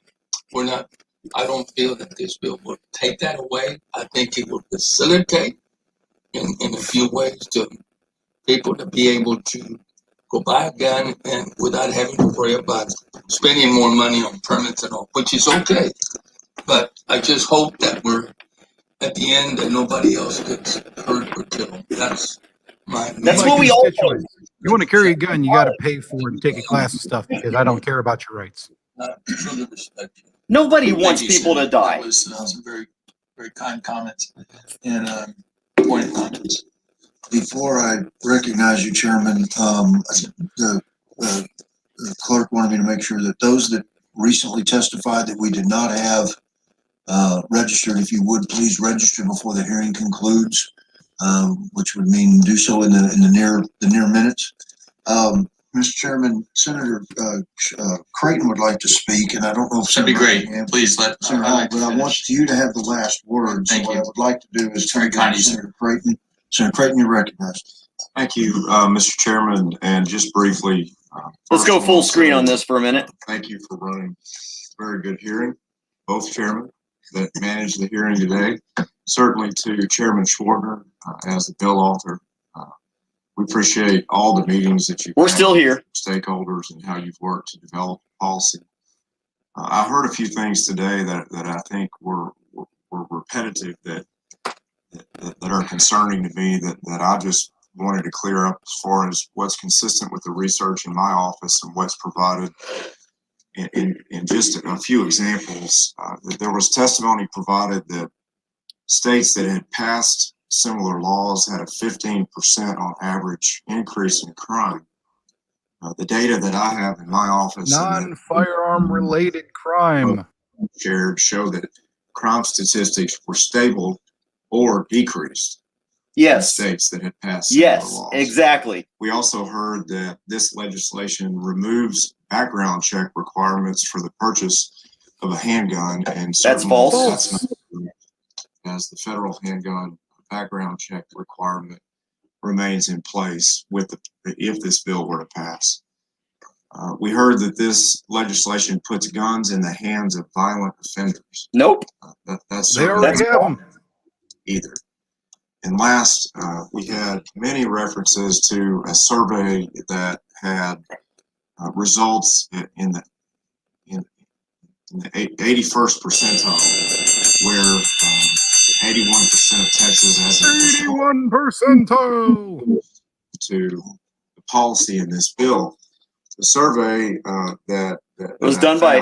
Speaker 8: I don't feel that this bill will take that away. I think it will facilitate in a few ways to people to be able to go buy a gun and without having to worry about spending more money on permits and all, which is okay. But I just hope that we're at the end that nobody else gets hurt or killed. That's
Speaker 2: what we all want.
Speaker 13: You want to carry a gun, you got to pay for it and take a class and stuff, because I don't care about your rights.
Speaker 8: truly respect you.
Speaker 2: Nobody
Speaker 5: Thank
Speaker 2: wants
Speaker 5: you,
Speaker 2: people to
Speaker 5: Senator.
Speaker 2: die.
Speaker 5: That was some very, very kind comments and pointed comments.
Speaker 12: Before I recognize you, Chairman, the clerk wanted me to make sure that those that recently testified that we did not have registered, if you would please register before the hearing concludes, which would mean do so in the near minutes. Mr. Chairman, Senator Creighton would like to speak, and I don't know if
Speaker 5: That'd be
Speaker 12: Senator
Speaker 5: great. Please let.
Speaker 12: Senator Hall, but I want you to have the last word.
Speaker 5: Thank
Speaker 12: So
Speaker 5: you.
Speaker 12: what I would like to do is
Speaker 5: Very kind of you,
Speaker 12: Senator Creighton. Senator Creighton, you're recognized.
Speaker 3: Thank you, Mr. Chairman, and just briefly.
Speaker 2: Let's go full screen on this for a minute.
Speaker 3: Thank you for running a very good hearing, both chairmen that managed the hearing today. Certainly to Chairman Schwartner as the bill author. We appreciate all the meetings that you've
Speaker 2: We're
Speaker 3: had
Speaker 2: still here.
Speaker 3: with stakeholders and how you've worked to develop policy. I heard a few things today that I think were repetitive that are concerning to me that I just wanted to clear up as far as what's consistent with the research in my office and what's provided. In just a few examples, there was testimony provided that states that had passed similar laws had a 15% on average increase in crime. The data that I have in my office
Speaker 13: Non-firearm related crime.
Speaker 3: shared show that crime statistics were stable or decreased.
Speaker 2: Yes.
Speaker 3: In states that had passed similar
Speaker 2: Yes,
Speaker 3: laws.
Speaker 2: exactly.
Speaker 3: We also heard that this legislation removes background check requirements for the purchase of a handgun, and
Speaker 2: That's false.
Speaker 3: that's not true. as the federal handgun background check requirement remains in place if this bill were to pass. We heard that this legislation puts guns in the hands of violent offenders.
Speaker 2: Nope.
Speaker 3: That's
Speaker 13: They already have them.
Speaker 3: Either. And last, we had many references to a survey that had results in the 81st percentile, where 81% of Texas has
Speaker 13: 81 percentile
Speaker 3: to the policy in this bill. The survey that
Speaker 2: was done by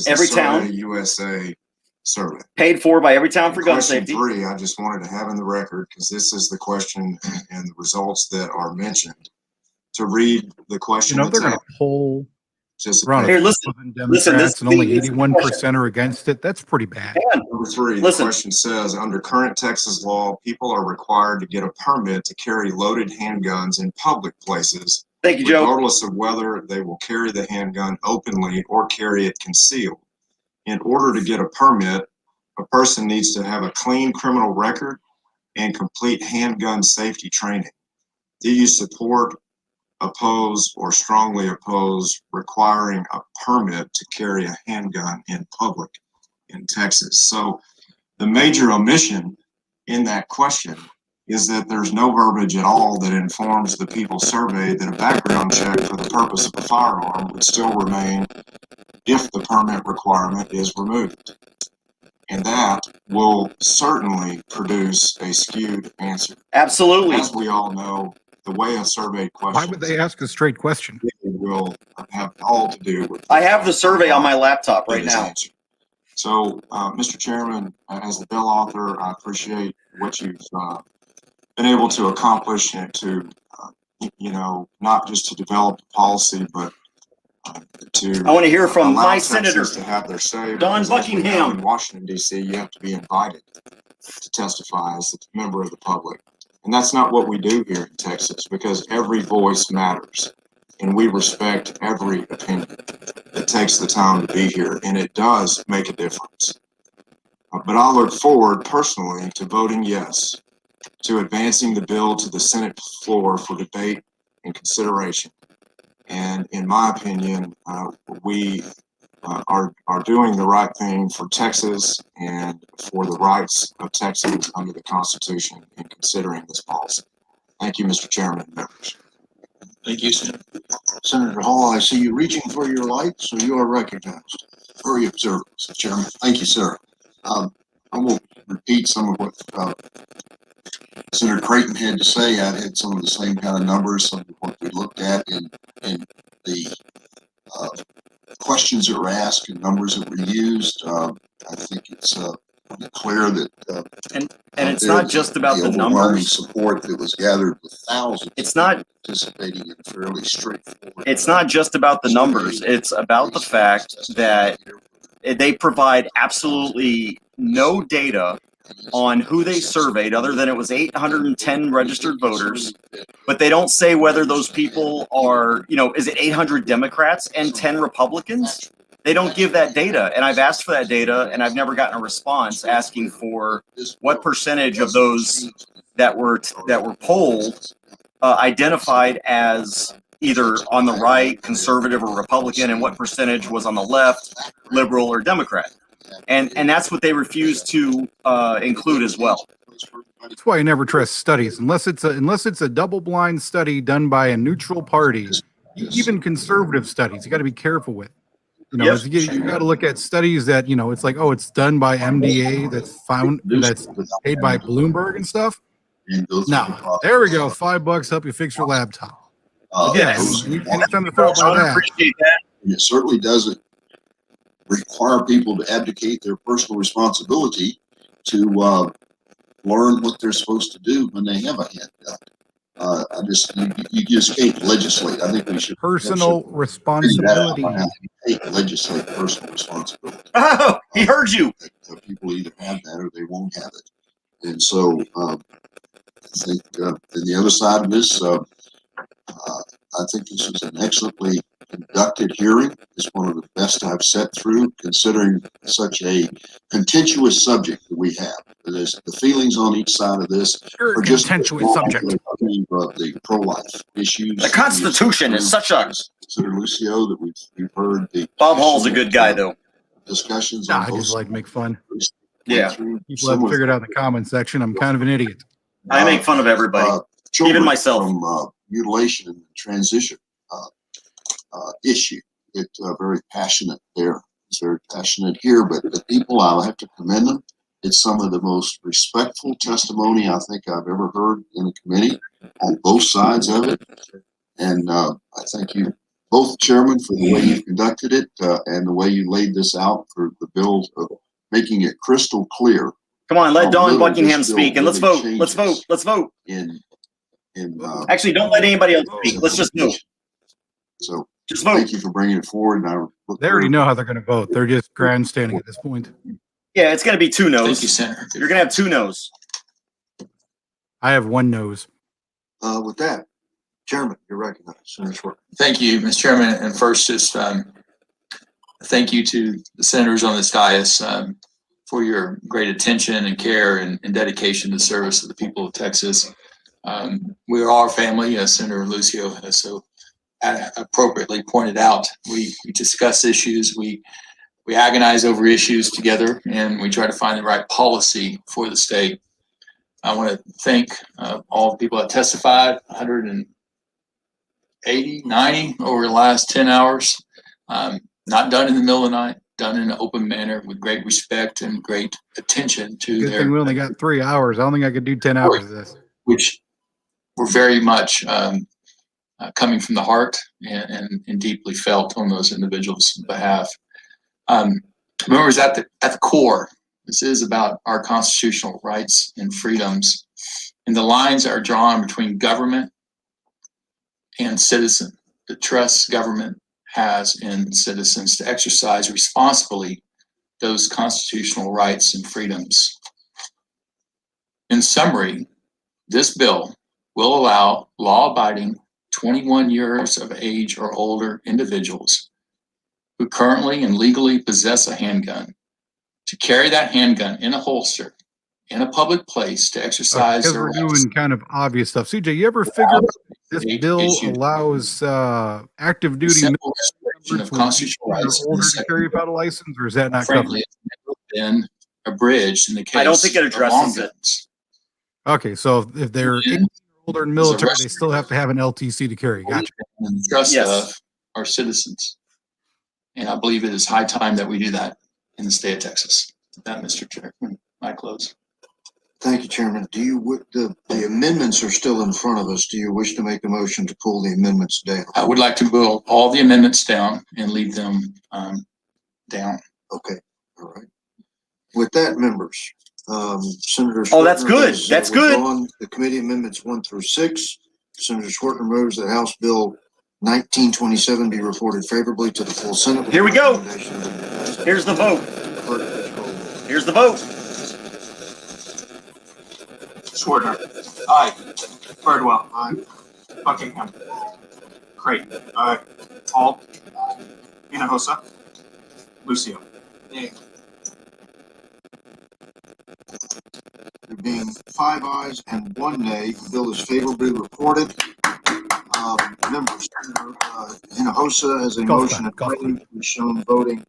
Speaker 2: every town.
Speaker 3: USA survey.
Speaker 2: Paid for by every town for gun
Speaker 3: Question
Speaker 2: safety.
Speaker 3: 3, I just wanted to have in the record, because this is the question and the results that are mentioned. To read the question.
Speaker 13: They're going to poll
Speaker 2: Here, listen,
Speaker 13: Democrats and only 81% are against it. That's pretty bad.
Speaker 3: Number 3, the question says, under current Texas law, people are required to get a permit to carry loaded handguns in public places.
Speaker 2: Thank you, Joe.
Speaker 3: Regardless of whether they will carry the handgun openly or carry it concealed. In order to get a permit, a person needs to have a clean criminal record and complete handgun safety training. Do you support, oppose, or strongly oppose requiring a permit to carry a handgun in public in Texas? So the major omission in that question is that there's no verbiage at all that informs the people surveyed that a background check for the purpose of a firearm would still remain if the permit requirement is removed. And that will certainly produce a skewed answer.
Speaker 2: Absolutely.
Speaker 3: As we all know, the way a survey question.
Speaker 13: Why would they ask a straight question?
Speaker 3: Will have all to do with.
Speaker 2: I have the survey on my laptop right now.
Speaker 3: Answer. So, Mr. Chairman, as the bill author, I appreciate what you've been able to accomplish and to, not just to develop the policy, but to.
Speaker 2: I want to hear from my
Speaker 3: Texas
Speaker 2: senator,
Speaker 3: to have their say.
Speaker 2: Don Buckingham.
Speaker 3: In Washington, D.C., you have to be invited to testify as a member of the public. And that's not what we do here in Texas, because every voice matters. And we respect every opinion that takes the time to be here. And it does make a difference. But I look forward personally to voting yes to advancing the bill to the Senate floor for debate and consideration. And in my opinion, we are doing the right thing for Texas and for the rights of Texans under the Constitution in considering this policy. Thank you, Mr. Chairman and members.
Speaker 14: Thank you, Senator.
Speaker 12: Senator Hall, I see you reaching for your light, so you are recognized.
Speaker 7: Very observant, Mr. Chairman. Thank you, sir. I will repeat some of what Senator Creighton had to say. I had some of the same kind of numbers, some of what we looked at in the questions that were asked and numbers that were used. I think it's clear that
Speaker 2: and it's not just about the numbers.
Speaker 7: Support that was gathered with thousands.
Speaker 2: It's not
Speaker 7: participating in fairly straightforward.
Speaker 2: It's not just about the numbers. It's about the fact that they provide absolutely no data on who they surveyed, other than it was 810 registered voters, but they don't say whether those people are, is it 800 Democrats and 10 Republicans? They don't give that data, and I've asked for that data, and I've never gotten a response asking for what percentage of those that were polled identified as either on the right, conservative or Republican, and what percentage was on the left, liberal or Democrat. And that's what they refuse to include as well.
Speaker 13: That's why I never trust studies unless it's a double-blind study done by a neutral party. Even conservative studies, you got to be careful with. You got to look at studies that it's like, it's done by MDA that's paid by Bloomberg and stuff. Now there we go, $5 help you fix your laptop. Yes, anytime to throw about that.
Speaker 7: It certainly doesn't require people to abdicate their personal responsibility to learn what they're supposed to do when they have a handgun. You just can't legislate. I think we should
Speaker 13: personal responsibility.
Speaker 7: Take legislate personal responsibility.
Speaker 2: Oh, he heard you.
Speaker 7: People either have that or they won't have it. And so I think on the other side of this, I think this is an excellently
Speaker 12: conducted hearing. It's one of the best I've sat through, considering such a contentious subject that we have. There's the feelings on each side of this
Speaker 13: Very
Speaker 12: are just
Speaker 13: contentious subject.
Speaker 12: The pro-life issues.
Speaker 2: The Constitution is such a.
Speaker 12: Senator Lucio, that we've heard the.
Speaker 2: Bob Hall's a good guy, though.
Speaker 12: Discussions.
Speaker 13: Nah, I just like to make fun.
Speaker 2: Yeah.
Speaker 13: People haven't figured out in the comment section. I'm kind of an idiot.
Speaker 2: I make fun of everybody, even myself.
Speaker 12: From mutilation and transition issue. It's very passionate there. It's very passionate here, but the people, I have to commend them. It's some of the most respectful testimony I think I've ever heard in a committee on both sides of it. And I thank you both, Chairman, for the way you conducted it and the way you laid this out for the bill of making it crystal clear.
Speaker 2: Come on, let Dawn Buckingham speak, and let's vote. Let's vote. Let's vote. Actually, don't let anybody else speak. Let's just vote.
Speaker 12: So
Speaker 2: just vote.
Speaker 12: Thank you for bringing it forward. And
Speaker 13: They already know how they're going to vote. They're just grandstanding at this point.
Speaker 2: Yeah, it's going to be 2 no's.
Speaker 8: Thank you, Senator.
Speaker 2: You're going to have 2 no's.
Speaker 13: I have 1 nose.
Speaker 12: With that, Chairman, you're recognized. Senator Schwartz.
Speaker 8: Thank you, Mr. Chairman. And first, just thank you to the senators on this dais for your great attention and care and dedication to service of the people of Texas. We are our family, as Senator Lucio has so appropriately pointed out. We discuss issues, we agonize over issues together, and we try to find the right policy for the state. I want to thank all the people that testified, 180, 90 over the last 10 hours. Not done in the middle of the night, done in an open manner with great respect and great attention to
Speaker 13: Good thing we only got 3 hours. I don't think I could do 10 hours of this.
Speaker 8: Which were very much coming from the heart and deeply felt on those individuals' behalf. Members, at the core, this is about our constitutional rights and freedoms, and the lines are drawn between government and citizen. The trust government has in citizens to exercise responsibly those constitutional rights and freedoms. In summary, this bill will allow law-abiding 21 years of age or older individuals who currently and legally possess a handgun to carry that handgun in a holster in a public place to exercise
Speaker 13: Because
Speaker 8: their
Speaker 13: we're
Speaker 8: rights.
Speaker 13: doing kind of obvious stuff. CJ, you ever figure out this bill allows active duty
Speaker 8: Simple restriction of constitutional rights in the
Speaker 13: older to
Speaker 8: Second
Speaker 13: carry without a license, or is that not
Speaker 8: frankly,
Speaker 13: covered?
Speaker 8: it's never been abridged in the case
Speaker 2: I don't think it
Speaker 8: of
Speaker 2: addresses
Speaker 8: long
Speaker 2: it.
Speaker 8: guns.
Speaker 13: Okay, so if they're 18 or older in military, they still have to have an LTC to carry. Gotcha.
Speaker 8: And the trust of our citizens. And I believe it is high time that we do that in the state of Texas. With that, Mr. Chairman, I close.
Speaker 12: Thank you, Chairman. Do you, the amendments are still in front of us. Do you wish to make a motion to pull the amendments down?
Speaker 8: I would like to pull all the amendments down and leave them down.
Speaker 12: Okay, all right. With that, members, Senator.
Speaker 2: Oh, that's
Speaker 12: Schwartner
Speaker 2: good.
Speaker 12: has,
Speaker 2: That's good.
Speaker 12: withdrawn the committee amendments 1 through 6. Senator Schwartner moves that House Bill 1927 be reported favorably to the full Senate.
Speaker 2: Here we go. Here's the vote. Here's the vote.
Speaker 16: Schwartner. Aye. Birdwell. Aye. Buckingham. Creighton. Aye. Hall. Hinojosa. Lucio.
Speaker 12: There being 5 ayes and 1 nay, the bill is favorably reported. Members, Senator Hinojosa has a motion of item to be shown voting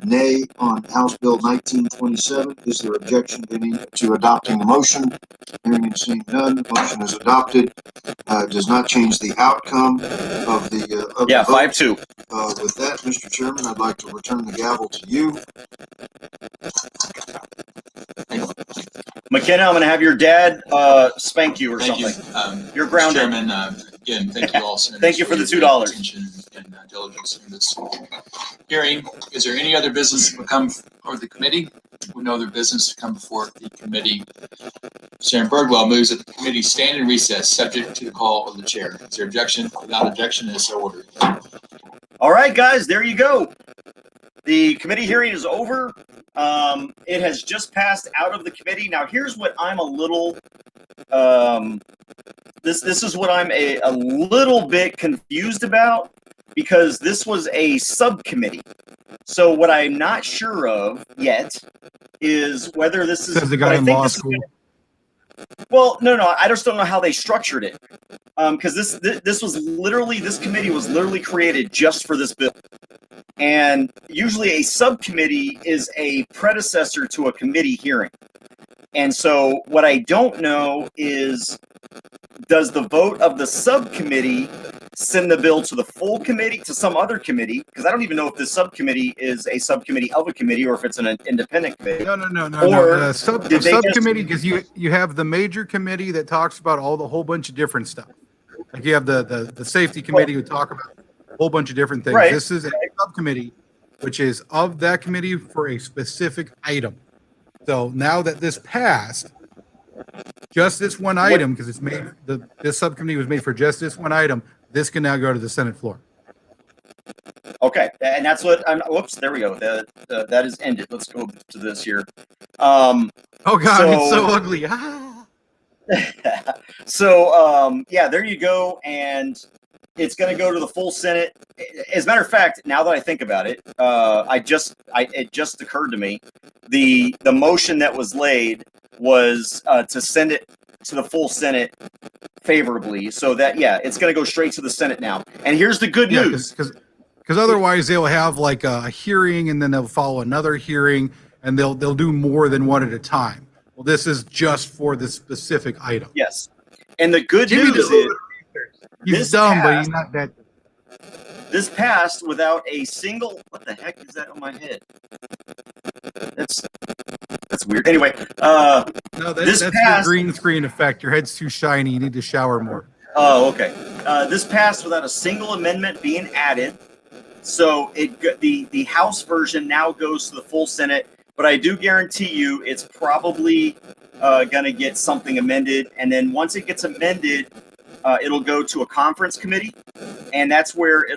Speaker 12: nay on House Bill 1927. Is there objection to adopting the motion? Hearing and seeing none, the motion is adopted. Does not change the outcome of the vote.
Speaker 2: 5-2.
Speaker 12: With that, Mr. Chairman, I'd like to return the gavel to you.
Speaker 2: McKenna, I'm going to have your dad spank you or
Speaker 8: Thank
Speaker 2: something.
Speaker 8: you.
Speaker 2: You're grounded.
Speaker 8: Chairman, again, thank you all. Senators,
Speaker 2: Thank you for the
Speaker 8: your
Speaker 2: $2.
Speaker 8: attention and diligence in this hearing. Is there any other business to come before the committee? With no other business to come before the committee, Senator Birdwell moves that the committee stand in recess, subject to the call of the chair. Is there objection? Without objection, it is so ordered.
Speaker 2: All right, guys, there you go. The committee hearing is over. It has just passed out of the committee. Now, here's what I'm a little. This is what I'm a little bit confused about. because this was a subcommittee. So what I'm not sure of yet is whether this is.
Speaker 13: Says the guy in law school.
Speaker 2: Well, no, I just don't know how they structured it, because this committee was literally created just for this bill, and usually a subcommittee is a predecessor to a committee hearing, and so what I don't know is, does the vote of the subcommittee send the bill to the full committee, to some other committee? Because I don't even know if this subcommittee is a subcommittee of a committee or if it's an independent committee.
Speaker 13: No.
Speaker 2: Or
Speaker 13: Subcommittee, because you have the major committee that talks about all the whole bunch of different stuff. Like you have the safety committee who talk about a whole bunch of different things.
Speaker 2: Right.
Speaker 13: This is a subcommittee, which is of that committee for a specific item. So now that this passed, just this one item, because it's made, this subcommittee was made for just this one item, this can now go to the Senate floor.
Speaker 2: Okay, and that's what whoops, there we go. That is ended. Let's go to this here. Oh
Speaker 13: God, it's so ugly.
Speaker 2: So yeah, there you go, and it's going to go to the full Senate. As a matter of fact, now that I think about it, it just occurred to me, the motion that was laid was to send it to the full Senate favorably, so that it's going to go straight to the Senate now. And here's the good news.
Speaker 13: Because otherwise they'll have like a hearing and then they'll follow another hearing and they'll do more than one at a time. Well, this is just for the specific item.
Speaker 2: Yes. And the good news is
Speaker 13: he's dumb, but he's not that.
Speaker 2: This passed without a single. What the heck is that on my head? That's weird. Anyway,
Speaker 13: no,
Speaker 2: this
Speaker 13: that's
Speaker 2: passed.
Speaker 13: your green screen effect. Your head's too shiny. You need to shower more.
Speaker 2: Oh, okay. This passed without a single amendment being added. So the House version now goes to the full Senate, but I do guarantee you it's probably going to get something amended. And then once it gets amended, it'll go to a conference committee, and that's where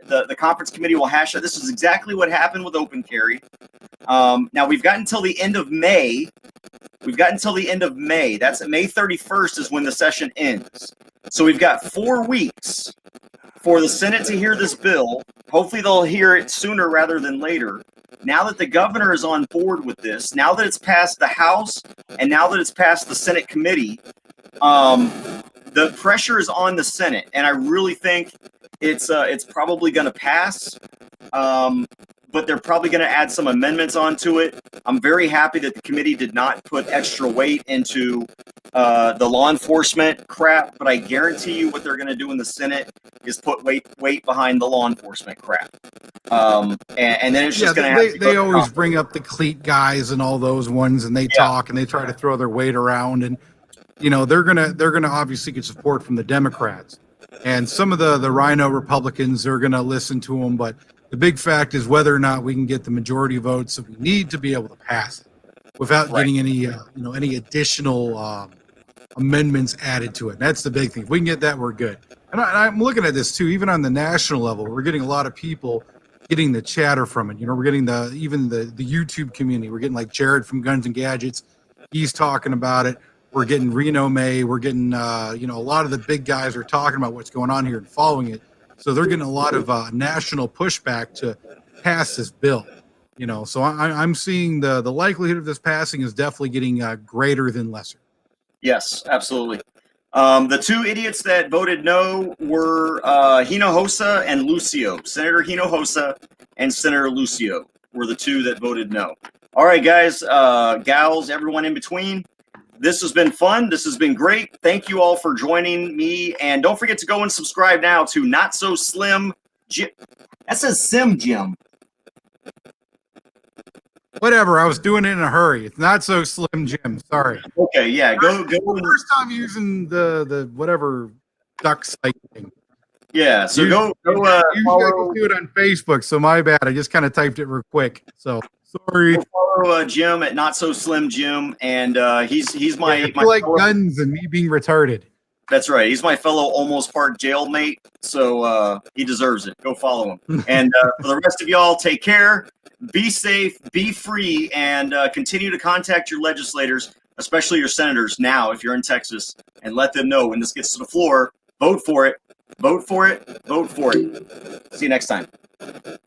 Speaker 2: the conference committee will hash out. This is exactly what happened with open carry. Now we've got until the end of May. That's May 31st is when the session ends. So we've got 4 weeks for the Senate to hear this bill. Hopefully they'll hear it sooner rather than later. Now that the governor is on board with this, now that it's passed the House, and now that it's passed the Senate committee, the pressure is on the Senate, and I really think it's probably going to pass. But they're probably going to add some amendments onto it. I'm very happy that the committee did not put extra weight into the law enforcement crap, but I guarantee you what they're going to do in the Senate is put weight behind the law enforcement crap. And then it's just going to have to
Speaker 13: they always bring up the cleat guys and all those ones, and they talk and they try to throw their weight around, and they're gonna obviously get support from the Democrats, and some of the Rhino Republicans are gonna listen to them, but the big fact is whether or not we can get the majority of votes that we need to be able to pass it without getting any additional amendments added to it. And that's the big thing. If we can get that, we're good. And I'm looking at this too, even on the national level, we're getting a lot of people getting the chatter from it. We're getting even the YouTube community. We're getting like Jared from Guns and Gadgets. He's talking about it. We're getting Reno May. We're getting, a lot of the big guys are talking about what's going on here and following it. So they're getting a lot of national pushback to pass this bill. So I'm seeing the likelihood of this passing is definitely getting greater than lesser.
Speaker 2: Yes, absolutely. The two idiots that voted no were Hinojosa and Lucio. Senator Hinojosa and Senator Lucio were the two that voted no. All right, guys, gals, everyone in between. This has been fun. This has been great. Thank you all for joining me. And don't forget to go and subscribe now to Not So Slim Jim. That says Sim Jim.
Speaker 13: Whatever. I was doing it in a hurry. It's Not So Slim Jim. Sorry.
Speaker 2: Okay, yeah. Go.
Speaker 13: First time using the whatever duck site thing.
Speaker 2: Yeah. So
Speaker 13: Usually
Speaker 2: go.
Speaker 13: I do it on Facebook. So my bad. I just kind of typed it real quick. So sorry.
Speaker 2: Go follow Jim at Not So Slim Jim, and he's my.
Speaker 13: I feel like guns and me being retarded.
Speaker 2: That's right. He's my fellow almost part jailmate, so he deserves it. Go follow him. And for the rest of y'all, take care, be safe, be free, and continue to contact your legislators, especially your senators now if you're in Texas, and let them know when this gets to the floor, vote for it, Vote for it. Vote for it. See you next time.